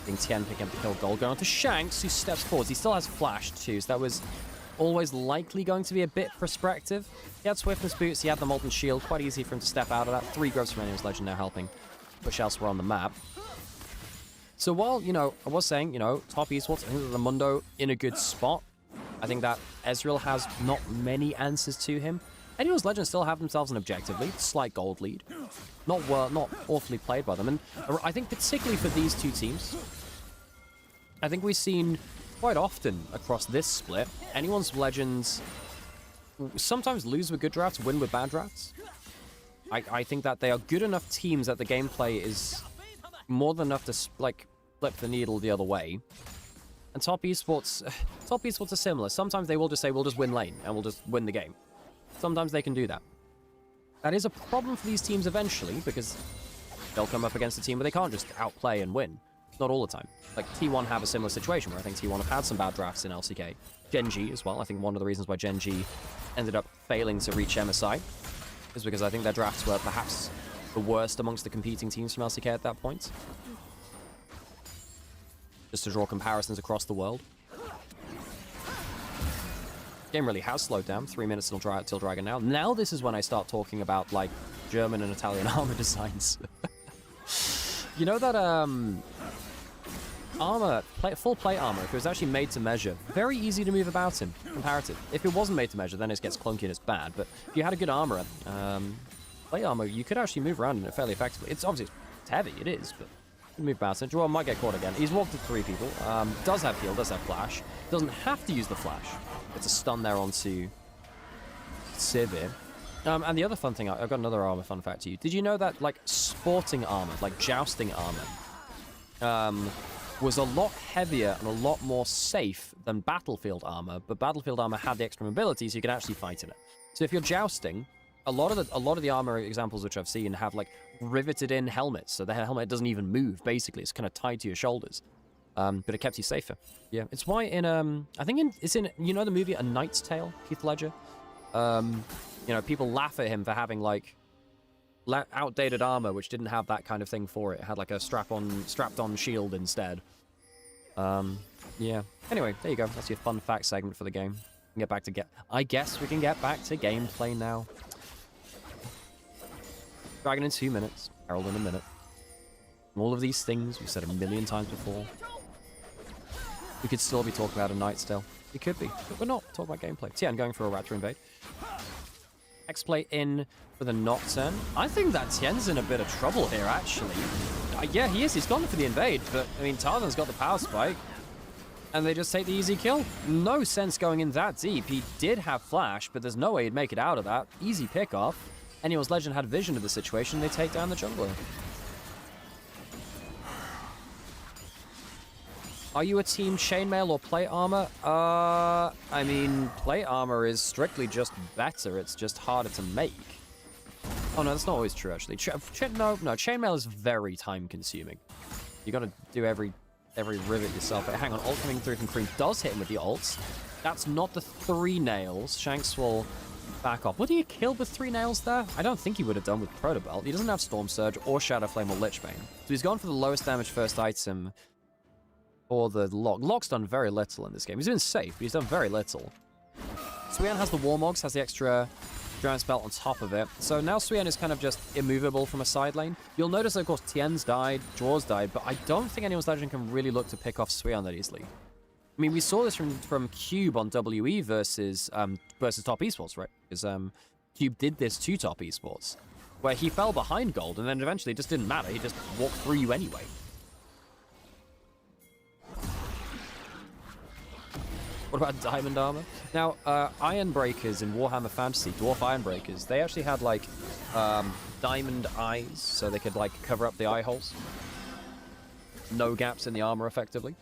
being Tien picking up the kill gold. Going on to Shanks, who steps forwards. He still has Flash too, so that was always likely going to be a bit prospective. He had Swiftness boots, he had the Molten Shield. Quite easy for him to step out of that. 3 Grubs from anyone's Legend now helping push elsewhere on the map. So while, I was saying, Top Esports, I think that the Mundo in a good spot. I think that Ezreal has not many answers to him. Anyone's Legends still have themselves an objective lead, slight gold lead. Not awfully played by them. And I think particularly for these two teams, I think we've seen quite often across this split, anyone's Legends sometimes lose with good drafts, win with bad drafts. I think that they are good enough teams that the gameplay is more than enough to flip the needle the other way. And Top Esports are similar. Sometimes they will just say, we'll just win lane, and we'll just win the game. Sometimes they can do that. That is a problem for these teams eventually, because they'll come up against a team where they can't just outplay and win. Not all the time. Like, T1 have a similar situation where I think T1 have had some bad drafts in LCK. GENG as well. I think one of the reasons why GENG ended up failing to reach MSI is because I think their drafts were perhaps the worst amongst the competing teams from LCK at that point. Just to draw comparisons across the world. Game really has slowed down. 3 minutes till Dragon now. Now this is when I start talking about, like, German and Italian armor designs. You know that, armor, full plate armor, if it was actually made to measure, very easy to move about in, comparative. If it wasn't made to measure, then it gets clunky and it's bad. But if you had a good armor, plate armor, you could actually move around in it fairly effectively. It's obviously it's heavy, it is, but you can move about it. Joel might get caught again. He's walked to 3 people. Does have heal, does have flash. Doesn't have to use the flash. It's a stun there onto Sivir. And the other fun thing, I've got another armor fun fact to you. Did you know that, like, sporting armor, like jousting armor, was a lot heavier and a lot more safe than battlefield armor, but battlefield armor had the extra mobility, so you could actually fight in it. So if you're jousting, a lot of the armor examples which I've seen have, like, riveted in helmets, so the helmet doesn't even move, basically. It's kind of tied to your shoulders. But it kept you safer. Yeah, it's why in, I think it's in, you know the movie A Knight's Tale, Heath Ledger? You know, people laugh at him for having, like, outdated armor, which didn't have that kind of thing for it. It had, like, a strapped-on shield instead. Yeah. Anyway, there you go. That's your fun fact segment for the game. We can get back to I guess we can get back to gameplay now. Dragon in 2 minutes. Herald in a minute. And all of these things we've said a million times before. We could still be talking about A Knight's Tale. We could be, but we're not talking about gameplay. Tian going for a Raptor invade. X-Play in for the Nocturne. I think that Tien's in a bit of trouble here, actually. Yeah, he is. He's gone for the invade, but, I mean, Tarzan's got the power spike. And they just take the easy kill. No sense going in that deep. He did have flash, but there's no way he'd make it out of that. Easy pick-off. Anyone's Legend had vision of the situation. They take down the jungler. Are you a team chainmail or plate armor? I mean, plate armor is strictly just better. It's just harder to make. Oh, no, that's not always true, actually. No, chainmail is very time-consuming. You gotta do every rivet yourself. But hang on, ult coming through from Cream does hit him with the ults. That's not the 3 nails. Shanks will back off. Would he have killed with 3 nails there? I don't think he would have done with Proto Belt. He doesn't have Storm Surge or Shadow Flame or Lich Bane. So he's gone for the lowest damage first item for the Lock. Lock's done very little in this game. He's been safe, but he's done very little. Suyan has the Warmogs, has the extra Giant Spell on top of it. So now Suyan is kind of just immovable from a side lane. You'll notice that, of course, Tien's died, Draw's died, but I don't think anyone's Legend can really look to pick off Suyan that easily. I mean, we saw this from Cube on WE versus Top Esports, right? Because Cube did this to Top Esports, where he fell behind gold, and then eventually it just didn't matter. He just walked through you anyway. What about diamond armor? Now, Iron Breakers in Warhammer Fantasy, Dwarf Iron Breakers, they actually had, like, diamond eyes, so they could, like, cover up the eye holes. No gaps in the armor, effectively.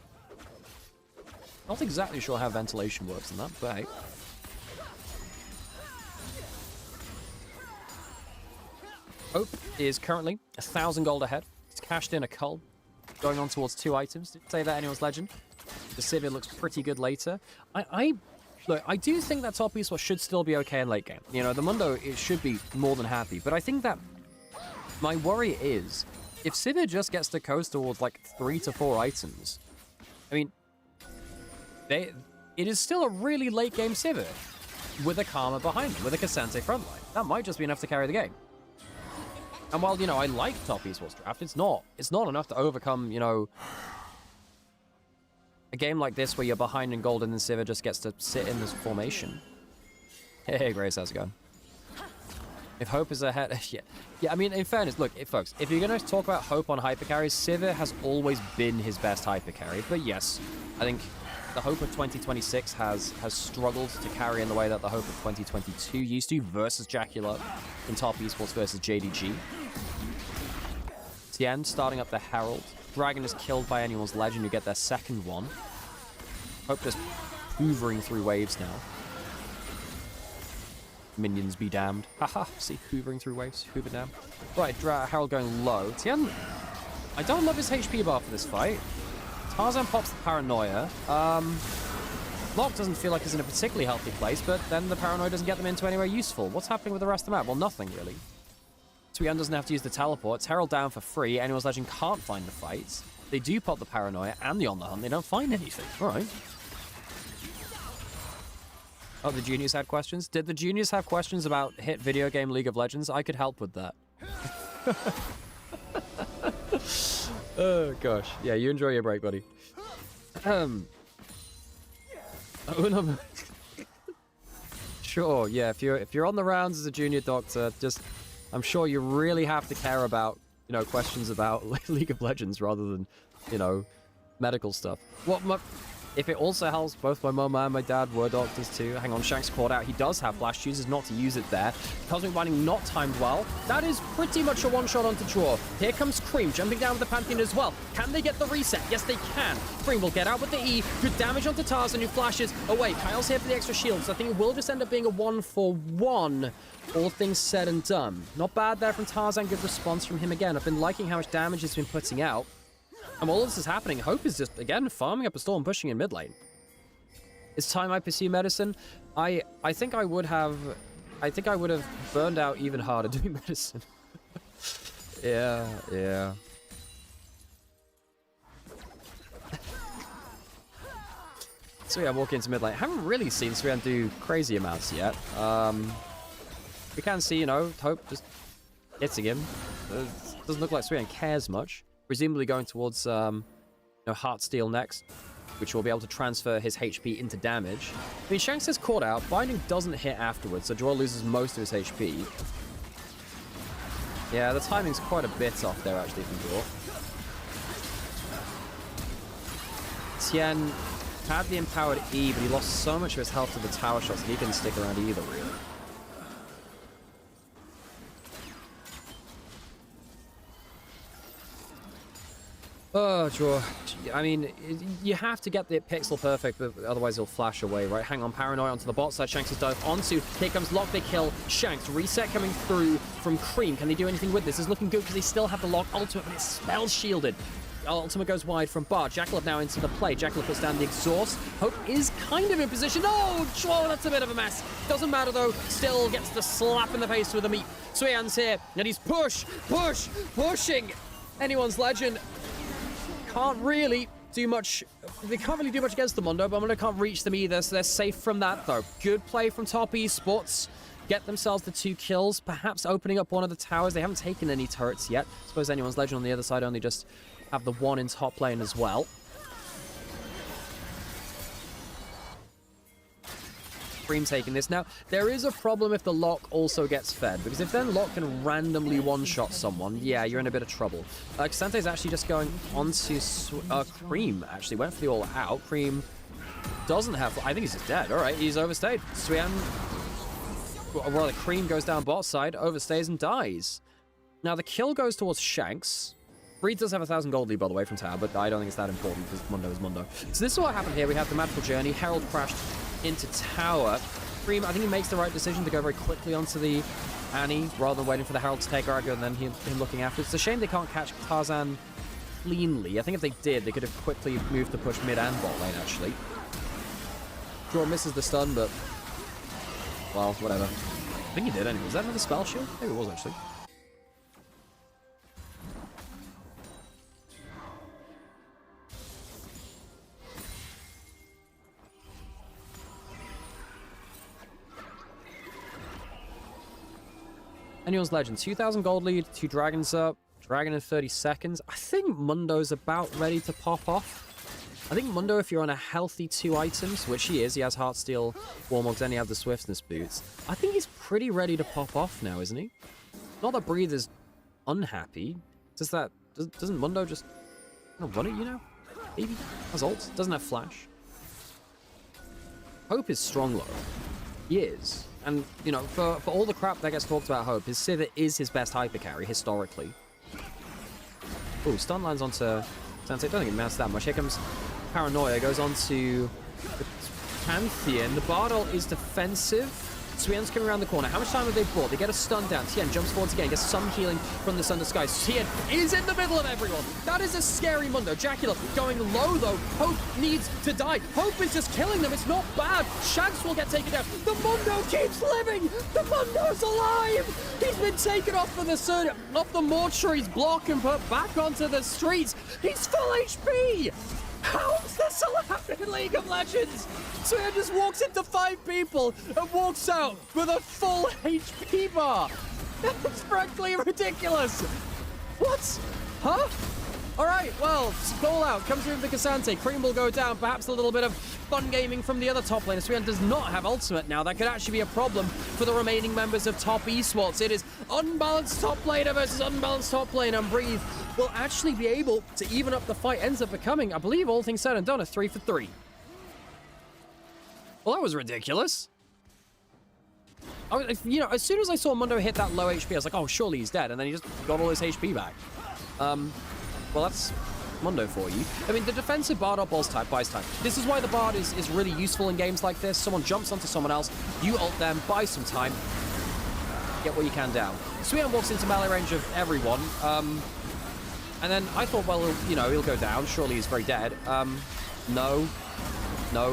Not exactly sure how ventilation works in that, but hey. Hope is currently 1,000 gold ahead. He's cashed in a cull, going on towards 2 items. Didn't say that anyone's Legend. The Sivir looks pretty good later. Look, I do think that Top Esports should still be okay in late game. You know, the Mundo, it should be more than happy. But I think that my worry is, if Sivir just gets to coast towards, like, 3 to 4 items, I mean, it is still a really late game Sivir with a Karma behind him, with a Cassante frontline. That might just be enough to carry the game. And while, you know, I like Top Esports draft, it's not enough to overcome, you know, a game like this where you're behind in gold and then Sivir just gets to sit in this formation. Hey, Grace, how's it going? If Hope is ahead... Yeah, I mean, in fairness, look, folks, if you're going to talk about Hope on hypercarries, Sivir has always been his best hypercarry. But yes, I think the Hope of 2026 has struggled to carry in the way that the Hope of 2022 used to versus Jackula in Top Esports versus JDG. Tien starting up the Herald. Dragon is killed by anyone's Legend. You get their second one. Hope just hoovering through waves now. Minions be damned. Haha, see, hoovering through waves. Hoover down. Right, Herald going low. Tien I don't love his HP bar for this fight. Tarzan pops the Paranoia. Locke doesn't feel like he's in a particularly healthy place, but then the Paranoia doesn't get them into anywhere useful. What's happening with the rest of the map? Well, nothing, really. Suian doesn't have to use the teleports. Herald down for free. Anyone's Legend can't find the fights. They do pop the Paranoia and the On the Hunt. They don't find anything. All right. Oh, the juniors had questions? Did the juniors have questions about hit video game League of Legends? I could help with that. Oh, gosh. Yeah, you enjoy your break, buddy. Sure, yeah, if you're on the rounds as a junior doctor, just I'm sure you really have to care about, you know, questions about League of Legends rather than, you know, medical stuff. If it also helps, both my mum and my dad were doctors too. Hang on, Shanks caught out. He does have flash, chooses not to use it there. Cosmic Binding not timed well. That is pretty much a one-shot onto draw. Here comes Cream, jumping down with the Pantheon as well. Can they get the reset? Yes, they can. Cream will get out with the E. Good damage onto Tarzan, who flashes away. Kyle's here for the extra shield, so I think it will just end up being a 1-for-1. All things said and done. Not bad there from Tarzan. Good response from him again. I've been liking how much damage he's been putting out. And while all this is happening, Hope is just, again, farming up a storm, pushing in mid lane. It's time I pursue medicine. I think I would have burned out even harder doing medicine. Yeah. So yeah, walking into mid lane. I haven't really seen Suian do crazy amounts yet. We can see, you know, Hope just hitting him. Doesn't look like Suian cares much. Presumably going towards, you know, Heartsteel next, which will be able to transfer his HP into damage. I mean, Shanks is caught out. Binding doesn't hit afterwards, so Draw loses most of his HP. Yeah, the timing's quite a bit off there, actually, from Draw. Tien had the empowered E, but he lost so much of his health to the tower shots that he couldn't stick around either, really. Oh, Draw. I mean, you have to get the pixel perfect, but otherwise he'll flash away, right? Hang on, Paranoia onto the bot side. Shanks is dive onto. Here comes Lock, they kill Shanks. Reset coming through from Cream. Can they do anything with this? It's looking good because they still have the Lock ultimate, but it's spell shielded. Ultimate goes wide from Bar. Jackal now into the play. Jackal puts down the exhaust. Hope is kind of in position. Oh, Draw, that's a bit of a mess. Doesn't matter, though. Still gets the slap in the face with the meat. Suian's here, and he's pushing. Anyone's Legend. Can't really do much. They can't really do much against the Mundo, but Mundo can't reach them either, so they're safe from that, though. Good play from top Esports. Get themselves the 2 kills, perhaps opening up one of the towers. They haven't taken any turrets yet. I suppose Anyone's Legend on the other side only just have the 1 in top lane as well. Cream taking this. Now, there is a problem if the Lock also gets fed, because if then Lock can randomly one-shot someone, yeah, you're in a bit of trouble. Xante's actually just going onto Cream, actually. Went for the all-out. Cream doesn't have... I think he's just dead. All right, he's overstayed. Suian... Well, Cream goes down bot side, overstays and dies. Now, the kill goes towards Shanks. Breed does have 1,000 gold lead, by the way, from tower, but I don't think it's that important because Mundo is Mundo. So this is what happened here. We have the Magical Journey. Herald crashed into tower. Cream, I think he makes the right decision to go very quickly onto the Annie rather than waiting for the Herald to take her out and then him looking after. It's a shame they can't catch Tarzan cleanly. I think if they did, they could have quickly moved to push mid and bot lane, actually. Draw misses the stun, but... well, whatever. I think he did anyway. Was that another spell shield? Maybe it was, actually. Anyone's Legend, 2,000 gold lead, 2 dragons up, dragon in 30 seconds. I think Mundo's about ready to pop off. I think Mundo, if you're on a healthy 2 items, which he is, he has Heartsteel, Warmogs, and he has the Swiftness boots. I think he's pretty ready to pop off now, isn't he? Not that Breathe is unhappy. Doesn't Mundo just run it, you know? Maybe. Has ult, doesn't have flash. Hope is strong, though. He is. And, you know, for all the crap that gets talked about Hope, his Sivir is his best hyper carry, historically. Ooh, stun lands onto Sensei. Don't think it matters that much. Here comes Paranoia, goes on to the Pantheon. The Bardol is defensive. Suyen's coming around the corner. How much time have they bought? They get a stun down. Tien jumps forwards again, gets some healing from the Sunder Skies. Tien is in the middle of everyone. That is a scary Mundo. Jacula going low, though. Hope needs to die. Hope is just killing them. It's not bad. Shanks will get taken down. The Mundo keeps living. The Mundo's alive. He's been taken off the mortuary's block and put back onto the streets. He's full HP. How is this allowed in League of Legends? So he just walks into 5 people and walks out with a full HP bar. That's frankly ridiculous. What? Huh? All right, well, call out. Comes through the Cassante. Cream will go down. Perhaps a little bit of fun gaming from the other top laner. Suyen does not have ultimate now. That could actually be a problem for the remaining members of top Esports. It is unbalanced top laner versus unbalanced top lane, and Breathe will actually be able to even up the fight. Ends up becoming, I believe, all things said and done, a 3 for 3. Well, that was ridiculous. You know, as soon as I saw Mundo hit that low HP, I was like, oh, surely he's dead. And then he just got all his HP back. Well, that's Mundo for you. I mean, the defensive Bard up buys time. This is why the Bard is really useful in games like this. Someone jumps onto someone else, you ult them, buy some time, get what you can down. Suyen walks into melee range of everyone. And then I thought, well, you know, he'll go down. Surely he's very dead. No,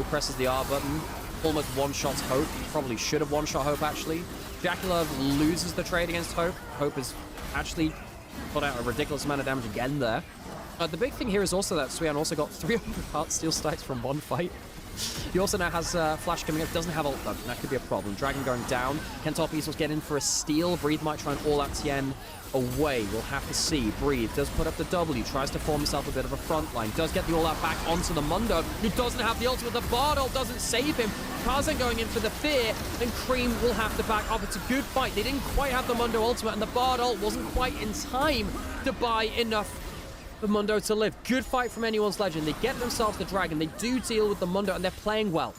presses the R button. Almost one-shots Hope. Probably should have one-shot Hope, actually. Jacula loses the trade against Hope. Hope has actually put out a ridiculous amount of damage again there. The big thing here is also that Suyen also got 300 heart steel stacks from one fight. He also now has Flash coming up. Doesn't have ult though. That could be a problem. Dragon going down. Can top Esports get in for a steal? Breathe might try and all-out Tien away. We'll have to see. Breathe does put up the W. Tries to form himself a bit of a front line. Does get the all-out back onto the Mundo, who doesn't have the ultimate. The Bard ult doesn't save him. Tarzan going in for the fear, and Cream will have to back off. It's a good fight. They didn't quite have the Mundo ultimate, and the Bard ult wasn't quite in time to buy enough for Mundo to live. Good fight from Anyone's Legend. They get themselves the Dragon. They do deal with the Mundo, and they're playing well.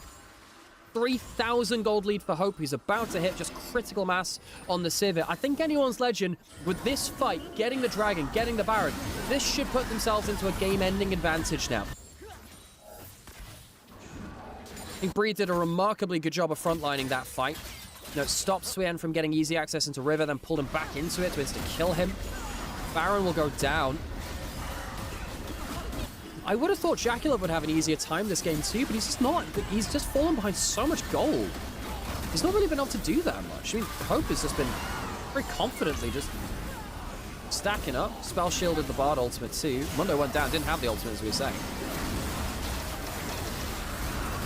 3,000 gold lead for Hope. He's about to hit just critical mass on the Sivir. I think Anyone's Legend, with this fight, getting the Dragon, getting the Baron, this should put themselves into a game-ending advantage now. I think Breed did a remarkably good job of frontlining that fight. You know, it stopped Suyen from getting easy access into River, then pulled him back into it to insta-kill him. Baron will go down. I would have thought Jacula would have an easier time this game too, but he's just not. He's just fallen behind so much gold. He's not really been able to do that much. I mean, Hope has just been very confidently just stacking up. Spell shielded the Bard ultimate too. Mundo went down, didn't have the ultimate as we were saying.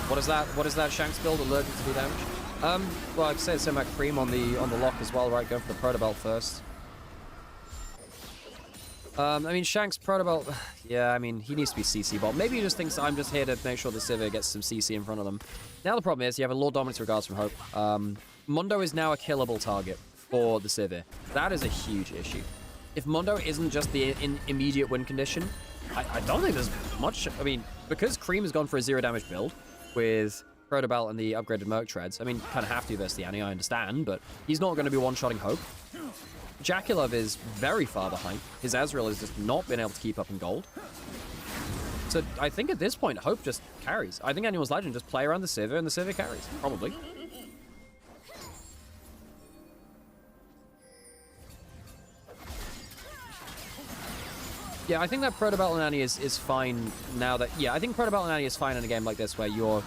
What is that Shanks build? Allergic to do damage? Well, I could say the same about Cream on the lock as well, right? Going for the Protobelt first. I mean, Shanks Protobelt, yeah, I mean, he needs to be CC bot. Maybe he just thinks I'm just here to make sure the Sivir gets some CC in front of them. Now the problem is you have a Lord Dominance Regards from Hope. Mundo is now a killable target for the Sivir. That is a huge issue. If Mundo isn't just the immediate win condition, I don't think there's much. I mean, because Cream has gone for a 0 damage build with Protobelt and the upgraded Merc Treads, I mean, kind of have to versus the Annie, I understand, but he's not going to be one-shotting Hope. Jacula is very far behind. His Azrael has just not been able to keep up in gold. So I think at this point, Hope just carries. I think Anyone's Legend just play around the Sivir and the Sivir carries, probably. Yeah, I think that Protobelt and Annie is fine now that... Yeah, I think Protobelt and Annie is fine in a game like this where you're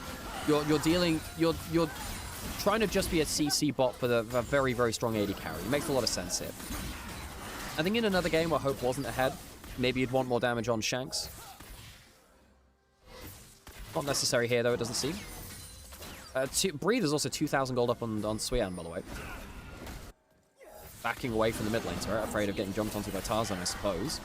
trying to just be a CC bot for the very, very strong AD carry. It makes a lot of sense here. I think in another game where Hope wasn't ahead, maybe you'd want more damage on Shanks. Not necessary here, though, it doesn't seem. Breathe is also 2,000 gold up on Suyen, by the way. Backing away from the mid lane turret, afraid of getting jumped onto by Tarzan, I suppose.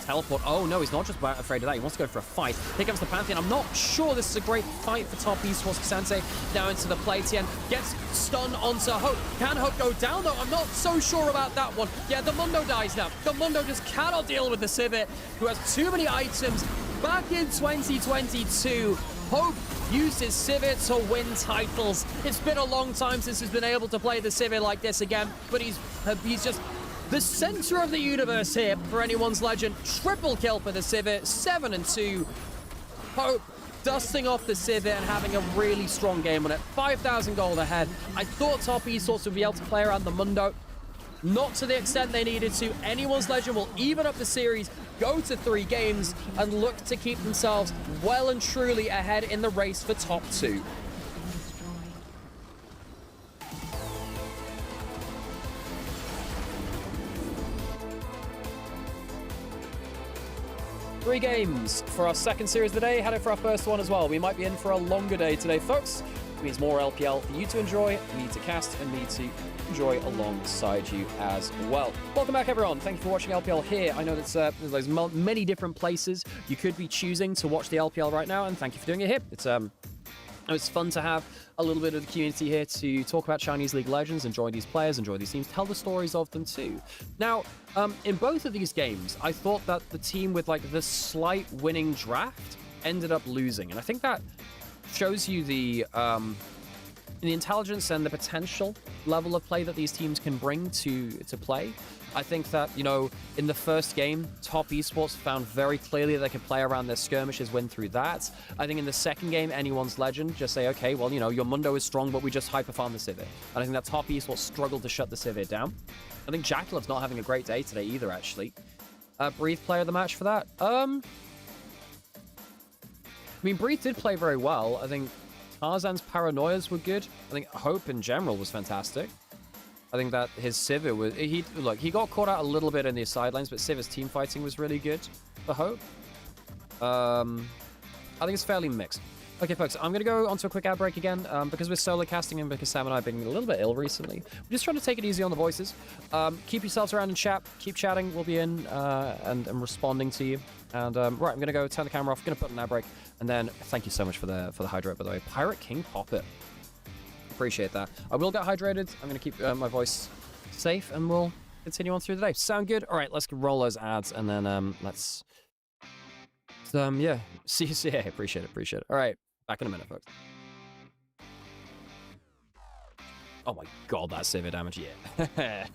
Teleport. Oh, no, he's not just afraid of that. He wants to go for a fight. Here comes the Pantheon. I'm not sure this is a great fight for top Esports. Cassante now into the play. Tien gets stunned onto Hope. Can Hope go down, though? I'm not so sure about that one. Yeah, the Mundo dies now. The Mundo just cannot deal with the Sivir, who has too many items. Back in 2022, Hope uses Sivir to win titles. It's been a long time since he's been able to play the Sivir like this again, but he's just... the center of the universe here for Anyone's Legend. Triple kill for the Sivir. 7-2. Hope dusting off the Civet and having a really strong game on it. 5,000 gold ahead. I thought Top Esports would be able to play around the Mundo. Not to the extent they needed to. Anyone's Legend will even up the series, go to 3 games, and look to keep themselves well and truly ahead in the race for top 2. Three games for our second series of the day. Headed for our first one as well. We might be in for a longer day today, folks. It means more LPL for you to enjoy, me to cast, and me to enjoy alongside you as well. Welcome back, everyone. Thank you for watching LPL here. I know that there's many different places you could be choosing to watch the LPL right now, and thank you for doing it here. It's fun to have a little bit of the community here to talk about Chinese League Legends, enjoy these players, enjoy these teams, tell the stories of them too. Now, in both of these games, I thought that the team with like the slight winning draft ended up losing, and I think that shows you the intelligence and the potential level of play that these teams can bring to play. I think that, you know, in the first game, Top Esports found very clearly that they could play around their skirmishes, win through that. I think in the second game, anyone's Legend just say, okay, well, you know, your Mundo is strong, but we just hyper-farm the Civet. And I think that Top Esports struggled to shut the Civet down. I think Jackalov's not having a great day today either, actually. Breathe player of the match for that. I mean, Breathe did play very well. I think Tarzan's paranoias were good. I think Hope in general was fantastic. I think that his Civet was... He got caught out a little bit in the sidelines, but Civet's team fighting was really good for Hope. I think it's fairly mixed. Okay, folks, I'm going to go onto a quick ad break again because we're solo casting and because Sam and I have been a little bit ill recently. We're just trying to take it easy on the voices. Keep yourselves around and chat. Keep chatting. We'll be in and responding to you. And right, I'm going to go turn the camera off. Going to put an ad break. And then thank you so much for the hydrate, by the way. Pirate King Poppet. Appreciate that. I will get hydrated. I'm going to keep my voice safe and we'll continue on through the day. Sound good? All right, let's roll those ads and then let's... yeah, see you. Yeah, appreciate it. All right, back in a minute, folks. Oh my god, that Civet damage, yeah.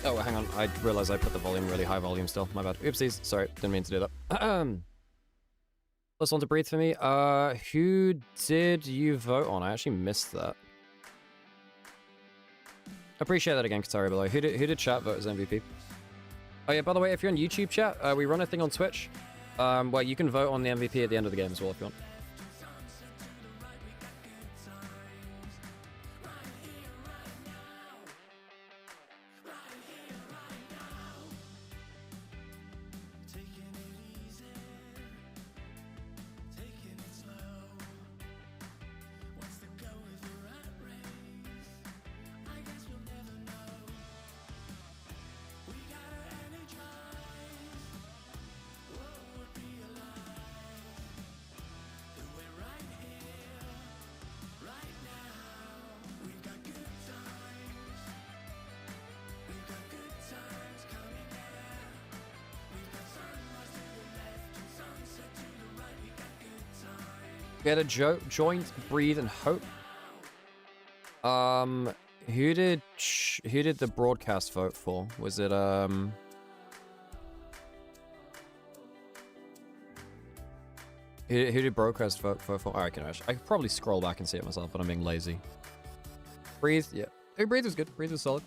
Oh, hang on. I realized I put the volume really high volume still. My bad. Oopsies. Sorry. Didn't mean to do that. Plus one to breathe for me. Who did you vote on? I actually missed that. Appreciate that again, Katari below. Who did chat vote as MVP? Oh yeah, by the way, if you're on YouTube chat, we run a thing on Twitch where you can vote on the MVP at the end of the game as well if you want. We had a joint, breathe, and hope. Who did the broadcast vote for? Was it who did broadcast vote for? Oh, I could probably scroll back and see it myself, but I'm being lazy. Breathe, yeah. Hey, breathe was good. Breathe was solid.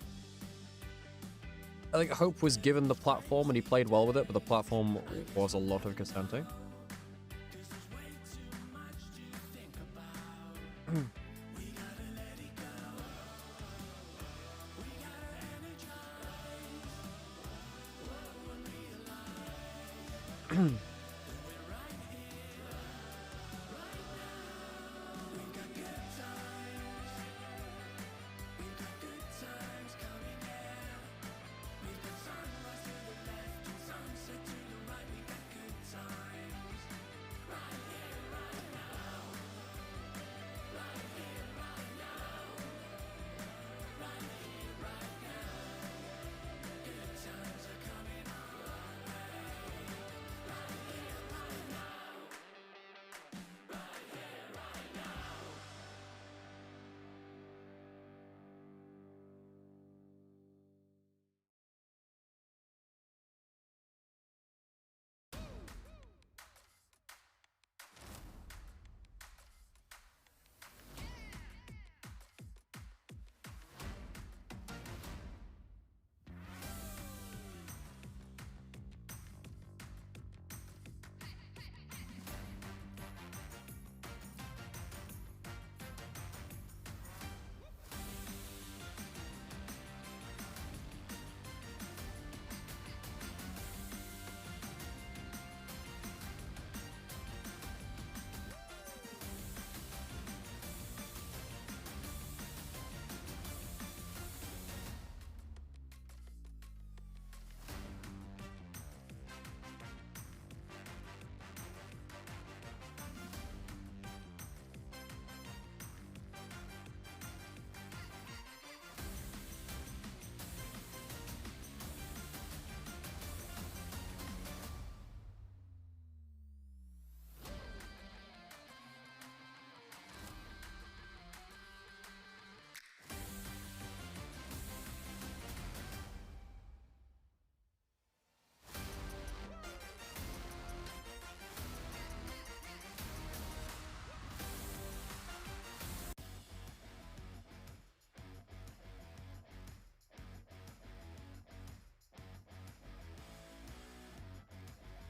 I think Hope was given the platform and he played well with it, but the platform was a lot of Castante.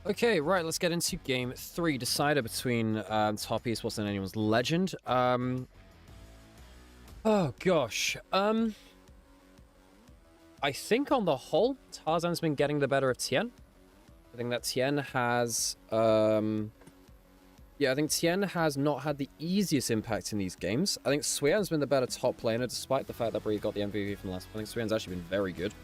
Okay, right, let's get into game 3, decider between top esports and anyone's legend. Oh gosh. I think on the whole, Tarzan's been getting the better of Tien. I think that Tien has I think Tien has not had the easiest impact in these games. I think Swean's been the better top laner, despite the fact that Bree got the MVP from last. I think Swean's actually been very good.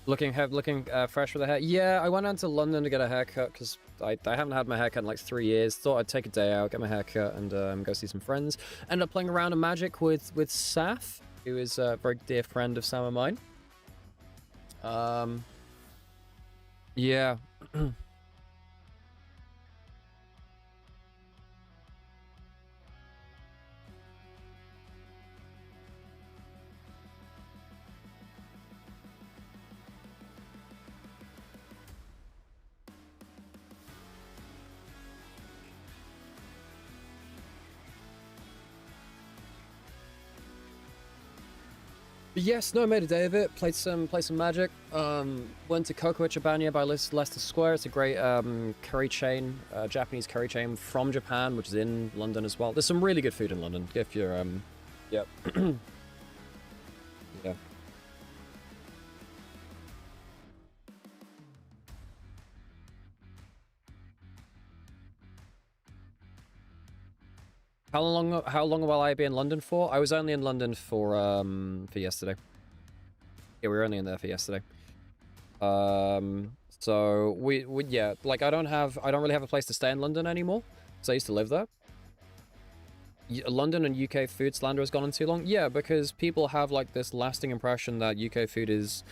Looking fresh with the hair. Yeah, I went out to London to get a haircut because I haven't had my haircut in like 3 years. Thought I'd take a day out, get my haircut, and go see some friends. Ended up playing around in Magic with Saf, who is a very dear friend of Sam and mine. Yeah. Yes, no, I made a day of it. Played some Magic. Went to Kokoichibanya by Leicester Square. It's a great curry chain, Japanese curry chain from Japan, which is in London as well. There's some really good food in London if you're yep. Yeah. How long will I be in London for? I was only in London for yesterday. Yeah, we were only in there for yesterday. So we yeah, like I don't really have a place to stay in London anymore. So I used to live there. London and UK food slander has gone on too long. Yeah, because people have like this lasting impression that UK food is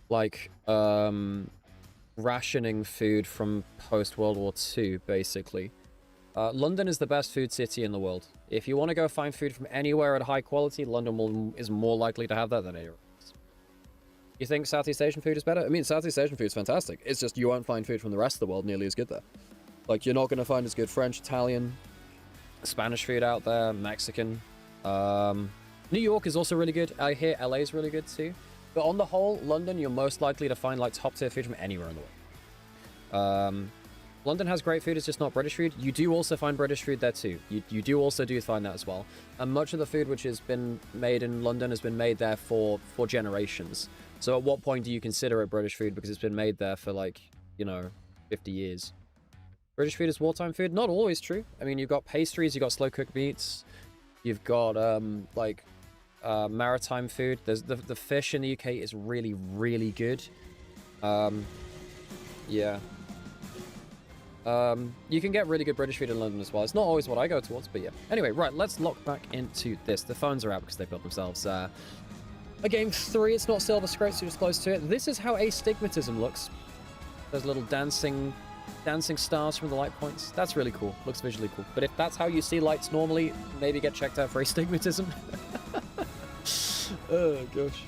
like rationing food from post World War II, basically. London is the best food city in the world. If you want to go find food from anywhere at high quality, London is more likely to have that than anywhere else. You think Southeast Asian food is better? I mean, Southeast Asian food is fantastic. It's just you won't find food from the rest of the world nearly as good there. Like, you're not going to find as good French, Italian, Spanish food out there, Mexican. New York is also really good. I hear LA is really good too. But on the whole, London, you're most likely to find like top tier food from anywhere in the world. London has great food, it's just not British food. You do also find British food there too. You do find that as well. And much of the food which has been made in London has been made there for generations. So at what point do you consider it British food because it's been made there for like, 50 years? British food is wartime food? Not always true. I mean, you've got pastries, you've got slow-cooked meats, you've got, maritime food. There's the fish in the UK is really, really good. Yeah. You can get really good British food in London as well. It's not always what I go towards, but yeah. Anyway, right, let's lock back into this. The phones are out because they built themselves a game 3. It's not Silver Scrape, so just close to it. This is how astigmatism looks. Those little dancing stars from the light points. That's really cool. Looks visually cool. But if that's how you see lights normally, maybe get checked out for astigmatism. Oh, gosh.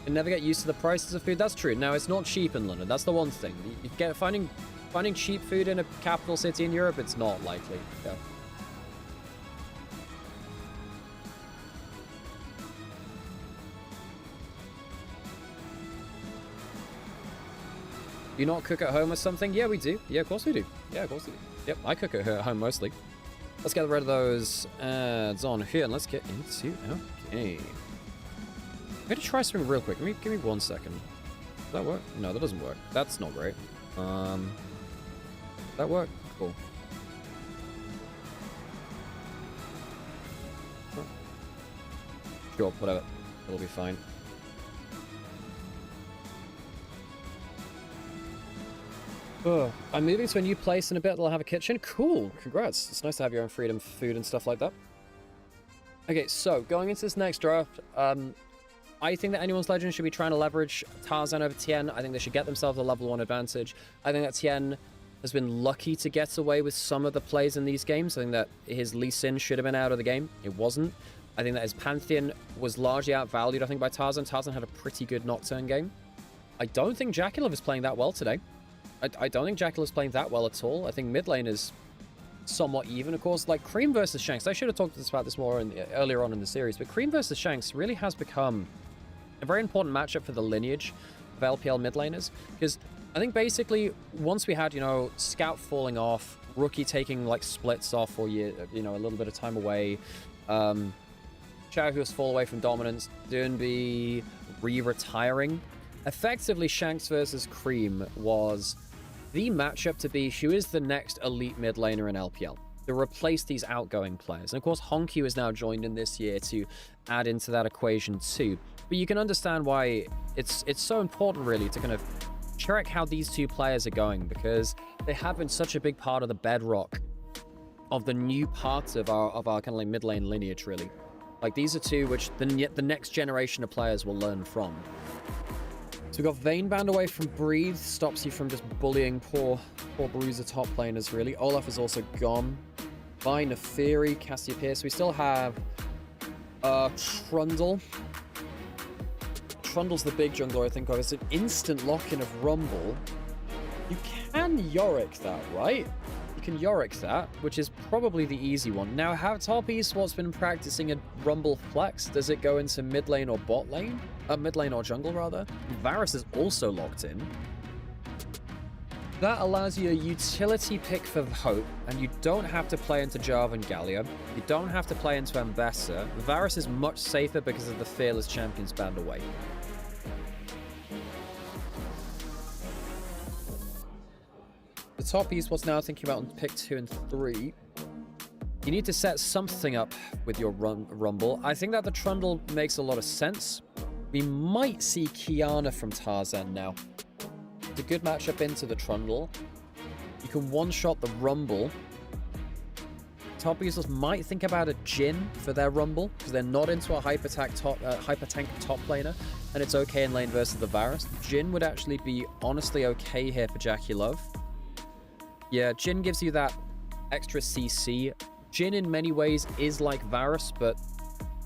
And never get used to the prices of food. That's true. Now, it's not cheap in London. That's the one thing. You get finding cheap food in a capital city in Europe, it's not likely. Yeah. You not cook at home or something? Yeah, we do. Yeah, of course we do. Yeah, of course we do. Yep, I cook at home mostly. Let's get rid of those ads on here and let's get into our game. I'm going to try something real quick. Give me 1 second. Does that work? No, that doesn't work. That's not great. That work? Cool. Sure, whatever. It'll be fine. I'm moving to a new place in a bit. They'll have a kitchen. Cool. Congrats. It's nice to have your own freedom for food and stuff like that. Okay, so going into this next draft, I think that anyone's legend should be trying to leverage Tarzan over Tien. I think they should get themselves a level 1 advantage. I think that Tien has been lucky to get away with some of the plays in these games. I think that his Lee Sin should have been out of the game. It wasn't. I think that his Pantheon was largely outvalued, I think, by Tarzan. Tarzan had a pretty good Nocturne game. I don't think Jackalow is playing that well today. I don't think Jackalow is playing that well at all. I think mid lane is somewhat even, of course. Like, Cream versus Shanks. I should have talked about this more earlier on in the series, but Cream versus Shanks really has become a very important matchup for the lineage of LPL mid laners. Because I think basically, once we had, Scout falling off, Rookie taking, like, splits off or, a little bit of time away, Chowhu's fall away from dominance, Durnby re-retiring, effectively Shanks versus Cream was the matchup to be who is the next elite mid laner in LPL to replace these outgoing players. And of course, Honky has now joined in this year to add into that equation too. But you can understand why it's so important, really, to kind of check how these two players are going, because they have been such a big part of the bedrock of the new parts of our kind of like mid lane lineage, really. Like, these are two which the next generation of players will learn from. So we've got Vayne banned away from Breathe, stops you from just bullying poor Bruiser top laners, really. Olaf is also gone. Vine, Neferi, Cassiopeia. So we still have Trundle. Trundle's the big jungler, I think of. It's an instant lock-in of Rumble. You can Yorick that, right? You can Yorick that, which is probably the easy one. Now, have Top Esports been practicing a Rumble flex? Does it go into mid lane or bot lane? Mid lane or jungle, rather. Varus is also locked in. That allows you a utility pick for Hope, and you don't have to play into Jarvan and Galio. You don't have to play into Ambessa. Varus is much safer because of the Fearless Champions banned away. The Top Esports now thinking about pick 2 and 3. You need to set something up with your Rumble. I think that the Trundle makes a lot of sense. We might see Kiana from Tarzan now. It's a good matchup into the Trundle. You can one-shot the Rumble. Top users might think about a Jhin for their Rumble, because they're not into a hyper tank top laner, and it's okay in lane versus the Varus. Jhin would actually be honestly okay here for Jackie Love. Yeah, Jhin gives you that extra CC. Jhin in many ways is like Varus, but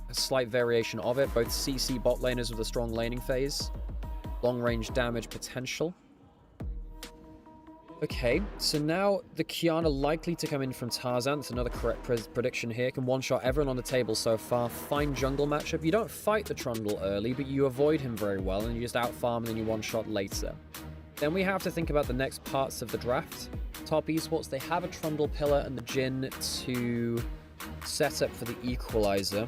a slight variation of it. Both CC bot laners with a strong laning phase. Long range damage potential. Okay, so now the Kiana likely to come in from Tarzan. That's another correct prediction here. Can one-shot everyone on the table so far. Fine jungle matchup. You don't fight the Trundle early, but you avoid him very well, and you just out-farm and then you one-shot later. Then we have to think about the next parts of the draft. Top Esports, they have a Trundle pillar and the Jhin to set up for the Equalizer.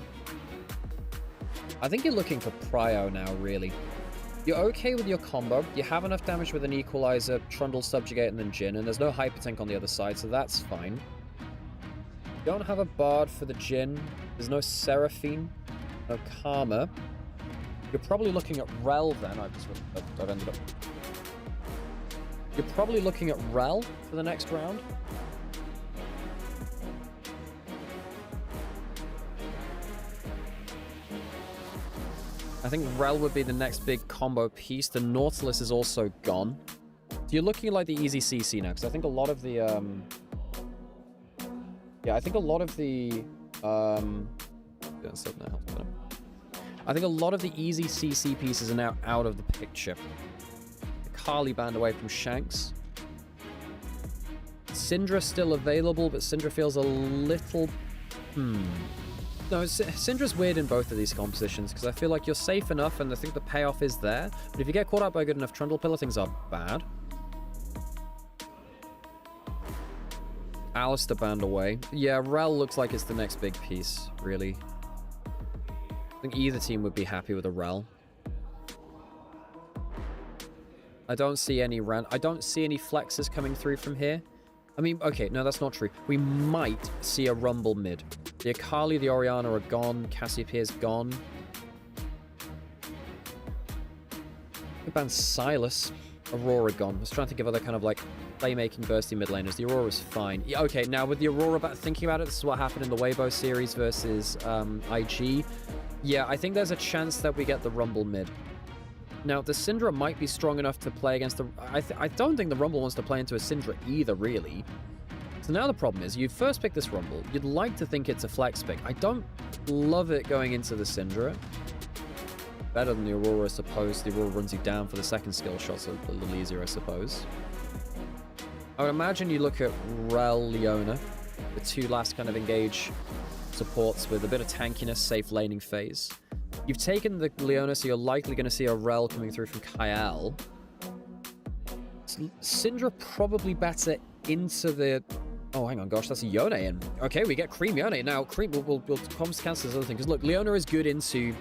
I think you're looking for Prio now, really. You're okay with your combo. You have enough damage with an Equalizer, Trundle, Subjugate, and then Jhin, and there's no Hyper Tank on the other side, so that's fine. You don't have a Bard for the Jhin. There's no Seraphine, no Karma. You're probably looking at Rel then. I've ended up... You're probably looking at Rel for the next round. I think Rel would be the next big combo piece. The Nautilus is also gone. So you're looking at like the easy CC now, because I think a lot of the I think a lot of the easy CC pieces are now out of the picture. Carly banned away from Shanks. Syndra still available, but Syndra feels a little... No, Syndra's weird in both of these compositions, because I feel like you're safe enough, and I think the payoff is there. But if you get caught out by a good enough Trundle pillar, things are bad. Alistair banned away. Yeah, Rel looks like it's the next big piece, really. I think either team would be happy with a Rel. I don't see any flexes coming through from here. I mean, okay, no, that's not true. We might see a Rumble mid. The Akali, the Orianna are gone. Cassiopeia's gone. Could ban Silas. Aurora gone. I was trying to think of other kind of like playmaking bursty mid laners. The Aurora's fine. Yeah, okay, now with the Aurora, thinking about it, this is what happened in the Weibo series versus IG. Yeah, I think there's a chance that we get the Rumble mid. Now, the Syndra might be strong enough to play against the... I don't think the Rumble wants to play into a Syndra either, really. So now the problem is, you first pick this Rumble. You'd like to think it's a flex pick. I don't love it going into the Syndra. Better than the Aurora, I suppose. The Aurora runs you down for the second skill shot, so a little easier, I suppose. I would imagine you look at Rel, Leona, the two last kind of engage supports with a bit of tankiness, safe laning phase. You've taken the Leona, so you're likely going to see a Rel coming through from Kyle. Syndra probably better into the... Oh, hang on, gosh, that's a Yone in. Okay, we get Cream Yone. Now, Cream, we'll cancel this other thing, because look, Leona is good into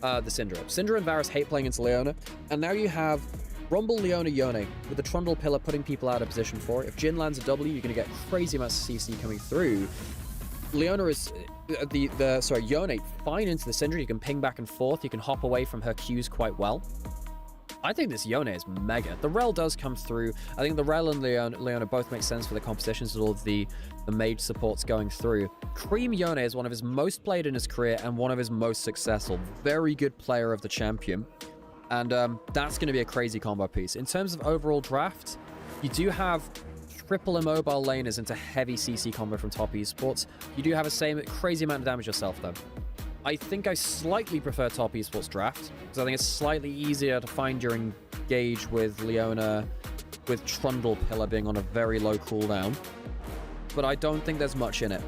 the Syndra. Syndra and Varus hate playing into Leona, and now you have Rumble, Leona, Yone, with the Trundle pillar putting people out of position for it. If Jhin lands a W, you're going to get crazy amounts of CC coming through. Leona is Yone fine into the Syndra. You can ping back and forth. You can hop away from her Qs quite well. I think this Yone is mega. The Rel does come through. I think the Rel and Leona both make sense for the compositions with all of the mage supports going through. Cream Yone is one of his most played in his career and one of his most successful. Very good player of the champion. And that's going to be a crazy combo piece. In terms of overall draft, you do have triple immobile laners into heavy CC combo from top esports. You do have a same crazy amount of damage yourself, though. I think I slightly prefer top esports draft, because I think it's slightly easier to find your engage with Leona, with Trundle Pillar being on a very low cooldown. But I don't think there's much in it.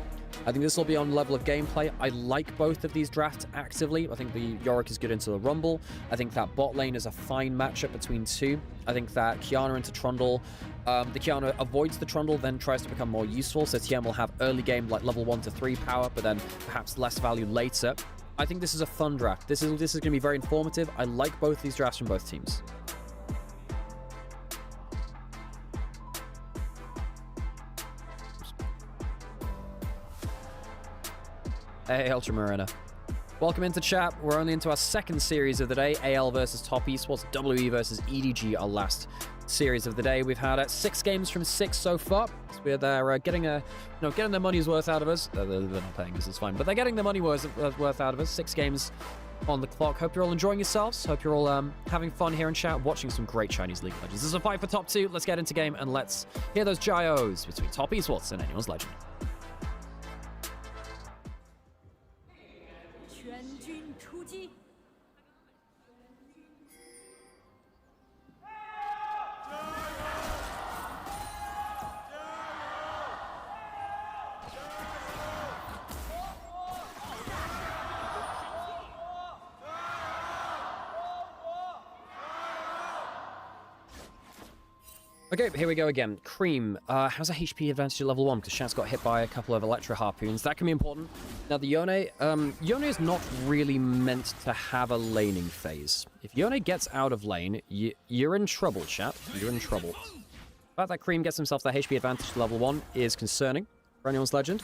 I think this will be on level of gameplay. I like both of these drafts actively. I think the Yorick is good into the Rumble. I think that bot lane is a fine matchup between two. I think that Qiyana into Trundle. The Qiyana avoids the Trundle, then tries to become more useful. So TM will have early game like level 1 to 3 power, but then perhaps less value later. I think this is a fun draft. This is going to be very informative. I like both these drafts from both teams. Hey, Ultramarina. Welcome into chat. We're only into our second series of the day. AL versus Top Esports, WE versus EDG, our last series of the day. We've had 6 games from 6 so far. So we're there getting their money's worth out of us. They're not paying us, it's fine. But they're getting their money worth out of us. 6 games on the clock. Hope you're all enjoying yourselves. Hope you're all having fun here in chat, watching some great Chinese League Legends. This is a fight for top 2. Let's get into game and let's hear those gyos between Top Esports and Anyone's Legend. 全军出击！ Okay, here we go again. Cream has a HP advantage at level 1 because Shat's got hit by a couple of Electro Harpoons. That can be important. Now, the Yone, Yone is not really meant to have a laning phase. If Yone gets out of lane, you're in trouble, chat. You're in trouble. The fact that Cream gets himself that HP advantage at level 1 is concerning for Anyone's Legend.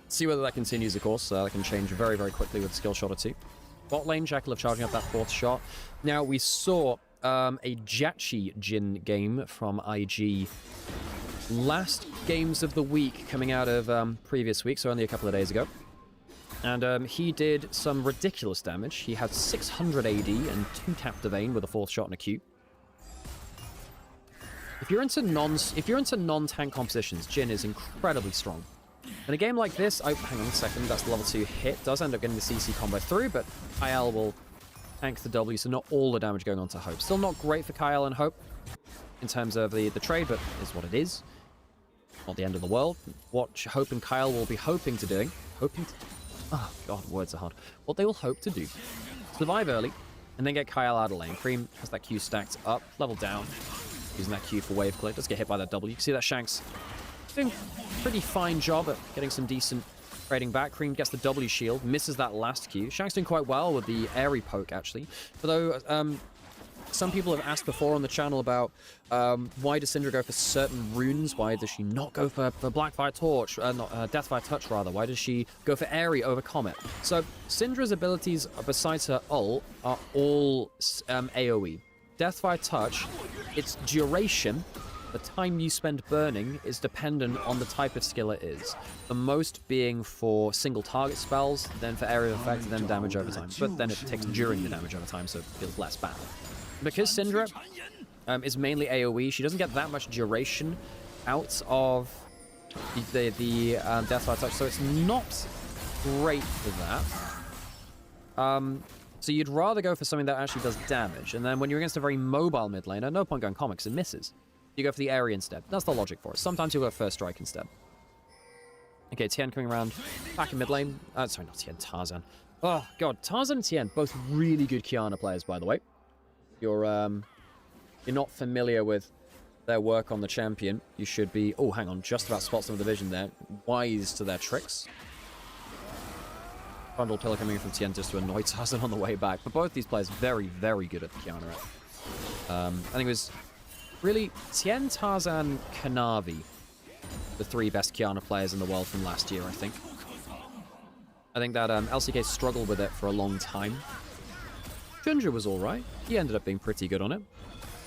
See whether that continues, of course. That can change very, very quickly with a skill shot or two. Bot lane, Jackal charging up that 4th shot. Now, we saw a Jachi Jin game from IG last games of the week coming out of previous week, so only a couple of days ago. And he did some ridiculous damage. He had 600 AD and 2 tap to Vayne with a 4th shot and a Q. If you're into non-tank compositions, Jin is incredibly strong. In a game like this, hang on a second, that's the level 2 hit. Does end up getting the CC combo through, but IL will tank the W, so not all the damage going on to Hope. Still not great for Kyle and Hope in terms of the trade, but is what it is. Not the end of the world. What Hope and Kyle will be hoping to doing. Oh, God, words are hard. What they will hope to do. Survive early, and then get Kyle out of lane. Cream has that Q stacked up, level down. Using that Q for wave clear. Does get hit by that W. You can see that Shanks doing a pretty fine job at getting some decent trading back. Cream gets the W shield, misses that last Q. Shanks doing quite well with the airy poke, actually. Although, some people have asked before on the channel about why does Syndra go for certain runes? Why does she not go for Blackfire Torch? Deathfire Touch, rather. Why does she go for Airy over Comet? So, Syndra's abilities, besides her ult, are all AoE. Deathfire Touch, its duration, the time you spend burning, is dependent on the type of skill it is. The most being for single target spells, then for area of effect, then damage over time. But then it takes during the damage over time, so it feels less bad. Because Syndra is mainly AoE, she doesn't get that much duration out of the Deathfire Touch, so it's not great for that. So you'd rather go for something that actually does damage, and then when you're against a very mobile mid laner, no point going comics, it misses. You go for the area instead. That's the logic for it. Sometimes you'll go first strike instead. Okay, Tien coming around back in mid lane. Sorry, not Tien, Tarzan. Oh, God, Tarzan and Tien, both really good Qiyana players, by the way. You're not familiar with their work on the champion. You should be... Oh, hang on, just about spots them with the vision there. Wise to their tricks. Bundle Pillar coming in from Tien just to annoy Tarzan on the way back. But both these players very, very good at the Qiyana. I think it was... Really, Tien, Tarzan, Kanavi, the 3 best Qiyana players in the world from last year, I think. I think that LCK struggled with it for a long time. Ginger was all right. He ended up being pretty good on it.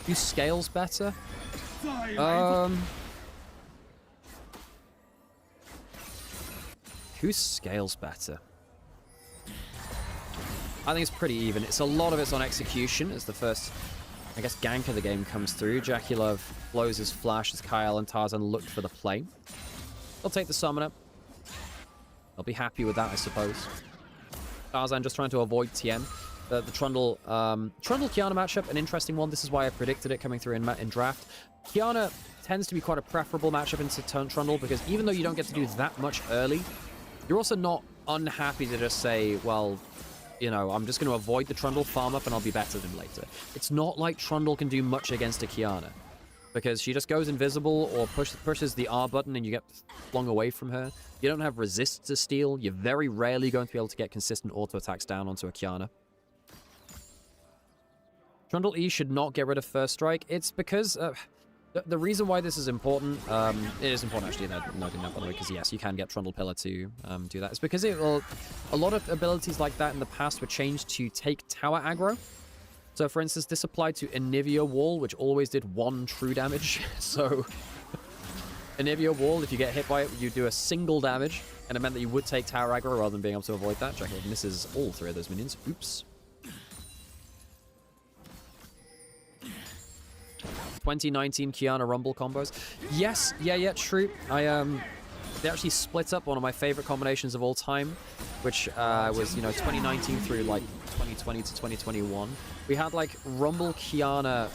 Who scales better? Who scales better? I think it's pretty even. It's a lot of it's on execution as the first, I guess, gank of the game comes through. JackeyLove blows his flash as Kyle and Tarzan look for the play. They'll take the summoner. They'll be happy with that, I suppose. Tarzan just trying to avoid TN. The Trundle Qiyana matchup, an interesting one. This is why I predicted it coming through in draft. Qiyana tends to be quite a preferable matchup into Trundle because even though you don't get to do that much early, you're also not unhappy to just say, well, you know, I'm just going to avoid the Trundle, farm up, and I'll be better than later. It's not like Trundle can do much against a Qiyana because she just goes invisible or pushes the R button and you get flung away from her. You don't have resist to steal. You're very rarely going to be able to get consistent auto attacks down onto a Qiyana. Trundle E should not get rid of First Strike. It's because the reason why this is important, it is important actually, noting that by the way, because yes, you can get Trundle Pillar to do that. It's because a lot of abilities like that in the past were changed to take tower aggro. So for instance, this applied to Anivia Wall, which always did 1 true damage. So Anivia Wall, if you get hit by it, you do a single damage, and it meant that you would take tower aggro rather than being able to avoid that. JackeyLove misses all 3 of those minions. Oops. 2019 Qiyana Rumble combos. Yes, yeah, true. They actually split up one of my favorite combinations of all time, which was, you know, 2019 through like 2020 to 2021. We had like Rumble Qiyana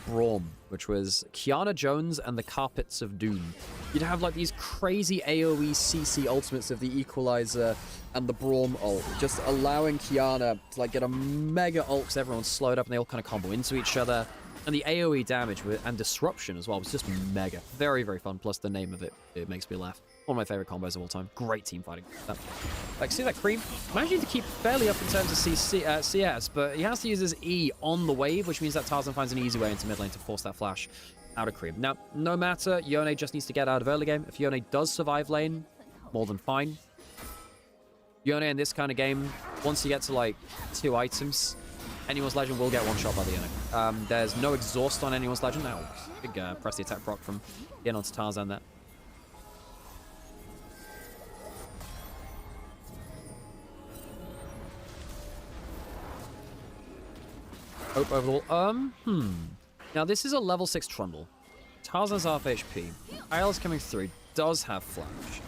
Braum, which was Qiyana Jones and the Carpets of Doom. You'd have like these crazy AoE CC ultimates of the Equalizer and the Braum ult, just allowing Qiyana to like get a mega ult because everyone's slowed up and they all kind of combo into each other. And the AoE damage and disruption as well was just mega. Very, very fun. Plus the name of it, it makes me laugh. One of my favorite combos of all time. Great team fighting. Like, see that Cream? Managing to keep fairly up in terms of CS, but he has to use his E on the wave, which means that Tarzan finds an easy way into mid lane to force that flash out of Cream. Now, no matter, Yone just needs to get out of early game. If Yone does survive lane, more than fine. Yone in this kind of game, once you get to like 2 items, Anyone's Legend will get one shot by the Yone. There's no exhaust on Anyone's Legend. Now, big press the attack proc from Yen onto Tarzan there. Hope overall. Now, this is a level 6 Trundle. Tarzan's half HP. Kyle's coming through. Does have flash.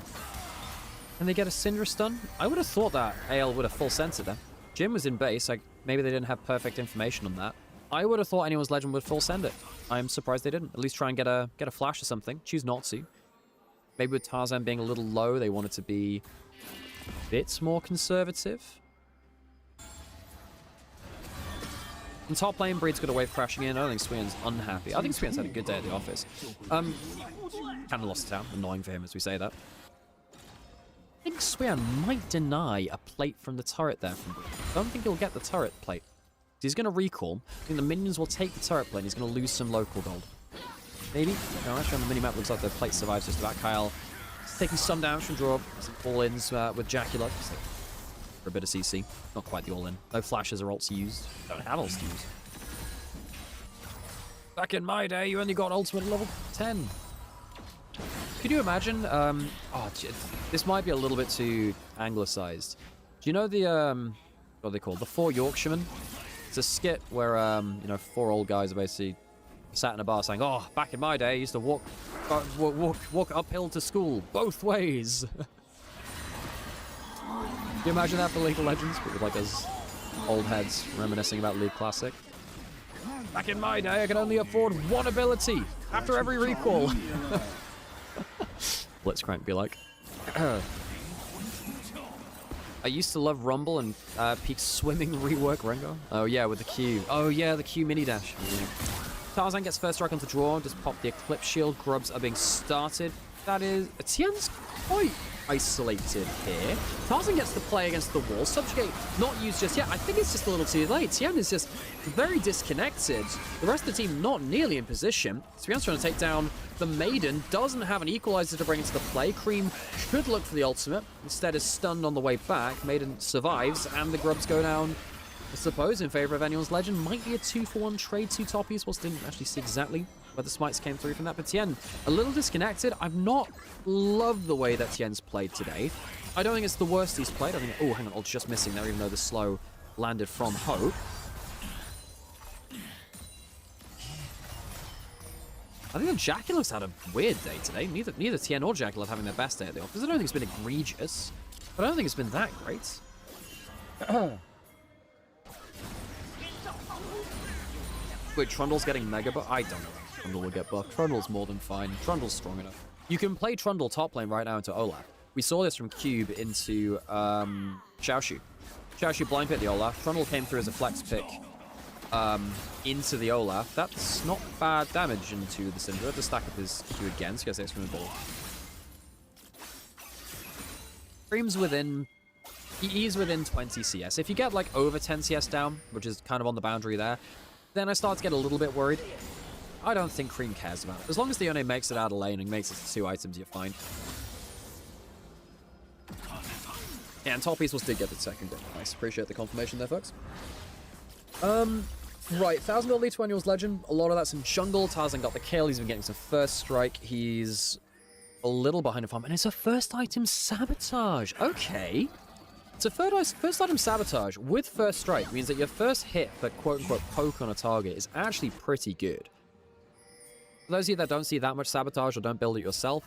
Can they get a Syndra stun? I would have thought that AL would have full censored them. Jim was in base. Like, maybe they didn't have perfect information on that. I would have thought Anyone's Legend would full send it. I'm surprised they didn't. At least try and get a flash or something. Choose not to. Maybe with Tarzan being a little low, they wanted to be a bit more conservative. In top lane, Breed's got a wave crashing in. I don't think Swian's unhappy. I think Swian's had a good day at the office. Kind of lost the town. Annoying for him as we say that. I think Swian might deny a plate from the turret there. I don't think he'll get the turret plate. He's going to recall. I think the minions will take the turret plate and he's going to lose some local gold. Maybe? No, actually on the minimap looks like the plate survives just about. Kyle taking some damage from draw. Some all-ins with JackeyLove. For a bit of CC. Not quite the all-in. No flashes or ults used. Don't have ults to use. Back in my day, you only got ultimate level 10. Could you imagine, this might be a little bit too anglicized. Do you know the, what are they called? The 4 Yorkshiremen? It's a skit where, you know, 4 old guys are basically sat in a bar saying, oh, back in my day, I used to walk uphill to school, both ways. Can you imagine that for League of Legends? But with like those old heads reminiscing about League Classic. Back in my day, I could only afford 1 ability after every recall. Blitzcrank be like. I used to love Rumble and peak swimming rework Rengar. Oh yeah, with the Q. Oh yeah, the Q mini dash. Yeah. Tarzan gets first strike onto draw, just pop the Eclipse Shield. Grubs are being started. That is... Tian's quite isolated here. Tarzan gets the play against the wall. Subjugate not used just yet. I think it's just a little too late. Tien is just very disconnected. The rest of the team not nearly in position. Svian's trying to take down the Maiden. Doesn't have an equalizer to bring into the play. Cream should look for the ultimate. Instead is stunned on the way back. Maiden survives, and the Grubs go down, I suppose, in favor of anyone's Legend. Might be a 2-for-1 trade to top esports. Didn't actually see exactly where the smites came through from that. But Tien, a little disconnected. I've not loved the way that Tien's played today. I don't think it's the worst he's played. I think, oh, hang on, ult just missing there, even though the slow landed from Hope. I think Jaculiv's had a weird day today. Neither Tien or Jaculiv having their best day at the office. I don't think it's been egregious, but I don't think it's been that great. Wait, Trundle's getting mega buff? I don't know if Trundle will get buffed. Trundle's more than fine. Trundle's strong enough. You can play Trundle top lane right now into Olaf. We saw this from Cube into Xiaoshu. Xiaoshu blind picked the Olaf. Trundle came through as a flex pick into the Olaf. That's not bad damage into the Syndra. To stack up his Q again, so he gets extra ball. Cream's within... He's within 20 CS. If you get like over 10 CS down, which is kind of on the boundary there, then I start to get a little bit worried. I don't think Cream cares about it. As long as the Yone makes it out of lane and makes it to 2 items, you're fine. Yeah, and top esports did get the second goal. Nice. Appreciate the confirmation there, folks. Right, 1,000 gold lead to anyone's Legend. A lot of that's in jungle. Tarzan got the kill. He's been getting some first strike. He's a little behind a farm. And it's a first item sabotage. Okay. It's a first item sabotage with first strike. Means that your first hit for quote-unquote poke on a target is actually pretty good. For those of you that don't see that much sabotage or don't build it yourself,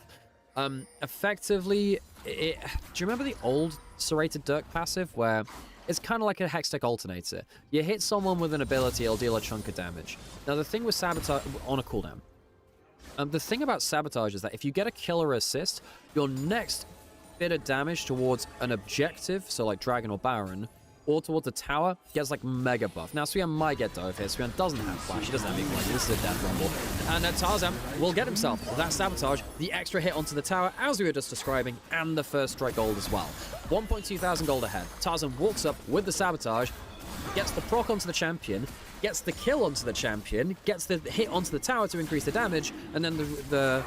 effectively, do you remember the old serrated Dirk passive where it's kind of like a Hextech alternator? You hit someone with an ability, it'll deal a chunk of damage. Now the thing with sabotage on a cooldown, the thing about sabotage is that if you get a kill or assist, your next bit of damage towards an objective, so like Dragon or Baron, or towards a tower, gets like mega buff. Now Svian might get dove here. Svian doesn't have flash, he doesn't have equalizer. This is a death rumble. And Tarzan will get himself that sabotage, the extra hit onto the tower, as we were just describing, and the first strike gold as well. 1,200 gold ahead. Tarzan walks up with the sabotage, gets the proc onto the champion, gets the kill onto the champion, gets the hit onto the tower to increase the damage, and then the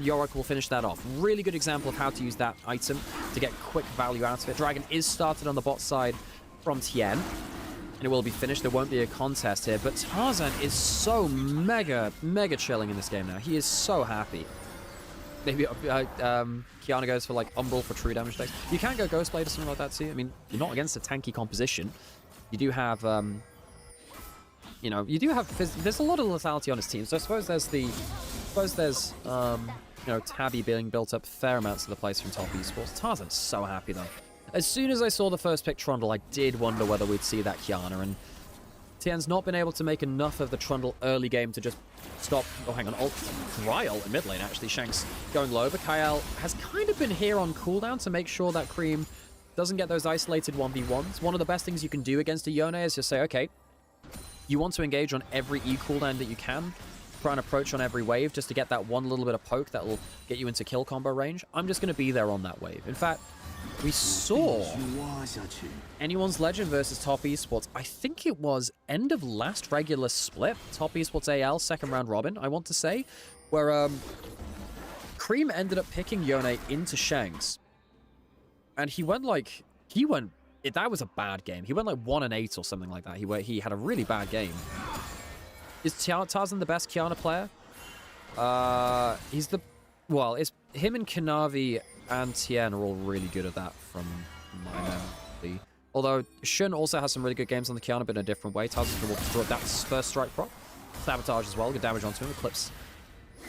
Yorick will finish that off. Really good example of how to use that item to get quick value out of it. Dragon is started on the bot side from Tien, and it will be finished. There won't be a contest here, but Tarzan is so mega chilling in this game now. He is so happy. Maybe Kiana goes for like Umbral for true damage decks. You can go Ghostblade or something like that too. I mean, you're not against a tanky composition. You do have, you know, there's a lot of lethality on his team. So I suppose there's you know, Tabby being built up fair amounts of the place from top esports. Tarzan's so happy though. As soon as I saw the first pick Trundle, I did wonder whether we'd see that Kiana, and Tien's not been able to make enough of the Trundle early game to just stop. Oh, hang on, dry ult in mid lane actually. Shanks going low, but Kyle has kind of been here on cooldown to make sure that Cream doesn't get those isolated 1v1s. One of the best things you can do against a Yone is just say, okay, you want to engage on every E cooldown that you can. Try and approach on every wave just to get that one little bit of poke that will get you into kill combo range. I'm just going to be there on that wave. In fact, we saw anyone's Legend versus top esports. I think it was end of last regular split. Top esports AL, second round robin, I want to say, where Cream ended up picking Yone into Shanks. And that was a bad game. He went like 1-8 or something like that. He had a really bad game. Is Tarzan the best Kiana player? It's him and Kanavi and Tien are all really good at that from my memory. Although Shun also has some really good games on the Kiana, but in a different way. Tarzan's going to draw that first strike prop. Sabotage as well, good damage onto him, Eclipse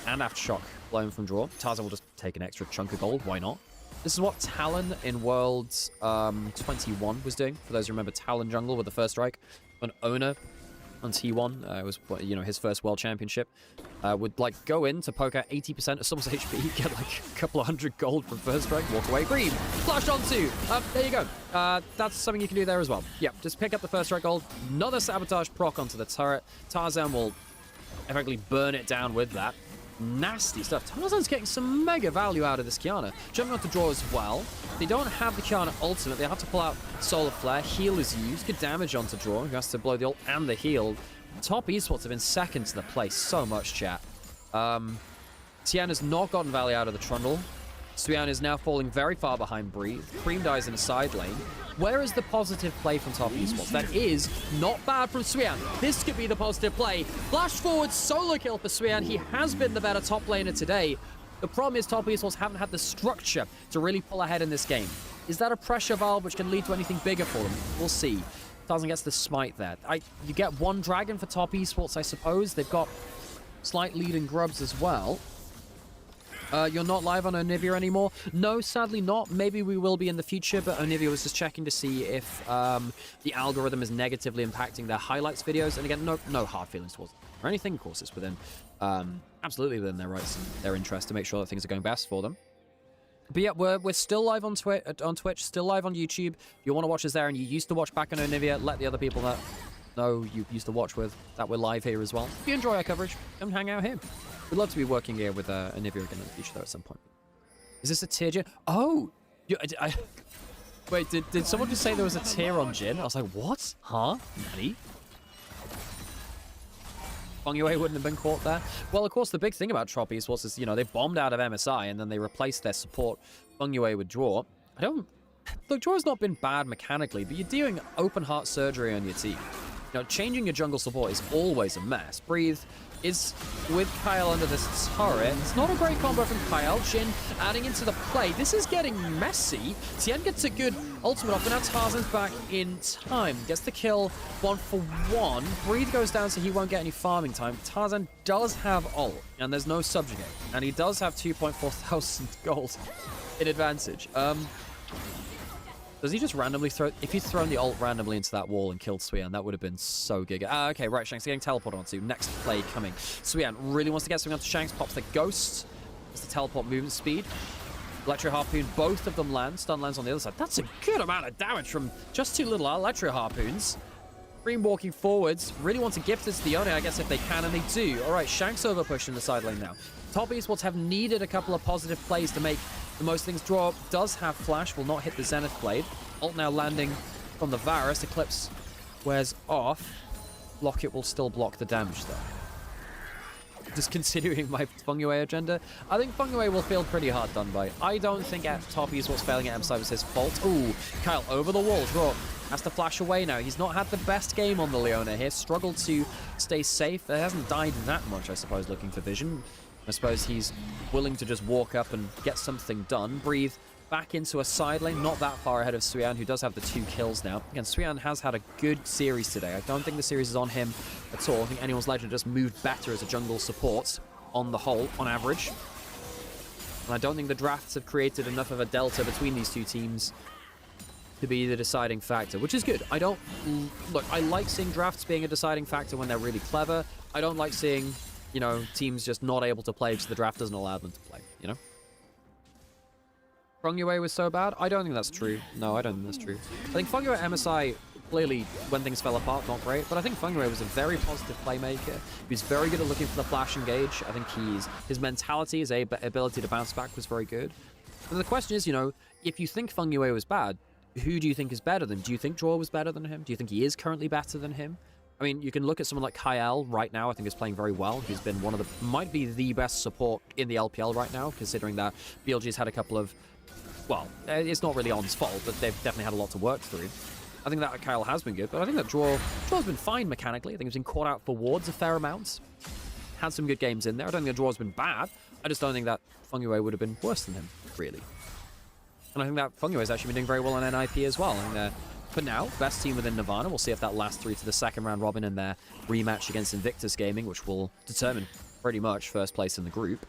and Aftershock blown from draw. Tarzan will just take an extra chunk of gold, why not? This is what Talon in Worlds 21 was doing. For those who remember Talon jungle with the first strike. An owner on T1, it was, you know, his first world championship, would like go in to poke out 80% of someone's HP, get like a couple of hundred gold from first strike, walk away, Cream, flash onto, there you go. That's something you can do there as well. Yeah, just pick up the first strike gold, another sabotage proc onto the turret. Tarzan will effectively burn it down with that. Nasty stuff. Tarzan's getting some mega value out of this Kiana. Jumping onto draw as well. They don't have the Kiana ultimate. They have to pull out Solar Flare. Heal is used. Good damage onto draw. He has to blow the ult and the heal. Top Esports have been second to the play so much, chat. Tian has not gotten value out of the Trundle. Suyan is now falling very far behind Breathe. Cream dies in a side lane. Where is the positive play from Top Esports? That is not bad from Suyan. This could be the positive play. Flash forward, solo kill for Suyan. He has been the better top laner today. The problem is Top Esports haven't had the structure to really pull ahead in this game. Is that a pressure valve which can lead to anything bigger for them? We'll see. Tarzan gets the smite there. You get one dragon for Top Esports, I suppose. They've got slight lead in grubs as well. You're not live on Onivia anymore? No, sadly not. Maybe we will be in the future, but Onivia was just checking to see if the algorithm is negatively impacting their highlights videos. And again, no hard feelings towards them or anything. Of course, it's within, absolutely within their rights and their interest to make sure that things are going best for them. But yeah, we're still live on Twitch, still live on YouTube. If you want to watch us there and you used to watch back on Onivia, let the other people know you used to watch with that we're live here as well. If you enjoy our coverage, come hang out here. We'd love to be working here with Onivia again in the future, though, at some point. Is this a tier Jin? Oh! Wait, did someone just say there was a tier on Jin? I was like, what? Huh? Nani? Feng Yue wouldn't have been caught there. Well, of course, the big thing about Trop Esports is, they bombed out of MSI, and then they replaced their support Feng Yue with Draw. Look, Draw's not been bad mechanically, but you're doing open heart surgery on your team. Changing your jungle support is always a mess. Breathe is with Kyle under this turret. It's not a great combo from Kyle. Jin adding into the play. This is getting messy. Tien gets a good ultimate off, but now Tarzan's back in time. Gets the kill 1-for-1. Breathe goes down, so he won't get any farming time. Tarzan does have ult, and there's no subjugate. And he does have 2.4 thousand gold in advantage. Does he just randomly throw... If he'd thrown the ult randomly into that wall and killed Suyan, that would have been so giga. Okay, right, Shanks getting teleported onto. Next play coming. Suyan really wants to get something onto Shanks. Pops the Ghost. It's the teleport movement speed. Electro Harpoon, both of them land. Stun lands on the other side. That's a good amount of damage from just 2 little Electro Harpoons. Green walking forwards. Really want to gift this to the Yone, I guess, if they can, and they do. All right, Shanks over push in the side lane now. Top Esports have needed a couple of positive plays to make the most things. Draw does have flash, will not hit the Zenith Blade. Ult now landing from the Varus. Eclipse wears off. Locket will still block the damage, though. Just considering my Feng Yue agenda, I think Feng Yue will feel pretty hard done by. I don't think Top Esports failing at M5 was his fault. Ooh, Kyle over the wall. Draw has to flash away now. He's not had the best game on the Leona here. Struggled to stay safe. He hasn't died that much, I suppose, looking for vision. I suppose he's willing to just walk up and get something done. Breathe back into a side lane, not that far ahead of Suyan, who does have the 2 kills now. Again, Suyan has had a good series today. I don't think the series is on him at all. I think Anyone's Legend just moved better as a jungle support on the whole, on average. And I don't think the drafts have created enough of a delta between these two teams to be the deciding factor, which is good. Look, I like seeing drafts being a deciding factor when they're really clever. I don't like seeing, teams just not able to play because the draft doesn't allow them to play, Feng Yue was so bad? I don't think that's true. No, I don't think that's true. I think Feng Yue at MSI, clearly, when things fell apart, not great, but I think Feng Yue was a very positive playmaker. He was very good at looking for the flash engage. I think his mentality, his ability to bounce back was very good. But the question is, if you think Feng Yue was bad, who do you think is better than him? Do you think Draw was better than him? Do you think he is currently better than him? I mean, you can look at someone like Kyle right now. I think is playing very well. He's been might be the best support in the LPL right now, considering that BLG's had a couple of, well, it's not really On's fault, but they've definitely had a lot to work through. I think that Kyle has been good, but I think that Draw's been fine mechanically. I think he's been caught out for wards a fair amount. Had some good games in there. I don't think that Draw's been bad. I just don't think that Feng Yue would have been worse than him, really. And I think that Feng Yue has actually been doing very well on NIP as well. And for now, best team within Nirvana. We'll see if that lasts through to the second round robin in their rematch against Invictus Gaming, which will determine pretty much first place in the group.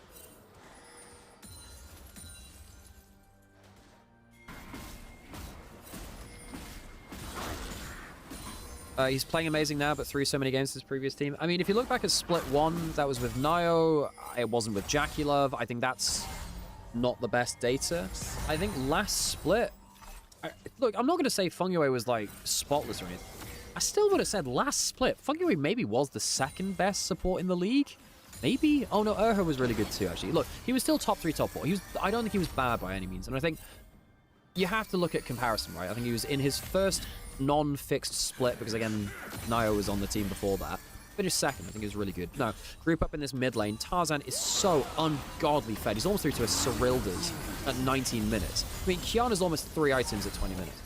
He's playing amazing now, but threw so many games to his previous team. I mean, if you look back at Split 1, that was with Nio. It wasn't with Jackie Love. I think that's not the best data. I think last Split... look, I'm not going to say Feng Yue was, spotless or anything. I still would have said last Split, Feng Yue maybe was the second best support in the league. Maybe? Oh no, Urha was really good too, actually. Look, he was still top 3, top 4. I don't think he was bad by any means. And I think you have to look at comparison, right? I think he was in his first non-fixed split, because again, Nio was on the team before that. Finished second. I think he was really good. No, group up in this mid lane. Tarzan is so ungodly fed. He's almost through to a Cyrilda's at 19 minutes. I mean, Kiana's almost 3 items at 20 minutes.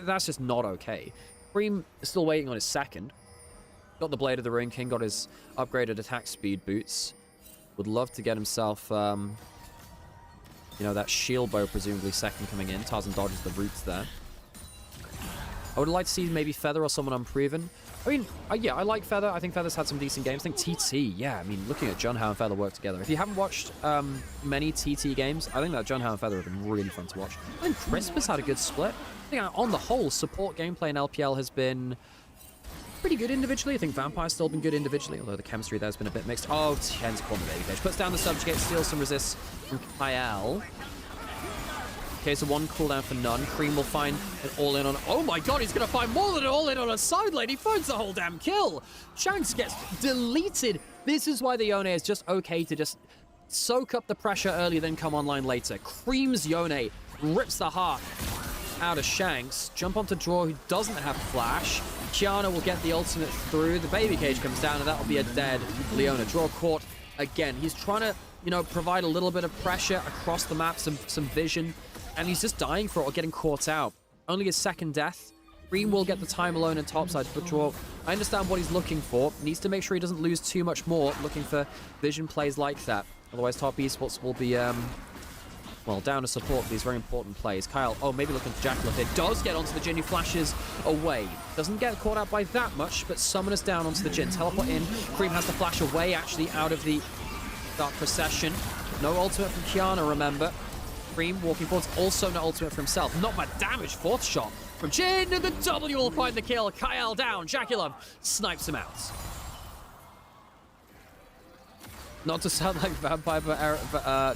That's just not okay. Cream is still waiting on his second. Got the Blade of the Ruin King, got his upgraded attack speed boots. Would love to get himself, you know, that shield bow presumably second coming in. Tarzan dodges the roots there. I would like to see maybe Feather or someone unproven. I mean, yeah, I like Feather. I think Feather's had some decent games. I think TT, yeah, I mean, looking at Junhao and Feather work together. If you haven't watched many TT games, I think that Junhao and Feather have been really fun to watch. I think Crisp has had a good split. I think on the whole, support gameplay in LPL has been pretty good individually. I think Vampire's still been good individually, although the chemistry there's been a bit mixed. Oh, TES corner baby cage. Puts down the subjugate, steals some resists from Kyle. Okay, so 1 cooldown for none. Cream will find an all-in on... Oh my god, he's going to find more than an all-in on a side lane. He finds the whole damn kill. Shanks gets deleted. This is why the Yone is just okay to just soak up the pressure early, then come online later. Cream's Yone rips the heart out of Shanks. Jump onto Draw, who doesn't have flash. Kiana will get the ultimate through. The baby cage comes down, and that'll be a dead Leona. Draw caught again. He's trying to, you know, provide a little bit of pressure across the map, some vision, and he's just dying for it or getting caught out. Only his second death. Cream will get the time alone in topside, but Draw, I understand what he's looking for. Needs to make sure he doesn't lose too much more, looking for vision plays like that. Otherwise, top esports will be, well, down to support these very important plays. Kyle, oh, maybe looking for Jackal here. Does get onto the Jin, who flashes away. Doesn't get caught out by that much, but Summoners down onto the Jin. Teleport in. Cream has to flash away, actually, out of the Dark Procession. No ultimate from Kiana, remember. Cream walking forwards, also no ultimate for himself. Not bad damage, 4th shot from Jin, and the W will find the kill. Kyle down, Jaculum snipes him out. Not to sound like Vampire, but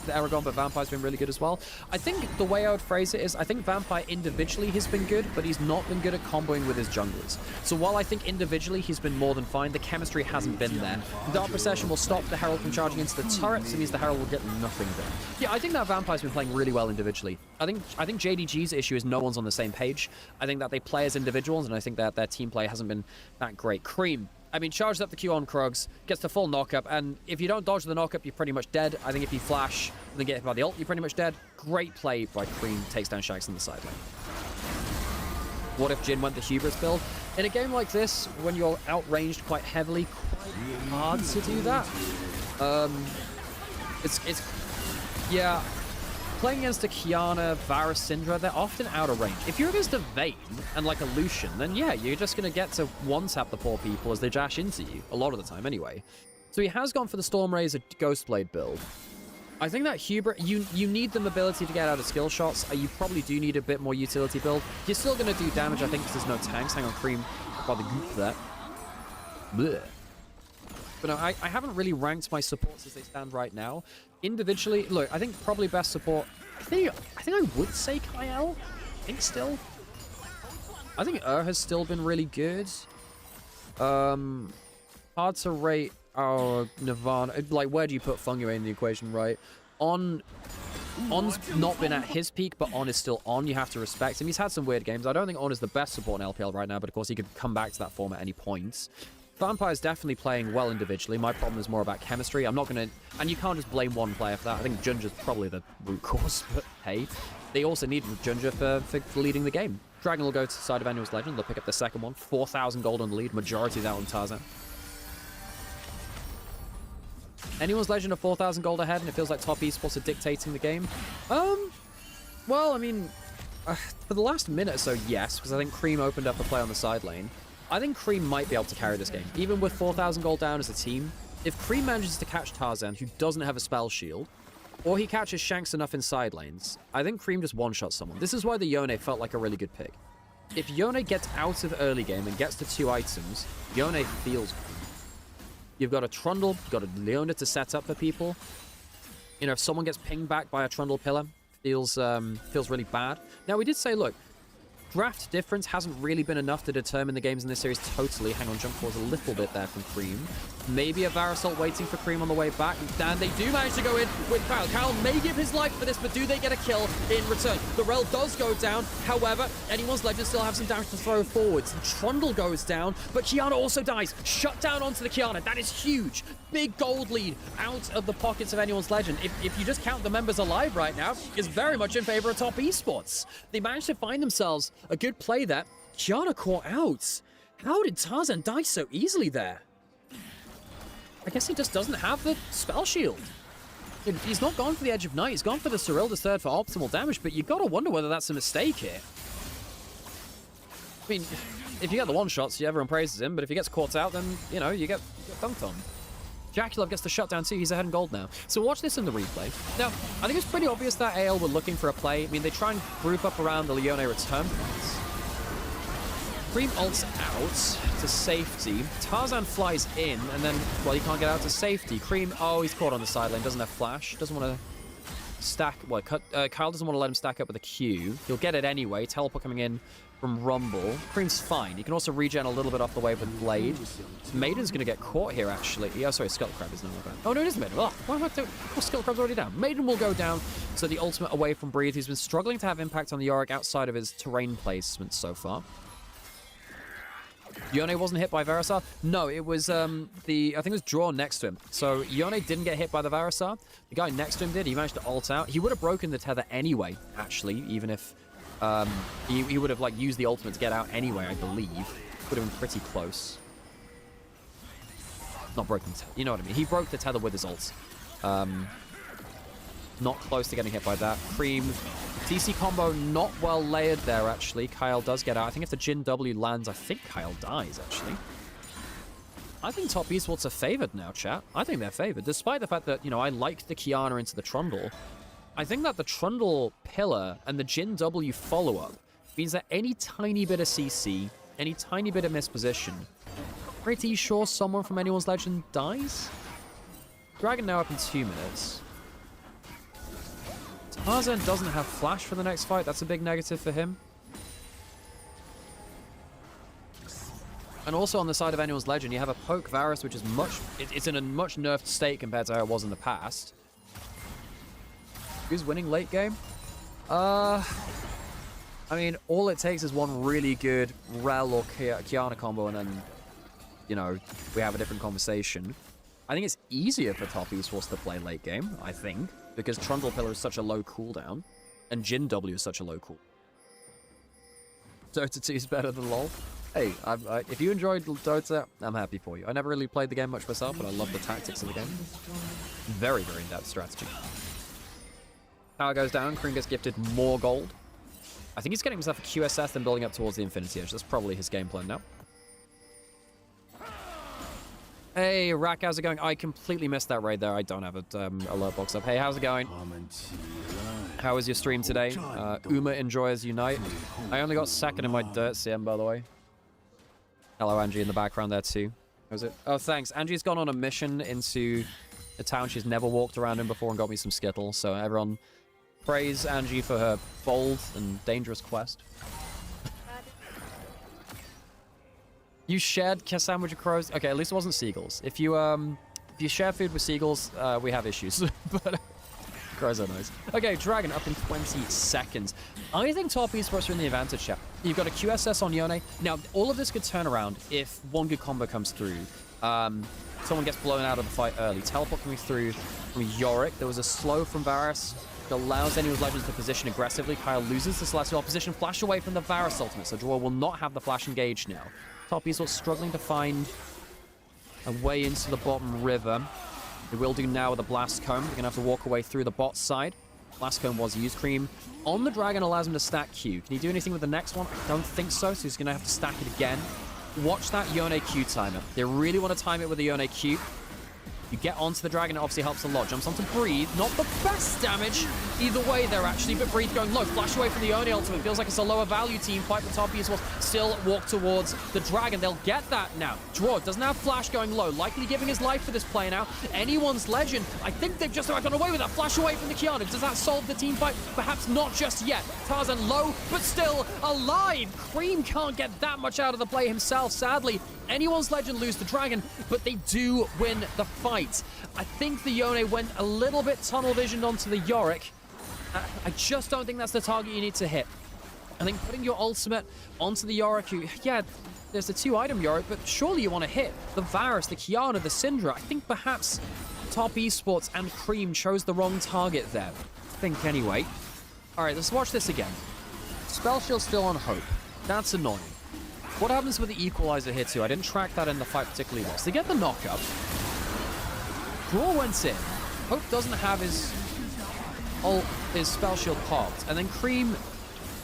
Aragon, but Vampire's been really good as well. I think the way I would phrase it is, I think Vampire individually has been good, but he's not been good at comboing with his junglers. So while I think individually he's been more than fine, the chemistry hasn't been there. Dark Procession will stop the Herald from charging into the turrets, and means the Herald will get nothing done. Yeah, I think that Vampire's been playing really well individually. I think JDG's issue is no one's on the same page. I think that they play as individuals, and I think that their team play hasn't been that great. Cream, I mean, charges up the Q on Krugs, gets the full knock-up, and if you don't dodge the knock-up, you're pretty much dead. I think if you flash and then get hit by the ult, you're pretty much dead. Great play by Cream, takes down Shanks on the side lane. What if Jin went the Hubris build? In a game like this, when you're outranged quite heavily, quite hard to do that. Yeah, playing against a Kiana, Varus, Syndra, they're often out of range. If you're against a Vayne and like a Lucian, then yeah, you're just going to get to one-tap the poor people as they dash into you, a lot of the time anyway. So he has gone for the Stormrazor Ghostblade build. I think that Hubris, you need the mobility to get out of skill shots. You probably do need a bit more utility build. You're still going to do damage, I think, because there's no tanks. Hang on, Cream, by the goop there. Blech. But no, I haven't really ranked my supports as they stand right now. Individually, look, I think probably best support. I think I would say Kyle. I think still. I think has still been really good. Hard to rate our Nirvana. Like, where do you put Fungua in the equation, right? On's not been at his peak, but On is still On. You have to respect him. He's had some weird games. I don't think On is the best support in LPL right now, but of course he could come back to that form at any point. Vampire's definitely playing well individually. My problem is more about chemistry. I'm not going to... And you can't just blame one player for that. I think Junja's probably the root cause, but hey, they also need Junja for leading the game. Dragon will go to the side of Annual's Legend. They'll pick up the second one. 4,000 gold on the lead. Majority of that on Tarzan. Anyone's Legend are 4,000 gold ahead, and it feels like top esports are dictating the game. Well, I mean, for the last minute or so, yes, because I think Cream opened up a play on the side lane. I think Cream might be able to carry this game, even with 4,000 gold down as a team. If Cream manages to catch Tarzan, who doesn't have a spell shield, or he catches Shanks enough in side lanes, I think Cream just one-shots someone. This is why the Yone felt like a really good pick. If Yone gets out of early game and gets to 2 items, Yone feels Cream. You've got a Trundle, you've got a Leona to set up for people. You know, if someone gets pinged back by a Trundle pillar, feels really bad. Now, we did say, look, draft difference hasn't really been enough to determine the games in this series totally. Hang on, jump forwards a little bit there from Cream. Maybe a Varasol waiting for Cream on the way back. And they do manage to go in with Kyle. Kyle may give his life for this, but do they get a kill in return? The Rel does go down. However, Anyone's Legend still have some damage to throw forwards. Trundle goes down, but Kiana also dies. Shut down onto the Kiana. That is huge. Big gold lead out of the pockets of Anyone's Legend. If you just count the members alive right now, is very much in favor of top esports. They managed to find themselves a good play there. Kiana caught out. How did Tarzan die so easily there? I guess he just doesn't have the spell shield. He's not gone for the Edge of Night. He's gone for the Cyrilda's third for optimal damage, but you've got to wonder whether that's a mistake here. I mean, if you get the one-shots, everyone praises him, but if he gets caught out, then, you know, you get dunked on. Jaculov gets the shutdown too. He's ahead in gold now. So watch this in the replay. Now, I think it's pretty obvious that AL were looking for a play. I mean, they try and group up around the Leone return points. Cream ults out to safety. Tarzan flies in, and then, well, he can't get out to safety. Cream, oh, he's caught on the sideline. Doesn't have flash. Doesn't want to stack. Well, Kyle doesn't want to let him stack up with a Q. He'll get it anyway. Teleport coming in from Rumble. Cream's fine. He can also regen a little bit off the wave with Blade. Maiden's going to get caught here, actually. Yeah, sorry, Skullcrab is no more down. Oh, no, it is Maiden. Oh, why am I doing? Oh, Skullcrab's already down. Maiden will go down. So the ultimate away from Breathe. He's been struggling to have impact on the Yorick outside of his terrain placement so far. Yone wasn't hit by Varasar. No, it was I think it was Draw next to him. So Yone didn't get hit by the Varasar. The guy next to him did. He managed to ult out. He would have broken the tether anyway, actually, even if he would have like used the ultimate to get out anyway, I believe. Would have been pretty close. Not broken the tether. You know what I mean? He broke the tether with his ults. Not close to getting hit by that. Cream. TC combo not well layered there, actually. Kyle does get out. I think if the Jin W lands, I think Kyle dies, actually. I think top esports are favored now, chat. I think they're favored. Despite the fact that, you know, I liked the Kiana into the Trundle. I think that the Trundle pillar and the Jin W follow-up means that any tiny bit of CC, any tiny bit of misposition, pretty sure someone from Anyone's Legend dies? Dragon now up in 2 minutes. Tarzan doesn't have flash for the next fight. That's a big negative for him. And also on the side of Anyone's Legend, you have a Poke Varus, which is it's in a much nerfed state compared to how it was in the past. Who's winning late game? I mean, all it takes is one really good Rel or Kiana combo, and then, you know, we have a different conversation. I think it's easier for top esports to play late game, I think, because Trundle Pillar is such a low cooldown, and Jin W is such a low cooldown. Dota 2 is better than LoL. Hey, if you enjoyed Dota, I'm happy for you. I never really played the game much myself, but I love the tactics of the game. Very, very in-depth strategy. Power goes down, Cream gets gifted more gold. I think he's getting himself a QSS and building up towards the Infinity Edge. That's probably his game plan now. Hey, Rack, how's it going? I completely missed that raid there. I don't have an alert box up. Hey, how's it going? How was your stream today? Uma enjoys Unite. I only got second in my Dirt CM, by the way. Hello, Angie, in the background there, too. How's it? Oh, thanks. Angie's gone on a mission into a town she's never walked around in before and got me some Skittles. So everyone praise Angie for her bold and dangerous quest. You shared sandwich of crows? Okay, at least it wasn't seagulls. If you share food with seagulls, we have issues. But crows are nice. Okay, Dragon up in 20 seconds. I think top esports are in the advantage here. You've got a QSS on Yone. Now, all of this could turn around if one good combo comes through. Someone gets blown out of the fight early. Teleport coming through from Yorick. There was a slow from Varus that allows Anyone's Legends to position aggressively. Kyle loses the Celestial position. Flash away from the Varus ultimate, so Draw will not have the flash engaged now. Top esports struggling to find a way into the bottom river. They will do now with a Blast Cone. They're going to have to walk away through the bot side. Blast Cone was used. Cream on the Dragon allows him to stack Q. Can he do anything with the next one? I don't think so, so he's going to have to stack it again. Watch that Yone Q timer. They really want to time it with the Yone Q. You get onto the dragon, it obviously helps a lot. Jumps onto Breathe. Not the best damage either way there, actually, but Breathe going low. Flash away from the Yone ultimate. Feels like it's a lower value team fight, but top Esports still walk towards the dragon. They'll get that now. Draw doesn't have Flash going low, likely giving his life for this play now. Anyone's Legend, I think they've just about gone away with that. Flash away from the Kiana. Does that solve the team fight? Perhaps not just yet. Tarzan low, but still alive. Cream can't get that much out of the play himself, sadly. Anyone's Legend lose the dragon, but they do win the fight. I think the Yone went a little bit tunnel visioned onto the Yorick. I just don't think that's the target you need to hit. I think putting your ultimate onto the Yorick, yeah, there's the 2-item Yorick, but surely you want to hit the Varus, the Kiana, the Syndra. I think perhaps Top Esports and Cream chose the wrong target there. I think anyway. All right, let's watch this again. Spell Shield still on Hope. That's annoying. What happens with the Equalizer here too? I didn't track that in the fight particularly well. So they get the knock-up. Draw went in. Hope doesn't have his Spell Shield popped. And then Cream,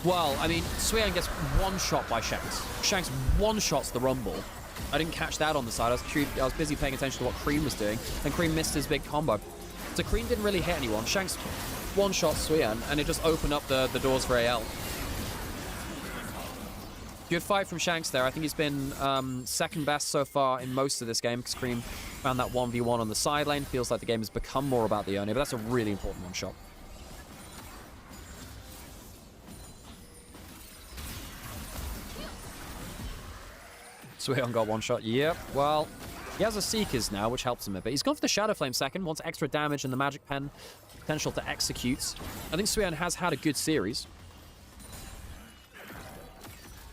well, I mean, Suyan gets one shot by Shanks. Shanks one-shots the Rumble. I didn't catch that on the side. I was busy paying attention to what Cream was doing. And Cream missed his big combo. So Cream didn't really hit anyone. Shanks one-shot Suyan, and it just opened up the doors for AL. Good fight from Shanks there. I think he's been second best so far in most of this game because Cream found that 1v1 on the side lane. Feels like the game has become more about the Yone, but that's a really important one-shot. Suyon got one shot. Yep, well, he has a Seekers now, which helps him a bit. He's gone for the Shadow Flame second, wants extra damage and the Magic Pen potential to execute. I think Suyan has had a good series.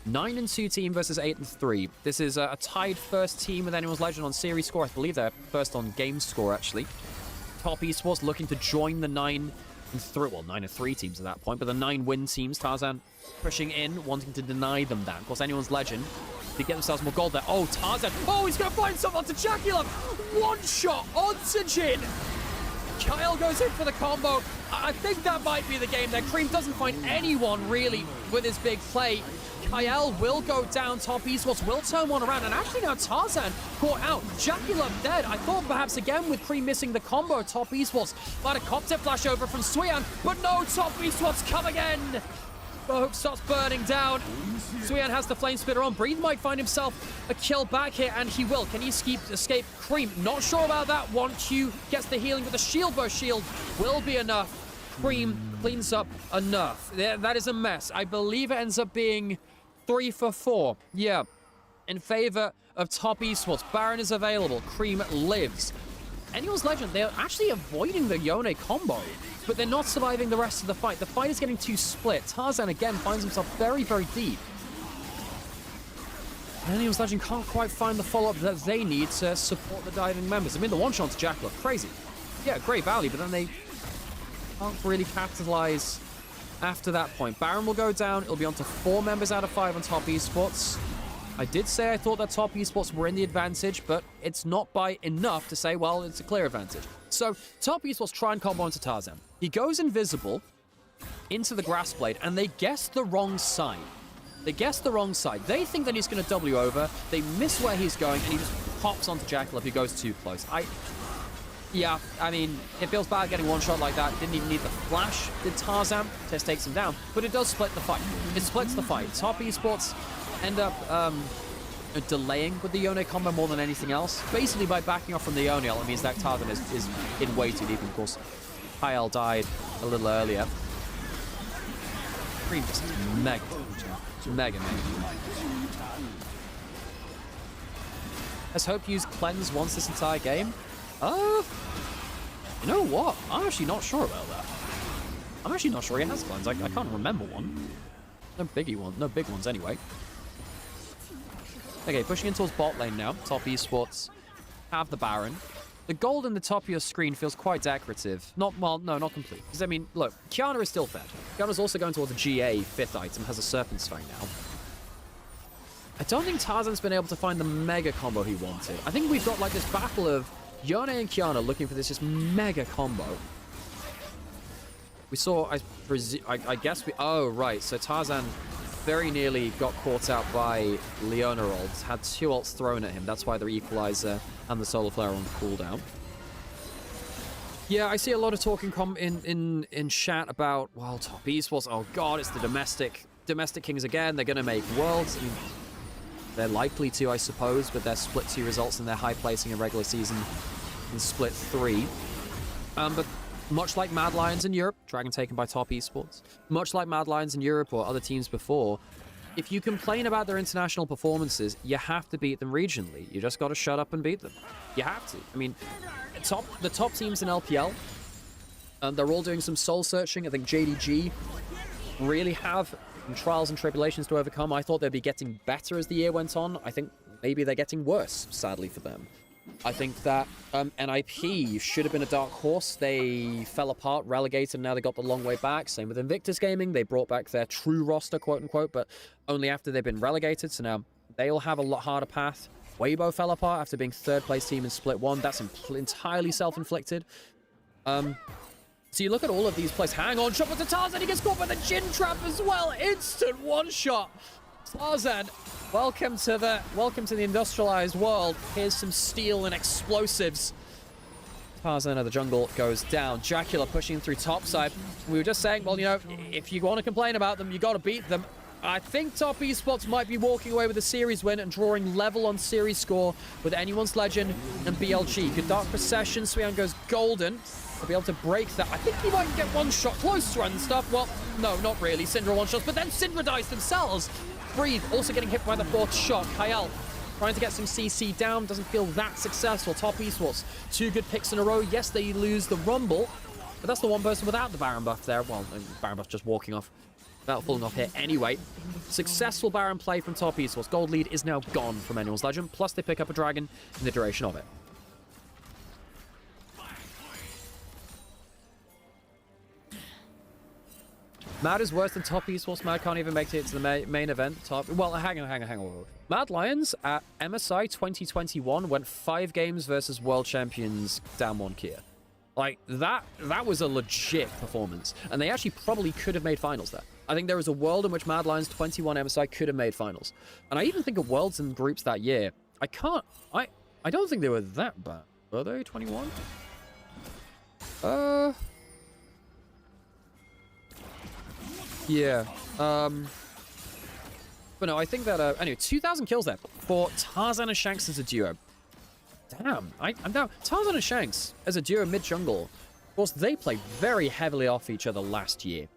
9-2 team versus 8-3. This is a tied first team with Anyone's Legend on series score. I believe they're first on game score, actually. Top Esports looking to join the 9-3, well, 9-3 teams at that point, but the 9-win teams. Tarzan pushing in, wanting to deny them that. Of course, Anyone's Legend, they get themselves more gold there. Oh, Tarzan. Oh, he's going to find someone to Jacula. One shot onto Jin. Kyle goes in for the combo. I think that might be the game there. Cream doesn't find anyone, really, with his big play. Kyle will go down. Top Esports will turn one around. And actually now Tarzan caught out. Jacula dead. I thought perhaps again with Cream missing the combo, Top Esports might have copped a flash over from Suyan. But no, Top Esports come again. Hope starts burning down. Suyan has the Flame Spitter on. Breathe might find himself a kill back here, and he will. Can he escape Cream? Not sure about that. 1Q gets the healing, but the shield burst shield will be enough. Cream cleans up enough. That is a mess. I believe it ends up being 3 for 4. Yeah, in favor of Top Esports. Baron is available. Cream lives. Anyone's Legend, they're actually avoiding the Yone combo, but they're not surviving the rest of the fight. The fight is getting too split. Tarzan again finds himself very, very deep. Anyone's Legend can't quite find the follow-up that they need to support the diving members. I mean, the one-shot to Jacula, crazy. Yeah, great value, but then they can't really capitalize after that point. Baron will go down. It'll be on to 4 members out of 5 on Top Esports. I did say I thought that Top Esports were in the advantage, but it's not by enough to say, well, it's a clear advantage. So Top Esports try and combo into Tarzan. He goes invisible into the Grass Blade, and they guess the wrong side. They guess the wrong side. They think that he's going to W over. They miss where he's going, and he just pops onto Jacula if he goes too close. Yeah, I mean, it feels bad getting one shot like that. Didn't even need the flash, did Tarzan. Test takes him down, but it does split the fight. It splits the fight. Top Esports end up delaying with the Yone combo more than anything else. Basically, by backing off from the Yone, it means that Tarzan is in way too deep. And of course, Kyle died a little earlier. Cream just mega. Has Hope used Cleanse once this entire game? You know what? I'm actually not sure about that. I'm actually not sure he has Cleanse. I can't remember one. No big ones anyway. Okay, pushing in towards bot lane now. Top Esports have the Baron. The gold in the top of your screen feels quite decorative. Not complete. Because, I mean, look, Kiana is still fed. Kiana's also going towards the GA 5th item, has a Serpent's Fang now. I don't think Tarzan's been able to find the mega combo he wanted. I think we've got, like, this battle of Yone and Kiana looking for this just mega combo. We saw, I guess we... Oh, right. So Tarzan very nearly got caught out by Leona ults. Had 2 ults thrown at him. That's why the Equalizer and the Solar Flare on cooldown. Yeah, I see a lot of talk in chat about, well, top esports. Oh god, it's the domestic kings again. They're gonna make worlds. I mean, they're likely to, I suppose, but they're split 2 results in their high placing in regular season and split 3. But much like Mad Lions in Europe, Dragon taken by top esports, much like Mad Lions in Europe or other teams before, if you complain about their international performances, you have to beat them regionally. You just got to shut up and beat them. You have to. I mean, the top teams in LPL, they're all doing some soul searching. I think JDG really have trials and tribulations to overcome. I thought they'd be getting better as the year went on. I think maybe they're getting worse, sadly for them. I think that NIP should have been a dark horse. They fell apart, relegated, and now they got the long way back. Same with Invictus Gaming. They brought back their true roster, quote-unquote, but only after they've been relegated, so now they'll have a lot harder path. Weibo fell apart after being 3rd place team in Split 1. That's entirely self-inflicted. So you look at all of these plays. Hang on, shot with the Tarzan. He gets caught by the Jin trap as well. Instant one-shot. Tarzan, welcome to the industrialized world. Here's some steel and explosives. Tarzan of the jungle goes down. Dracula pushing through topside. We were just saying, well, you know, if you want to complain about them, you got to beat them. I think Top Esports might be walking away with a series win and drawing level on series score with Anyone's Legend and BLG. Good Dark Procession. Swian goes golden. To be able to break that. I think he might get one shot close to and stuff. Well, no, not really. Syndra one shots, but then Syndra dies themselves. Breathe, also getting hit by the 4th shot. Kyle trying to get some CC down. Doesn't feel that successful. Top Esports, 2 good picks in a row. Yes, they lose the Rumble, but that's the one person without the Baron buff there. Well, Baron buff just walking off. Without falling off here anyway. Successful Baron play from Top Esports. Gold lead is now gone from Anyone's Legend. Plus they pick up a dragon in the duration of it. Mad is worse than Top Esports. Mad can't even make it to the main event. Well, hang on. Mad Lions at MSI 2021 went 5 games versus world champions down 1 Kia. Like, that was a legit performance. And they actually probably could have made finals there. I think there was a world in which Mad Lions 21 MSI could have made finals. And I even think of worlds and groups that year. I don't think they were that bad. Were they 21? Yeah. But no, I think that, anyway, 2,000 kills there for Tarzan and Shanks as a duo. Damn, I'm down. Tarzan and Shanks as a duo mid-jungle. Of course, they played very heavily off each other last year.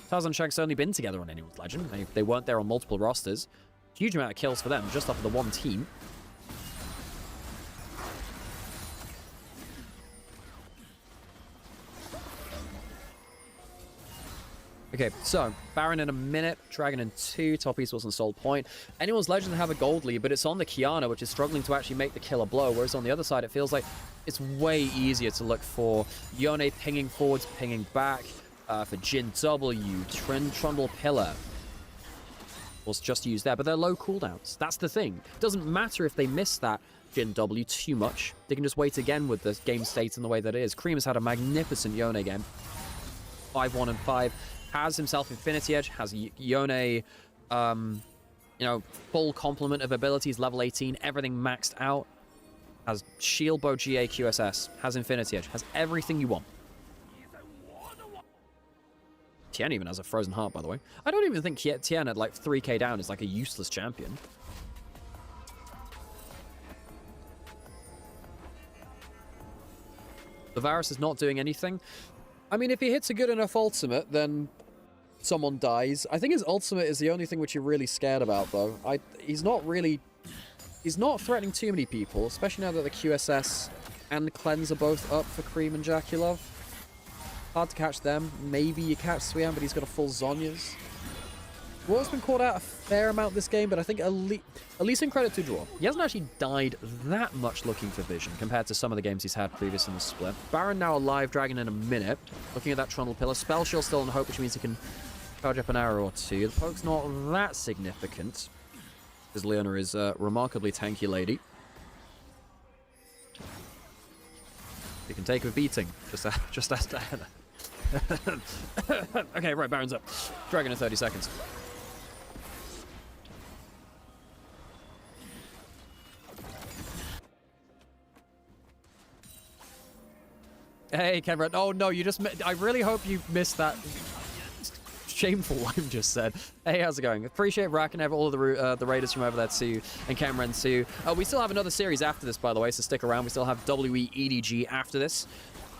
Tarzan and Shanks only been together on Anyone's Legend. They weren't there on multiple rosters. Huge amount of kills for them, just off of the one team. Okay, so Baron in a minute, Dragon in 2, Top Esports and Soul Point. Anyone's Legend have a gold lead, but it's on the Kiana, which is struggling to actually make the killer blow, whereas on the other side, it feels like it's way easier to look for Yone pinging forwards, pinging back, for Jin W, Trundle Pillar. Was just used there, but they're low cooldowns. That's the thing. It doesn't matter if they miss that Jin W too much. They can just wait again with the game state and the way that it is. Cream has had a magnificent Yone game. 5-1 and 5. Has himself Infinity Edge, has Yone, you know, full complement of abilities, level 18, everything maxed out. Has Shield Bow GA QSS, has Infinity Edge, has everything you want. Tien even has a Frozen Heart, by the way. I don't even think Tien at like 3k down is like a useless champion. The Varus is not doing anything. I mean, if he hits a good enough ultimate, then someone dies. I think his ultimate is the only thing which you're really scared about, though. He's not threatening too many people, especially now that the QSS and Cleanse are both up for Cream and Jaculov. Hard to catch them. Maybe you catch Swian, but he's got a full Zhonya's. War's been caught out a fair amount this game, but I think at least in credit to Draw. He hasn't actually died that much looking for Vision compared to some of the games he's had previous in the split. Baron now alive, Dragon in a minute. Looking at that Trundle Pillar. Spell Shield still on Hope, which means he can charge up an arrow or two. The poke's not that significant, because Leona is a remarkably tanky lady. You can take a beating, just as Diana. Okay, right, Baron's up. Dragon in 30 seconds. Hey, Cameron. Oh, no, you just... I really hope you missed that shameful line just said. Hey, how's it going? Appreciate Rack and all of the Raiders from over there too, and Cameron too. We still have another series after this, by the way, so stick around. We still have EDG after this.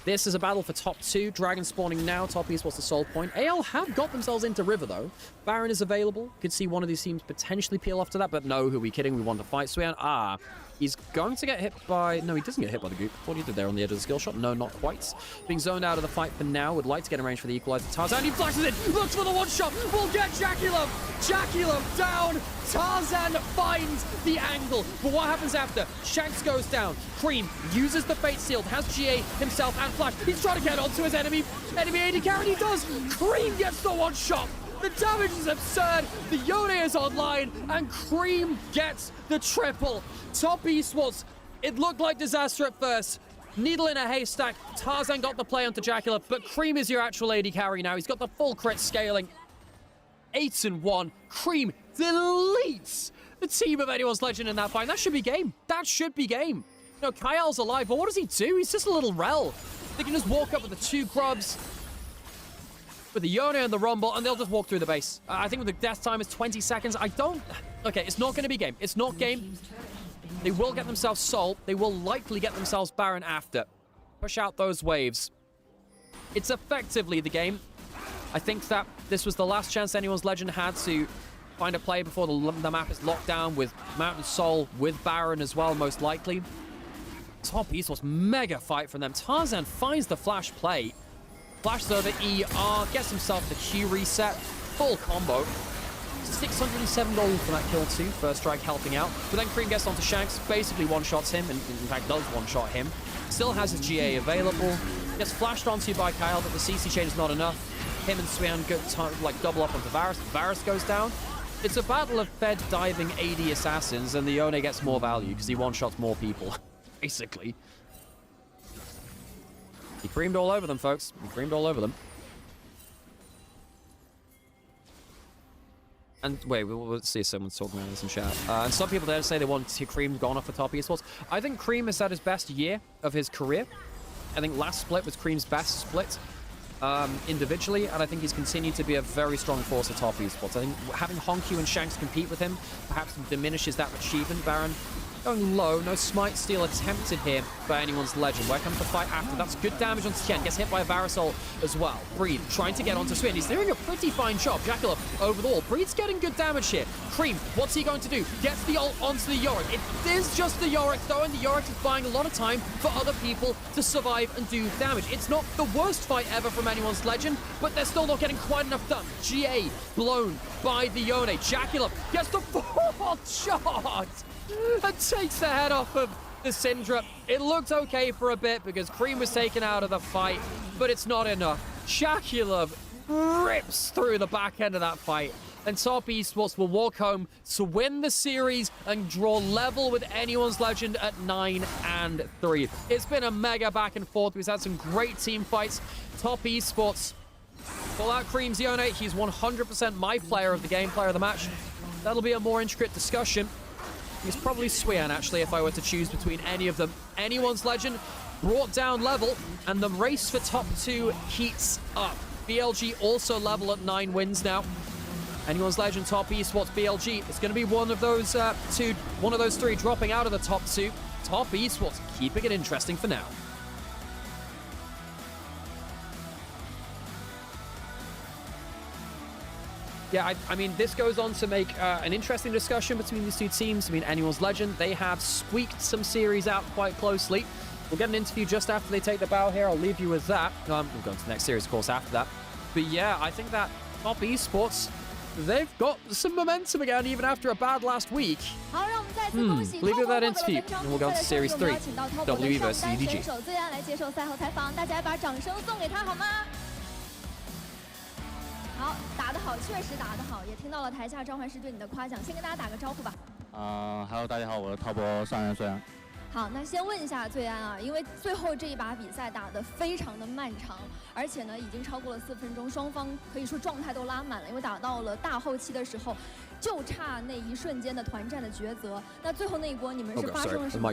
This is a battle for top 2. Dragon spawning now. Top Esports the Soul Point. AL have got themselves into River, though. Baron is available. Could see one of these teams potentially peel off to that, but no, who are we kidding? We want to fight Swian. He's going to get hit by... No, he doesn't get hit by the goop. What he did there on the edge of the skill shot? No, not quite. Being zoned out of the fight for now. Would like to get in range for the equalizer. Tarzan, he flashes it. Looks for the one shot. We'll get Jackie-Love. Jackie-Love down. Tarzan finds the angle. But what happens after? Shanks goes down. Cream uses the Fate Shield. Has GA himself and Flash. He's trying to get onto his enemy AD carry. He does. Cream gets the one shot. The damage is absurd. The Yone is online, and Cream gets the triple. Top Esports, it looked like disaster at first. Needle in a haystack. Tarzan got the play onto Jacula, but Cream is your actual AD carry now. He's got the full crit scaling. 8-1. Cream deletes the team of Anyone's Legend in that fight. That should be game. That should be game. You know, Kyle's alive, but what does he do? He's just a little rel. They can just walk up with the 2 grubs, with the Yone and the Rumble, and they'll just walk through the base. I think the death time is 20 seconds. Okay, it's not going to be game. It's not game. They will get themselves Soul. They will likely get themselves Baron after. Push out those waves. It's effectively the game. I think that this was the last chance Anyone's Legend had to find a play before the map is locked down with Mountain Soul, with Baron as well, most likely. Top Esports, mega fight from them. Tarzan finds the flash play. Flashes over ER, gets himself the Q reset. Full combo. $607 for that kill too. First strike helping out. But then Cream gets onto Shanks, basically one-shots him, and in fact does one-shot him. Still has his GA available. Gets flashed onto by Kyle, but the CC chain is not enough. Him and Swian go like double up onto Varus. Varus goes down. It's a battle of Fed diving AD assassins, and the Yone gets more value because he one-shots more people, basically. He creamed all over them, folks. He creamed all over them. And wait, we'll see if someone's talking about this in chat. And some people there say they want Cream gone off the top Esports. I think Cream is at his best year of his career. I think last split was Cream's best split individually, and I think he's continued to be a very strong force at top Esports. I think having Honku and Shanks compete with him perhaps diminishes that achievement. Baron going low, no smite steal attempted here by Anyone's Legend. Where comes the fight after? That's good damage on Tien. Gets hit by a Varusol as well. Breed trying to get onto Swin. He's doing a pretty fine job. Jacula over the wall. Breed's getting good damage here. Cream, what's he going to do? Gets the ult onto the Yorick. It is just the Yorick though, and the Yorick is buying a lot of time for other people to survive and do damage. It's not the worst fight ever from Anyone's Legend, but they're still not getting quite enough done. GA blown by the Yone. Jacula gets the fourth shot and takes the head off of the Syndra. It looked okay for a bit because Cream was taken out of the fight, but it's not enough. Jacula rips through the back end of that fight, and Top Esports will walk home to win the series and draw level with Anyone's Legend at 9-3. It's been a mega back and forth. We've had some great team fights. Top Esports pull out Cream's Yone. He's 100% my player of the game, player of the match. That'll be a more intricate discussion. It's probably Swian, actually, if I were to choose between any of them. Anyone's Legend brought down level, and the race for top 2 heats up. BLG also level at 9 wins now. Anyone's Legend, Top Esports, BLG. It's going to be one of those three dropping out of the top 2. Top Esports keeping it interesting for now. Yeah, I mean, this goes on to make an interesting discussion between these two teams. I mean, Anyone's Legend, they have squeaked some series out quite closely. We'll get an interview just after they take the bow here. I'll leave you with that. We'll go to the next series, of course, after that. But yeah, I think that Top Esports, they've got some momentum again, even after a bad last week. Leave you with that interview, and we'll go on to Series 3, WE versus EDG. 好，打得好，确实打得好，也听到了台下召唤师对你的夸奖，先跟大家打个招呼吧。Hello， 大家好，我是滔博上人孙安。好，那先问一下醉安啊，因为最后这一把比赛打得非常的漫长，而且呢已经超过了4分钟，双方可以说状态都拉满了，因为打到了大后期的时候，就差那一瞬间的团战的抉择。那最后那一波你们是发生了什么？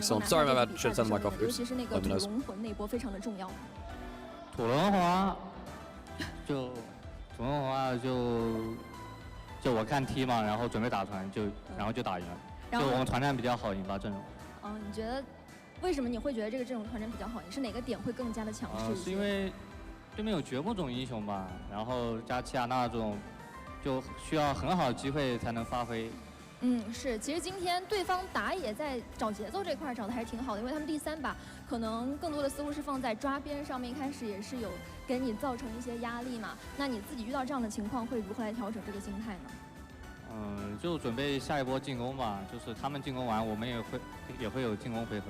尤其是那个龙魂那一波非常的重要。左轮滑就我看踢嘛，然后准备打团然后就打赢了，然后就我们团战比较好，赢吧阵容。你觉得为什么你会觉得这个阵容团战比较好？你是哪个点会更加的强势一些？是因为对面有掘墓这种英雄吧，然后加齐亚娜这种，就需要很好的机会才能发挥。是，其实今天对方打野在找节奏这块找的还是挺好的，因为他们第3把可能更多的似乎是放在抓边上面，一开始也是有给你造成一些压力嘛。那你自己遇到这样的情况会如何来调整这个心态呢？就准备下一波进攻吧，就是他们进攻完，我们也会有进攻回合。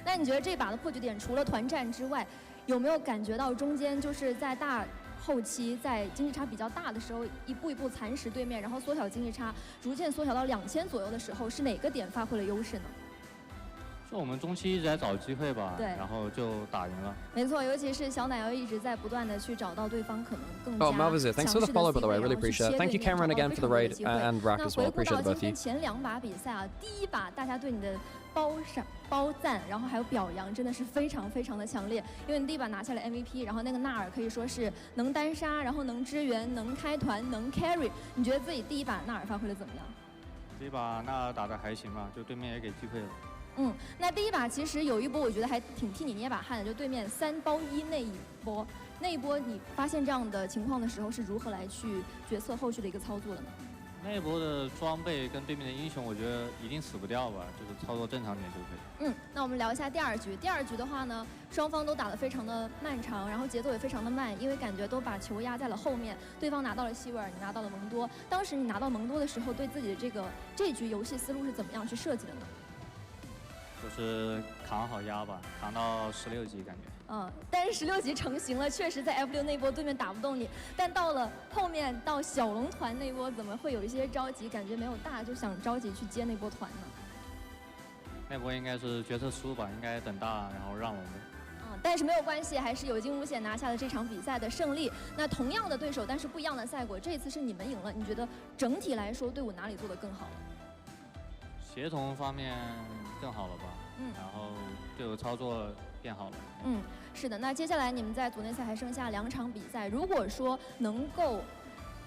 那你觉得这把的破局点除了团战之外，有没有感觉到中间就是在大后期在经济差比较大的时候，一步一步蚕食对面，然后缩小经济差，逐渐缩小到2000左右的时候，是哪个点发挥了优势呢？就我们中期一直在找机会吧，对，然后就打赢了。没错，尤其是小奶油一直在不断的去找到对方可能更加 Oh, Malvazir, thanks for the follow, by the way. I really appreciate it. Thank you, Cameron, again for the raid, and Rack as well. Appreciate both of you. 前2把比赛啊，第1把大家对你的褒赞，然后还有表扬，真的是非常非常的强烈。因为你第1把拿下了 MVP， 然后那个纳尔可以说是能单杀，然后能支援，能开团，能 carry。你觉得自己第1把纳尔发挥的怎么样？第1把纳尔打得还行吧，就对面也给机会了。那第1把其实有一波我觉得还挺替你捏把汗的，就对面3包1那一波你发现这样的情况的时候是如何来去决策后续的一个操作的呢？那一波的装备跟对面的英雄，我觉得一定死不掉吧，就是操作正常点就可以。那我们聊一下第2局。第2局的话呢，双方都打得非常的漫长，然后节奏也非常的慢，因为感觉都把球压在了后面。对方拿到了希维尔，你拿到了蒙多。当时你拿到蒙多的时候，对自己的这局游戏思路是怎么样去设计的呢？就是扛好压吧，扛到16级感觉。但是16级成型了，确实在 F6那波对面打不动你，但到了后面到小龙团那波，怎么会有一些着急？感觉没有大，就想着急去接那波团呢？那波应该是决策输吧，应该等大然后让我们。但是没有关系，还是有惊无险拿下了这场比赛的胜利。那同样的对手，但是不一样的赛果，这一次是你们赢了。你觉得整体来说队伍哪里做得更好了？协同方面更好了吧？然后队伍操作变好了。是的。那接下来你们在组内赛还剩下2场比赛，如果说能够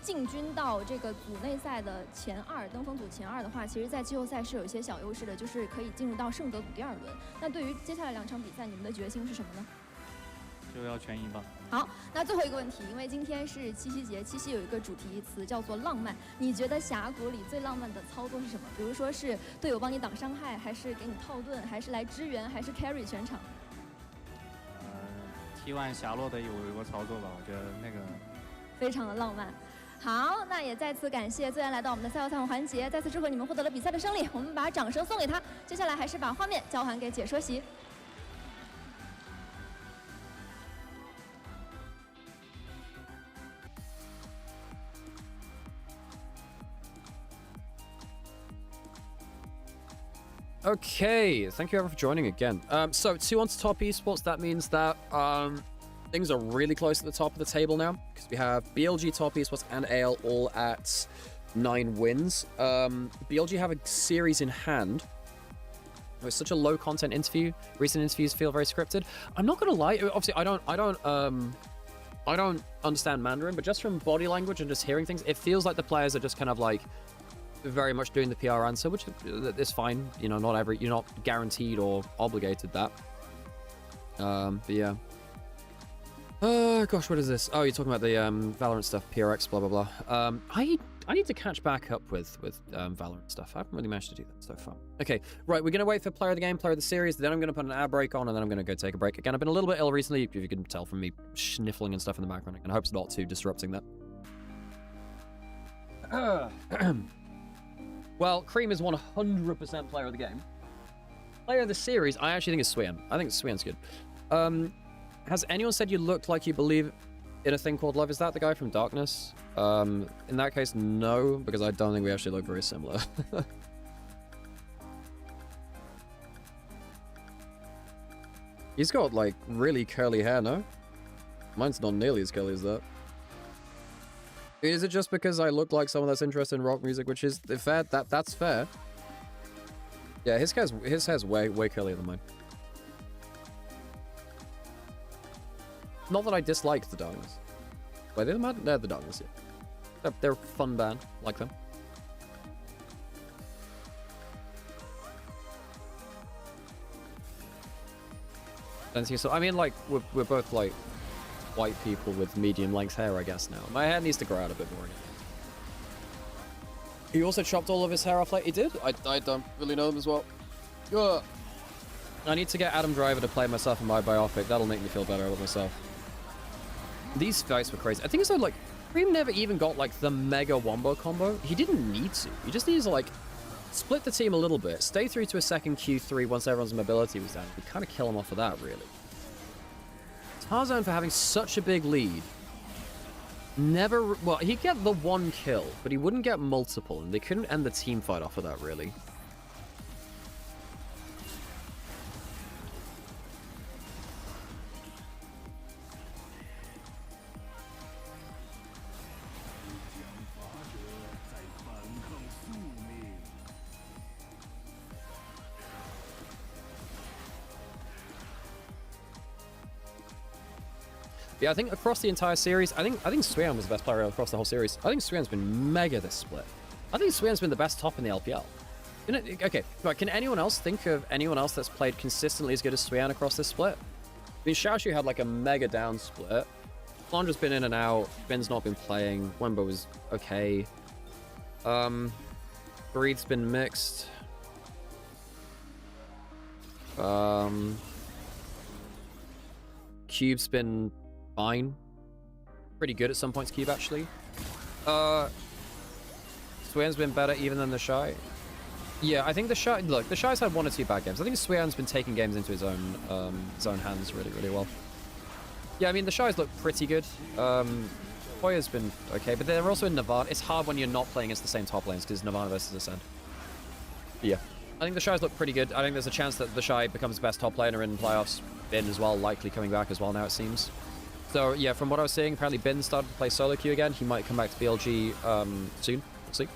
进军到这个组内赛的前2，登峰组前2的话，其实在季后赛是有一些小优势的，就是可以进入到胜德组第2轮。那对于接下来2场比赛，你们的决心是什么呢？就要全赢吧。好，那最后一个问题，因为今天是七夕节，七夕有一个主题词叫做浪漫。你觉得峡谷里最浪漫的操作是什么？比如说是队友帮你挡伤害，还是给你套盾，还是来支援，还是 carry 全场？T1 霞落的有一个操作吧，我觉得那个非常的浪漫。好，那也再次感谢最爱来到我们的赛后采访环节，再次祝贺你们获得了比赛的胜利。我们把掌声送给他。接下来还是把画面交还给解说席。Okay, thank you everyone for joining again. So 2 on to top esports. That means that things are really close at the top of the table now because we have BLG, top esports, and AL all at 9 wins. BLG have a series in hand. It's such a low content interview. Recent interviews feel very scripted. I'm not gonna lie. Obviously, I don't understand Mandarin, but just from body language and just hearing things, it feels like the players are just kind of like very much doing the PR answer, which is fine. You know, you're not guaranteed or obligated that. But yeah. Gosh, what is this? Oh, you're talking about the Valorant stuff, PRX, blah blah blah. I need to catch back up with Valorant stuff. I haven't really managed to do that so far. Okay, right, we're gonna wait for player of the game, player of the series. Then I'm gonna put an ad break on, and then I'm gonna go take a break. Again, I've been a little bit ill recently, if you can tell from me sniffling and stuff in the background, and I hope it's not too disrupting that. Well, Cream is 100% player of the game. Player of the series, I actually think it's Swian. I think Swian's good. Has anyone said you looked like you believe in a thing called love? Is that the guy from Darkness? In that case, no, because I don't think we actually look very similar. He's got, like, really curly hair, no? Mine's not nearly as curly as that. Is it just because I look like someone that's interested in rock music, which is fair? That's fair. Yeah, his hair's way curlier than mine. Not that I dislike the Darkness. Wait, they're the Darkness, yeah. They're a fun band. Like them. So, I mean, like, we're both, like, white people with medium-length hair, I guess, now. My hair needs to grow out a bit more. He also chopped all of his hair off, like, he did? I don't really know him as well. Ugh. I need to get Adam Driver to play myself in my biopic. That'll make me feel better about myself. These fights were crazy. I think it's like, Cream never even got, like, the mega wombo combo. He didn't need to. He just needs to, like, split the team a little bit, stay through to a second Q3 once everyone's mobility was down. We kind of kill him off of that, really. Tarzan, for having such a big lead, never... Well, he'd get the one kill, but he wouldn't get multiple, and they couldn't end the team fight off of that, really. Yeah, I think across the entire series, I think Swean was the best player across the whole series. I think Swean's been mega this split. I think Swean's been the best top in the LPL. Okay, right, can anyone else think of anyone else that's played consistently as good as Swean across this split? I mean, Xiaoshu had like a mega down split. Flandra's been in and out. Bin's not been playing. Wembo was okay. Breed's been mixed. Cube's been fine. Pretty good at some points, Cube, actually. Swean's been better even than the Shy. Yeah, I think the Shy... Look, the Shy's had 1 or 2 bad games. I think Swean's been taking games into his own hands really, really well. Yeah, I mean, the Shy's look pretty good. Hoya's been okay, but they're also in Nirvana. It's hard when you're not playing against the same top lanes because Nirvana versus Ascend. Yeah. I think the Shy's look pretty good. I think there's a chance that the Shy becomes the best top laner in playoffs. Bin as well, likely coming back as well now, it seems. So, yeah, from what I was seeing, apparently Bin started to play solo queue again. He might come back to BLG soon. We'll see.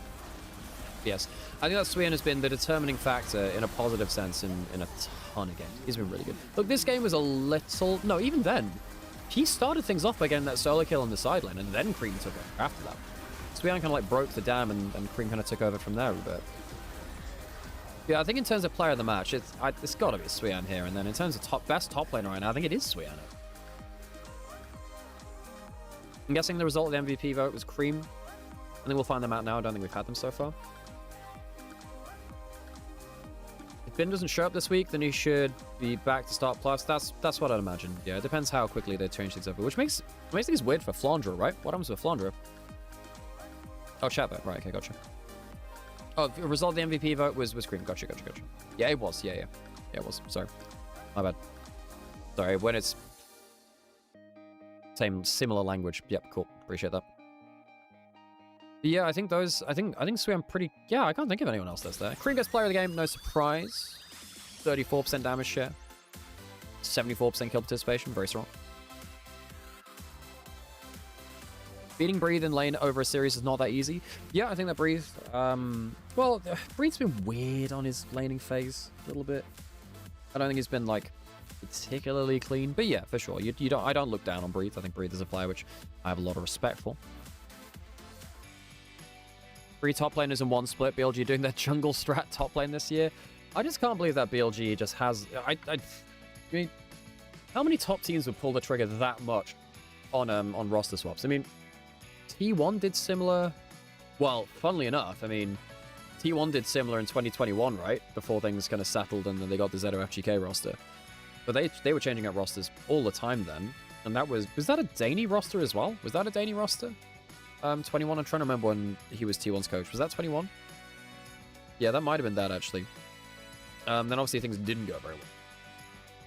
Yes. I think that Swean has been the determining factor in a positive sense in a ton of games. He's been really good. Look, this game was a little... No, even then. He started things off by getting that solo kill on the side lane, and then Cream took over after that. Swean kind of like broke the dam, and Cream kind of took over from there a bit. Yeah, I think in terms of player of the match, it's got to be Swean here. And then in terms of best top laner right now, I think it is Swean. I'm guessing the result of the MVP vote was Cream. I think we'll find them out now. I don't think we've had them so far. If Bin doesn't show up this week, then he should be back to start plus. That's what I'd imagine. Yeah, it depends how quickly they change things over, which makes things weird for Flandra, right? What happens with Flandra? Oh, chat vote. Right, okay, gotcha. Oh, the result of the MVP vote was Cream. Gotcha. Yeah, it was. Yeah, it was. Sorry. My bad. Sorry, when it's similar language. Yep, cool. Appreciate that. But yeah, I think Swean pretty... Yeah, I can't think of anyone else that's there. Cream gets player of the game, no surprise. 34% damage share. 74% kill participation, very strong. Beating Breathe in lane over a series is not that easy. Yeah, I think that Breathe... well, Breathe's been weird on his laning phase a little bit. I don't think he's been, like, particularly clean. But yeah, for sure. I don't look down on Breathe. I think Breathe is a player which I have a lot of respect for. 3 top laners in 1 split. BLG doing their jungle strat top lane this year. I just can't believe that BLG just has... I mean, how many top teams would pull the trigger that much on roster swaps? I mean... T1 did similar... Well, funnily enough, I mean, T1 did similar in 2021, right? Before things kind of settled and then they got the Zeto FGK roster. But they were changing up rosters all the time then. And that was that a Dany roster as well? Was that a Dany roster? 21, I'm trying to remember when he was T1's coach. Was that 21? Yeah, that might have been that, actually. Then obviously things didn't go very well.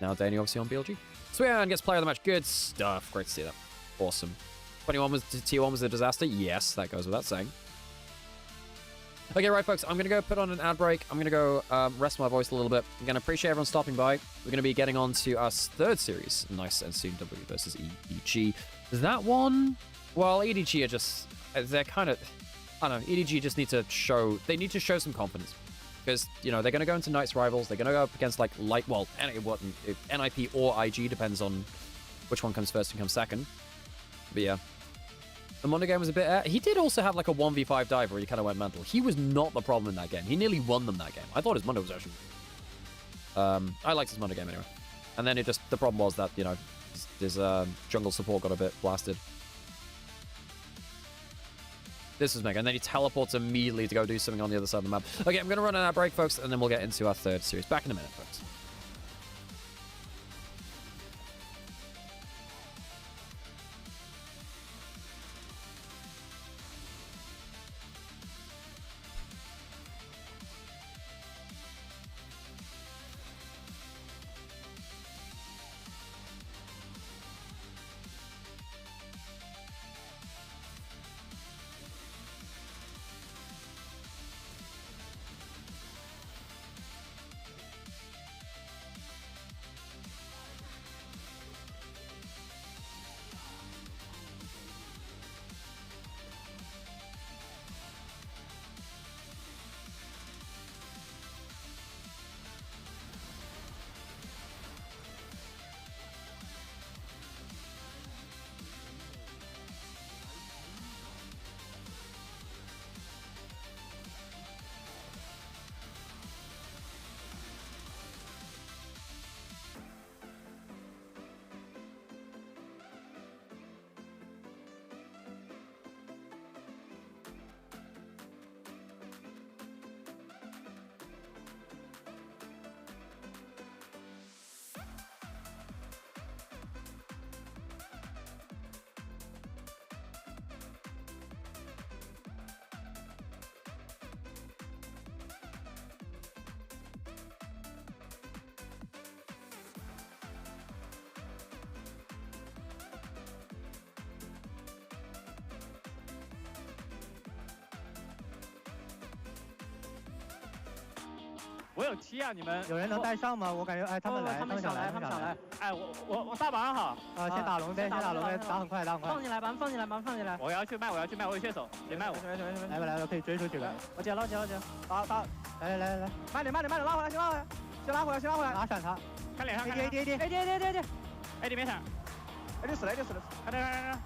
Now Dany obviously on BLG. Swean gets player of the match. Good stuff. Great to see that. Awesome. T1 was a disaster? Yes, that goes without saying. Okay, right, folks, I'm going to go put on an ad break. I'm going to go rest my voice a little bit. I'm going to appreciate everyone stopping by. We're going to be getting on to our 3rd series. Nice and soon, W versus EDG. That one? Well, EDG are just... They're kind of... I don't know, EDG just need to show... They need to show some confidence. Because, you know, they're going to go into Knights Rivals. They're going to go up against, like... Well, NIP or IG, depends on which one comes first and comes second. But yeah. The Mundo game was a bit... he did also have like a 1v5 dive where he kind of went mental. He was not the problem in that game. He nearly won them that game. I thought his Mundo was actually... I liked his Mundo game anyway. And then the problem was that, you know, his jungle support got a bit blasted. This is mega. And then he teleports immediately to go do something on the other side of the map. Okay, I'm going to run on our break, folks, and then we'll get into our third series. Back in a minute, folks.我有7啊，你们有人能带上吗？我感觉哎，他们来，他们想来，他们想来。哎，我大晚上好。先打龙呗，先打龙呗，打很快，打很快。放进来吧，放进来吧，放进来。我要去卖，我要去卖，我有血手，别卖我。来吧来吧，可以追出去了。我捡了，打，来，慢点，拉回来，先拉回来，拿闪他。看脸上，AD，AD没闪，AD死了，来，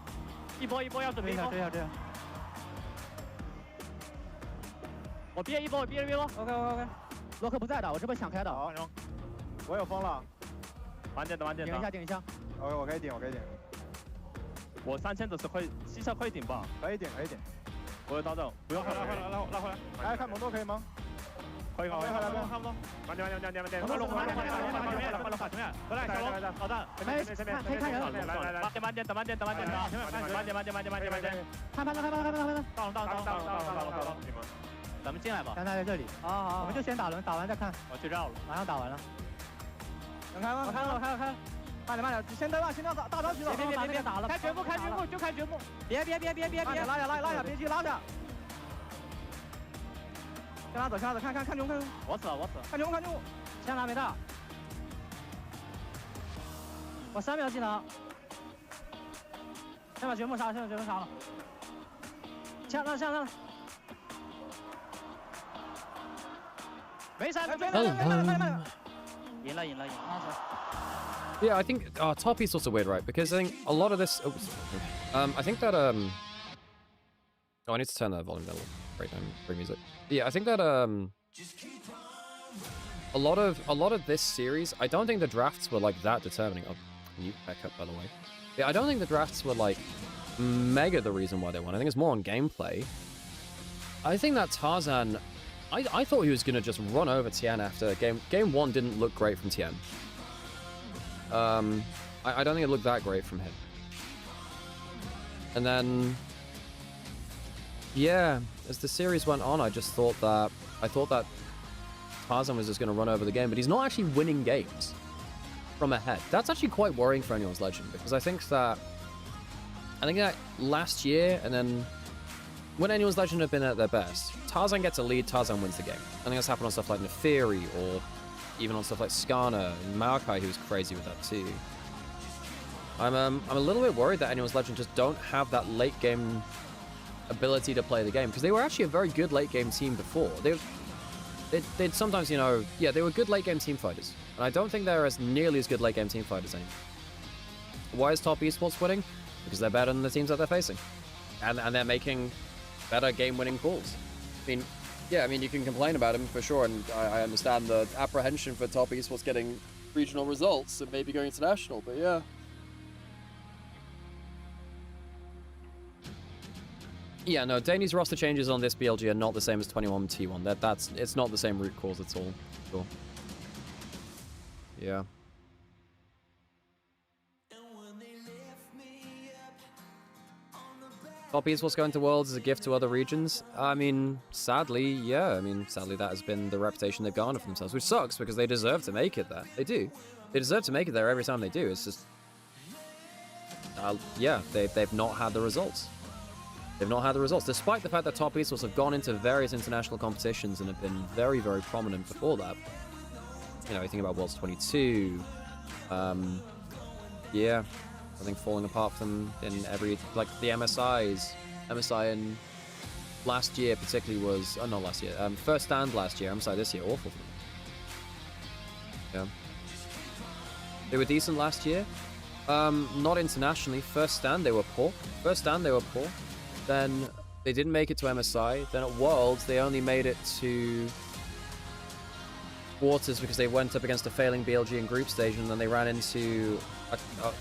一波要准备一波。追下。我憋一波，OK。洛克不在的，我这边想开的。好，我有风了。晚点，顶一下。我可以顶。我3000只是可以，西侧可以顶吧？可以顶。我有刀咒，不用，拉回来。哎，看蒙多可以吗？可以，差不多。慢点。快龙，回来，好的，可以看人。来，慢点，等慢点。看，到。咱们进来吧，咱在这里。好，我们就先打轮，打完再看。我去绕了，马上打完了。能开吗？我开了。慢点，先登吧，先大招举手。别打了，开绝幕，就开绝幕。别，拉下，别急，拉下。先拉走，看中。我死，看中。先拉没到。我3秒技能。先把绝幕杀了。上了。没闪，慢。赢了。Yeah, I think top is also weird, right? Because I think a lot of this. I think that Oh, I need to turn that volume down a little. Right, free music. Yeah, I think that a lot of this series, I don't think the drafts were like that determining. Oh, new haircut, by the way. Yeah, I don't think the drafts were like mega the reason why they won. I think it's more on gameplay. I think that Tarzan. I thought he was going to just run over Tien after game 1 didn't look great from Tien. I don't think it looked that great from him. And then, yeah, as the series went on, I thought that Tarzan was just going to run over the game, but he's not actually winning games from ahead. That's actually quite worrying for anyone's Legend, because I think that last year, and then when anyone's Legend have been at their best, Tarzan gets a lead, Tarzan wins the game. I think that's happened on stuff like Neferi, or even on stuff like Skarner and Maokai, who was crazy with that too. I'm a little bit worried that anyone's Legend just don't have that late game ability to play the game, because they were actually a very good late game team before. They'd sometimes, you know, yeah, they were good late game team fighters, and I don't think they're as nearly as good late game team fighters anymore. Why is Top Esports winning? Because they're better than the teams that they're facing. And they're making better game-winning calls. I mean, yeah, I mean, you can complain about him for sure, and I understand the apprehension for Top Esports getting regional results and maybe going international, but yeah. Yeah, no, Danny's roster changes on this BLG are not the same as 21 T1. It's not the same root cause at all. Sure. Yeah. Top Esports going to Worlds as a gift to other regions? I mean, sadly, yeah. I mean, sadly that has been the reputation they've garnered for themselves, which sucks because they deserve to make it there. They do. They deserve to make it there every time they do. It's just... yeah, they've not had the results. They've not had the results, despite the fact that Top Esports have gone into various international competitions and have been very, very prominent before that. You know, you think about Worlds 22. Yeah. I think falling apart for them in every, like the MSIs. MSI in last year particularly was, oh not last year, first stand last year, MSI this year, awful for them. Yeah. They were decent last year. Not internationally. First stand they were poor. Then they didn't make it to MSI. Then at Worlds they only made it to quarters because they went up against a failing BLG in group stage, and then they ran into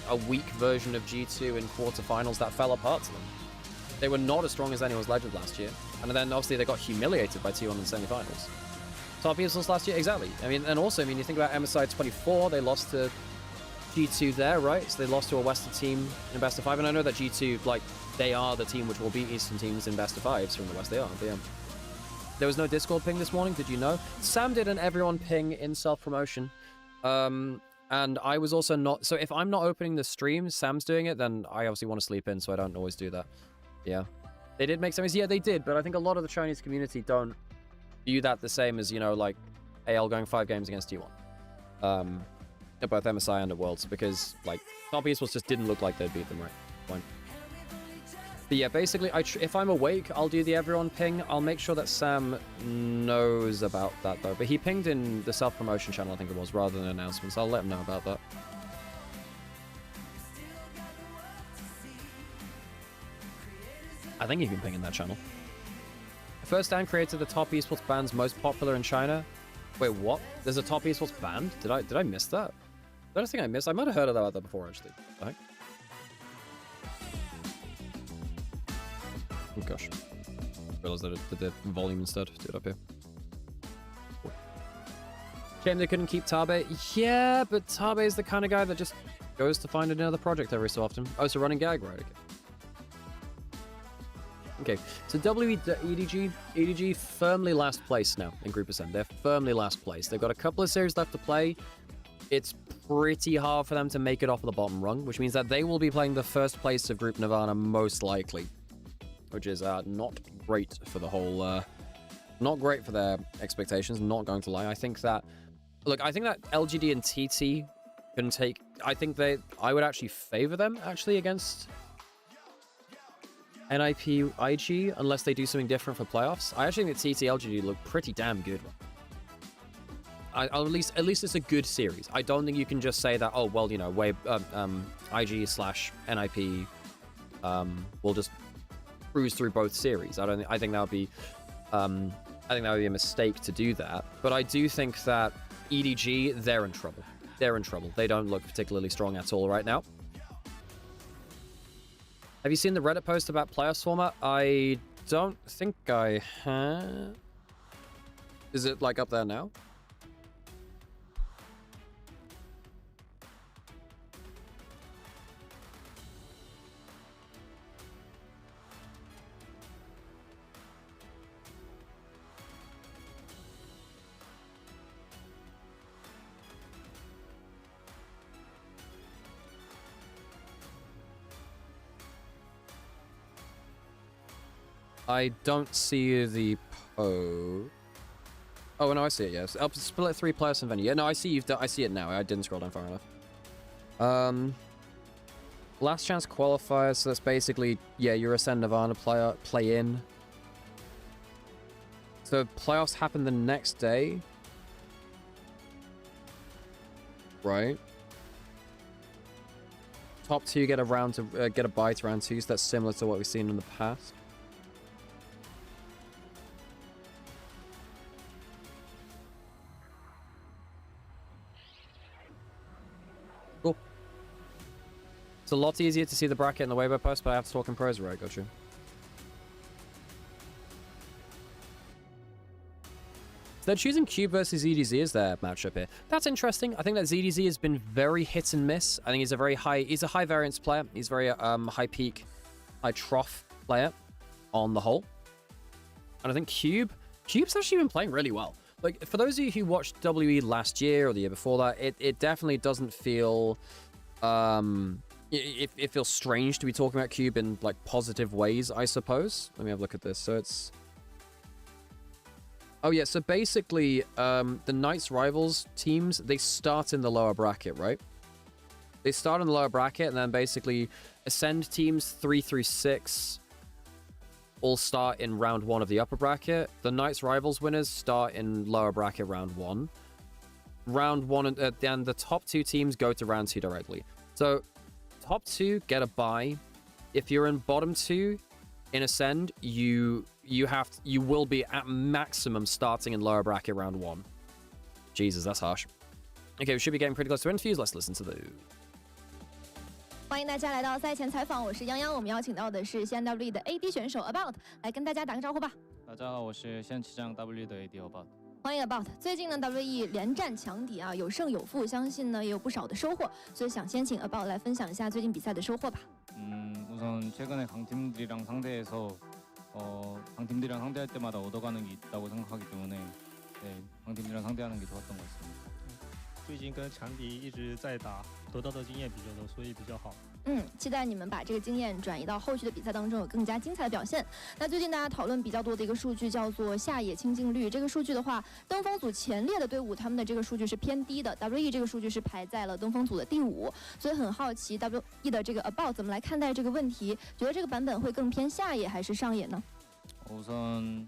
a weak version of G2 in quarterfinals that fell apart to them. They were not as strong as anyone's Legend last year, and then obviously they got humiliated by T1 in the semifinals. Top Esports last year, exactly. I mean, and also, I mean, you think about MSI 24, they lost to G2 there, right? So they lost to a Western team in best of 5, and I know that G2, like, they are the team which will beat Eastern teams in best of 5s from the West. They are, but yeah. There was no Discord ping this morning, did you know? Sam did an everyone ping in self-promotion. And I was also not... So if I'm not opening the stream, Sam's doing it, then I obviously want to sleep in, so I don't always do that. Yeah. They did make semis? Yeah, they did, but I think a lot of the Chinese community don't view that the same as, you know, like, AL going 5 games against T1. At both MSI and at Worlds, because, like, Top Esports just didn't look like they'd beat them, right? Point. But yeah, basically, if I'm awake, I'll do the everyone ping. I'll make sure that Sam knows about that, though. But he pinged in the self-promotion channel, I think it was, rather than announcements. I'll let him know about that. I think he can ping in that channel. First Dan created the Top Esports bands most popular in China. Wait, what? There's a Top Esports band? Did I miss that? I don't think I missed. I might have heard about that before, actually. Right? Oh gosh. Realized that it did the volume instead. Do it up here. Shame they couldn't keep Tabe. Yeah, but Tabe is the kind of guy that just goes to find another project every so often. Oh, so running gag, right? Okay. So EDG firmly last place now in Group Ascent. They're firmly last place. They've got a couple of series left to play. It's pretty hard for them to make it off of the bottom rung, which means that they will be playing the first place of Group Nirvana most likely. Which is not great for the whole, not great for their expectations, not going to lie. I think that, look, I think that LGD and TT can take, I would actually favor them, actually, against NIP IG, unless they do something different for playoffs. I actually think that TT LGD look pretty damn good. At least it's a good series. I don't think you can just say that, oh, well, you know, IG/NIP will just cruise through both series. I think that would be a mistake to do that. But I do think that EDG, they're in trouble. They're in trouble. They don't look particularly strong at all right now. Have you seen the Reddit post about playoffs format? I don't think I have. Is it like up there now? I don't see the post. Oh, no, I see it, yes. Up to split 3 players in venue. Yeah, no, I see I see it now. I didn't scroll down far enough. Last chance qualifiers, so that's basically, yeah, your Ascend Nirvana play in. So playoffs happen the next day. Right. top 2 get a round to get a bye to round 2, so that's similar to what we've seen in the past. Cool. It's a lot easier to see the bracket in the Weibo post, but I have to talk in pros, right? Gotcha. They're choosing Cube versus EDZ as their matchup here. That's interesting. I think that ZDZ has been very hit and miss. I think he's a high variance player. He's very high peak, high trough player on the whole. And I think Cube's actually been playing really well. Like, for those of you who watched WE last year or the year before that, it definitely doesn't feel it feels strange to be talking about Cube in like positive ways, I suppose. Let me have a look at this. So it's oh yeah, so basically, the Knights Rivals teams, they start in the lower bracket, right? They start in the lower bracket, and then basically Ascend teams 3 through 6 all start in round 1 of the upper bracket. The Knights Rivals winners start in lower bracket round 1. Round 1, and then the top 2 teams go to round 2 directly. So, top 2 get a bye. If you're in bottom 2 in Ascend, you will be at maximum starting in lower bracket round 1. Jesus, that's harsh. Okay, we should be getting pretty close to interviews. Let's listen to those. 欢迎大家来到赛前采访，我是泱泱。我们邀请到的是西安 WE 的 AD 选手 About， 来跟大家打个招呼吧。大家好，我是现骑将 W 的 AD About。欢迎 About。最近呢 WE 连战强敌啊，有胜有负，相信呢也有不少的收获，所以想先请 About 来分享一下最近比赛的收获吧。우선 최근에 강팀들이랑 상대해서 강팀들이랑 상대할 때마다 얻어가는 게 있다고 생각하기 때문에 네, 강팀들이랑 상대하는 게 좋았던 것 같습니다. 最近跟强敌一直在打，得到的经验比较多，所以比较好。期待你们把这个经验转移到后续的比赛当中，有更加精彩的表现。那最近大家讨论比较多的一个数据叫做下野清净率，这个数据的话，登峰组前列的队伍他们的这个数据是偏低的 ，WE 这个数据是排在了登峰组的第5，所以很好奇 WE 的这个 About 怎么来看待这个问题？觉得这个版本会更偏下野还是上野呢？ 우선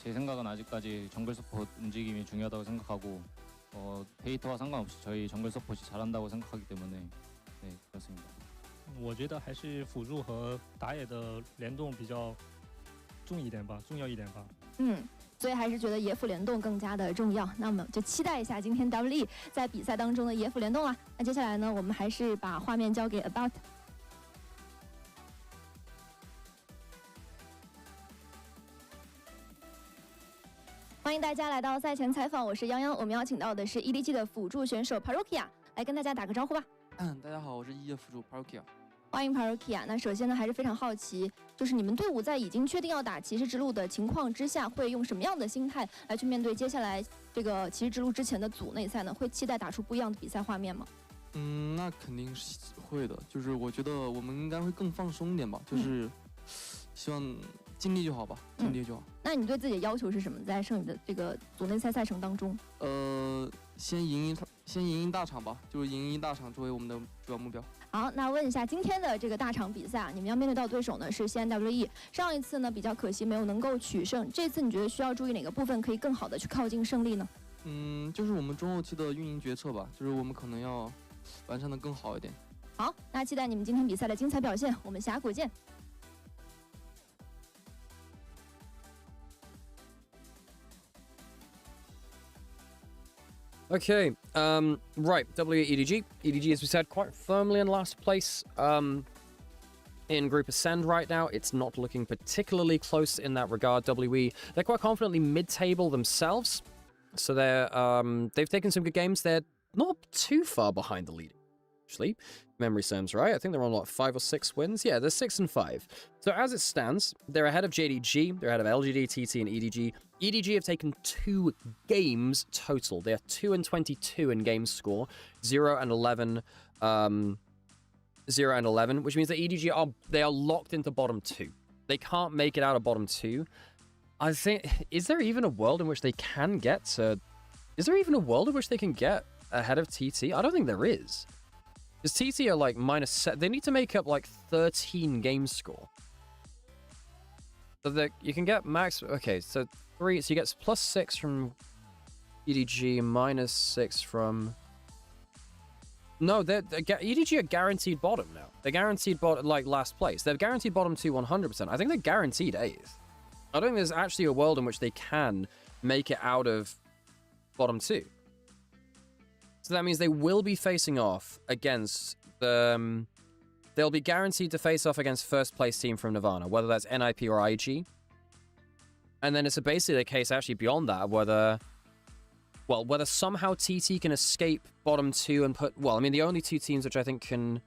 제 생각은 아직까지 정글 서폿 움직임이 중요하다고 생각하고 데이터와 상관없이 저희 정글 서폿이 잘한다고 생각하기 때문에 네 그렇습니다. 我觉得还是辅助和打野的联动比较重要一点吧。所以还是觉得野辅联动更加的重要。那我们就期待一下今天 WE 在比赛当中的野辅联动啦。那接下来呢，我们还是把画面交给 About。 欢迎大家来到赛前采访，我是泱泱。我们邀请到的是 EDG 的辅助选手 Parokia， 来跟大家打个招呼吧。大家好，我是EDG 的辅助 Parokia。欢迎 Parokia。那首先呢，还是非常好奇，就是你们队伍在已经确定要打骑士之路的情况之下，会用什么样的心态来去面对接下来这个骑士之路之前的组内赛呢？会期待打出不一样的比赛画面吗？那肯定是会的。就是我觉得我们应该会更放松一点吧，就是希望尽力就好吧，尽力就好。那你对自己的要求是什么？在剩余的这个组内赛赛程当中？先赢大场吧，就是赢一大场作为我们的主要目标。好，那问一下今天的这个大场比赛啊，你们要面对到的对手呢是西安 WE。上一次呢比较可惜没有能够取胜，这次你觉得需要注意哪个部分可以更好的去靠近胜利呢？就是我们中后期的运营决策吧，就是我们可能要完善的更好一点。好，那期待你们今天比赛的精彩表现，我们峡谷见。Okay, right, WEDG. EDG, as we said, quite firmly in last place in Group Ascend right now. It's not looking particularly close in that regard. WE, they're quite confidently mid-table themselves, so they've taken some good games. They're not too far behind the lead, actually. Memory serves right. I think they're on, what, 5 or 6 wins? Yeah, they're 6 and 5. So as it stands, they're ahead of JDG, they're ahead of LGD, TT, and EDG. EDG have taken 2 games total. They are 2 and 22 in game score, 0 and 11, 0 and 11, which means that EDG are locked into bottom 2. They can't make it out of bottom 2. I think, is there even a world in which they can get to? Is there even a world in which they can get ahead of TT? I don't think there is. Because TT are like -7. They need to make up like 13 game score. So that you can get max. Okay, so 3. So you get +6 from EDG, -6 from. No, EDG are guaranteed bottom now. They're guaranteed like last place. They're guaranteed bottom 2 100%. I think they're guaranteed 8th. I don't think there's actually a world in which they can make it out of bottom 2. So that means they will be facing off against the... they'll be guaranteed to face off against first place team from Nirvana, whether that's NIP or IG. And then it's basically the case actually beyond that, whether somehow TT can escape bottom 2 and put... Well, I mean, the only two teams which I think can...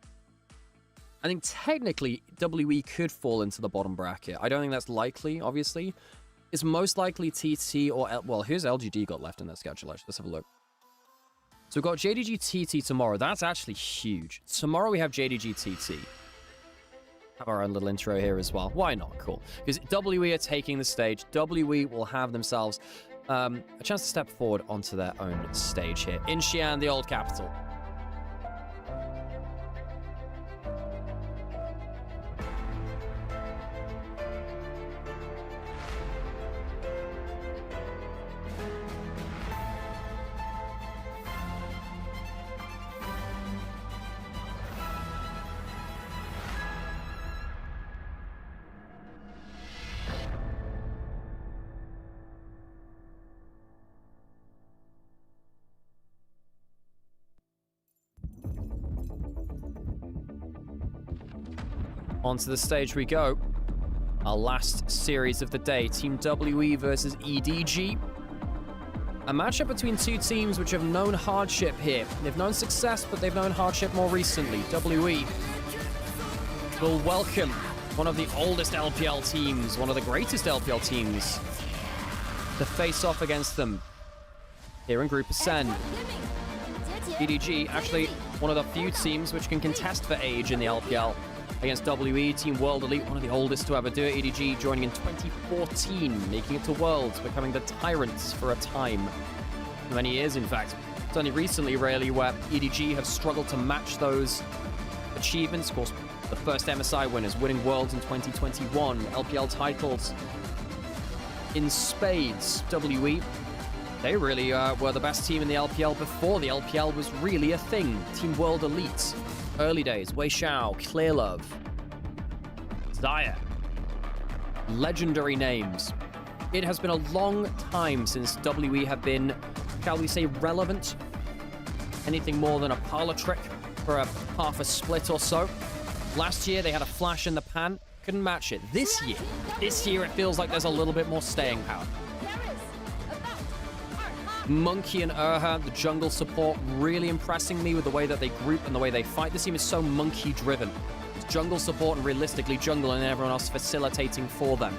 I think technically WE could fall into the bottom bracket. I don't think that's likely, obviously. It's most likely TT or... Well, here's LGD got left in their schedule, actually. Let's have a look. So we've got JDG TT tomorrow. That's actually huge. Tomorrow we have JDG TT. Have our own little intro here as well. Why not? Cool. Because WE are taking the stage. WE will have themselves a chance to step forward onto their own stage here in Xi'an, the old capital. Onto the stage we go. Our last series of the day. Team WE versus EDG. A matchup between two teams which have known hardship here. They've known success, but they've known hardship more recently. WE will welcome one of the oldest LPL teams, one of the greatest LPL teams, to face off against them here in Group Ascend. EDG, actually one of the few teams which can contest for age in the LPL. Against WE, Team World Elite, one of the oldest to ever do it. EDG joining in 2014, making it to Worlds, becoming the tyrants for a time. Many years, in fact. It's only recently, really, where EDG have struggled to match those achievements. Of course, the first MSI winners, winning Worlds in 2021, LPL titles in spades. WE, they really were the best team in the LPL before the LPL was really a thing. Team World Elite. Early days, Wei Xiao, Clearlove, Zaya. Legendary names. It has been a long time since WE have been, shall we say, relevant. Anything more than a parlor trick for a half a split or so. Last year, they had a flash in the pan. Couldn't match it. This year it feels like there's a little bit more staying power. Monkey and Urha, the jungle support, really impressing me with the way that they group and the way they fight. This team is so monkey-driven. It's jungle support and realistically jungle and everyone else facilitating for them.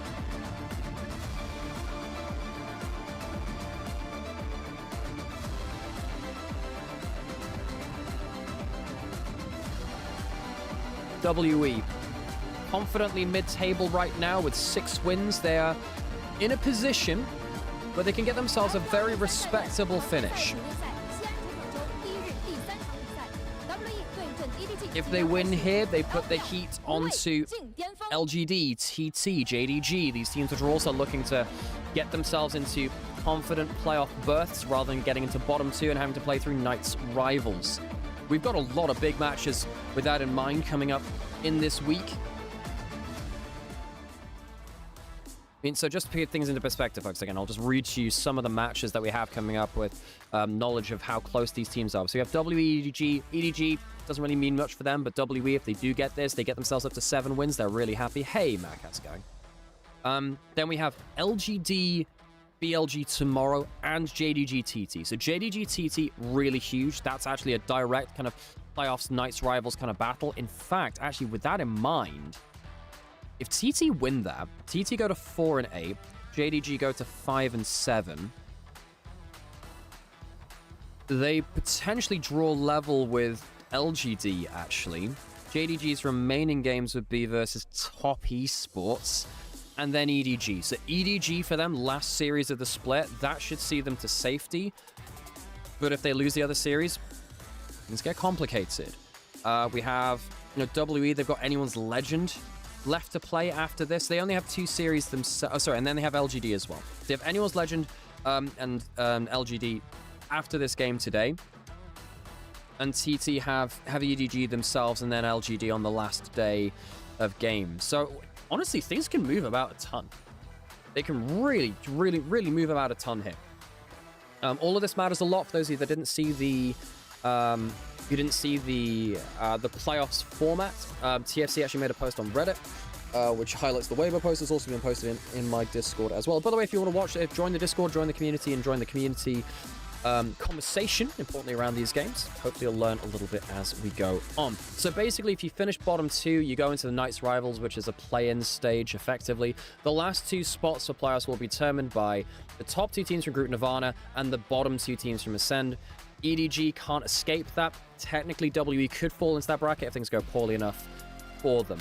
WE, confidently mid-table right now with 6 wins. They are in a position but they can get themselves a very respectable finish. If they win here, they put the heat onto LGD, TT, JDG, these teams which are also looking to get themselves into confident playoff berths rather than getting into bottom 2 and having to play through Knight's rivals. We've got a lot of big matches with that in mind coming up in this week. I mean, so just to put things into perspective, folks, again, I'll just read to you some of the matches that we have coming up with knowledge of how close these teams are. So we have WEDG. EDG doesn't really mean much for them, but WE, if they do get this, they get themselves up to 7 wins. They're really happy. Hey, Mac, how's it going? Then we have LGD, BLG tomorrow, and JDG TT. So JDG TT, really huge. That's actually a direct kind of playoffs, Knights rivals kind of battle. In fact, actually, with that in mind, if TT win that, TT go to 4 and 8, JDG go to 5 and 7, they potentially draw level with LGD, actually. JDG's remaining games would be versus Top Esports, and then EDG. So EDG for them, last series of the split, that should see them to safety. But if they lose the other series, things get complicated. We have, WE, they've got anyone's legend left to play after this. They only have 2 series themselves. Oh, sorry, and then they have LGD as well. They have anyone's legend and LGD after this game today. and TT have EDG themselves and then LGD on the last day of games. So honestly, things can move about a ton. They can really move about a ton here. All of this matters a lot for those of you that didn't see the playoffs format. TFC actually made a post on Reddit, which highlights the waiver post. It's also been posted in my Discord as well. By the way, if you want to watch it, join the Discord, join the community, and join the community conversation, importantly, around these games. Hopefully you'll learn a little bit as we go on. So basically, if you finish bottom 2, you go into the Knights Rivals, which is a play-in stage, effectively. The last 2 spots for playoffs will be determined by the top 2 teams from Group Nirvana and the bottom 2 teams from Ascend. EDG can't escape that. Technically, WE could fall into that bracket if things go poorly enough for them.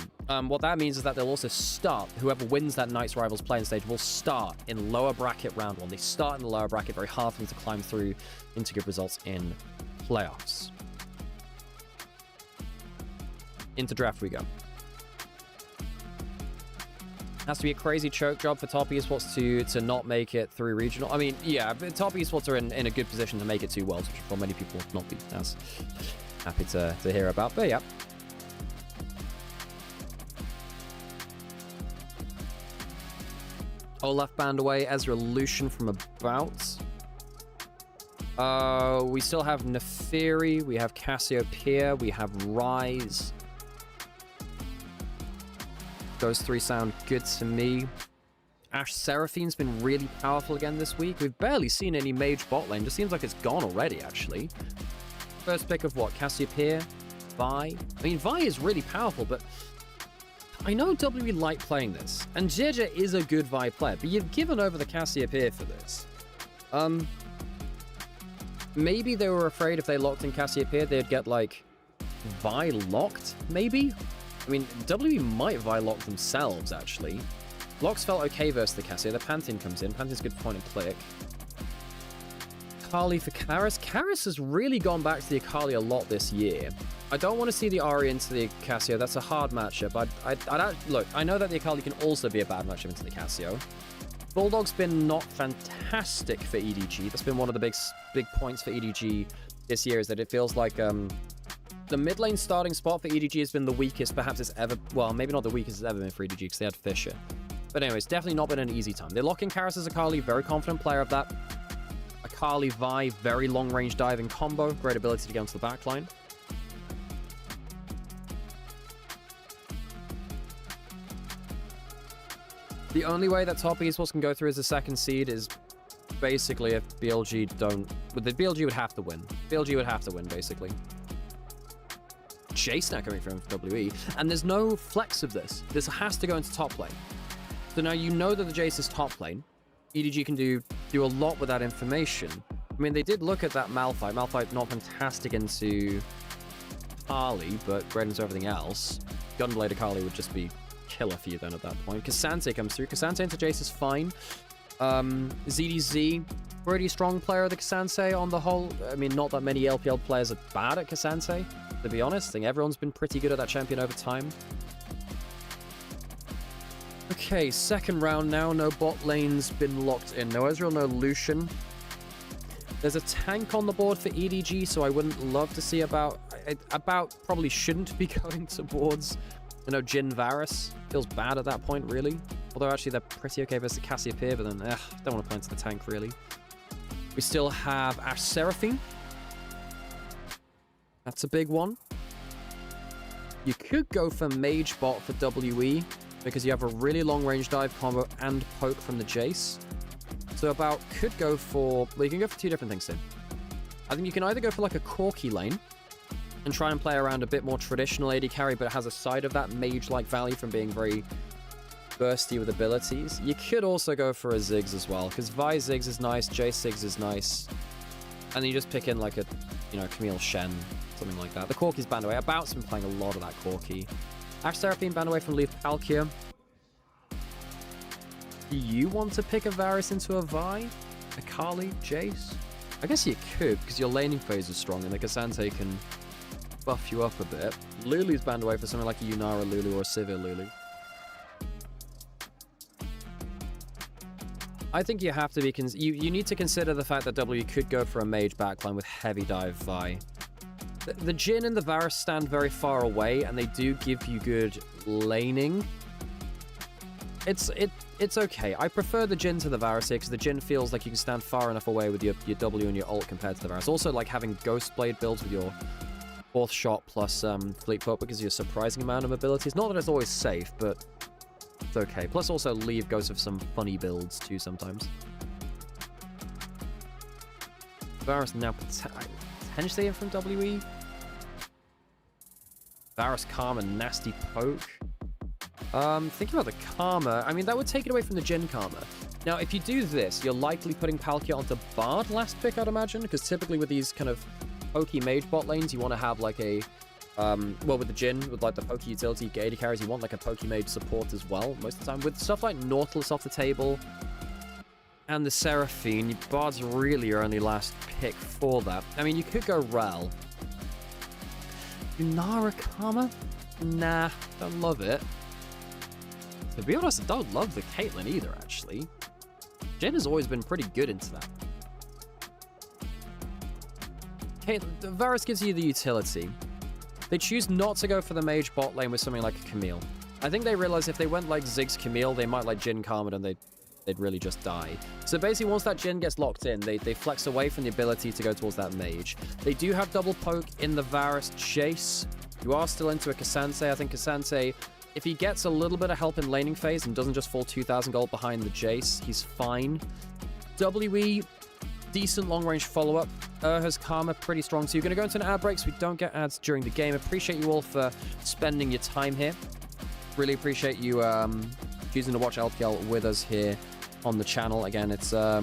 What that means is that they'll also start, whoever wins that Knights Rivals play-in stage will start in lower bracket round 1. They start in the lower bracket, very hard for them to climb through into good results in playoffs. Into draft we go. Has to be a crazy choke job for top esports to not make it through regional. I mean, yeah, but top esports are in a good position to make it to worlds, which for many people would not be as happy to hear about. But yeah. Olaf banned away, Ezra Lucian from about. We still have Neferi, we have Cassiopeia, we have Rise. Those 3 sound good to me. Ash Seraphine's been really powerful again this week. We've barely seen any mage bot lane. Just seems like it's gone already, actually. First pick of what? Cassiopeia? Vi? I mean, Vi is really powerful, but I know WE like playing this, and Jeja is a good Vi player, but you've given over the Cassiopeia for this. Maybe they were afraid if they locked in Cassiopeia, they'd get, like, Vi locked, maybe? I mean, WE might Vi lock themselves, actually. Locks felt okay versus the Cassia. The Pantheon comes in. Pantheon's good point and click. Akali for Karis. Karis has really gone back to the Akali a lot this year. I don't want to see the Ahri into the Cassio. That's a hard matchup. Look, I know that the Akali can also be a bad matchup into the Cassio. Bulldog's been not fantastic for EDG. That's been one of the big points for EDG this year, is that it feels like the mid lane starting spot for EDG has been the weakest perhaps it's ever... Well, maybe not the weakest it's ever been for EDG because they had Fisher. But anyways, definitely not been an easy time. They lock in Karis as Akali, very confident player of that. Akali, Vi, very long-range diving combo. Great ability to get onto the backline. The only way that top esports can go through as a second seed is basically if BLG don't... The BLG would have to win. BLG would have to win, basically. Jace now coming from WE, and there's no flex of this. This has to go into top lane. So now you know that the Jace is top lane. EDG can do a lot with that information. I mean, they did look at that Malphite. Malphite not fantastic into Akali, but great into everything else. Gunblade Akali would just be killer for you then at that point. Cassante comes through. Cassante into Jace is fine. ZDZ, pretty strong player of the Cassante on the whole. I mean, not that many LPL players are bad at Cassante, to be honest. I think everyone's been pretty good at that champion over time. Okay, second round now. No bot lane's been locked in. No Ezreal, no Lucian. There's a tank on the board for EDG, so I wouldn't love to see about probably shouldn't be going towards, you know, Jhin Varus. Feels bad at that point, really. Although actually they're pretty okay versus Cassiopeia, but then don't want to play into the tank, really. We still have Ash Seraphine. That's a big one. You could go for Mage Bot for WE, because you have a really long-range dive combo and poke from the Jace. So could go for... Well, you can go for 2 different things here. I think you can either go for like a Corki lane and try and play around a bit more traditional AD carry, but it has a side of that mage-like value from being very bursty with abilities. You could also go for a Ziggs as well, because Vi Ziggs is nice, Jace Ziggs is nice. And then you just pick in like a, you know, Camille Shen, something like that. The Corki's banned away. About's been playing a lot of that Corki. Ash Seraphine banned away from Leaf Palkia. Do you want to pick a Varus into a Vi? Akali? Jace? I guess you could, because your laning phase is strong and the Cassante can buff you up a bit. Lulu's banned away for something like a Yunara Lulu or a Sivir Lulu. I think you have to be... You need to consider the fact that W could go for a mage backline with heavy dive Vi. The Jhin and the Varus stand very far away, and they do give you good laning. It's okay. I prefer the Jhin to the Varus here, because the Jhin feels like you can stand far enough away with your W and your ult compared to the Varus. Also, like having Ghost Blade builds with your 4th shot plus Fleet Foot gives you a surprising amount of abilities. Not that it's always safe, but it's okay. Plus, also, Leave goes with some funny builds too sometimes. Varus now potentially in from WE. Varus Karma, nasty poke. Thinking about the Karma, I mean, that would take it away from the Jhin Karma. Now, if you do this, you're likely putting Palkia onto Bard last pick, I'd imagine, because typically with these kind of pokey mage bot lanes, you want to have like a, well, with the Jhin, with like the pokey utility AD carries, you want like a pokey mage support as well, most of the time. With stuff like Nautilus off the table, and the Seraphine, Bard's really your only last pick for that. I mean, you could go Rel. Nymaera Karma? Nah, don't love it. To be honest, I don't love the Caitlyn either, actually. Jhin has always been pretty good into that. The Varus gives you the utility. They choose not to go for the mage bot lane with something like a Camille. I think they realize if they went like Ziggs Camille, they might like Jhin Karma and they'd really just die. So basically, once that Jhin gets locked in, they flex away from the ability to go towards that mage. They do have double poke in the Varus chase. You are still into a K'Sante. I think K'Sante, if he gets a little bit of help in laning phase and doesn't just fall 2,000 gold behind the Jace, he's fine. WE, decent long-range follow-up. Urha's Karma, pretty strong too. Going to go into an ad break so we don't get ads during the game. Appreciate you all for spending your time here. Really appreciate you choosing to watch LPL with us here on the channel. Again, it's a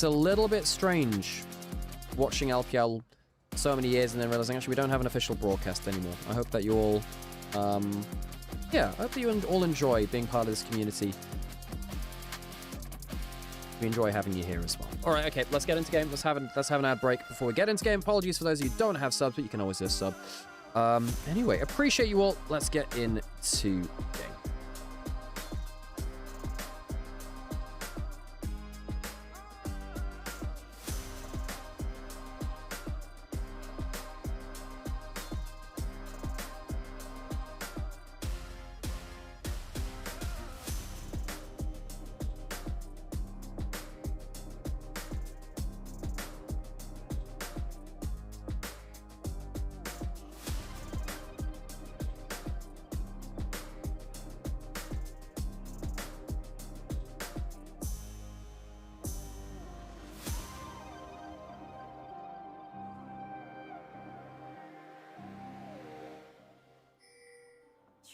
little bit strange watching LPL so many years and then realizing actually we don't have an official broadcast anymore. I hope that you all, yeah, I hope that you all enjoy being part of this community. We enjoy having you here as well. All right, okay, let's get into game. Let's have an ad break before we get into game. Apologies for those of you who don't have subs, but you can always just sub. Anyway, appreciate you all. Let's get into game.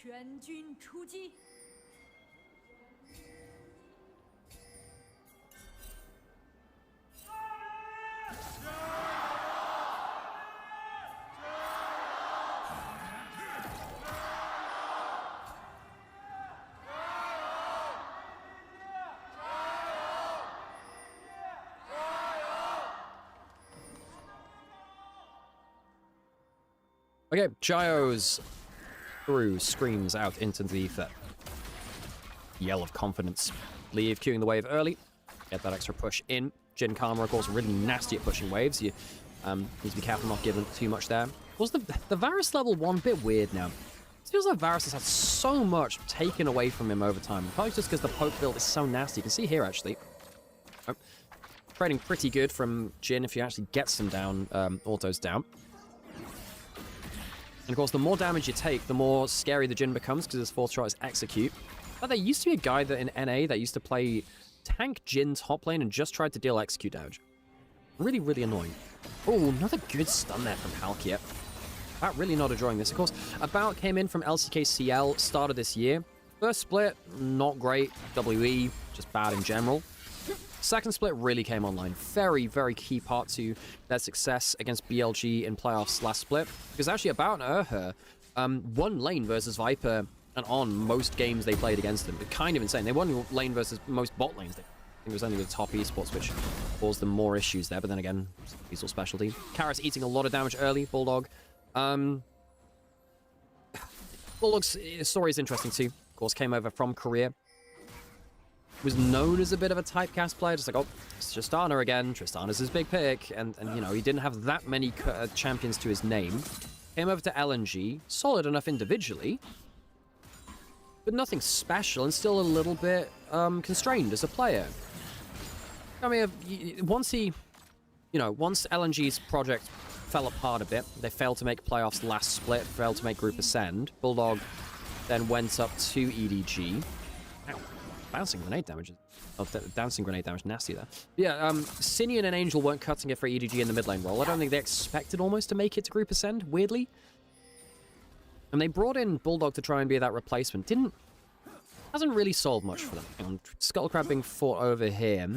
全军出击！ Okay, Gyos through, screams out into the ether. Yell of confidence. Leave queuing the wave early. Get that extra push in. Jhin Karma, of course, really nasty at pushing waves. You need to be careful not giving too much there. Of course, the Varus level 1, bit weird now. It feels like Varus has had so much taken away from him over time. Probably just because the poke build is so nasty. You can see here, actually. Trading pretty good from Jhin if you actually get some down, autos down. And of course, the more damage you take, the more scary the Jhin becomes because his 4th shot is execute. But there used to be a guy that in NA that used to play tank Jhin top lane and just tried to deal execute damage. Really, really annoying. Oh, another good stun there from Palkia. About really not enjoying this. Of course, About came in from LCKCL, started this year. First split, not great. WE, just bad in general. Second split really came online. Very, very key part to their success against BLG in playoffs last split. Because actually About and Urha won lane versus Viper and on most games they played against them. It's kind of insane. They won lane versus most bot lanes. I think it was only with top Esports, which caused them more issues there. But then again, Weasel specialty. Karas eating a lot of damage early. Bulldog. Bulldog's story is interesting too. Of course, came over from Korea. Was known as a bit of a typecast player, just like, oh, it's Tristana again. Tristana's his big pick, and you know, he didn't have that many champions to his name. Came over to LNG. Solid enough individually. But nothing special and still a little bit constrained as a player. I mean, once once LNG's project fell apart a bit, they failed to make playoffs last split, failed to make Group Ascend. Bulldog then went up to EDG. Ow, bouncing grenade damage. Oh, dancing grenade damage, nasty there. Yeah, Sinian and Angel weren't cutting it for EDG in the mid lane role. I don't think they expected almost to make it to Group Ascend, weirdly. And they brought in Bulldog to try and be that replacement. Hasn't really solved much for them. Hang on, Skullcrab being fought over here.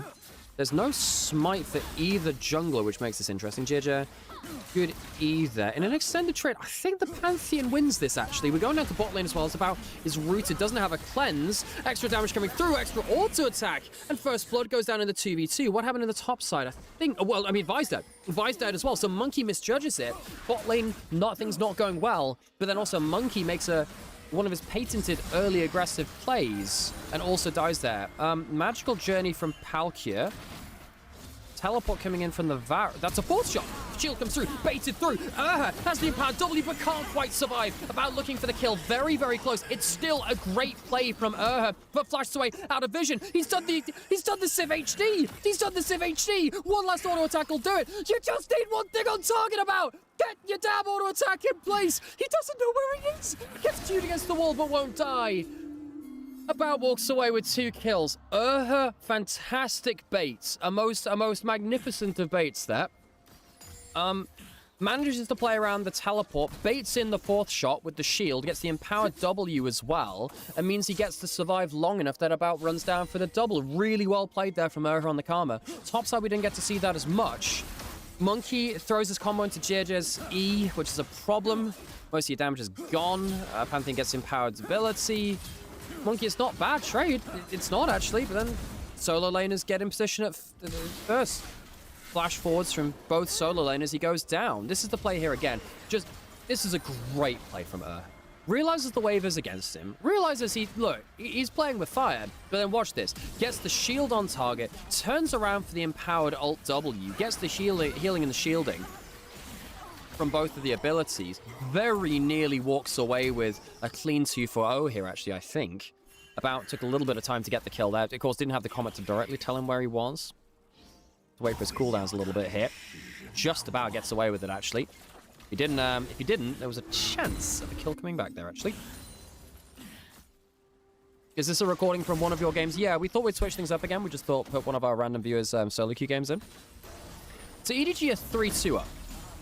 There's no smite for either jungler, which makes this interesting. Jirja, good either. In an extended trade, I think the Pantheon wins this, actually. We're going down to bot lane as well. It's about is rooted, doesn't have a cleanse. Extra damage coming through, extra auto attack. And First Blood goes down in the 2v2. What happened in the top side? I think, well, I mean, Vi's dead. Vi's dead as well, so Monkey misjudges it. Bot lane, things not going well. But then also Monkey makes one of his patented early aggressive plays and also dies there. Magical Journey from Palkia. Teleport coming in from the Var. That's a fourth shot. Shield comes through, baited through. Has the empowered W, but can't quite survive. About looking for the kill. Very, very close. It's still a great play from but flashes away out of vision. He's done the Civ HD. He's done the Civ HD. One last auto attack will do it. You just need one thing on target about. Get your damn auto attack in place. He doesn't know where he is. Gets tuned against the wall, but won't die. About walks away with 2 kills. Fantastic baits. A most magnificent of baits there. Manages to play around the teleport, baits in the 4th shot with the shield, gets the empowered W as well, and means he gets to survive long enough that About runs down for the double. Really well played there from on the Karma. Topside, we didn't get to see that as much. Monkey throws his combo into Jirja's E, which is a problem. Most of your damage is gone. Pantheon gets empowered ability. Monkey, it's not bad trade. It's not, actually, but then solo laners get in position at first. Flash forwards from both solo laners. He goes down. This is the play here again. This is a great play from Realizes the wave is against him. Realizes he's playing with fire. But then watch this. Gets the shield on target. Turns around for the empowered Alt W. Gets the healing and the shielding from both of the abilities. Very nearly walks away with a clean 2-4-0 here, actually, I think. About took a little bit of time to get the kill there. Of course, didn't have the comment to directly tell him where he was. To wait for his cooldowns a little bit here. Just about gets away with it, actually. If he didn't, there was a chance of a kill coming back there, actually. Is this a recording from one of your games? Yeah, we thought we'd switch things up again. We just thought put one of our random viewers' solo queue games in. So EDG a 3-2 up.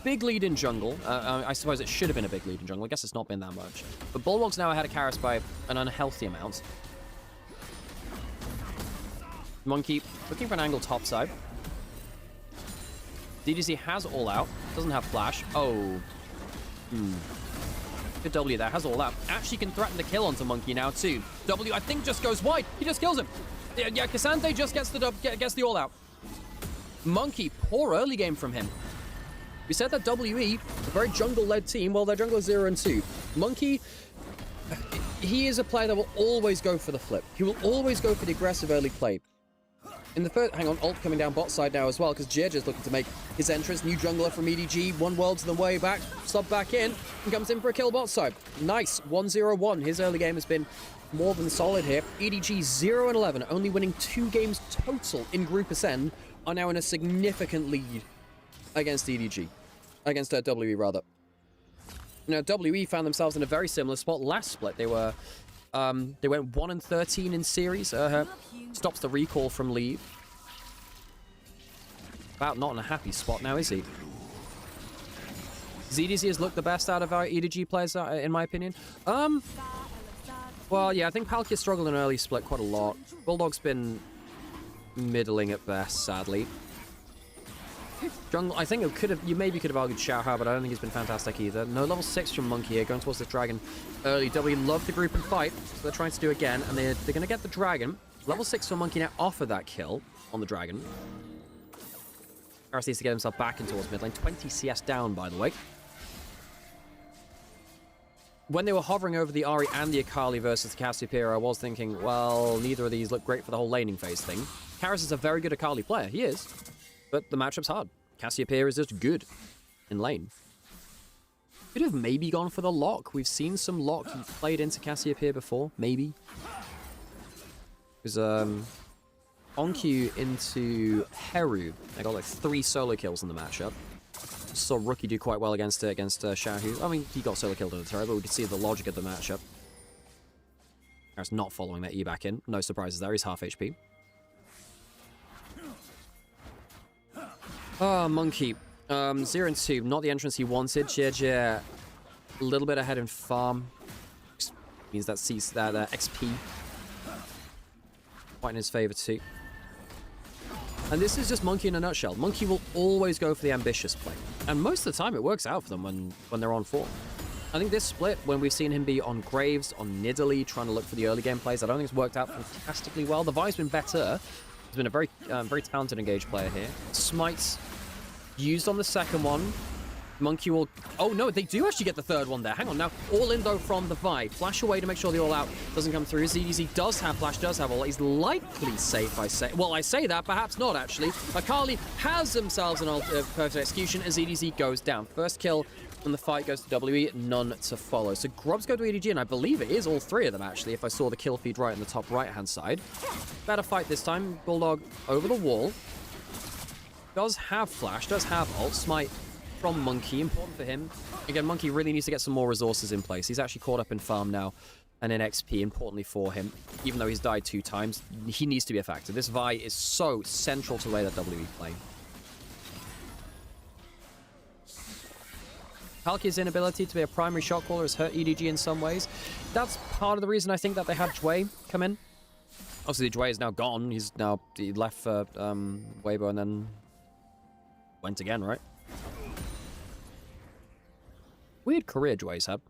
Big lead in jungle. I suppose it should have been a big lead in jungle. I guess it's not been that much. But Bulldog's now ahead of Karis by an unhealthy amount. Monkey looking for an angle topside. DDC has all out. Doesn't have flash. Oh. Good W there. Has all out. Actually can threaten the kill onto Monkey now too. W, I think, just goes wide. He just kills him. Yeah, Cassante just gets the all out. Monkey, poor early game from him. We said that WE, a very jungle-led team, well, they're jungle 0-2. Monkey, he is a player that will always go for the flip. He will always go for the aggressive early play. In the first, hang on, ult coming down bot side now as well, because Jirja's looking to make his entrance. New jungler from EDG, one world to the way back, sub back in, and comes in for a kill bot side. Nice, 1-0-1. His early game has been more than solid here. EDG 0-11, only winning 2 games total in Group Ascend, are now in a significant lead against EDG. Against WE, rather. You know, WE found themselves in a very similar spot last split. They were, they went 1-13 in series. Stops the recall from leave. About not in a happy spot now, is he? ZDZ has looked the best out of our EDG players, in my opinion. Well, yeah, I think Palkia struggled in early split quite a lot. Bulldog's been middling at best, sadly. Jungle, I think you maybe could have argued Xiaohao, but I don't think he's been fantastic either. No level 6 from Monkey here, going towards the dragon early. W love the group and fight, so they're trying to do again, and they're going to get the dragon. Level 6 for Monkey now offer that kill on the dragon. Karis needs to get himself back in towards mid lane. 20 CS down, by the way. When they were hovering over the Ahri and the Akali versus the Cassiopeia, I was thinking, well, neither of these look great for the whole laning phase thing. Karis is a very good Akali player. He is. But the matchup's hard. Cassiopeia is just good in lane. Could have maybe gone for the lock. We've seen some lock. He played into Cassiopeia before, maybe. Because Onkyu into Heru. They got like 3 solo kills in the matchup. Saw Rookie do quite well against Xiaohu. I mean, he got solo killed in the turret, but we could see the logic of the matchup. He's not following that E back in. No surprises there. He's half HP. Oh, Monkey. 0 and 2. Not the entrance he wanted. Jie a little bit ahead in farm. Means that sees that XP. Quite in his favor too. And this is just Monkey in a nutshell. Monkey will always go for the ambitious play. And most of the time it works out for them when they're on form. I think this split, when we've seen him be on Graves, on Nidalee, trying to look for the early game plays, I don't think it's worked out fantastically well. The Vi's been better. He's been a very talented engaged player here. Smite's used on the second one. Monkey will... Oh, no, they do actually get the third one there. Hang on now. All in, though, from the Vi. Flash away to make sure the all-out doesn't come through. ZDZ does have Flash, does have all. He's likely safe, I say. Well, I say that, perhaps not, actually. Akali has themselves an perfect execution as ZDZ goes down. First kill when the fight goes to WE, none to follow. So Grubs go to EDG, and I believe it is all 3 of them, actually, if I saw the kill feed right on the top right-hand side. Better fight this time. Bulldog over the wall. Does have Flash, does have ult. Smite from Monkey, important for him. Again, Monkey really needs to get some more resources in place. He's actually caught up in farm now and in XP, importantly for him. Even though he's died 2 times, he needs to be a factor. This Vi is so central to the way that WE play. Palkia's inability to be a primary shot caller has hurt EDG in some ways. That's part of the reason I think that they had Jue come in. Obviously, Jue is now gone. He left for Weibo and then went again, right? Weird career Jue's had.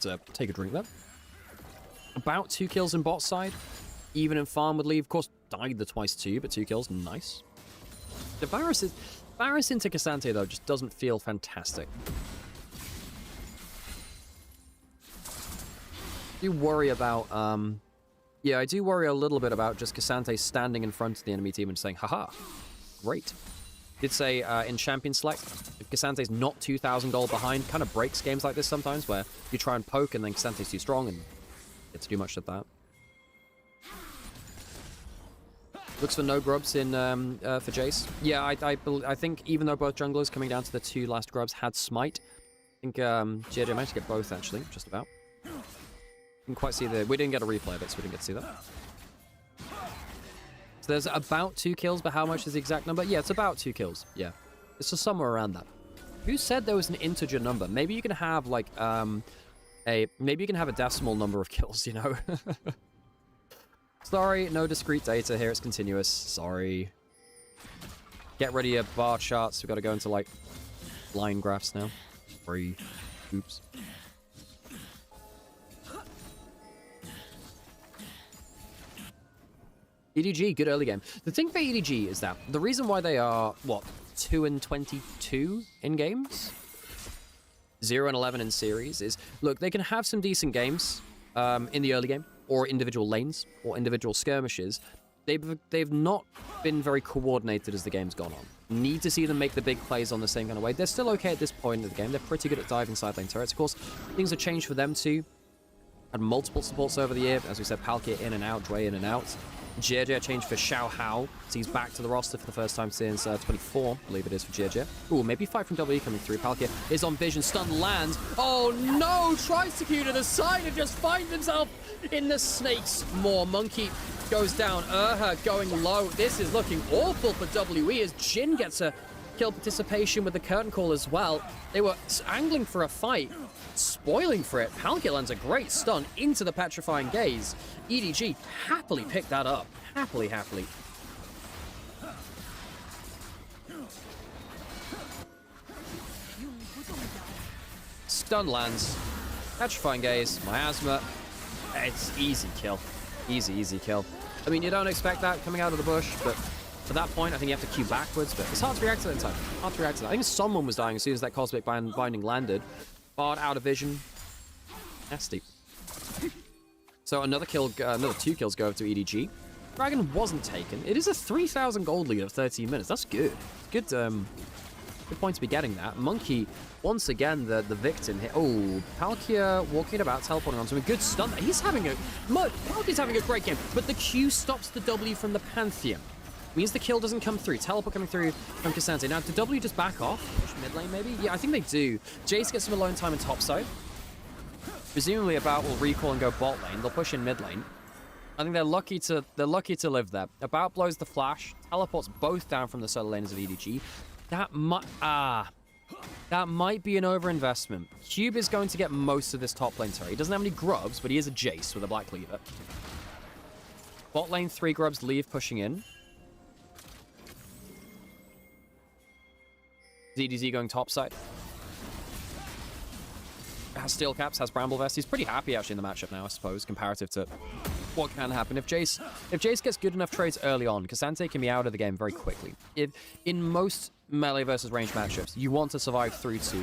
Let's take a drink there. About 2 kills in bot side. Even in farm would leave. Of course, died the twice too, but 2 kills, nice. The Varus into Cassante, though, just doesn't feel fantastic. I do worry about, yeah, I do worry a little bit about just Cassante standing in front of the enemy team and saying, haha, great. Did say in Champion Select, if Cassante's not 2,000 gold behind, kind of breaks games like this sometimes, where you try and poke and then Cassante's too strong and you get to do much of that. Looks for no grubs in for Jace. Yeah, I think even though both junglers coming down to the 2 last grubs had Smite, I think JJ managed to get both actually, just about. Didn't quite see we didn't get a replay of it, so we didn't get to see that. So there's about 2 kills, but how much is the exact number? Yeah, it's about 2 kills. Yeah, it's just somewhere around that. Who said there was an integer number? Maybe you can have like maybe you can have a decimal number of kills, you know. Sorry, no discrete data here, it's continuous. Sorry. Get ready your bar charts. We've got to go into, like, line graphs now. Sorry. Oops. EDG, good early game. The thing for EDG is that the reason why they are, what, 2 and 22 in games? 0 and 11 in series is, look, they can have some decent games in the early game, or individual lanes, or individual skirmishes. They've not been very coordinated as the game's gone on. Need to see them make the big plays on the same kind of way. They're still okay at this point of the game. They're pretty good at diving side lane turrets. Of course, things have changed for them too. Had multiple supports over the year. As we said, Palkia in and out, Dre in and out. JJ changed for Xiao Hao. So he's back to the roster for the first time since 24, I believe it is for JJ. Ooh, maybe fight from WE coming through. Palkia is on vision, stun lands. Oh no! Tries to Q to the side and just finds himself in the snakes. More Monkey goes down. Going low. This is looking awful for WE as Jin gets a kill participation with the curtain call as well. They were angling for a fight, spoiling for it. Palkia lands a great stun into the petrifying gaze. EDG happily picked that up. Happily. Stun lands. Petrifying gaze. Miasma. It's easy kill. Easy kill. I mean, you don't expect that coming out of the bush, but At that point, I think you have to queue backwards, but it's hard to react to that in time. Hard to react to that. I think someone was dying as soon as that Cosmic Binding landed. Bard out of vision. Nasty. So another 2 kills go over to EDG. Dragon wasn't taken. It is a 3,000 gold lead of 13 minutes. That's good. Good point to be getting that. Monkey, once again, the victim here. Oh, Palkia walking about, teleporting onto him. A good stun there. He's having Palkia's having a great game, but the Q stops the W from the Pantheon. Means the kill doesn't come through. Teleport coming through from Cassante. Now, did W just back off? Push mid lane, maybe? Yeah, I think they do. Jace gets some alone time in top side. Presumably About will recall and go bot lane. They'll push in mid lane. I think they're lucky to live there. About blows the flash, teleports both down from the solo lanes of EDG. That might be an overinvestment. Cube is going to get most of this top lane turret. He doesn't have any grubs, but he is a Jace with a Black Cleaver. Bot lane 3 grubs leave pushing in. ZDZ going top side. Has steel caps, has bramble vest. He's pretty happy actually in the matchup now, I suppose, comparative to what can happen. If Jace gets good enough trades early on, Cassante can be out of the game very quickly. In most melee versus range matchups, you want to survive through to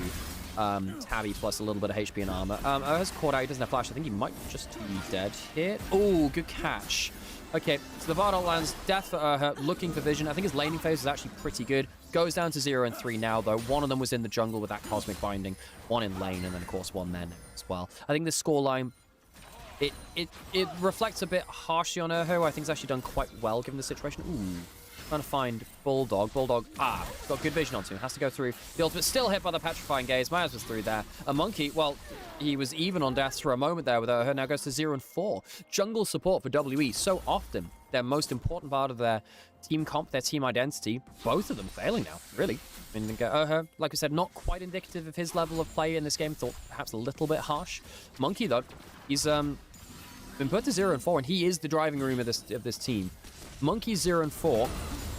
Tabby plus a little bit of HP and armor. Has caught out, he doesn't have flash. I think he might just be dead here. Oh, good catch. Okay, so the Vardal lands death for Urha, looking for vision. I think his laning phase is actually pretty good. Goes down to 0 and 3 now, though. One of them was in the jungle with that Cosmic Binding. One in lane, and then, of course, one then as well. I think this scoreline, it reflects a bit harshly on Urha, who I think has actually done quite well given the situation. Ooh, trying to find Bulldog. Bulldog, got good vision onto him. Has to go through. The ultimate still hit by the Petrifying Gaze. Myers was through there. A Monkey, well, he was even on death for a moment there with Urha. Now goes to 0 and 4. Jungle support for WE so often. Their most important part of their team comp, their team identity. Both of them failing now, really. I mean, Urha, like I said, not quite indicative of his level of play in this game. Thought perhaps a little bit harsh. Monkey, though, he's been put to 0 and 4, and he is the driving room of this team. Monkey 0 and 4.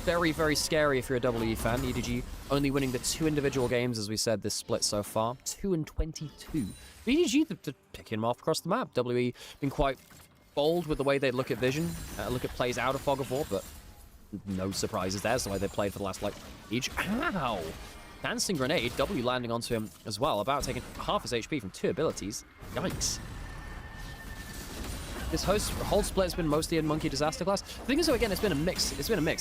Very, very scary if you're a WE fan. EDG only winning the 2 individual games, as we said, this split so far. 2 and 22. EDG, they're picking him off across the map. WE been quite bold with the way they look at vision, look at plays out of Fog of War, but no surprises there. That's the way they played for the last, each. Ow! Dancing Grenade, W landing onto him as well, about taking half his HP from 2 abilities. Yikes. This whole split has been mostly in Monkey Disaster class. The thing is, though, again, it's been a mix,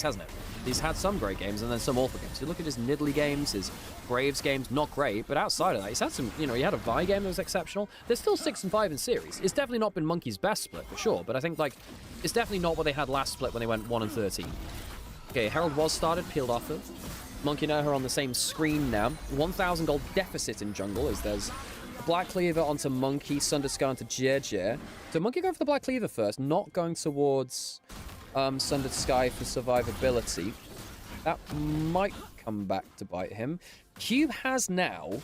hasn't it? He's had some great games and then some awful games. You look at his Nidalee games, his Graves games, not great, but outside of that, he's had some, he had a Vi game that was exceptional. There's still 6 and 5 in series. It's definitely not been Monkey's best split, for sure, but I think, it's definitely not what they had last split when they went 1 and 13. Okay, Herald was started, peeled off of. Monkey and Urha on the same screen now. 1,000 gold deficit in jungle as there's Black Cleaver onto Monkey, Sundersky onto JJ. So Monkey going for the Black Cleaver first, not going towards Sundersky for survivability. That might come back to bite him. Cube has now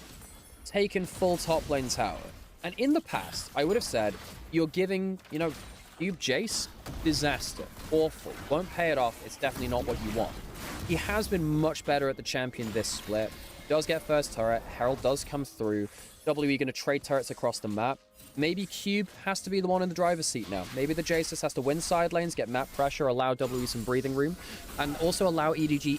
taken full top lane tower. And in the past, I would have said, you're giving, Cube Jace, disaster, awful, won't pay it off, it's definitely not what you want. He has been much better at the champion this split. Does get first turret, Herald does come through. WE going to trade turrets across the map. Maybe Cube has to be the one in the driver's seat now. Maybe the Jace has to win side lanes, get map pressure, allow WE some breathing room, and also allow EDG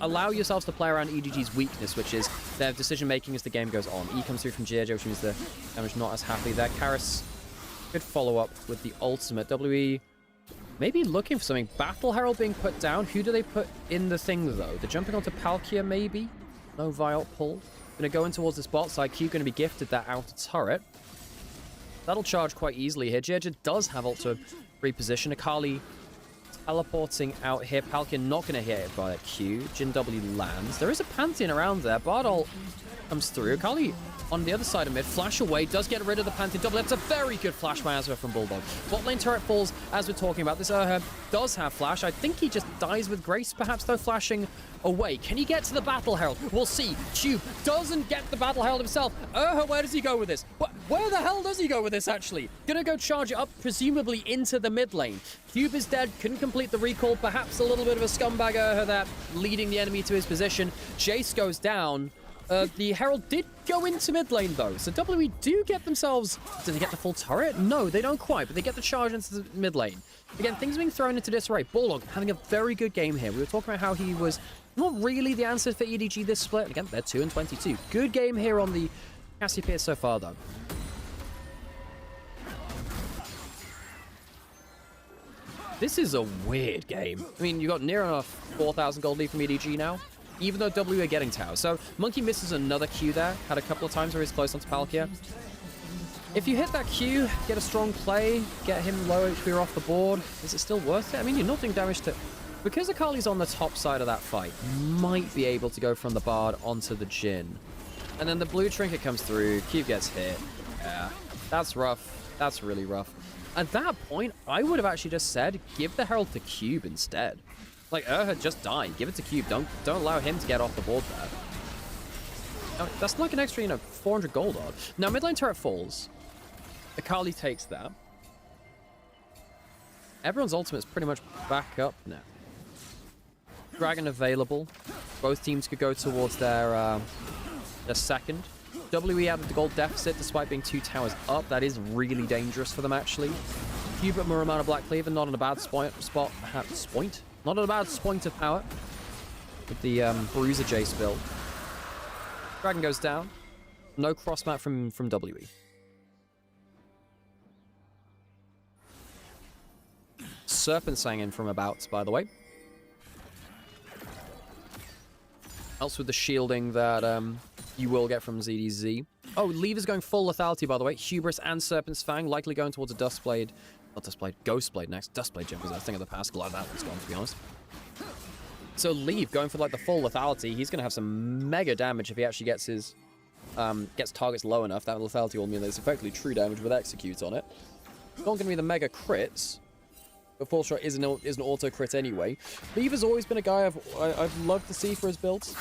allow yourselves to play around EDG's weakness, which is their decision-making as the game goes on. E comes through from JJ, which means the damage not as happy there. Karis could follow up with the ultimate. WE maybe looking for something. Battle Herald being put down. Who do they put in the thing, though? They're jumping onto Palkia, maybe? No Vialt pull. Going to go in towards this bot side. Q going to be gifted that outer turret. That'll charge quite easily here. JJ does have ult to reposition. Akali teleporting out here. Palkia not going to hit it by that Q. Jin W lands. There is a Pantheon around there. Bardol comes through. Akali on the other side of mid. Flash away. Does get rid of the Pantheon double. That's a very good flash by Azra from Bulldog. Bot lane turret falls as we're talking about. This Urha does have flash. I think he just dies with grace, perhaps, though, flashing away. Can he get to the Battle Herald? We'll see. Cube doesn't get the Battle Herald himself. Where does he go with this? Where the hell does he go with this, actually? Gonna go charge it up, presumably into the mid lane. Cube is dead, couldn't complete the recall. Perhaps a little bit of a scumbag there, leading the enemy to his position. Jace goes down. The Herald did go into mid lane, though. So WE do get themselves... Did they get the full turret? No, they don't quite, but they get the charge into the mid lane. Again, things are being thrown into disarray. Bulldog having a very good game here. We were talking about how he was not really the answer for EDG this split. Again, they're 2-22. Good game here on the Cassiopeia so far, though. This is a weird game. I mean, you got near enough 4,000 gold lead from EDG now, even though W are getting towers. So Monkey misses another Q there. Had a couple of times where he's close onto Palkia. If you hit that Q, get a strong play, get him low HP off the board, is it still worth it? I mean, you're not doing damage to... Because Akali's on the top side of that fight, you might be able to go from the Bard onto the Jhin. And then the blue trinket comes through, Cube gets hit. Yeah, that's rough. That's really rough. At that point, I would have actually just said, give the Herald to Cube instead. Like, had just died. Give it to Cube. Don't allow him to get off the board there. Now, that's like an extra, 400 gold odd. Now, mid lane turret falls. Akali takes that. Everyone's ultimate is pretty much back up now. Dragon available. Both teams could go towards their second. WE added the gold deficit despite being 2 towers up. That is really dangerous for them, actually. Cube at Muramana Black Cleaver, not in a bad spot. Not in a bad point of power. With the Bruiser Jace build. Dragon goes down. No cross map from WE. Serpent sang in from about, by the way. Else with the shielding that you will get from ZDZ. Oh, Lever's going full lethality, by the way. Hubris and Serpent's Fang likely going towards a Dustblade. Not Dustblade, Ghostblade next. Dustblade jump was a thing of the past. Glad that one's gone, to be honest. So Leave going for like the full lethality. He's going to have some mega damage if he actually gets his gets targets low enough. That lethality will mean there's effectively true damage with Execute on it. Not going to be the mega crits. But Full Shot is an auto crit anyway. Lever's always been a guy I've loved to see for his builds.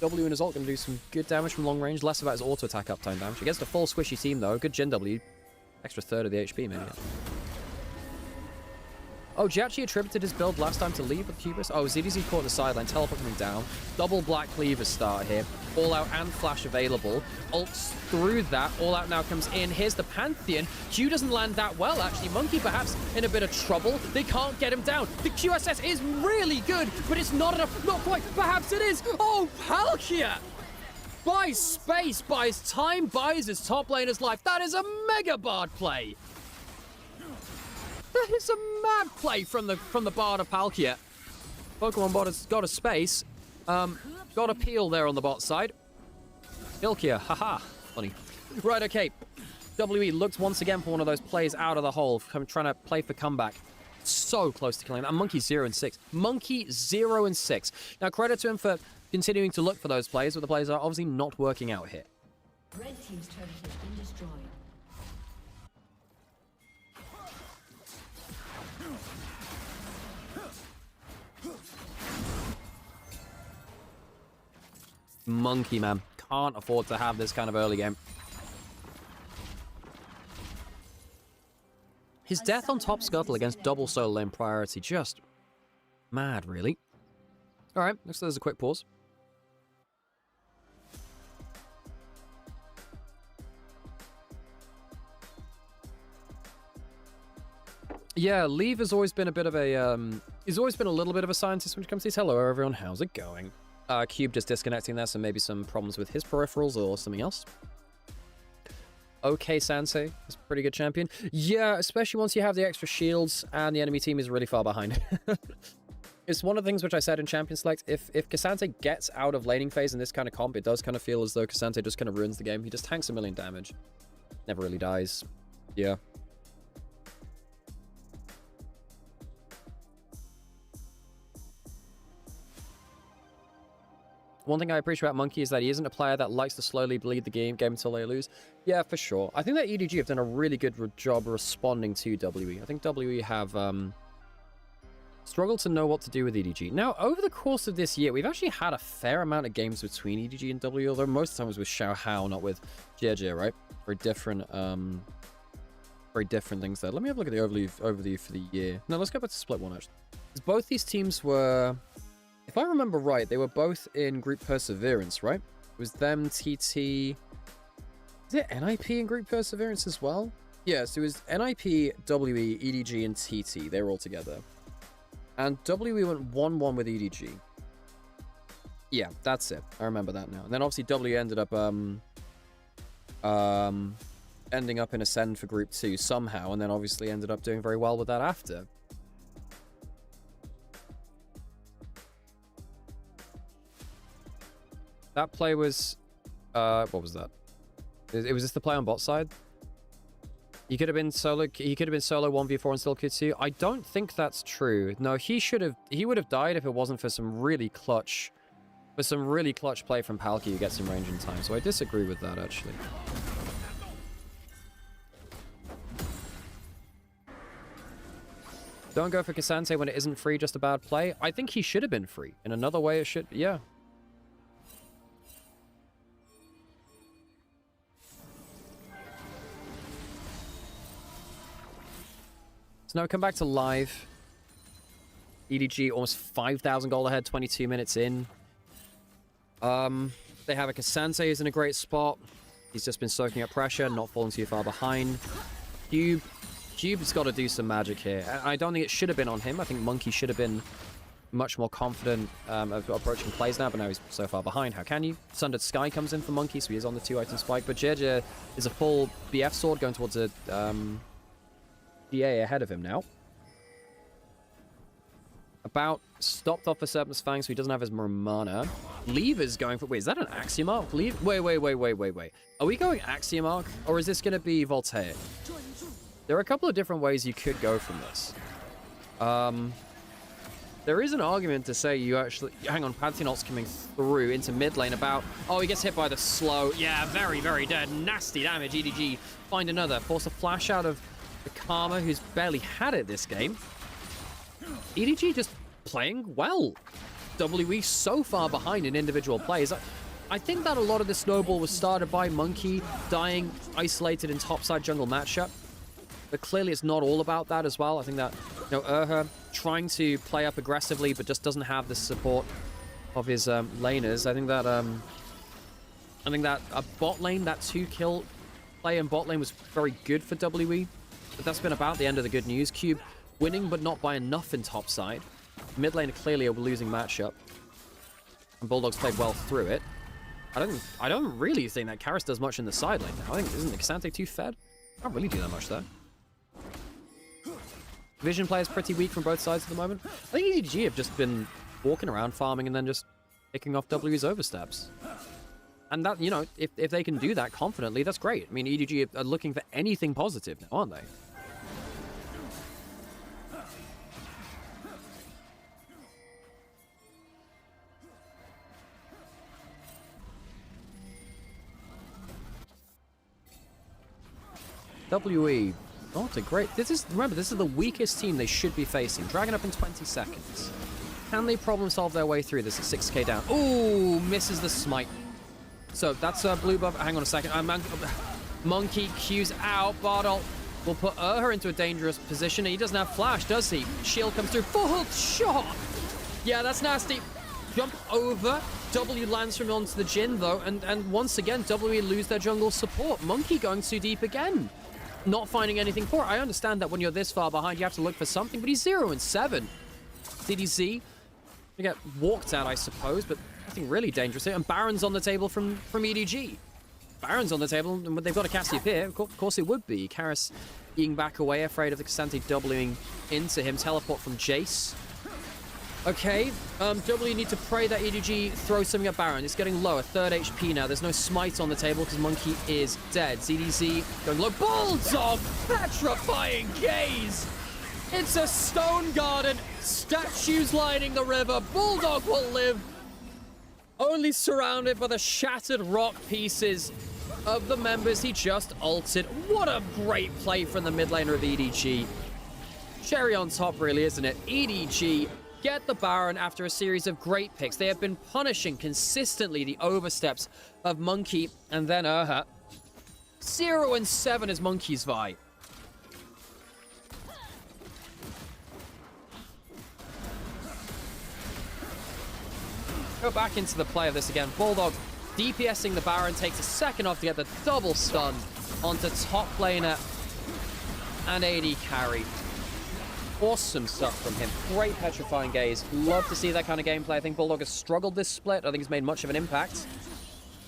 W and his ult going to do some good damage from long range. Less about his auto attack uptime damage. Against a full squishy team though. Good Gen W. Extra third of the HP maybe. Oh, G actually attributed his build last time to Leave with Hubris. Oh, ZDZ caught the sideline. Teleport coming down. Double Black Cleaver start here. All Out and Flash available. Ults through that. All Out now comes in. Here's the Pantheon. Q doesn't land that well, actually. Monkey perhaps in a bit of trouble. They can't get him down. The QSS is really good, but it's not enough. Not quite. Perhaps it is. Oh, Palkia! Buys space, buys time, buys his top laner's life. That is a Mega Bard play. That is a mad play from the Bard of Palkia. Pokemon bot has got a space. Got a peel there on the bot side. Ilkia, haha. Funny. Right, okay. WE looks once again for one of those plays out of the hole, trying to play for comeback. So close to killing that. Monkey 0-6. Monkey 0-6. Now, credit to him for continuing to look for those plays, but the plays are obviously not working out here. Red team's turret has been destroyed. Monkey, man. Can't afford to have this kind of early game. His death on top scuttle against double solo lane priority. Just mad, really. Alright, looks like there's a quick pause. Yeah, Leave has always been a bit of a, he's always been a little bit of a scientist when it comes to these. Hello, everyone. How's it going? Cube just disconnecting there, so maybe some problems with his peripherals or something else. Okay, Sansei is a pretty good champion. Yeah, especially once you have the extra shields and the enemy team is really far behind. It's one of the things which I said in Champion Select. If Cassante gets out of laning phase in this kind of comp, it does kind of feel as though Cassante just kind of ruins the game. He just tanks a million damage. Never really dies. Yeah. One thing I appreciate about Monkey is that he isn't a player that likes to slowly bleed the game until they lose. Yeah, for sure. I think that EDG have done a really good job responding to WE. I think WE have struggled to know what to do with EDG. Now, over the course of this year, we've actually had a fair amount of games between EDG and WE, although most of the time it was with Xiao Hao, not with Jie, right? Very different things there. Let me have a look at the overview for the year. No, let's go back to Split 1, actually. Both these teams were If I remember right, they were both in Group Perseverance, right? It was them, TT... Is it NIP in Group Perseverance as well? Yeah, so it was NIP, WE, EDG, and TT. They were all together. And WE went 1-1 with EDG. Yeah, that's it. I remember that now. And then obviously W ended up ending up in Ascend for Group 2 somehow, and then obviously ended up doing very well with that after. That play was... what was that? It was just the play on bot side? He could have been solo 1v4 and still Q2. I don't think that's true. No, he would have died if it wasn't for some really clutch play from Palki who gets him range in time. So I disagree with that actually. Don't go for Cassante when it isn't free, just a bad play. I think he should have been free. In another way it should, yeah. So now we come back to live. EDG almost 5,000 gold ahead, 22 minutes in. They have a Cassante who's in a great spot. He's just been soaking up pressure, not falling too far behind. Cube's got to do some magic here. I don't think it should have been on him. I think Monkey should have been much more confident of approaching plays now, but now he's so far behind. How can you? Sundered Sky comes in for Monkey, so he is on the 2-item spike. But Jeje is a full BF sword going towards a... DA ahead of him now. About stopped off for Serpent's Fang, so he doesn't have his mana. Lever's going for... Wait, is that an Axiom Arc? Wait. Are we going Axiom Arc, or is this going to be Voltaire? There are a couple of different ways you could go from this. There is an argument to say you actually... Hang on, Pantheon's coming through into mid lane about... Oh, he gets hit by the slow. Yeah, very, very dead. Nasty damage. EDG find another. Force a flash out of the Karma, who's barely had it this game. EDG just playing well. WE so far behind in individual plays. I think that a lot of the snowball was started by Monkey dying isolated in topside jungle matchup. But clearly it's not all about that as well. I think that, you know, Urha trying to play up aggressively but just doesn't have the support of his laners. I think that a bot lane, that 2-kill play in bot lane was very good for WE. But that's been about the end of the good news. Cube winning, but not by enough in topside. Mid lane clearly a losing matchup. And Bulldogs played well through it. I don't really think that Karras does much in the side lane now. I think, isn't Cassante too fed? Can't really do that much there. Vision play is pretty weak from both sides at the moment. I think EDG have just been walking around farming and then just picking off W's oversteps. And that, you know, if they can do that confidently, that's great. I mean, EDG are looking for anything positive now, aren't they? WE, not a great... Remember, this is the weakest team they should be facing. Dragon up in 20 seconds. Can they problem solve their way through this at 6k down? Ooh, misses the smite. So that's a blue buff. Hang on a second. Monkey Q's out. Bardol will put Urha into a dangerous position. He doesn't have flash, does he? Shield comes through. Full shot. Yeah, that's nasty. Jump over. W lands from onto the Jhin, though. And once again, WE lose their jungle support. Monkey going too deep again. Not finding anything for it. I understand that when you're this far behind, you have to look for something, but he's 0-7. DDZ, you get walked out, I suppose, but nothing really dangerous here. And Baron's on the table from EDG. Baron's on the table, and they've got a Cassiopeia. Of course it would be. Karras eating back away, afraid of the Cassante doubling into him. Teleport from Jace. Okay, W need to pray that EDG throws something at Baron. It's getting lower, 3rd HP now. There's no smite on the table because Monkey is dead. ZDZ going low. Bulldog! Petrifying gaze! It's a stone garden. Statues lining the river. Bulldog will live. Only surrounded by the shattered rock pieces of the members he just ulted. What a great play from the mid laner of EDG. Cherry on top, really, isn't it? EDG get the Baron after a series of great picks. They have been punishing consistently the oversteps of Monkey and then Urha. 0-7 is Monkey's Vi. Go back into the play of this again. Bulldog DPSing the Baron, takes a second off to get the double stun onto top laner and AD carry. Awesome stuff from him. Great petrifying gaze. Love to see that kind of gameplay. I think Bulldog has struggled this split. I don't think he's made much of an impact.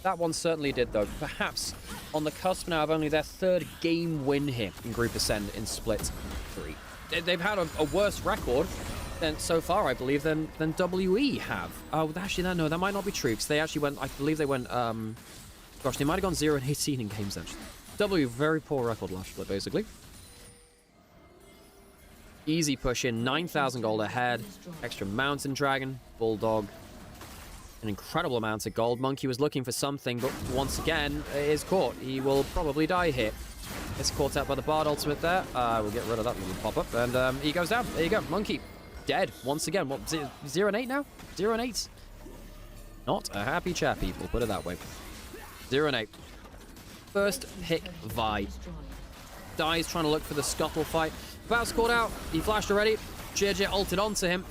That one certainly did, though. Perhaps on the cusp now of only their third game win here in Group Ascend in Split 3. They've had a worse record than so far, I believe, than WE have. Oh, actually, no, that might not be true, because they actually went, I believe they went, gosh, they might have gone 0-18 in games, actually. W, very poor record last split, basically. Easy push in, 9,000 gold ahead. Extra Mountain Dragon, Bulldog. An incredible amount of gold. Monkey was looking for something, but once again, is caught. He will probably die here. Gets caught out by the Bard ultimate there. We'll get rid of that little pop-up. And he goes down. There you go. Monkey dead once again. What, 0-8 now? 0-8. Not a happy chappy, we'll put it that way. 0-8. First pick Vi. Dies trying to look for the scuttle fight. Bout's caught out. He flashed already. JJ ulted onto him.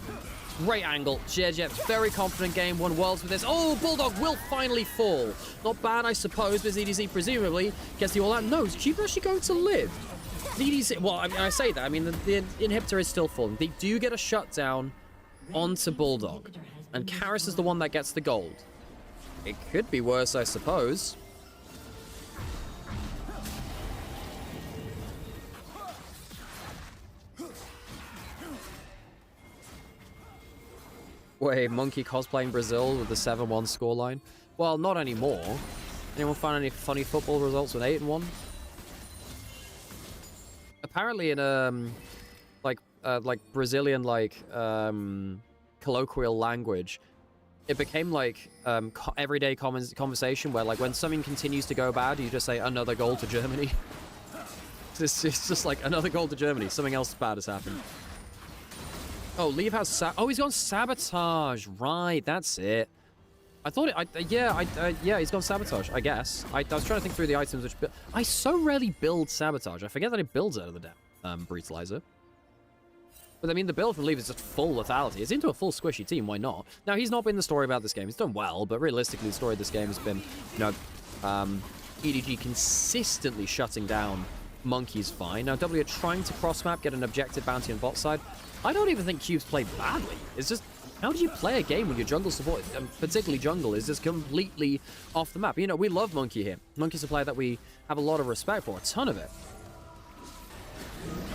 Great angle. JJ, very confident game. Won worlds with this. Oh, Bulldog will finally fall. Not bad, I suppose, but EDG presumably gets the all out. No, is Cube actually going to live? EDG, well, I mean, I say that. I mean, the inhibitor is still falling. They do get a shutdown onto Bulldog. And Karis is the one that gets the gold. It could be worse, I suppose. Wait, Monkey cosplaying Brazil with the 7-1 scoreline? Well, not anymore. Anyone find any funny football results with 8-1? Apparently in like Brazilian colloquial language, it became like everyday conversation where like when something continues to go bad, you just say another goal to Germany. It's just like another goal to Germany. Something else bad has happened. Oh, Leave has he's gone Sabotage. Right, that's it. I thought yeah, he's gone Sabotage, I guess. I was trying to think through the items which I so rarely build Sabotage. I forget that it builds out of the Brutalizer. But I mean, the build from Leave is just full lethality. It's into a full squishy team, why not? Now, he's not been the story about this game. He's done well, but realistically, the story of this game has been, EDG consistently shutting down Monkey's fine. Now, W are trying to cross-map, get an objective bounty on bot side. I don't even think Cube's played badly. It's just, how do you play a game when your jungle support, particularly jungle, is just completely off the map? You know, we love Monkey here. Monkey's a player that we have a lot of respect for, a ton of it.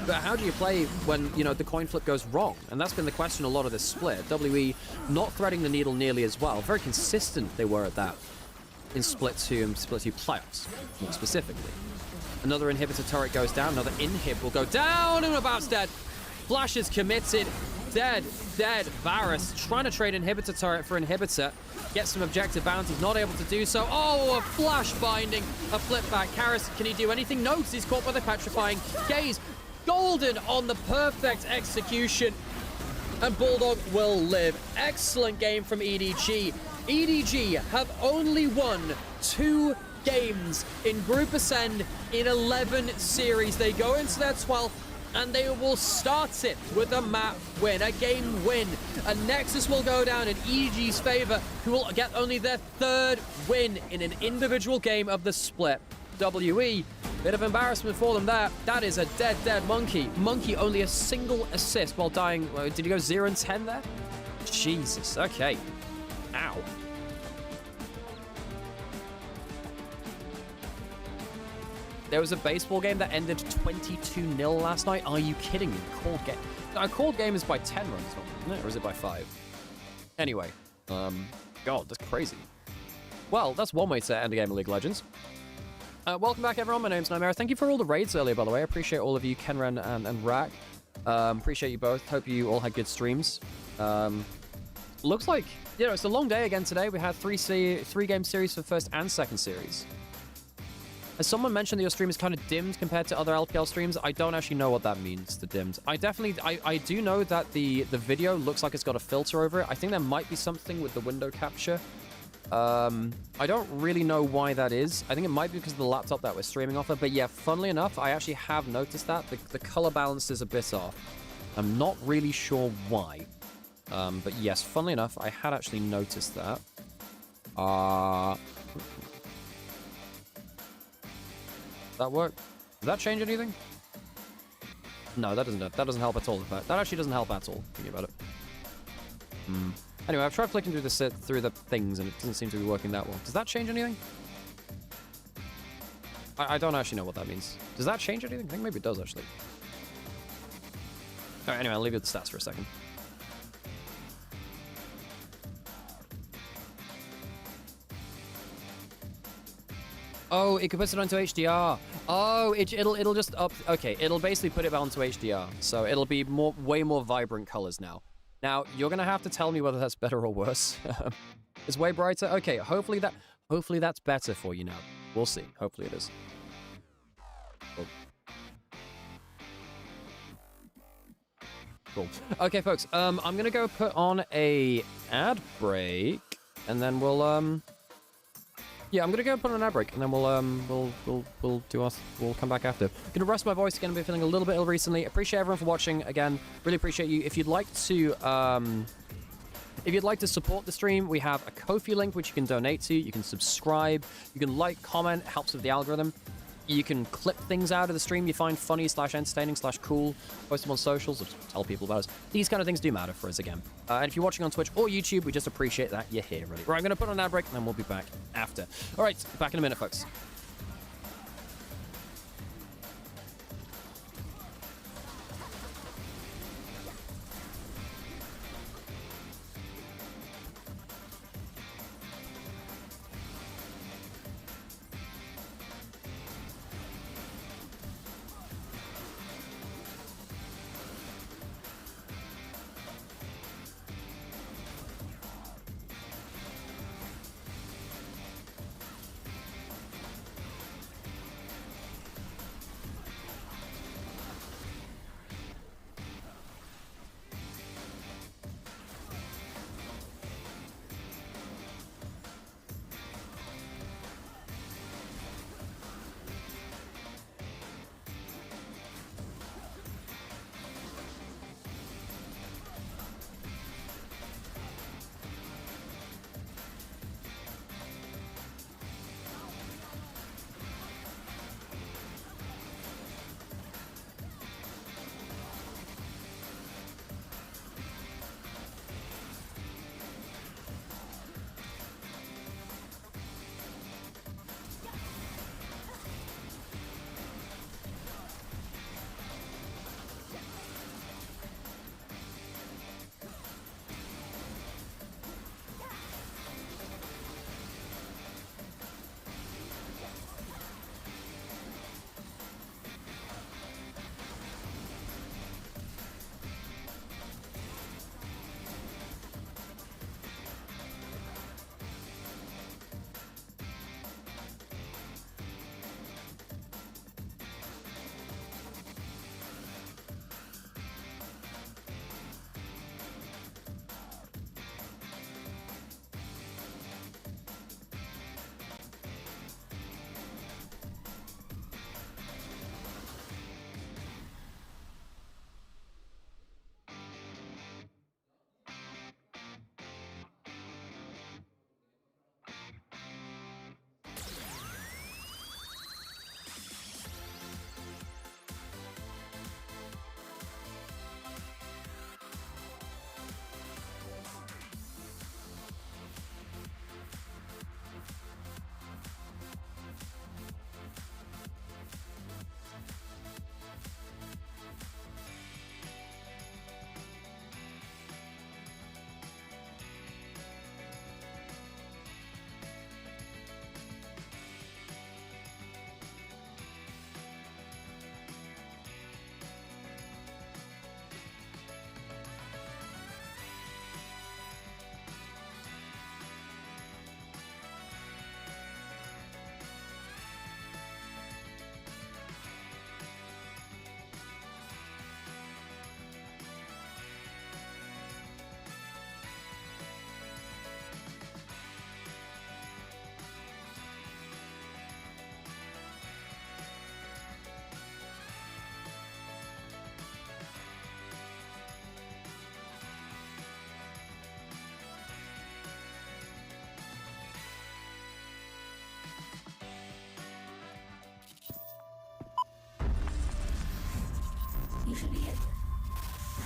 But how do you play when, the coin flip goes wrong? And that's been the question a lot of this split. WE not threading the needle nearly as well. Very consistent they were at that in Split 2 and Split 2 playoffs, more specifically. Another inhibitor turret goes down. Another inhib will go down, and About's dead. Flash is committed. Dead. Varus trying to trade inhibitor turret for inhibitor. Get some objective bounties. Not able to do so. Oh, a flash binding. A flip back. Karis, can he do anything? No, because he's caught by the petrifying gaze. Golden on the perfect execution. And Bulldog will live. Excellent game from EDG. EDG have only won 2 games in Group Ascend in 11 series. They go into their 12th. And they will start it with a map win, a game win. A Nexus will go down in EDG's favor, who will get only their 3rd win in an individual game of the split. WE, bit of embarrassment for them there. That is a dead Monkey. Monkey only a single assist while dying. Did he go 0-10 there? Jesus, okay. Ow. There was a baseball game that ended 22-0 last night. Are you kidding me? Cold game. A cold game is by 10 runs, isn't it? Or is it by 5? Anyway, God, that's crazy. Well, that's one way to end a game of League of Legends. Welcome back, everyone. My name's Nymaera. Thank you for all the raids earlier, by the way. I appreciate all of you, Kenren and Rack. Appreciate you both. Hope you all had good streams. Looks like, it's a long day again today. We had 3-game series for first and second series. As someone mentioned that your stream is kind of dimmed compared to other LPL streams, I don't actually know what that means, the dimmed. I do know that the video looks like it's got a filter over it. I think there might be something with the window capture. I don't really know why that is. I think it might be because of the laptop that we're streaming off of. But yeah, funnily enough, I actually have noticed that. The color balance is a bit off. I'm not really sure why. But yes, funnily enough, I had actually noticed that. That work? Did that change anything? No, that doesn't help at all. In fact, that actually doesn't help at all. Thinking about it. Anyway, I've tried flicking through the things, and it doesn't seem to be working that well. Does that change anything? I don't actually know what that means. Does that change anything? I think maybe it does actually. All right. Anyway, I'll leave you with the stats for a second. Oh, it could put it onto HDR. Oh, it'll just up. Okay, it'll basically put it onto HDR, so it'll be way more vibrant colors now. Now you're gonna have to tell me whether that's better or worse. It's way brighter. Okay, hopefully that's better for you now. We'll see. Hopefully it is. Cool. Cool. Okay, folks. I'm gonna go put on a ad break, and then we'll yeah, I'm gonna go put on an ad break, and then we'll come back after. Gonna rest my voice again. I've been feeling a little bit ill recently. Appreciate everyone for watching again. Really appreciate you. If you'd like to support the stream, we have a Ko-fi link which you can donate to. You can subscribe. You can like, comment. It helps with the algorithm. You can clip things out of the stream you find funny / entertaining / cool. Post them on socials or tell people about us. These kind of things do matter for us again. And if you're watching on Twitch or YouTube, we just appreciate that you're here, really. Right, I'm going to put on an ad break, and then we'll be back after. All right, back in a minute, folks.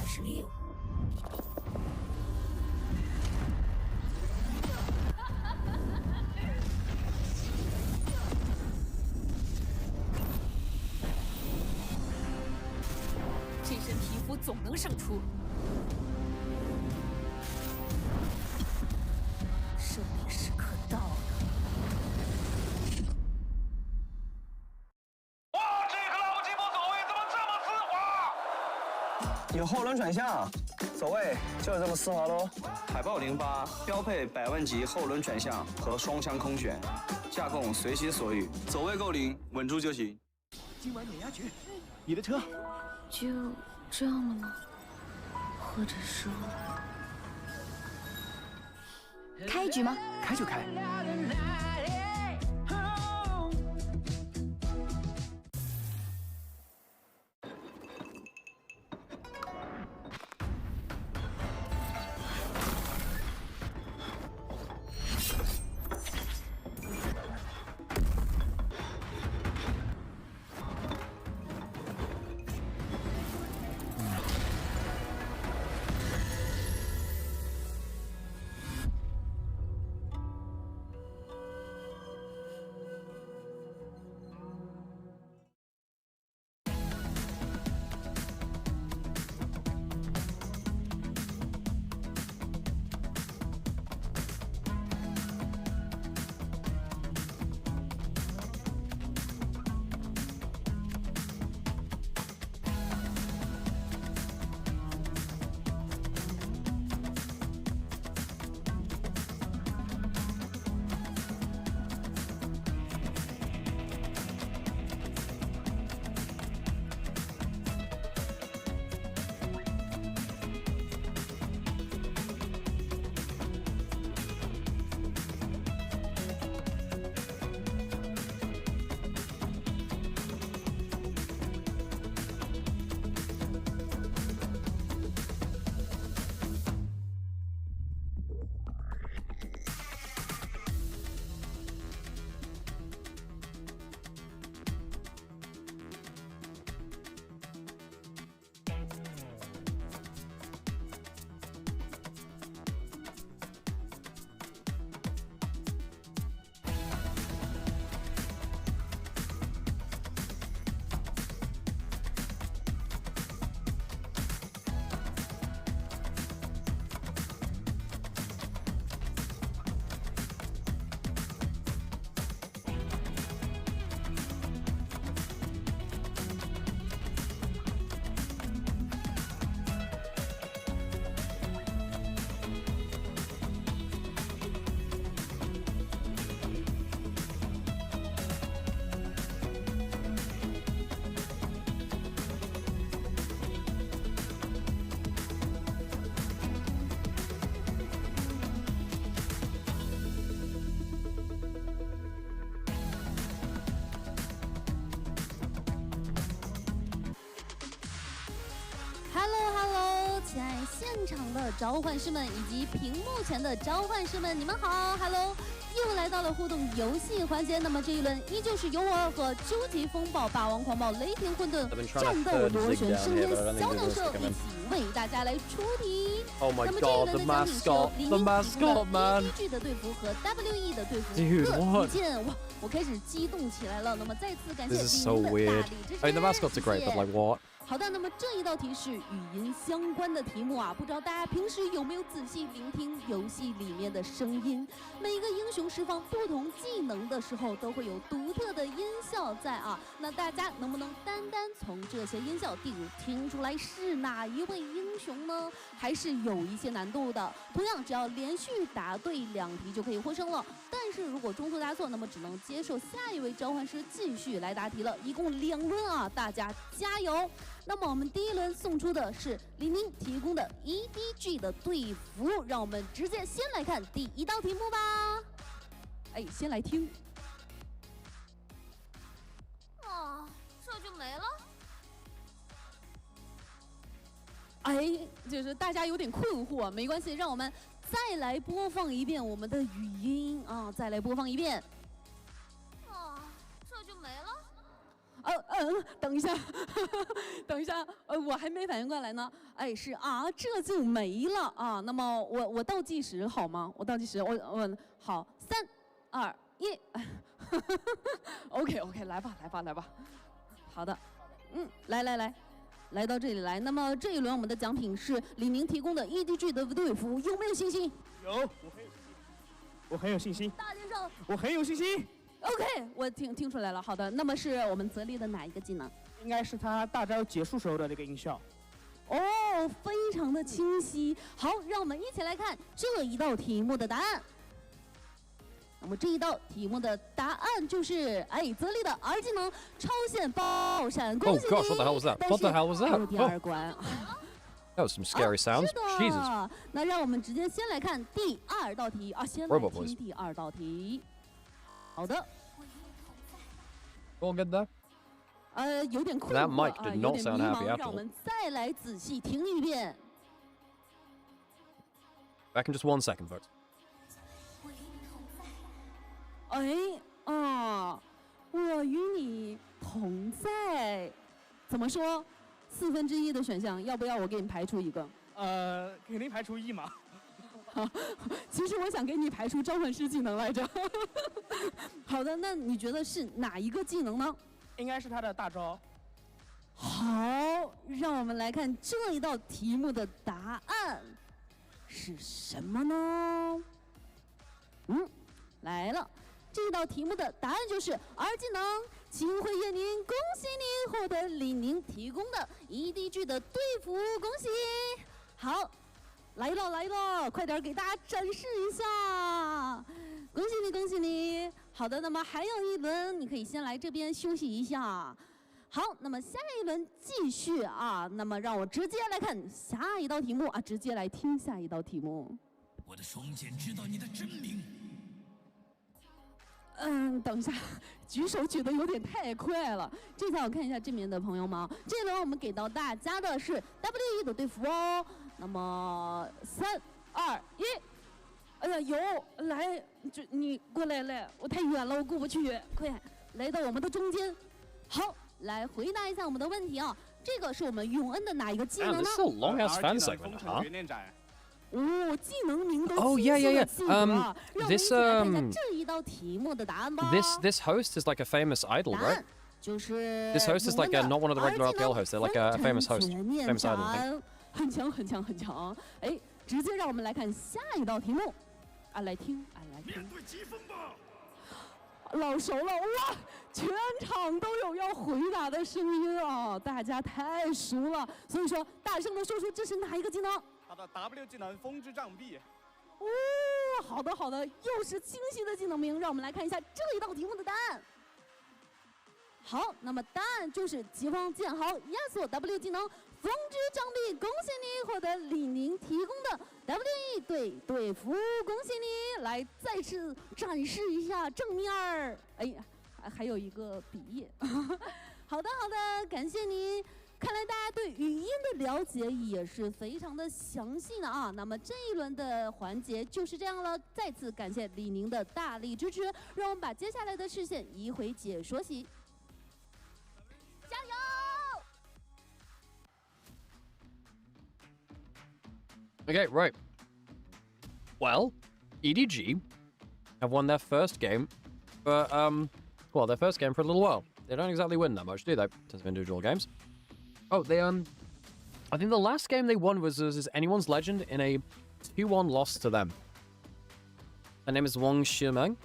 实力。这身皮肤总能胜出。胜利时刻到了。哇，这个老鸡巴走位怎么这么丝滑？有后轮转向，走位就是这么丝滑喽。海豹08标配100万级后轮转向和双枪空选，架控随心所欲，走位够灵，稳住就行。今晚碾压局，你的车。就这样了吗？或者说，开局吗？开就开。亲爱现场的召唤师们以及屏幕前的召唤师们，你们好 ，Hello， 又来到了互动游戏环节。那么这一轮依旧是由我和究极风暴、霸王狂暴、雷霆混沌、战斗螺旋、圣天小鸟社一起为大家来出题。 Oh my 那么 god, 这 the 一轮的奖品是由 mascot, 黎 the 明提供 mascot, 的 man. EDG 的队服和 WE 的队服 Dude, 各 what? 一件。哇，我开始激动起来了。那么再次感谢 This is 黎 so 明的大 weird. 力支持。 I mean, the mascots are great, 谢 but 谢 like what? 好的，那么这一道题是语音相关的题目啊，不知道大家平时有没有仔细聆听游戏里面的声音？每一个英雄释放不同技能的时候，都会有独特的音效在啊。那大家能不能单从这些音效听出来是哪一位英雄呢？还是有一些难度的。同样，只要连续答对2题就可以获胜了。但是如果中途答错，那么只能接受下一位召唤师继续来答题了。一共2轮啊，大家加油！那么我们第一轮送出的是黎明提供的 EDG 的队服，让我们直接先来看第1道题目吧。哎，先来听。哦，这就没了。哎，就是大家有点困惑啊，没关系，让我们再来播放一遍我们的语音啊，再来播放一遍。哦，这就没了。等一下，等一下，我还没反应过来呢。哎，是啊，这就没了啊。那么我倒计时好吗？我倒计时，我好，3、2、1。OK， 来吧。好的，来到这里来。那么这一轮我们的奖品是李宁提供的 EDG 的队服，有没有信心？有，我很有信心。大点声。我很有信心。OK， 我听出来了。好的，那么是我们泽立的哪一个技能？应该是他大招结束时候的那个音效。哦，非常的清晰。好，让我们一起来看这一道题目的答案。那么这一道题目的答案就是泽立的 R 技能超限爆闪，恭喜你！ Oh gosh, what the hell was that? What the hell was that? 第二关。That was some scary sounds. 是的 Jesus. 那让我们直接先来看第2道题啊，先来听第2道题。好的。All good there? 有点困惑 That mic did not 有点 sound 迷 happy 茫， at 让我 all. 们再来仔细听一遍。 Back in just 1 second, folks. 我与你同在，怎么说？1/4的选项，要不要我给你排除一个？肯定排除1嘛。其实我想给你排除召唤师技能来着。好的，那你觉得是哪一个技能呢？应该是他的大招。好，让我们来看这一道题目的答案是什么呢？来了，这道题目的答案就是 R 技能金辉夜宁，恭喜你获得李宁提供的 EDG 的队服，恭喜！好。来了，快点给大家展示一下，恭喜你！好的，那么还有一轮，你可以先来这边休息一下。好，那么下一轮继续啊，那么让我直接来看下一道题目啊，直接来听下一道题目。我的双剑知道你的真名。等一下，举手举得有点太快了。这下我看一下这边的朋友们，这轮我们给到大家的是 WE 的队服哦。那么3、2、1，哎呀，有来，你过来，我太远了，我过不去，快来到我们的中间。好，来回答一下我们的问题啊。这个是我们永恩的哪一个技能呢？ This is a long ass fan segment, huh? 技能名都 Oh yeah, yeah, yeah. This 这一道题目的答案吧。This host is like a famous idol, right? 就是 This host is like not one of the regular RPL hosts. They're like a famous host, famous idol. I think. 很强。哎，直接让我们来看下一道题目，来听。老熟了哇！全场都有要回答的声音啊，大家太熟了，所以说大声的说出这是哪一个技能？他的 W 技能风之障壁。好的，又是清晰的技能名，让我们来看一下这一道题目的答案。好，那么答案就是疾风剑豪亚索 W 技能风之障壁，恭喜你获得李宁提供的 WE 队服，恭喜你！来再次展示一下正面儿。哎呀，还有一个笔。好的，感谢您。看来大家对语音的了解也是非常的详细的啊。那么这一轮的环节就是这样了，再次感谢李宁的大力支持，让我们把接下来的视线移回解说席。加油！ Okay, right. Well, EDG have won their first game for, their first game for a little while. They don't exactly win that much, do they, in terms of individual games? Oh, they, I think the last game they won was Anyone's Legend in a 2-1 loss to them. Her name is Wang Shimeng.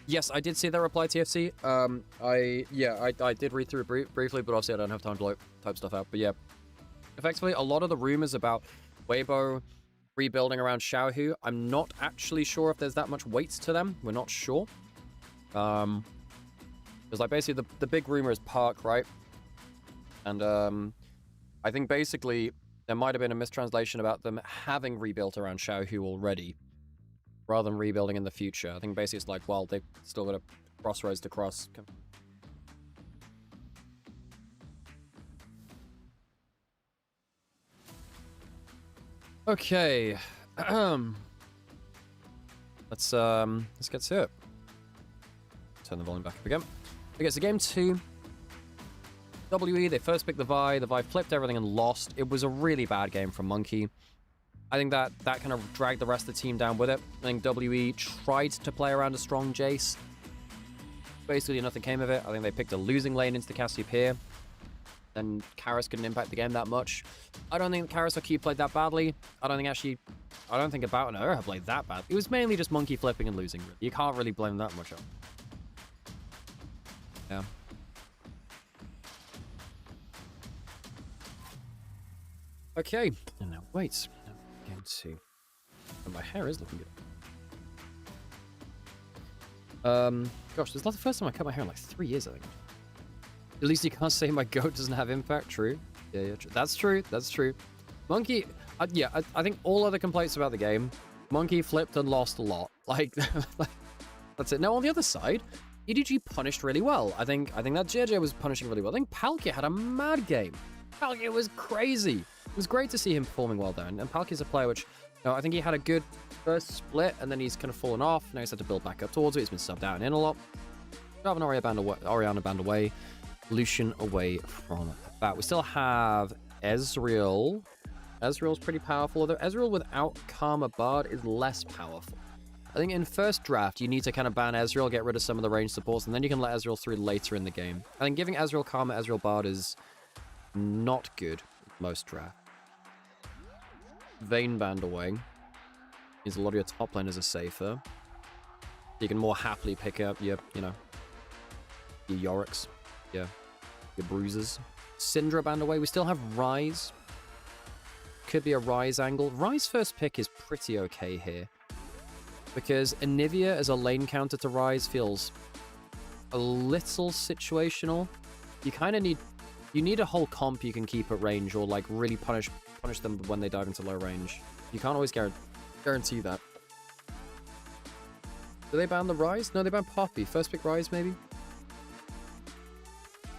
Yes, I did see their reply TFC. I did read through it briefly, but obviously I don't have time to like type stuff out. But yeah, effectively, a lot of the rumors about Weibo rebuilding around Xiaohu, I'm not actually sure if there's that much weight to them. We're not sure. Because like basically the big rumor is Park, right? And I think basically there might have been a mistranslation about them having rebuilt around Xiaohu already, rather than rebuilding in the future. I think basically it's like, well, they've still got a crossroads to cross. Okay. Let's get to it. Turn the volume back up again. Okay, so game 2 WE, they first picked the Vi flipped everything and lost. It was a really bad game from Monkey. I think that kind of dragged the rest of the team down with it. I think WE tried to play around a strong Jace. Basically, nothing came of it. I think they picked a losing lane into the Cassiopeia. Then Karis couldn't impact the game that much. I don't think Karis or Q played that badly. I don't think About and Ura played that bad. It was mainly just Monkey flipping and losing. You can't really blame that much on. Yeah. Okay. And now, wait. I'm going to... Oh, my hair is looking good. Gosh, this is not the first time I cut my hair in like 3 years, I think. At least you can't say my goat doesn't have impact. True. Yeah, true. That's true. That's true. Monkey, yeah, I think all other complaints about the game, Monkey flipped and lost a lot. Like, that's it. Now, on the other side, EDG punished really well. I think that JJ was punishing really well. I think Palkia had a mad game. Palkia was crazy. It was great to see him performing well there. And Palkia's a player which, I think he had a good first split, and then he's kind of fallen off. Now he's had to build back up towards it. He's been subbed out and in a lot. Driving Orianna band away. Lucian away from that. We still have Ezreal. Ezreal's pretty powerful, although Ezreal without Karma Bard is less powerful. I think in first draft, you need to kind of ban Ezreal, get rid of some of the range supports, and then you can let Ezreal through later in the game. I think giving Ezreal Karma, Ezreal Bard is not good most draft. Vayne band away. Means a lot of your top laners are safer. You can more happily pick up your, your Yoriks. Yeah. Your bruises. Syndra band away. We still have Ryze. Could be a Ryze angle. Ryze first pick is pretty okay here. Because Anivia as a lane counter to Ryze feels a little situational. You kind of need... You need a whole comp you can keep at range, or like really punish them when they dive into low range. You can't always guarantee that. Do they ban the Ryze? No, they ban Poppy. First pick Ryze, maybe?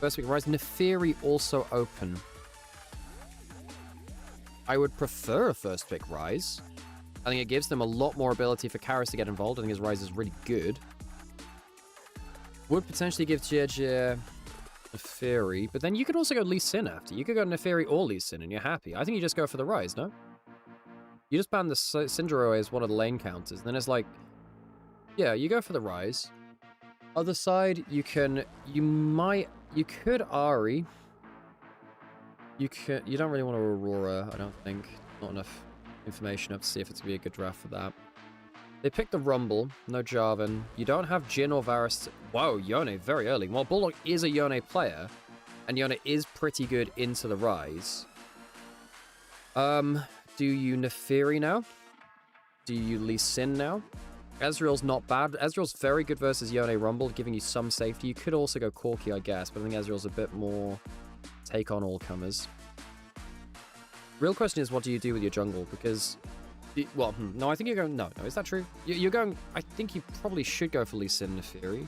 First pick Ryze. Neferi also open. I would prefer a first pick Ryze. I think it gives them a lot more ability for Karis to get involved. I think his Ryze is really good. Would potentially give Jia Neferi, but then you could also go Lee Sin after. You could go Neferi or Lee Sin and you're happy. I think you just go for the Ryze, no? You just ban the Syndra away as one of the lane counters. And then it's like, yeah, you go for the Ryze. Other side, you could Ahri. You don't really want to Aurora, I don't think. Not enough information up to see if it's going to be a good draft for that. They picked the Rumble, no Jarvan. You don't have Jhin or Varus. Whoa, Yone very early. Well, Bulldog is a Yone player, and Yone is pretty good into the Ryze. Do you Neferi now? Do you Lee Sin now? Ezreal's not bad. Ezreal's very good versus Yone Rumble, giving you some safety. You could also go Corki, I guess, but I think Ezreal's a bit more take on all comers. Real question is, what do you do with your jungle? Because, well, no, I think you're going, no, is that true? You're going, I think you probably should go for Lee Sin and Neferi.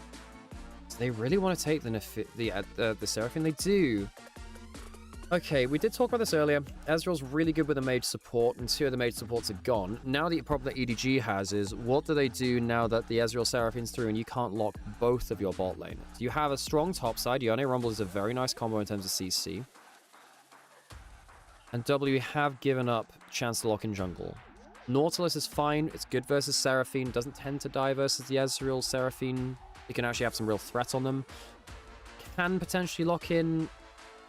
Do they really want to take the Seraphine? They do. Okay, we did talk about this earlier. Ezreal's really good with a mage support, and 2 of the mage supports are gone. Now the problem that EDG has is, what do they do now that the Ezreal Seraphine's through and you can't lock both of your bot lane? You have a strong top side. Yone Rumble is a very nice combo in terms of CC. And W have given up chance to lock in jungle. Nautilus is fine. It's good versus Seraphine. Doesn't tend to die versus the Ezreal Seraphine. You can actually have some real threats on them. Can potentially lock in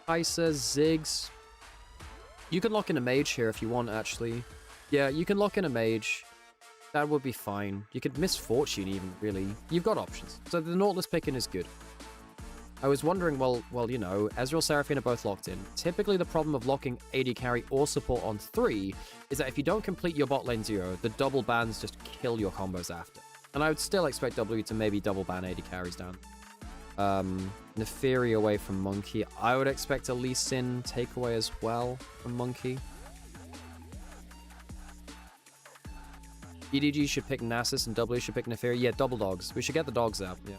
Kai'Sa, Ziggs. You can lock in a mage here if you want, actually. Yeah, you can lock in a mage. That would be fine. You could miss Fortune even, really. You've got options. So the Nautilus picking is good. I was wondering, well, you know, Ezreal, Seraphine are both locked in. Typically, the problem of locking AD carry or support on 3 is that if you don't complete your bot lane 0, the double bans just kill your combos after. And I would still expect W to maybe double ban AD carries down. Neferi away from Monkey. I would expect a Lee Sin takeaway as well from Monkey. EDG should pick Nasus and W should pick Neferi. Yeah, double dogs. We should get the dogs out. Yeah.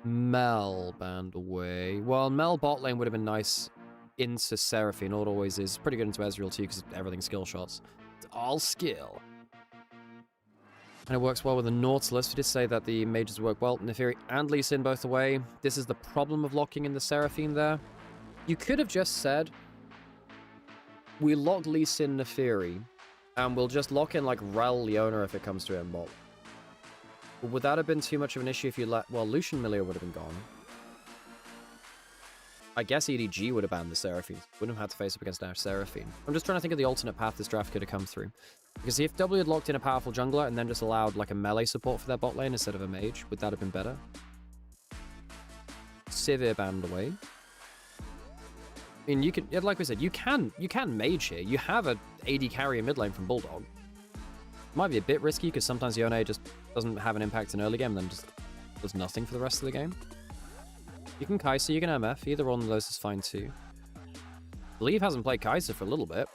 Mel banned away. Well, Mel bot lane would have been nice into Seraphine. It always is. Pretty good into Ezreal too because everything's skill shots. It's all skill. And it works well with the Nautilus. We did say that the mages work well. Neferi and Lee Sin both away. This is the problem of locking in the Seraphine there. You could have just said, we lock Lee Sin Neferi, and we'll just lock in like Rel Leona if it comes to it in bot. But would that have been too much of an issue if you let... Well, Lucian Millia would have been gone. I guess EDG would have banned the Seraphine. Wouldn't have had to face up against Nash Seraphine. I'm just trying to think of the alternate path this draft could have come through. Because if W had locked in a powerful jungler and then just allowed like a melee support for their bot lane instead of a mage, would that have been better? Sivir banned away. I mean, you can, like we said, you can mage here. You have a AD carry mid lane from Bulldog. Might be a bit risky because sometimes Yone just doesn't have an impact in early game and then just does nothing for the rest of the game. You can Kai'Sa, you can MF. Either one of those is fine too. Leave hasn't played Kai'Sa for a little bit.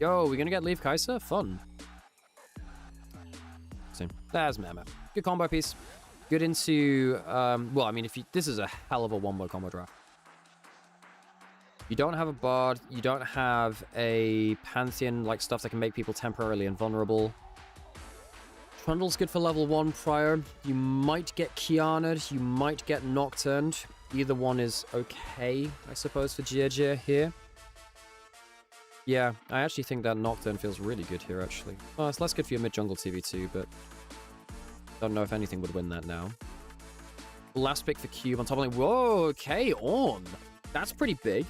Yo, we're gonna get Leave Kai'Sa? Fun. So, there's my MF. Good combo piece. Good into, well, I mean, this is a hell of a wombo combo draft. You don't have a Bard, you don't have a Pantheon, like stuff that can make people temporarily invulnerable. Trundle's good for level 1 prior. You might get Kiana'd, you might get Nocturned. Either one is okay, I suppose, for GEG here. Yeah, I actually think that Nocturne feels really good here, actually. Oh, it's less good for your mid-jungle TV2, but don't know if anything would win that now. Last pick for Cube on top of lane. Whoa, okay, Ornn. That's pretty big.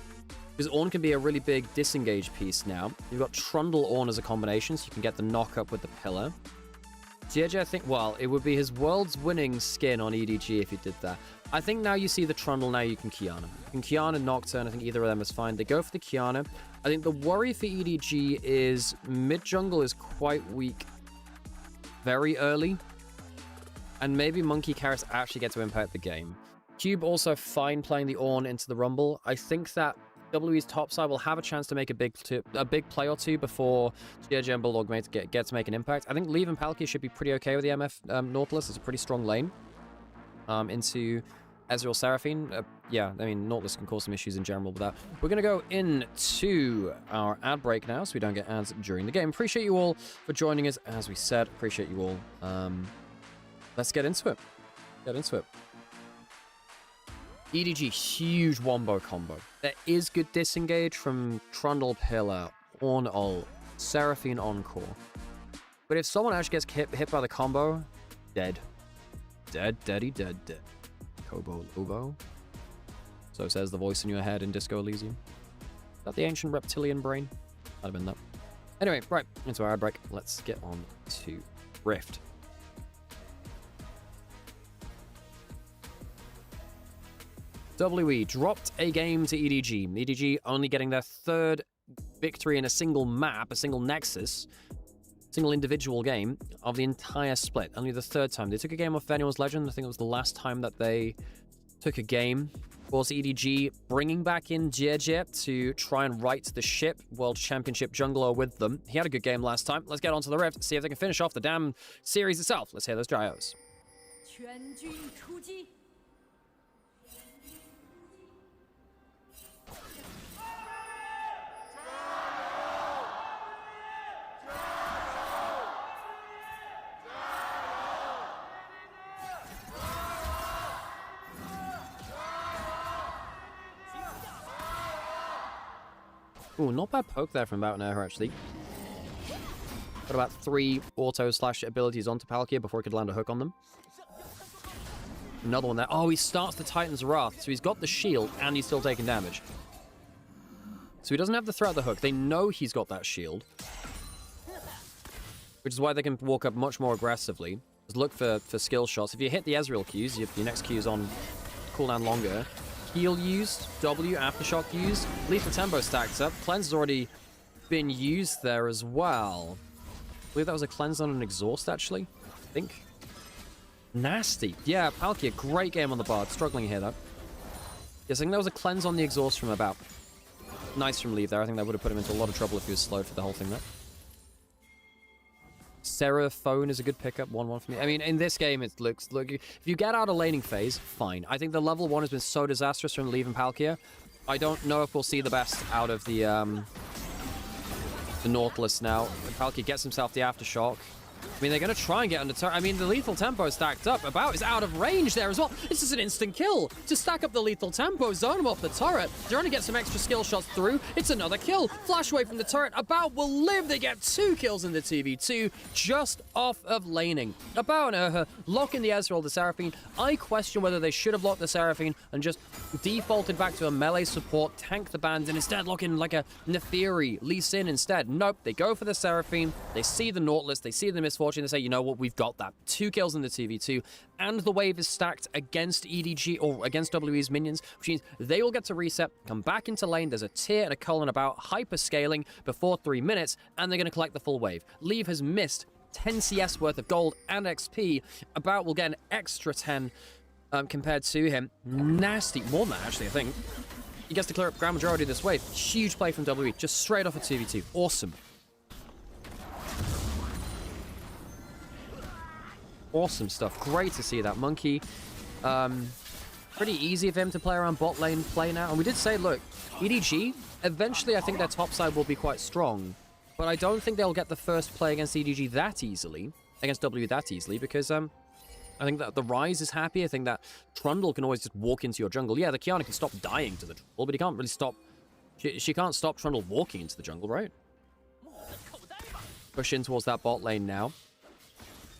Because Ornn can be a really big disengage piece now. You've got Trundle Ornn as a combination, so you can get the knock-up with the pillar. GEG, I think, well, it would be his world's winning skin on EDG if he did that. I think now you see the Trundle, now you can Kiana. You can Kiana, Nocturne, I think either of them is fine. They go for the Kiana. I think the worry for EDG is mid-jungle is quite weak very early. And maybe Monkey Carrots actually get to impact the game. Cube also fine playing the Ornn into the Rumble. I think that WE's topside will have a chance to make a big play or two before GEG and Bulldog get to make an impact. I think Leave and Palkia should be pretty okay with the MF Nautilus. It's a pretty strong lane. Into Ezreal Seraphine. Yeah, I mean, Nautilus can cause some issues in general with that. We're going to go into our ad break now so we don't get ads during the game. Appreciate you all for joining us. As we said, appreciate you all. Let's get into it. EDG, huge wombo combo. There is good disengage from Trundle Pillar, Ornn Ult, Seraphine Encore. But if someone actually gets hit by the combo, dead. Dead. Kobo Lobo. So says the voice in your head in Disco Elysium. Is that the ancient reptilian brain? Might have been that. Anyway, right, into our ad break. Let's get on to Rift. WE dropped a game to EDG. EDG only getting their third victory in a single map, a single Nexus, single individual game of the entire split. Only the third time. They took a game off Anyone's Legend. I think it was the last time that they took a game. Of course, EDG bringing back in GEG to try and right the ship. World Championship jungler with them. He had a good game last time. Let's get on to the Rift, see if they can finish off the damn series itself. Let's hear those dryos. Ooh, not bad poke there from Mountain Air, actually. Got about 3 auto/abilities onto Palkia before he could land a hook on them. Another one there. Oh, he starts the Titan's Wrath, so he's got the shield and he's still taking damage. So he doesn't have the threat of the hook. They know he's got that shield. Which is why they can walk up much more aggressively. Just look for skill shots. If you hit the Ezreal Qs, your next Q is on cooldown longer. Heal used, W, Aftershock used, Lethal Tempo stacked up. Cleanse has already been used there as well. I believe that was a cleanse on an exhaust, actually. I think. Nasty. Yeah, Palkia, great game on the Bard. Struggling here, though. Yes, I think that was a cleanse on the exhaust from about. Nice from Leave there. I think that would have put him into a lot of trouble if he was slowed for the whole thing there. Seraphone is a good pickup, 1-1 for me. I mean, in this game, it looks... Look, if you get out of laning phase, fine. I think the level 1 has been so disastrous from Leave and Palkia. I don't know if we'll see the best out of the Nautilus now. Palkia gets himself the Aftershock. I mean, they're going to try and get under turret. I mean, the lethal tempo stacked up. About is out of range there as well. This is an instant kill. To stack up the lethal tempo, zone him off the turret. They're going to get some extra skill shots through. It's another kill. Flash away from the turret. About will live. They get 2 kills in the 2v2 just off of laning. About and Erha locking the Ezreal, the Seraphine. I question whether they should have locked the Seraphine and just defaulted back to a melee support, tank the bans, and instead lock in like a Neferi, Lee Sin instead. Nope, they go for the Seraphine. They see the Nautilus. They see the Misfortune. They say, you know what, we've got that. 2 kills in the 2v2, and the wave is stacked against EDG or against WE's minions, which means they will get to reset, come back into lane. There's a tier and a Cullen about hyper scaling before 3 minutes, and they're going to collect the full wave. Leave has missed 10 CS worth of gold and XP. About will get an extra 10 compared to him. Nasty, more than that actually, I think. He gets to clear up ground majority of this wave. Huge play from WE, just straight off a 2v2. Awesome. Awesome stuff. Great to see that. Monkey, pretty easy of him to play around bot lane play now. And we did say, look, EDG, eventually I think their top side will be quite strong. But I don't think they'll get the first play against EDG that easily, against W that easily, because I think that the Rise is happy. I think that Trundle can always just walk into your jungle. Yeah, the Kiana can stop dying to the jungle, but he can't really stop... She can't stop Trundle walking into the jungle, right? Push in towards that bot lane now.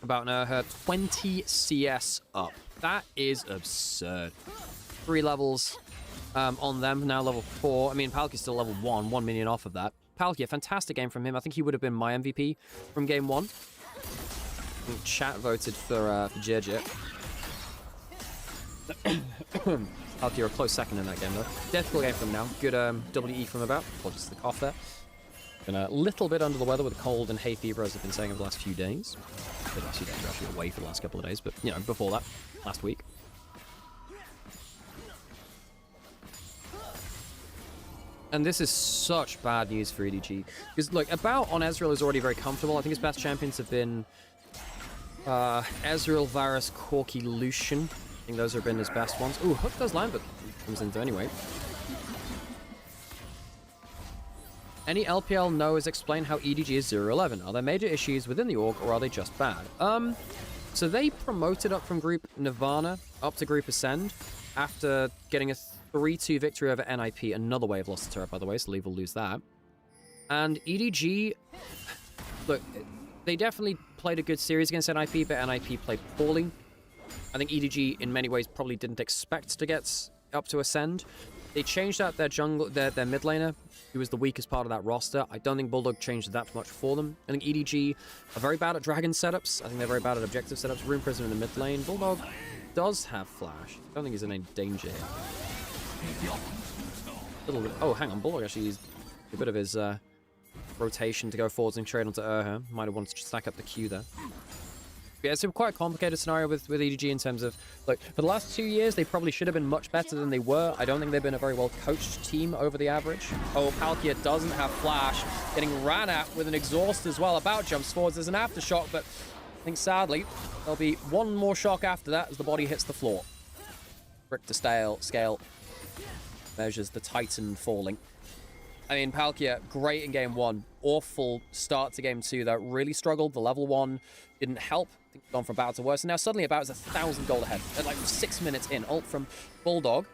About her 20 CS up. That is absurd. 3 levels on them, now level 4. I mean, Palki's still level 1 minion off of that. Palki, a fantastic game from him. I think he would have been my MVP from game 1. Chat voted for Jirjit. Palki a close second in that game, though. Difficult game from now. Good WE from About. Apologies for the cough there. Been a little bit under the weather with a cold and hay fever, as I've been saying over the last few days. The last few days are actually away for the last couple of days, but, you know, before that, last week. And this is such bad news for EDG. Because, look, About on Ezreal is already very comfortable. I think his best champions have been Ezreal, Varus, Corki, Lucian. I think those have been his best ones. Ooh, Hook does land, but comes into anyway. Any LPL knows explain how EDG is 0-11. Are there major issues within the org, or are they just bad? So they promoted up from Group Nirvana up to Group Ascend after getting a 3-2 victory over NIP. Another wave lost to turret, by the way, so Leave will lose that. And EDG, look, they definitely played a good series against NIP, but NIP played poorly. I think EDG, in many ways, probably didn't expect to get up to Ascend. They changed out their jungle, their mid laner, who was the weakest part of that roster. I don't think Bulldog changed that much for them. I think EDG are very bad at dragon setups. I think they're very bad at objective setups. Rune Prison in the mid lane. Bulldog does have flash. I don't think he's in any danger here. Little bit. Oh, hang on. Bulldog actually used a bit of his rotation to go forwards and trade onto Erha. Might have wanted to stack up the Q there. Yeah, it's a quite complicated scenario with EDG in terms of, look, for the last 2 years, they probably should have been much better than they were. I don't think they've been a very well-coached team over the average. Oh, Palkia doesn't have flash, getting ran at with an exhaust as well. About jumps forwards. There's an aftershock, but I think sadly, there'll be one more shock after that as the body hits the floor. Brick to scale measures the Titan falling. I mean, Palkia, great in game 1. Awful start to game 2 that really struggled. The level 1 didn't help. I think gone from bad to worse. And now suddenly About is 1,000 gold ahead at like 6 minutes in. Ult from Bulldog.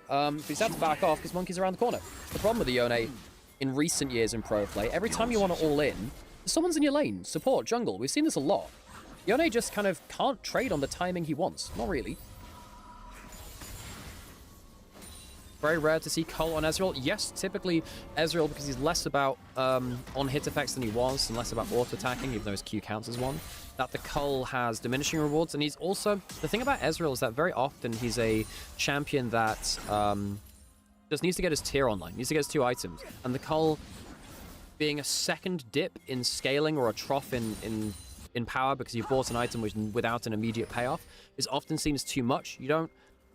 He's had to back off because Monkey's around the corner. The problem with the Yone in recent years in pro play, every time you want to all in, someone's in your lane. Support, jungle. We've seen this a lot. Yone just kind of can't trade on the timing he wants. Not really. Very rare to see Cole on Ezreal. Yes, typically Ezreal, because he's less about on-hit effects than he was, and less about auto-attacking, even though his Q counts as one, that the Cole has diminishing rewards. And he's also... The thing about Ezreal is that very often he's a champion that just needs to get his tier online, needs to get his 2 items. And the Cole being a second dip in scaling or a trough in power because you bought an item without an immediate payoff is often seen as too much.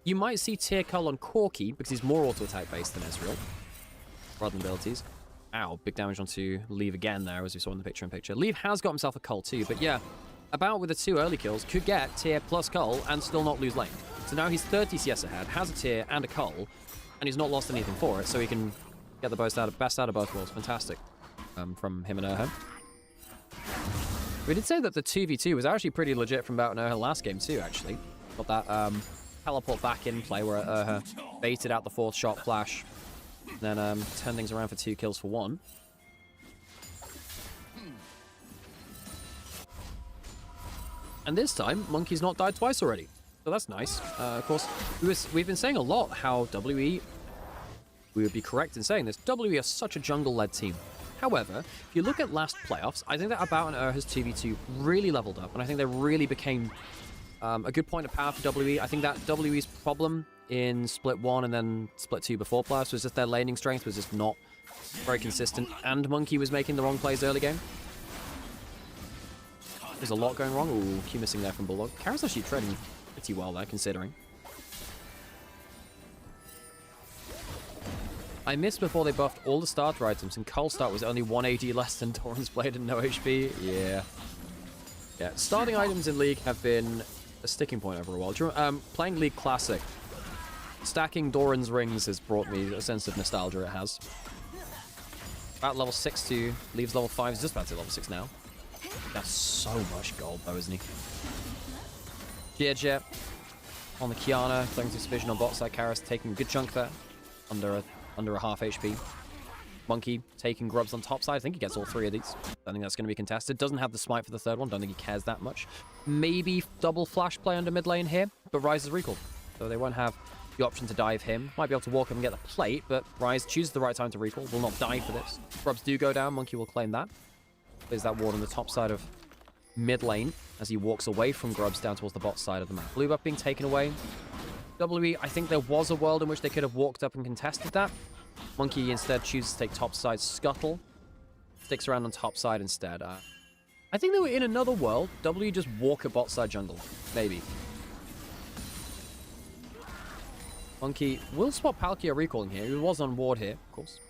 You might see tier Cull on Corki because he's more auto-attack based than Ezreal, rather than abilities. Ow, big damage onto Leave again there, as we saw in the picture-in-picture. Leave has got himself a Cull too, but yeah, About with the 2 early kills could get tier plus Cull and still not lose lane. So now he's 30 CS ahead, has a tier and a Cull, and he's not lost anything for it, so he can get the best out of both worlds. Fantastic from him and Erha. We did say that the 2v2 was actually pretty legit from about her last game too, actually. Got that teleport back in play where her baited out the 4th shot flash, then turned things around for 2 kills for 1. And this time, Monkey's not died twice already. So that's nice. Of course, we've been saying a lot how WE, we would be correct in saying this, WE are such a jungle-led team. However, if you look at last playoffs, I think that About and Urha's 2v2 really leveled up, and I think they really became a good point of power for WE. I think that WE's problem in Split 1 and then Split 2 before playoffs was just their laning strength was just not very consistent, and Monkey was making the wrong plays early game. There's a lot going wrong. Ooh, Q missing there from Bulldog. Kara's actually trading pretty well there, considering. I missed before they buffed all the starter items, and Cold Start was only 1 AD less than Doran's Blade and no HP. Yeah. Yeah, starting items in League have been a sticking point over a while. Playing League Classic, stacking Doran's rings has brought me a sense of nostalgia. It has. About level 6 to leaves level 5. He's just about to level 6 now. That's so much gold though, isn't he? GEG on the Kiana, playing through Vision on bot side. Karis taking a good chunk there, under a half HP. Monkey taking grubs on top side. I think he gets all 3 of these. I think that's going to be contested. Doesn't have the smite for the 3rd one. Don't think he cares that much. Maybe double flash play under mid lane here, but Ryze is recalled, so they won't have the option to dive him. Might be able to walk up and get the plate, but Ryze chooses the right time to recall. Will not die for this. Grubs do go down. Monkey will claim that. There's that ward on the top side of mid lane as he walks away from Grubs down towards the bot side of the map. Blue buff being taken away. WE, I think there was a world in which they could have walked up and contested that. Monkey instead chooses to take top side Scuttle. Sticks around on top side instead. I think they were in another world. WE just walk at bot side jungle. Maybe. Monkey will spot Palkia recalling here. He was on ward here, of course.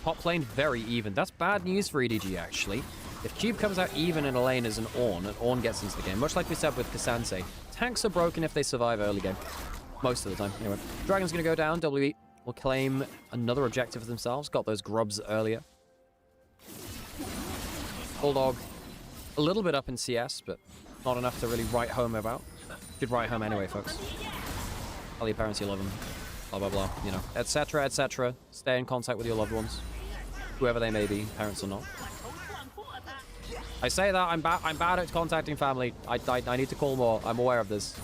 Top lane very even. That's bad news for EDG, actually. If Cube comes out even in a lane as an Ornn, and Ornn gets into the game, much like we said with Cassante, tanks are broken if they survive early game. Most of the time. Anyway, Dragon's going to go down. WE will claim another objective for themselves. Got those grubs earlier. Bulldog, a little bit up in CS, but not enough to really write home about. Should write home anyway, folks. Tell your parents you love them. Blah, blah, blah. You know, etc., etc. Stay in contact with your loved ones. Whoever they may be, parents or not. I say that, I'm bad at contacting family. I need to call more. I'm aware of this.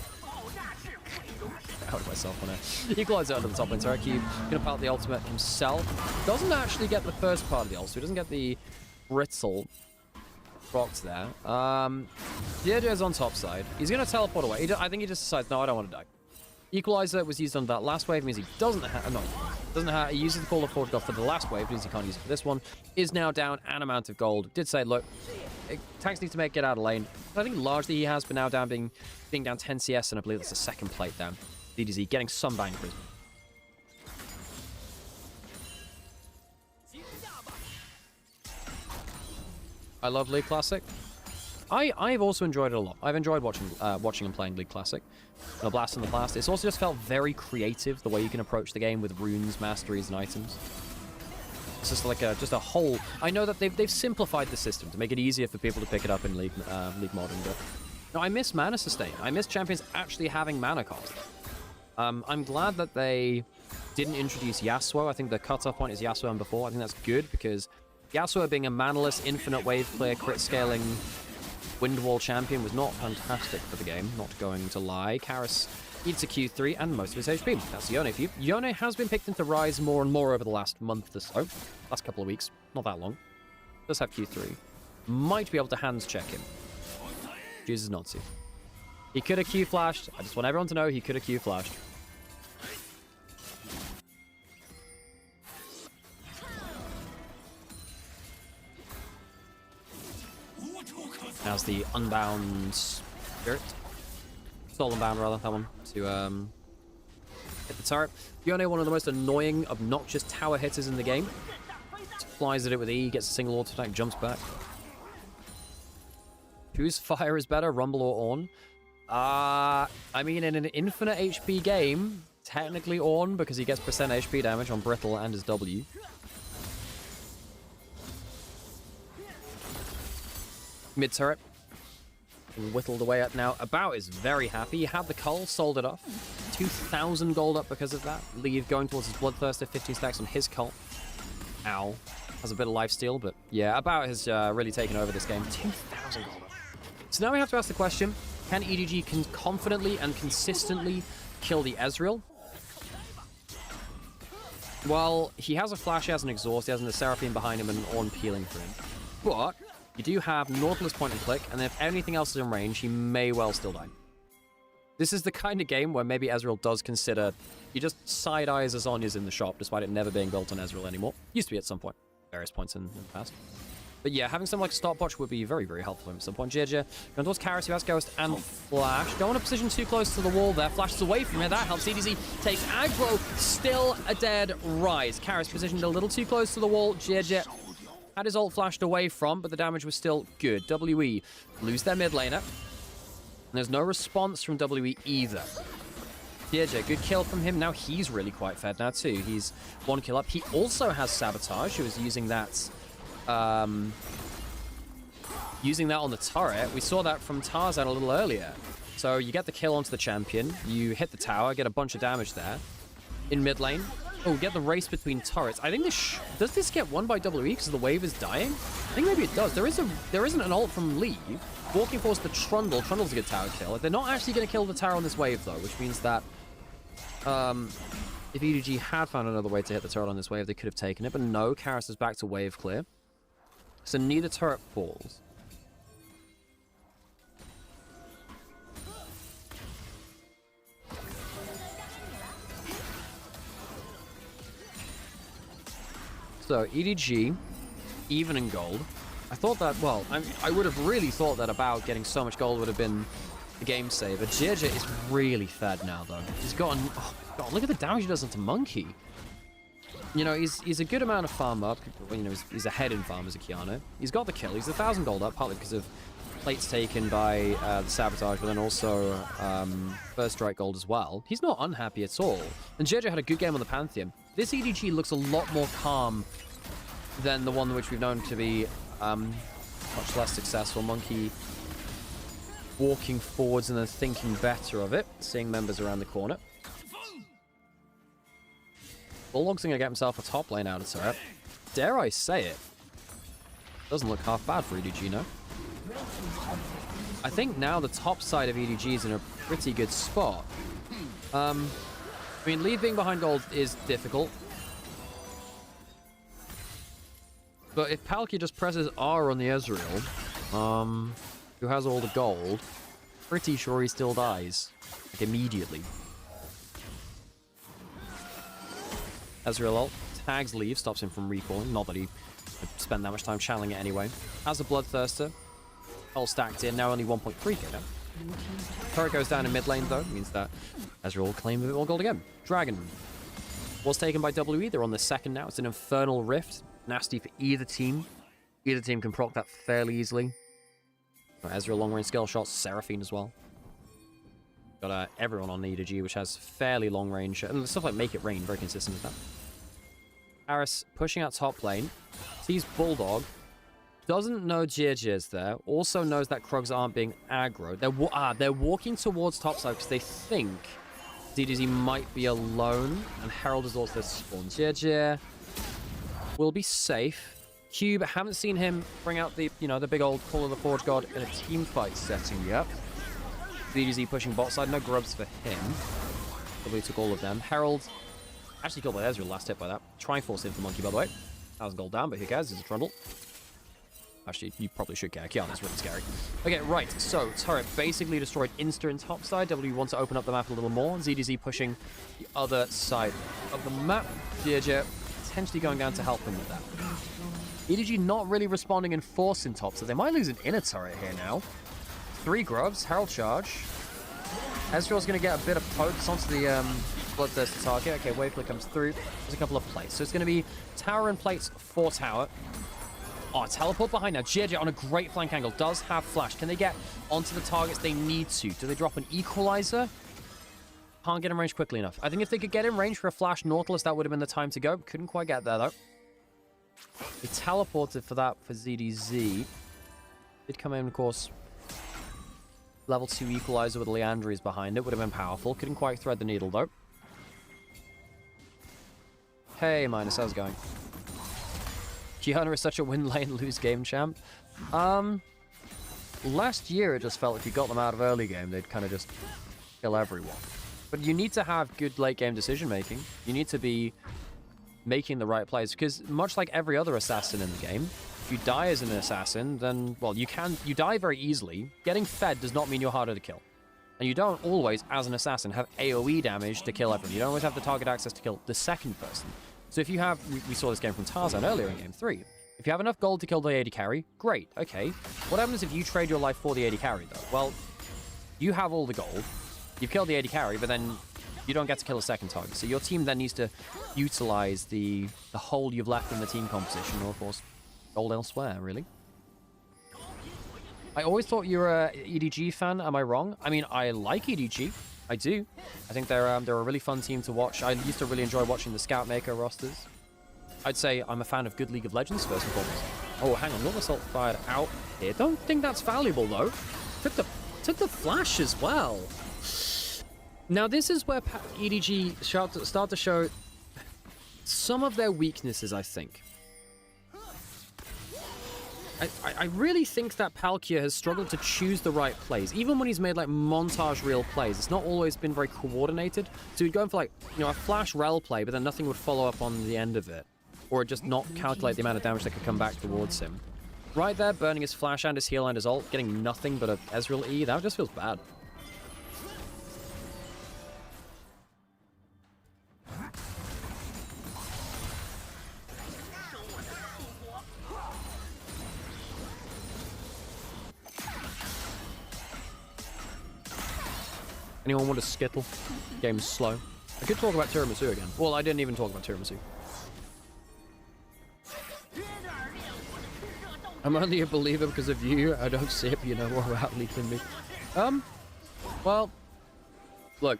Out of myself on it. Equalizer under the top lane turret. Cube gonna pelt the ultimate himself. Doesn't actually get the first part of the ult, so he doesn't get the brittle procs there. Deirdre's on top side. He's gonna teleport away. I think he just decides, no, I don't want to die. Equalizer was used on that last wave, means he doesn't have, he uses the Call of Forge God for the last wave, means he can't use it for this one. Is now down an amount of gold. Did say, look, tanks need to get out of lane. I think largely he has, but now down being down 10 CS, and I believe that's the second plate down. DDZ getting some bang for his. I love League Classic. I've also enjoyed it a lot. I've enjoyed watching and playing League Classic. A blast in the past. It's also just felt very creative, the way you can approach the game with runes, masteries, and items. It's just like just a whole... I know that they've simplified the system to make it easier for people to pick it up in League Modern, but... No, I miss mana sustain. I miss champions actually having mana cost. I'm glad that they didn't introduce Yasuo. I think the cutoff point is Yasuo and before. I think that's good, because Yasuo being a manaless, infinite wave clear, crit scaling... Windwall champion was not fantastic for the game, not going to lie. Karis eats a Q3 and most of his HP. That's Yone for you. Yone has been picked into Ryze more and more over the last month or so. Last couple of weeks. Not that long. Does have Q3. Might be able to hands check him. Chooses not to. He could have Q flashed. I just want everyone to know he could have Q flashed. Now's the Unbound Spirit. Stolen Bound, rather, that one, to hit the turret. Yone, one of the most annoying, obnoxious tower hitters in the game. Flies at it with E, gets a single auto attack, jumps back. Whose fire is better, Rumble or Ornn? I mean, in an infinite HP game, technically Ornn, because he gets percent HP damage on Brittle and his W. Mid-turret. Whittled away at now. About is very happy. He had the cull, sold it off. 2,000 gold up because of that. Leave going towards his Bloodthirster, 15 stacks on his cull. Ow. Has a bit of lifesteal, but yeah, About has really taken over this game. 2,000 gold up. So now we have to ask the question, can EDG confidently and consistently kill the Ezreal? Well, he has a flash, he has an exhaust, he has a Seraphine behind him and an Ornn peeling for him. But you do have Nautilus point and click, and then if anything else is in range, he may well still die. This is the kind of game where maybe Ezreal does consider he just side-eyes Azonia's in the shop, despite it never being built on Ezreal anymore. Used to be at some point, various points in the past. But yeah, having something like Stopwatch would be very, very helpful at some point. GG, going towards Karras, who has Ghost and Flash. Don't want to position too close to the wall there. Flashes away from here. That helps. EDZ takes aggro. Still a dead Rise. Karras positioned a little too close to the wall. GG had his ult flashed away from, but the damage was still good. WE lose their mid laner. And there's no response from WE either. GG, good kill from him. Now he's really quite fed now too. He's 1 kill up. He also has Sabotage, who is using that on the turret. We saw that from Tarzan a little earlier. So you get the kill onto the champion, you hit the tower, get a bunch of damage there. In mid lane, oh, get the race between turrets. I think this does this get won by WE because the wave is dying? I think maybe it does. There isn't an ult from Leave. Walking force the Trundle. Trundle's a good tower kill. They're not actually going to kill the tower on this wave though, which means that if EDG had found another way to hit the turret on this wave, they could have taken it. But no, Karras is back to wave clear. So neither turret falls. So EDG, even in gold. I thought that, well, I would have really thought that About getting so much gold would have been the game saver. Jirja is really fed now, though. He's gotten, oh my god, look at the damage he does into Monkey. You know, he's a good amount of farm up. You know, he's ahead in farm as a Kiana. He's got the kill. He's 1,000 gold up, partly because of plates taken by the Sabotage, but then also first strike gold as well. He's not unhappy at all. And Jirja had a good game on the Pantheon. This EDG looks a lot more calm than the one which we've known to be much less successful. Monkey walking forwards and then thinking better of it, seeing members around the corner. Bulldog's going to get himself a top lane out of turret. Dare I say it? Doesn't look half bad for EDG, no? I think now the top side of EDG is in a pretty good spot. I mean, Leave being behind gold is difficult. But if Palkia just presses R on the Ezreal, who has all the gold, pretty sure he still dies. Like, immediately. Ezreal ult tags Leave, stops him from recalling. Not that he would spend that much time channeling it anyway. Has a Bloodthirster. All stacked in, now only 1.3k down. Turret goes down in mid lane though, means that Ezreal will claim a bit more gold again. Dragon was taken by WE, they're on the second now. It's an Infernal Rift. Nasty for either team. Either team can proc that fairly easily. Ezreal long range skill shots, Seraphine as well. Got everyone on EDG, which has fairly long range. And stuff like Make It Rain, very consistent with that. Karras pushing out top lane. Sees Bulldog. Doesn't know Jirja is there. Also knows that Krugs aren't being aggro. They're walking towards topside because they think DDZ might be alone. And Herald is also spawned. Jirja will be safe. Cube, haven't seen him bring out the, you know, the big old Call of the Forge God in a team fight setting yet. DDZ pushing bot side, no grubs for him. Probably took all of them. Herald actually killed by Ezreal, last hit by that. Triforce in for Monkey, by the way. 1,000 gold down, but who cares? He's a Trundle. Actually, you probably should care. Kiana's really scary. Okay, right. So, turret basically destroyed instant topside. W wants to open up the map a little more. ZDZ pushing the other side of the map. Jirja potentially going down to help him with that. EDG not really responding in force in top, so they might lose an inner turret here now. 3 grubs, Herald charge. Ezreal's going to get a bit of pokes onto the Bloodthirster target. Okay, wave click comes through. There's a couple of plates. So it's going to be tower and plates for tower. Oh, teleport behind now. Jirja on a great flank angle. Does have flash. Can they get onto the targets they need to? Do they drop an equalizer? Can't get in range quickly enough. I think if they could get in range for a flash Nautilus, that would have been the time to go. Couldn't quite get there, though. They teleported for that for ZDZ. Did come in, of course. Level 2 equalizer with Leandries behind it would have been powerful. Couldn't quite thread the needle, though. Hey, Minus, how's it going? Kiana is such a win lane, lose game champ. Last year, it just felt like you got them out of early game, they'd kind of just kill everyone. But you need to have good late game decision making. You need to be making the right plays, because much like every other assassin in the game, if you die as an assassin, then, well, you die very easily. Getting fed does not mean you're harder to kill. And you don't always, as an assassin, have AoE damage to kill everyone. You don't always have the target access to kill the second person. So if you have, we saw this game from Tarzan earlier in game 3. If you have enough gold to kill the AD carry, great, okay. What happens if you trade your life for the AD carry, though? Well, you have all the gold, you've killed the AD carry, but then you don't get to kill a second target. So your team then needs to utilize the hole you've left in the team composition, or of course, gold elsewhere, really. I always thought you were an EDG fan, am I wrong? I mean, I like EDG. I do. I think they're a really fun team to watch. I used to really enjoy watching the Scout Maker rosters. I'd say I'm a fan of good League of Legends, first and foremost. Oh, hang on. Not assault fired out here. Don't think that's valuable, though. Took the flash as well. Now, this is where EDG start to show some of their weaknesses, I think. I really think that Palkia has struggled to choose the right plays. Even when he's made, like, montage reel plays, it's not always been very coordinated. So he'd go in for, like, you know, a flash rel play, but then nothing would follow up on the end of it. Or just not calculate the amount of damage that could come back towards him. Right there, burning his flash and his heal and his ult, getting nothing but a Ezreal E, that just feels bad. Anyone want a Skittle? Game's slow. I could talk about Tiramisu again. Well, I didn't even talk about Tiramisu. I'm only a believer because of you. I don't see it, but you know more about League than me. Well, look.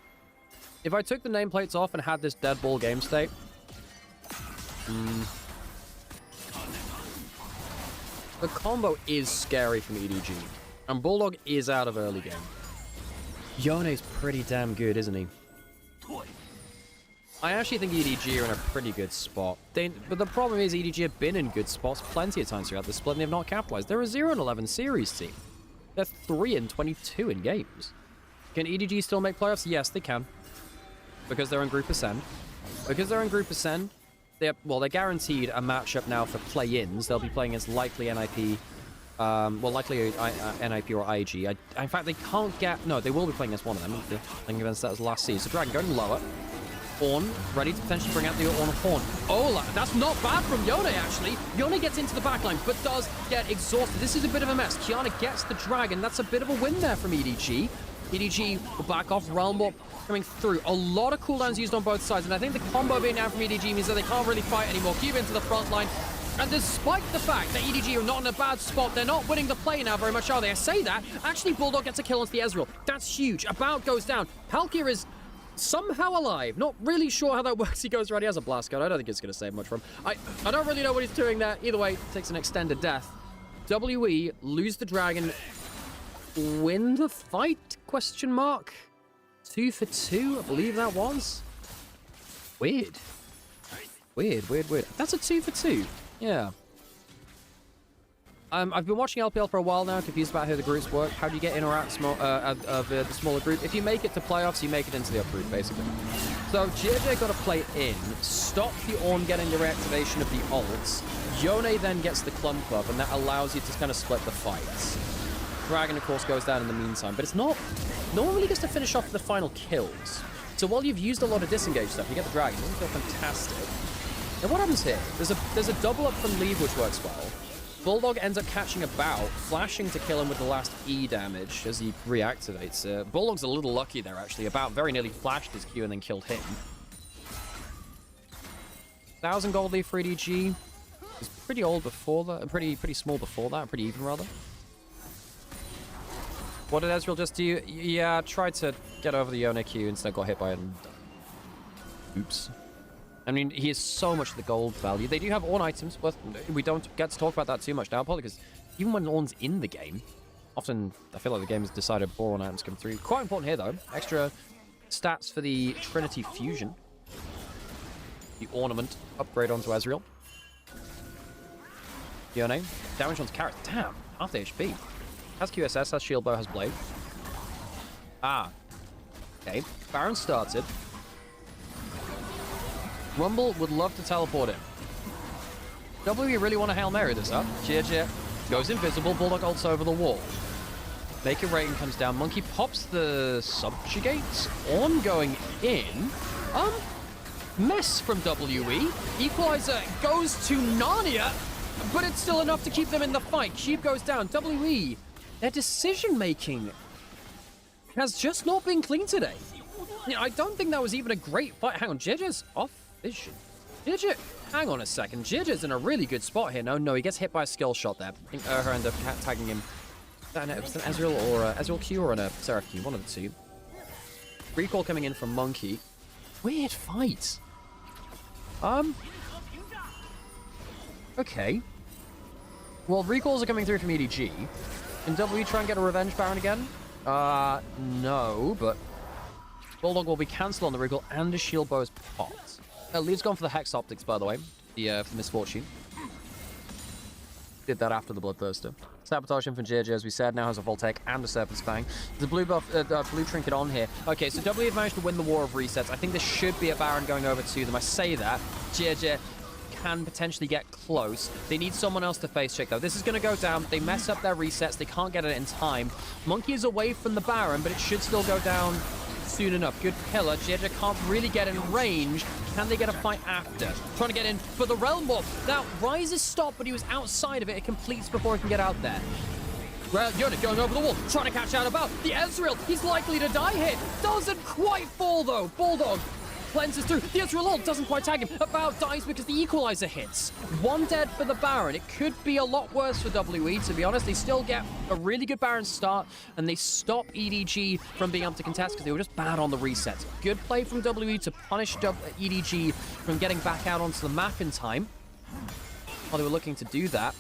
If I took the nameplates off and had this dead ball game state... the combo is scary from EDG. And Bulldog is out of early game. Yone's pretty damn good, isn't he? I actually think EDG are in a pretty good spot. But the problem is EDG have been in good spots plenty of times throughout the split and they've not capitalized. They're a 0-11 series team. They're 3-22 in games. Can EDG still make playoffs? Yes, they can. Because they're in Group Ascend. Because they're in Group Ascend, they're guaranteed a matchup now for play-ins. They'll be playing against likely NIP. Likely NIP or IG. In fact, they can't get... No, they will be playing against one of them. They're playing against that as last season. So Dragon going lower. Ornn, ready to potentially bring out the Ornn Horn. Oh, that's not bad from Yone, actually. Yone gets into the backline, but does get exhausted. This is a bit of a mess. Kiana gets the Dragon. That's a bit of a win there from EDG. EDG will back off. Realm Warp coming through. A lot of cooldowns used on both sides, and I think the combo being down from EDG means that they can't really fight anymore. Cube into the front line. And despite the fact that EDG are not in a bad spot, they're not winning the play now very much, are they? I say that. Actually, Bulldog gets a kill onto the Ezreal. That's huge. About goes down. Palkia is somehow alive. Not really sure how that works. He goes right. He has a blast card. I don't think it's going to save much from him. I don't really know what he's doing there. Either way, takes an extended death. WE, lose the Dragon. Win the fight? Question mark. 2 for 2, I believe that was. Weird. Weird. That's a 2 for 2. Yeah. I've been watching LPL for a while now, confused about how the groups work. How do you get in or out of the smaller group? If you make it to playoffs, you make it into the upper group, basically. So JJ got to play in, stop the Ornn getting the reactivation of the ults. Yone then gets the clump up, and that allows you to kind of split the fights. Dragon, of course, goes down in the meantime, but it's not... No one really gets to finish off the final kills. So while you've used a lot of disengage stuff, you get the Dragon. It doesn't feel fantastic. Now what happens here? There's a double up from Leave, which works well. Bulldog ends up catching a bout, flashing to kill him with the last E damage as he reactivates it. Bulldog's a little lucky there, actually. About very nearly flashed his Q and then killed him. 1,000 gold leave for EDG. He's pretty old before that, pretty small before that, pretty even rather. What did Ezreal just do? Yeah, tried to get over the Yone Q, instead got hit by it and died. Oops. I mean, he has so much of the gold value. They do have Ornn items, but we don't get to talk about that too much now, probably because even when Ornn's in the game, often I feel like the game is decided before Ornn items come through. Quite important here, though. Extra stats for the Trinity Fusion. The Ornament upgrade onto Ezreal. Yone. Damage onto Carrot. Damn. Half the HP. Has QSS, has Shield Bow, has Blade. Ah. Okay. Baron started. Rumble would love to teleport in. W really want to Hail Mary this up. GG goes invisible. Bulldog ults over the wall. Maker Rating comes down. Monkey pops the subjugates. Ornn going in. Mess from WE. Equalizer goes to Narnia, but it's still enough to keep them in the fight. Cube goes down. WE, their decision-making has just not been clean today. You know, I don't think that was even a great fight. Hang on, JJ's off vision. JJ, hang on a second. JJ's in a really good spot here. No, he gets hit by a skill shot there. I think Urha ended up tagging him. It was an Ezreal or Ezreal Q or a Seraph Q, one of the two. Recall coming in from Monkey. Weird fight. Okay. Well, recalls are coming through from EDG. Can W try and get a revenge Baron again? No, but Bulldog will be cancelled on the recall and the shield bow is popped. Lee's gone for the Hex Optics, by the way. For the Misfortune. Did that after the Bloodthirster. Sabotage him from JJ, as we said, now has a Voltaic and a Serpent's Fang. The blue buff, blue trinket on here. Okay, so W have managed to win the War of Resets. I think there should be a Baron going over to them. I say that. JJ can potentially get close. They need someone else to face check, though. This is going to go down. They mess up their resets. They can't get it in time. Monkey is away from the Baron, but it should still go down soon enough. Good pillar. JJ can't really get in range. Can they get a fight after? Trying to get in for the Realm Warp. Now, Ryze is stopped, but he was outside of it. It completes before he can get out there. Well, Yone going over the wall, trying to catch out about the Ezreal. He's likely to die here. Doesn't quite fall, though. Bulldog cleanses through. The Ezreal ult doesn't quite tag him. About dies because the Equalizer hits. One dead for the Baron. It could be a lot worse for WE, to be honest. They still get a really good Baron start, and they stop EDG from being able to contest because they were just bad on the resets. Good play from WE to punish EDG from getting back out onto the map in time while they were looking to do that.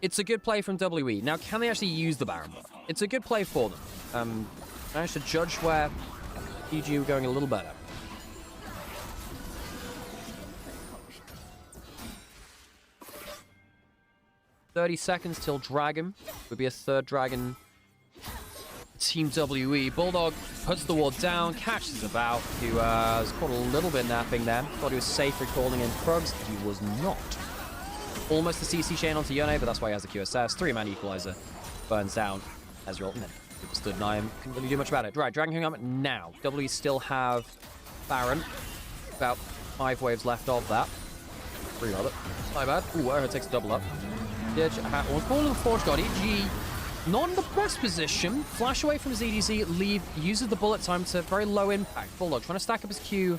It's a good play from WE. Now, can they actually use the Baron buff? It's a good play for them. Managed to judge where EDG were going a little better. 30 seconds till Dragon. Would be a third Dragon. Team WE. Bulldog puts the ward down, catches about, who was caught a little bit napping there. Thought he was safe recalling in Krugs. He was not. Almost a CC chain onto Yone, but that's why he has the QSS. 3-man Equalizer. Burns down Ezreal. And then people stood nigh him. Couldn't really do much about it. Right, Dragon coming up now. WE still have Baron. About 5 waves left of that. 3 rather. My bad. Ooh, Urha takes a double up. Was calling the Forge God. EDG not in the best position. Flash away from his EDZ. Leave. Uses the bullet time to very low impact. Bulldog trying to stack up his Q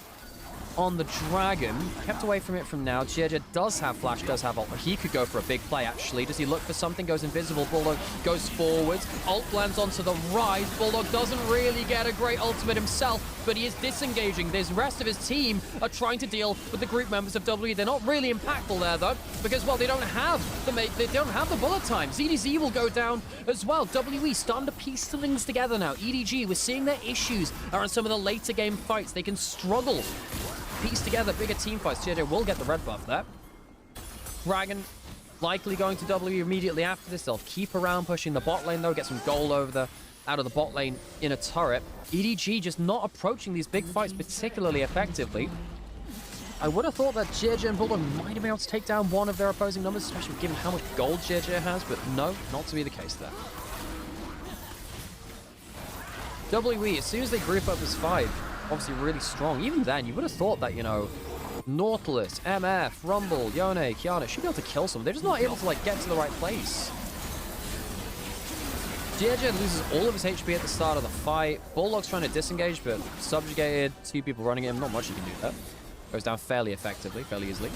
on the Dragon. Kept away from it from now. JJ does have flash, does have ult. He could go for a big play, actually. Does he look for something? Goes invisible. Bulldog goes forwards. Ult lands onto the Ryze. Bulldog doesn't really get a great ultimate himself, but he is disengaging. The rest of his team are trying to deal with the group members of WE. They're not really impactful there, though, because, well, they don't have the bullet time. ZDZ will go down as well. WE starting to piece things together now. EDG, we're seeing their issues are in some of the later game fights. They can struggle piece together bigger team fights. JJ will get the red buff there. Dragon likely going to W immediately after this. They'll keep around pushing the bot lane, though. Get some gold out of the bot lane in a turret. EDG just not approaching these big fights particularly effectively. I would have thought that JJ and Bulldog might have been able to take down one of their opposing numbers, especially given how much gold JJ has, but no, not to be the case there. WE, as soon as they group up as 5, obviously really strong. Even then, you would have thought that, you know, Nautilus, MF, Rumble, Yone, Kiana should be able to kill someone. They're just not able to, like, get to the right place. JJ loses all of his HP at the start of the fight. Bulldog's trying to disengage, but subjugated. 2 people running at him. Not much you can do there. Goes down fairly effectively, fairly easily.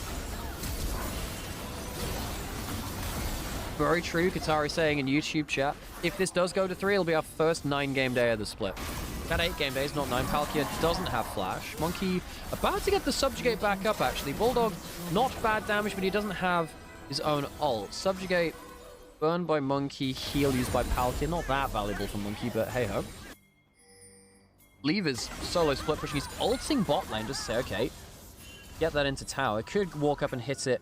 Very true, Katari saying in YouTube chat, if this does go to 3, it'll be our first 9-game day of the split. Got 8 game days, not 9. Palkia doesn't have flash. Monkey about to get the subjugate back up, actually. Bulldog, not bad damage, but he doesn't have his own ult. Subjugate Burn by Monkey, heal used by Palkia. Not that valuable for Monkey, but hey-ho. Lever's solo split pushing. He's ulting bot lane. Just say, okay, get that into tower. Could walk up and hit it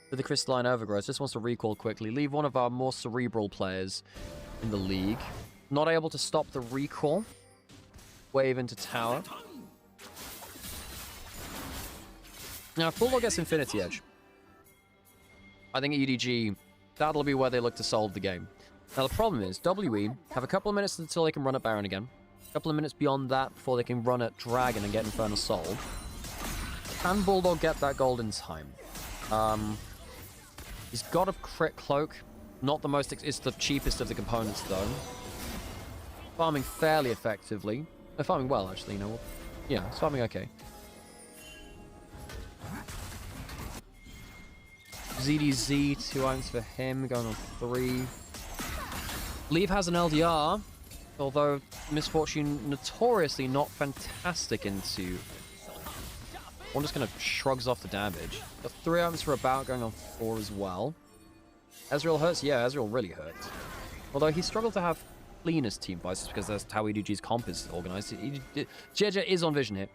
with the Crystalline Overgrowth. Just wants to recall quickly. Leave one of our more cerebral players in the league. Not able to stop the recall. Wave into tower. Now, if Bulldog gets Infinity Edge, I think EDG, that'll be where they look to solve the game. Now, the problem is, WE have a couple of minutes until they can run at Baron again. A couple of minutes beyond that before they can run at Dragon and get Infernal Soul. Can Bulldog get that gold in time? He's got a crit cloak. Not the most... It's the cheapest of the components, though. Farming fairly effectively. Farming well, actually, you know. Yeah, it's farming okay. ZDZ, 2 items for him, going on 3. Leave has an LDR, although Misfortune notoriously not fantastic into... One just kind of shrugs off the damage. Got 3 items for about, going on 4 as well. Ezreal hurts? Yeah, Ezreal really hurts. Although he struggled to have cleanest team fights because that's how EDG's comp is organized. JJ is on vision here.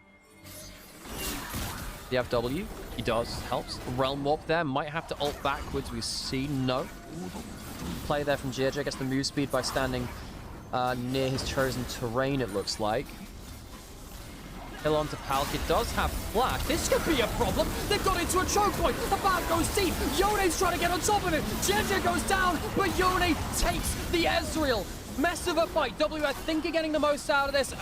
The FW, he does, helps. Realm Warp there, might have to ult backwards, we see, no. Play there from JJ, gets the move speed by standing near his chosen terrain, it looks like. Hill onto Palkia, does have flash. This could be a problem. They've got into a choke point. The bat goes deep. Yone's trying to get on top of it. JJ goes down, but Yone takes the Ezreal. Mess of a fight. W, I think, are getting the most out of this.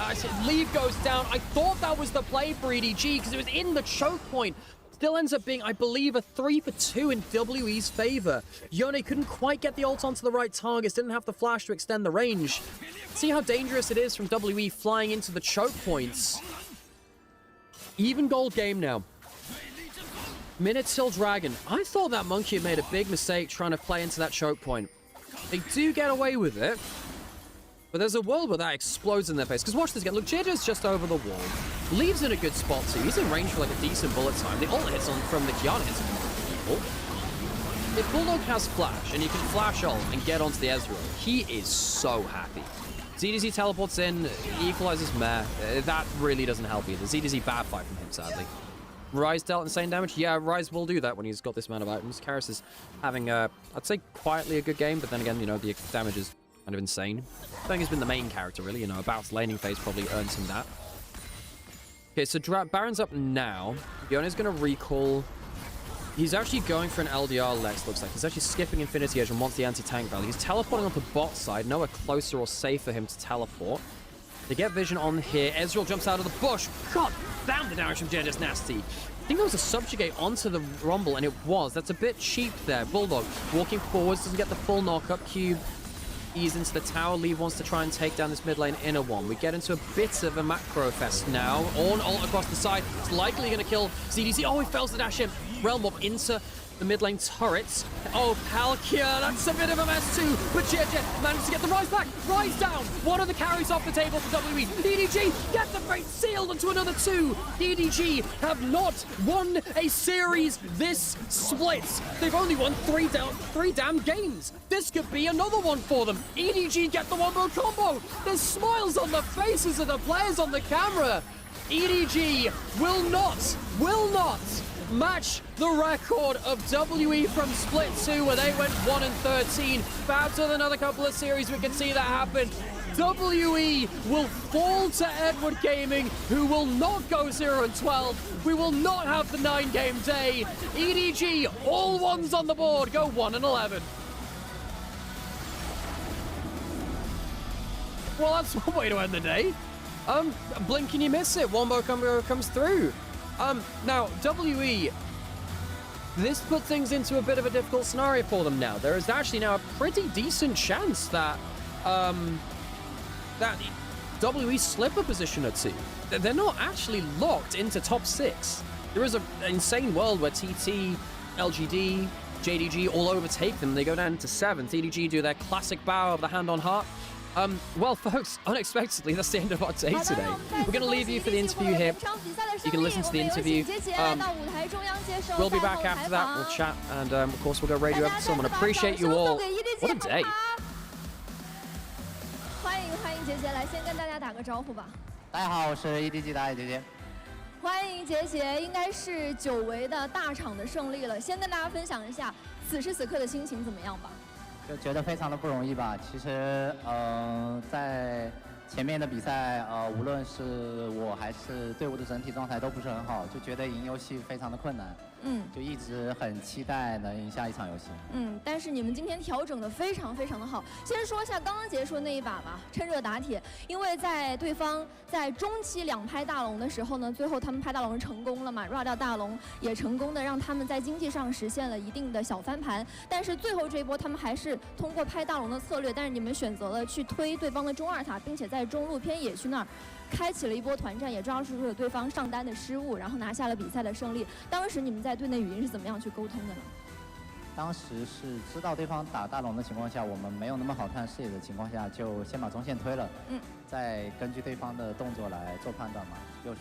Leave goes down. I thought that was the play for EDG because it was in the choke point. Still ends up being, I believe, a 3 for 2 in WE's favor. Yone couldn't quite get the ult onto the right targets, didn't have the flash to extend the range. See how dangerous it is from WE flying into the choke points. Even gold game now. Minute till Dragon. I thought that Monkey had made a big mistake trying to play into that choke point. They do get away with it. But there's a world where that explodes in their face. Because watch this again. Look, JJ's just over the wall. Leaves in a good spot too. He's in range for like a decent bullet time. The ult hits on from the Kiana hits people. If Bulldog has flash and you can flash ult and get onto the Ezreal, he is so happy. ZDZ teleports in, equalizes Mare. That really doesn't help either. ZDZ bad fight from him, sadly. Ryze dealt insane damage. Yeah, Ryze will do that when he's got this amount of items. Karras is having, I'd say, quietly a good game, but then again, you know, the damage is kind of insane. I think he's been the main character, really. You know, About's laning phase probably earns him that. Okay, so Baron's up now. Yone's going to recall. He's actually going for an LDR Lex, looks like. He's actually skipping Infinity Edge and wants the anti-tank value. He's teleporting onto bot side. Nowhere closer or safe for him to teleport. They get vision on here. Ezreal jumps out of the bush. God damn, the damage from Jen is nasty. I think there was a subjugate onto the Rumble, and it was. That's a bit cheap there. Bulldog walking forwards, doesn't get the full knock-up cube. Ease into the tower. Leave wants to try and take down this mid lane inner one. We get into a bit of a macro fest now. On ult across the side. It's likely going to kill ZDC. Oh, he fails to dash in. Realm Warp into the mid lane turrets. Oh, Palkia, that's a bit of a mess too. But JJ managed to get the Ryze back. Ryze down. One of the carries off the table for WE. EDG get the fate sealed into another 2. EDG have not won a series this split. They've only won 3 damn games. This could be another one for them. EDG get the wombo combo. There's smiles on the faces of the players on the camera. EDG will not match the record of WE from Split 2 where they went 1-13. Perhaps with another couple of series we can see that happen. WE will fall to Edward Gaming, who will not go 0-12. We will not have the 9-game day. EDG, all ones on the board, go 1-11. Well, that's one way to end the day. Blink and you miss it. Wombo combo comes through. Now, WE, this put things into a bit of a difficult scenario for them now. There is actually now a pretty decent chance that, that WE slip a position or 2. They're not actually locked into top 6. There is an insane world where TT, LGD, JDG all overtake them. They go down to 7th. EDG do their classic bow of the hand on heart. Well, folks, unexpectedly, that's the end of our day today. We're going to leave you for the interview here. You can listen to the interview. We'll be back after that. We'll chat, and of course, we'll go radio over to someone. Appreciate you all. 姐 What a day 欢迎杰杰，来先跟大家打个招呼吧。大家好，我是 EDG 的爱杰杰。欢迎杰杰，应该是久违的大场的胜利了。先跟大家分享一下此时此刻的心情怎么样吧？就觉得非常的不容易吧。其实，在前面的比赛，无论是我还是队伍的整体状态都不是很好，就觉得赢游戏非常的困难。就一直很期待能赢下一场游戏。但是你们今天调整的非常非常的好。先说一下刚刚结束的那一把吧，趁热打铁。因为在对方在中期2拍大龙的时候呢，最后他们拍大龙成功了嘛，run掉大龙也成功的让他们在经济上实现了一定的小翻盘。但是最后这一波他们还是通过拍大龙的策略，但是你们选择了去推对方的中2塔，并且在中路偏野区那儿开启了一波团战，也抓住了对方上单的失误，然后拿下了比赛的胜利。当时你们在队内语音是怎么样去沟通的呢？当时是知道对方打大龙的情况下，我们没有那么好看视野的情况下，就先把中线推了，再根据对方的动作来做判断嘛。就是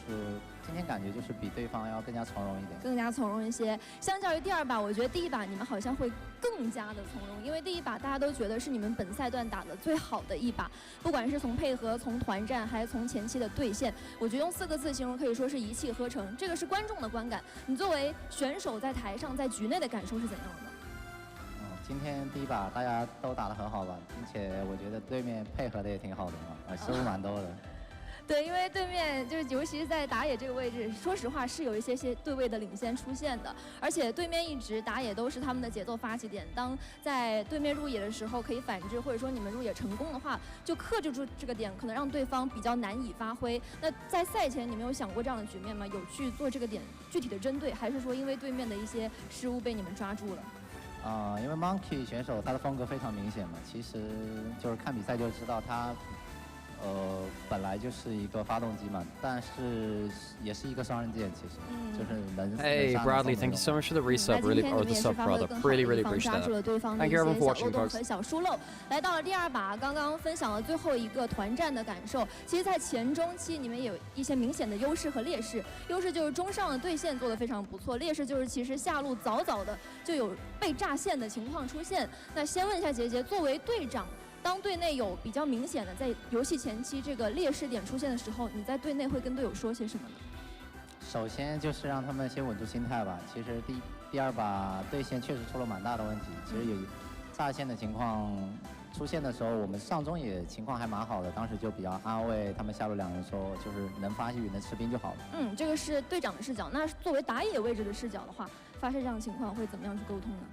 今天感觉就是比对方要更加从容一点，更加从容一些。相较于第2把，我觉得第1把你们好像会更加的从容，因为第1把大家都觉得是你们本赛段打的最好的一把，不管是从配合、从团战，还是从前期的对线，我觉得用4个字形容可以说是一气呵成。这个是观众的观感，你作为选手在台上，在局内的感受是怎样的？今天第1把大家都打得很好吧，并且我觉得对面配合的也挺好的嘛，失误蛮多的。对，因为对面就是尤其是在打野这个位置，说实话是有一些对位的领先出现的，而且对面一直打野都是他们的节奏发起点。当在对面入野的时候可以反制，或者说你们入野成功的话，就克制住这个点，可能让对方比较难以发挥。那在赛前你们有想过这样的局面吗？有去做这个点具体的针对，还是说因为对面的一些失误被你们抓住了？因为 Monkey 选手他的风格非常明显嘛，其实就是看比赛就知道他。本来就是一个发动机嘛，但是也是一个双刃剑，其实就是能。Hey Bradley, thank you so much for the resub, really, or the sub brother, really appreciate that. Thank you everyone for watching, folks. 和小疏漏来到了第2把，刚刚分享了最后一个团战的感受。其实，在前中期你们有一些明显的优势和劣势。优势就是中上的对线做得非常不错，劣势就是其实下路早的就有被炸线的情况出现。那先问一下杰杰，作为队长。当队内有比较明显的在游戏前期这个劣势点出现的时候，你在队内会跟队友说些什么呢？首先就是让他们先稳住心态吧。其实第2把对线确实出了蛮大的问题，其实有炸线的情况出现的时候，我们上中野情况还蛮好的，当时就比较安慰他们下路2人说，就是能发育能吃兵就好了。这个是队长的视角。那作为打野位置的视角的话，发生这样的情况会怎么样去沟通呢？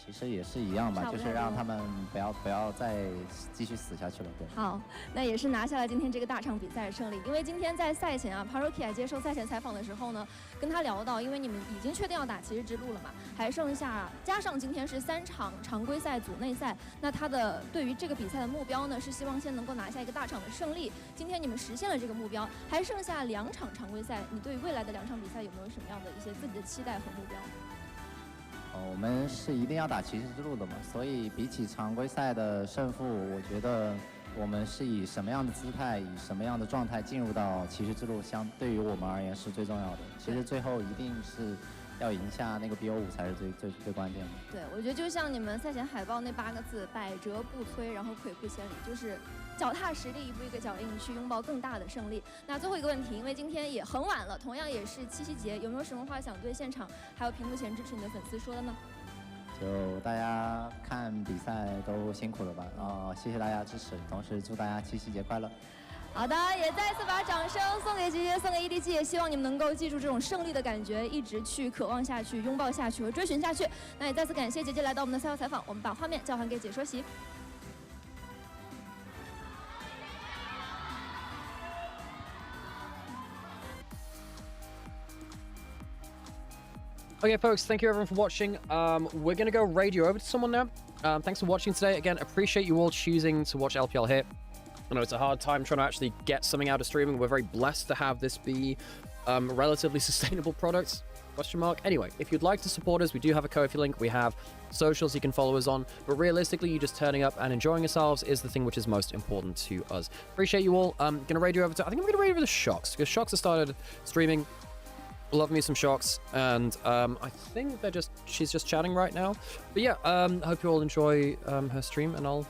其实也是一样吧，就是让他们不要再继续死下去了。对。好，那也是拿下了今天这个大场比赛的胜利。因为今天在赛前啊 ，Parokia 接受赛前采访的时候呢，跟他聊到，因为你们已经确定要打骑士之路了嘛，还剩下加上今天是3场常规赛组内赛，那他的对于这个比赛的目标呢，是希望先能够拿下一个大场的胜利。今天你们实现了这个目标，还剩下2场常规赛，你对于未来的2场比赛有没有什么样的一些自己的期待和目标？我们是一定要打骑士之路的嘛，所以比起常规赛的胜负，我觉得我们是以什么样的姿态、以什么样的状态进入到骑士之路，相对于我们而言是最重要的。其实最后一定是要赢下那个 BO5才是最关键的。对，我觉得就像你们赛前海报那8个字“百折不摧”，然后魁不千里，就是脚踏实地，一步一个脚印去拥抱更大的胜利。那最后一个问题，因为今天也很晚了，同样也是7夕节，有没有什么话想对现场还有屏幕前支持你的粉丝说的呢？就大家看比赛都辛苦了吧，谢谢大家支持，同时祝大家7夕节快乐。好的，也再次把掌声送给杰杰，送给 EDG， 也希望你们能够记住这种胜利的感觉，一直去渴望下去、拥抱下去和追寻下去。那也再次感谢杰杰来到我们的赛后采访，我们把画面交还给解说席。Okay, folks, thank you everyone for watching. We're going to go radio over to someone now. Thanks for watching today. Again, appreciate you all choosing to watch LPL here. I know it's a hard time trying to actually get something out of streaming. We're very blessed to have this be a relatively sustainable product. Question mark. Anyway, if you'd like to support us, we do have a Ko-fi link. We have socials you can follow us on. But realistically, you just turning up and enjoying yourselves is the thing which is most important to us. Appreciate you all. Gonna radio over to... I think I'm gonna radio over to Shox, because Shox has started streaming Love me some shocks, and I think she's just chatting right now. But yeah, I hope you all enjoy her stream, and I'll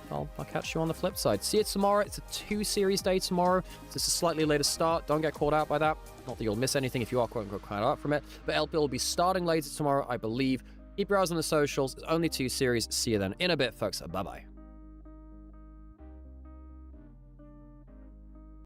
catch you on the flip side. See you tomorrow. It's a 2-series day tomorrow. It's a slightly later start. Don't get caught out by that. Not that you'll miss anything if you are quote unquote caught out from it. But LPL will be starting later tomorrow, I believe. Keep your eyes on the socials. It's only 2 series. See you then in a bit, folks. Bye bye.